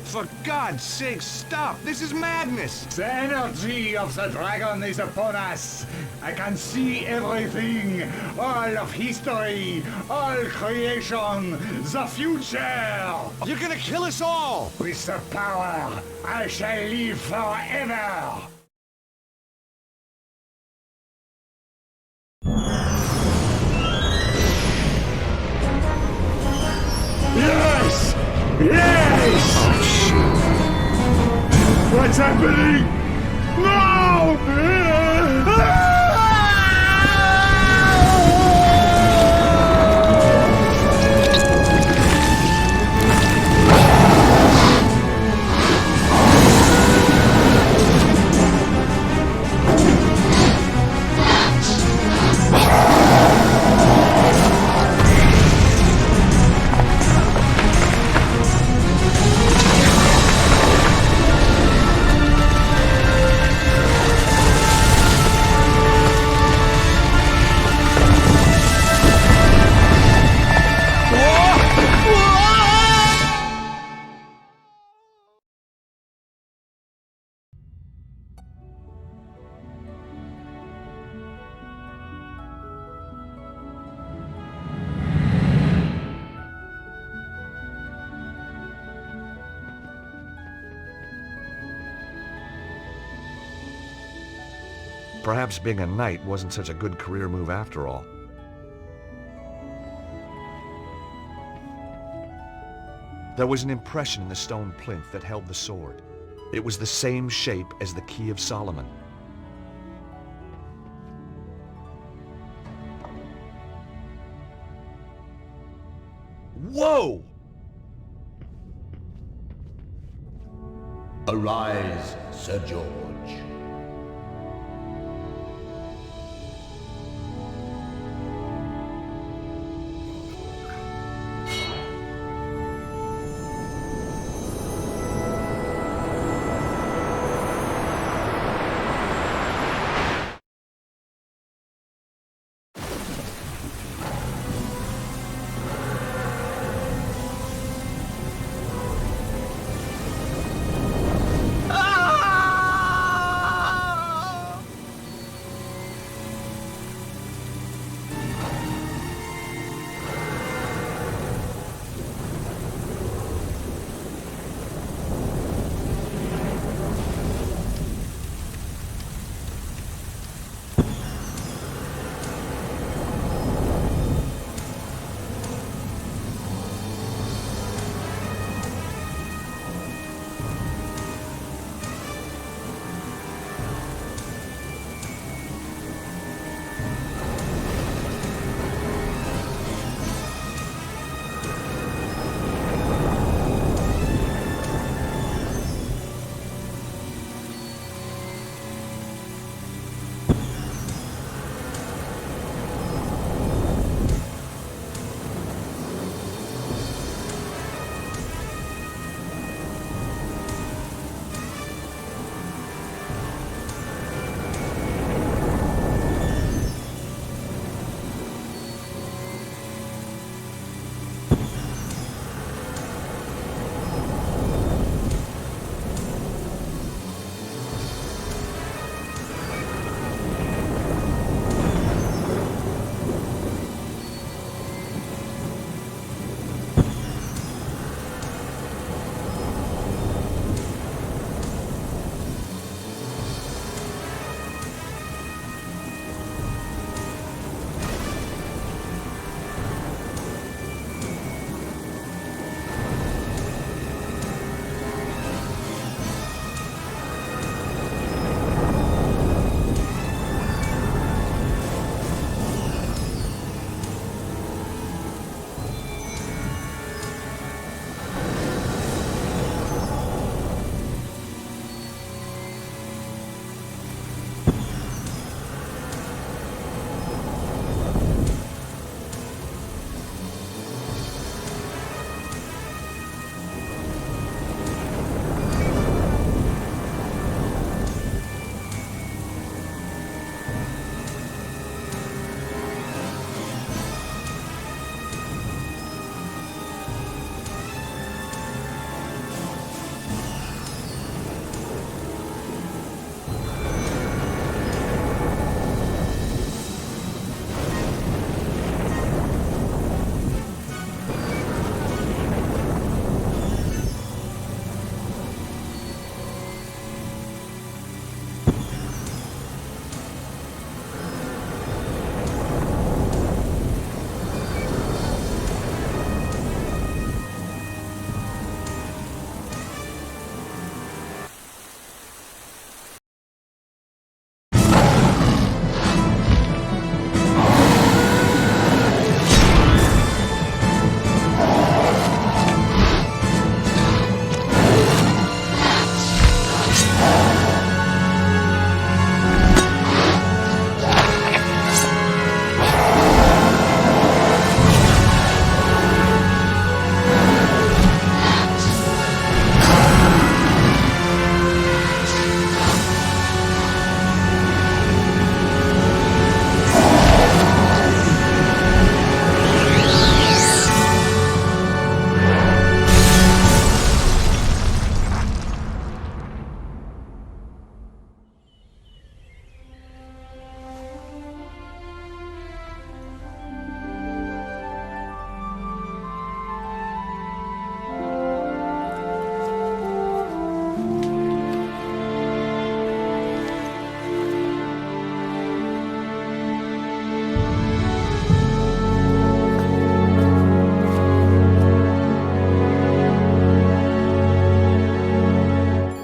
For God's sake, stop! This is madness! The energy of the dragon is upon us. I can see everything. All of history, all creation, the future. You're gonna kill us all! With the power, I shall live forever. Yes! Yes! Oh, shit. What's happening? No! Perhaps being a knight wasn't such a good career move after all. There was an impression in the stone plinth that held the sword. It was the same shape as the Key of Solomon. Whoa! Arise, Sir George.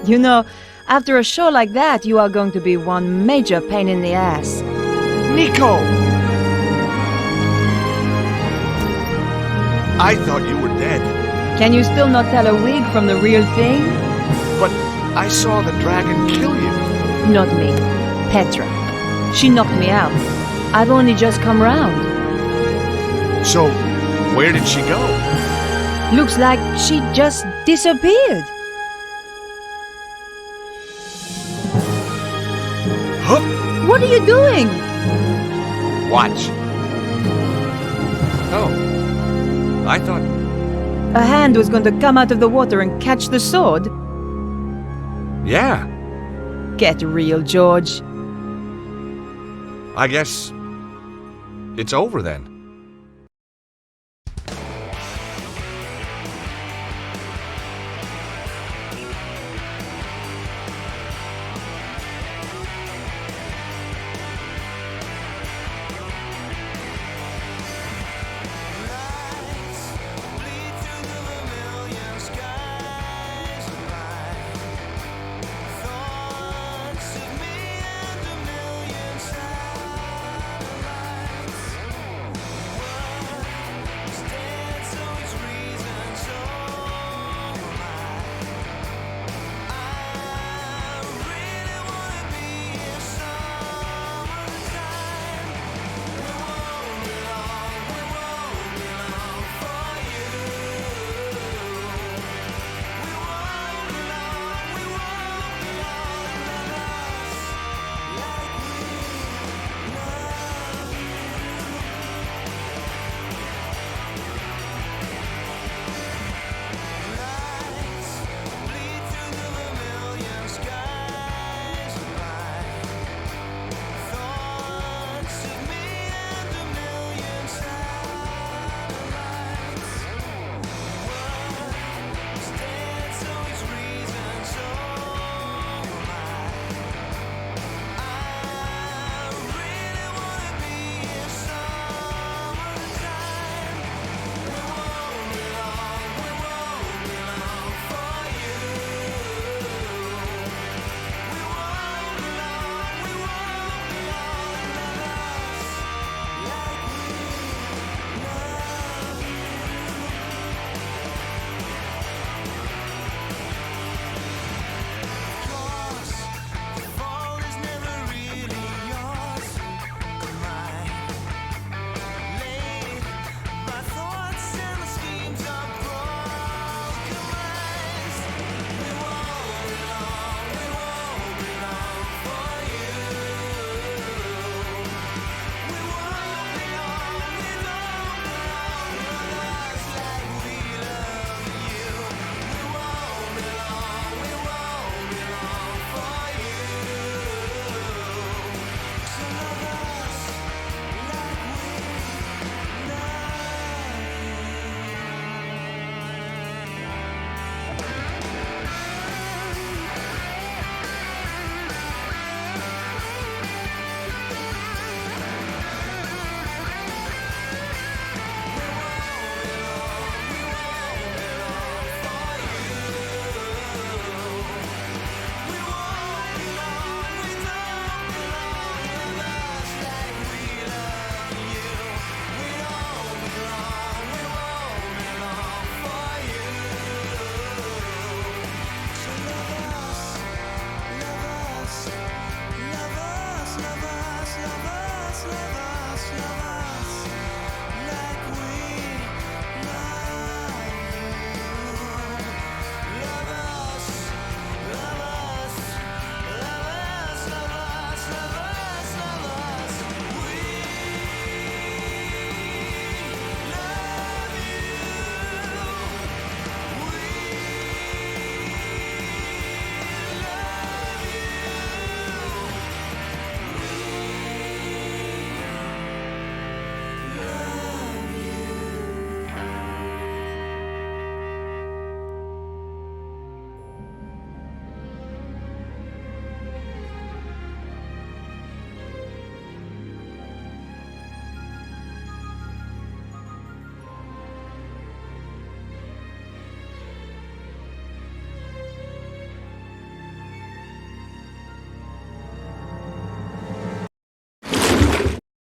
You know, after a show like that, you are going to be one major pain in the ass. Nico! I thought you were dead. Can you still not tell a wig from the real thing? But I saw the dragon kill you. Not me. Petra. She knocked me out. I've only just come round. So, where did she go? Looks like she just disappeared. Huh? What are you doing? Watch. Oh. I thought... A hand was going to come out of the water and catch the sword? Yeah. Get real, George. I guess... it's over then.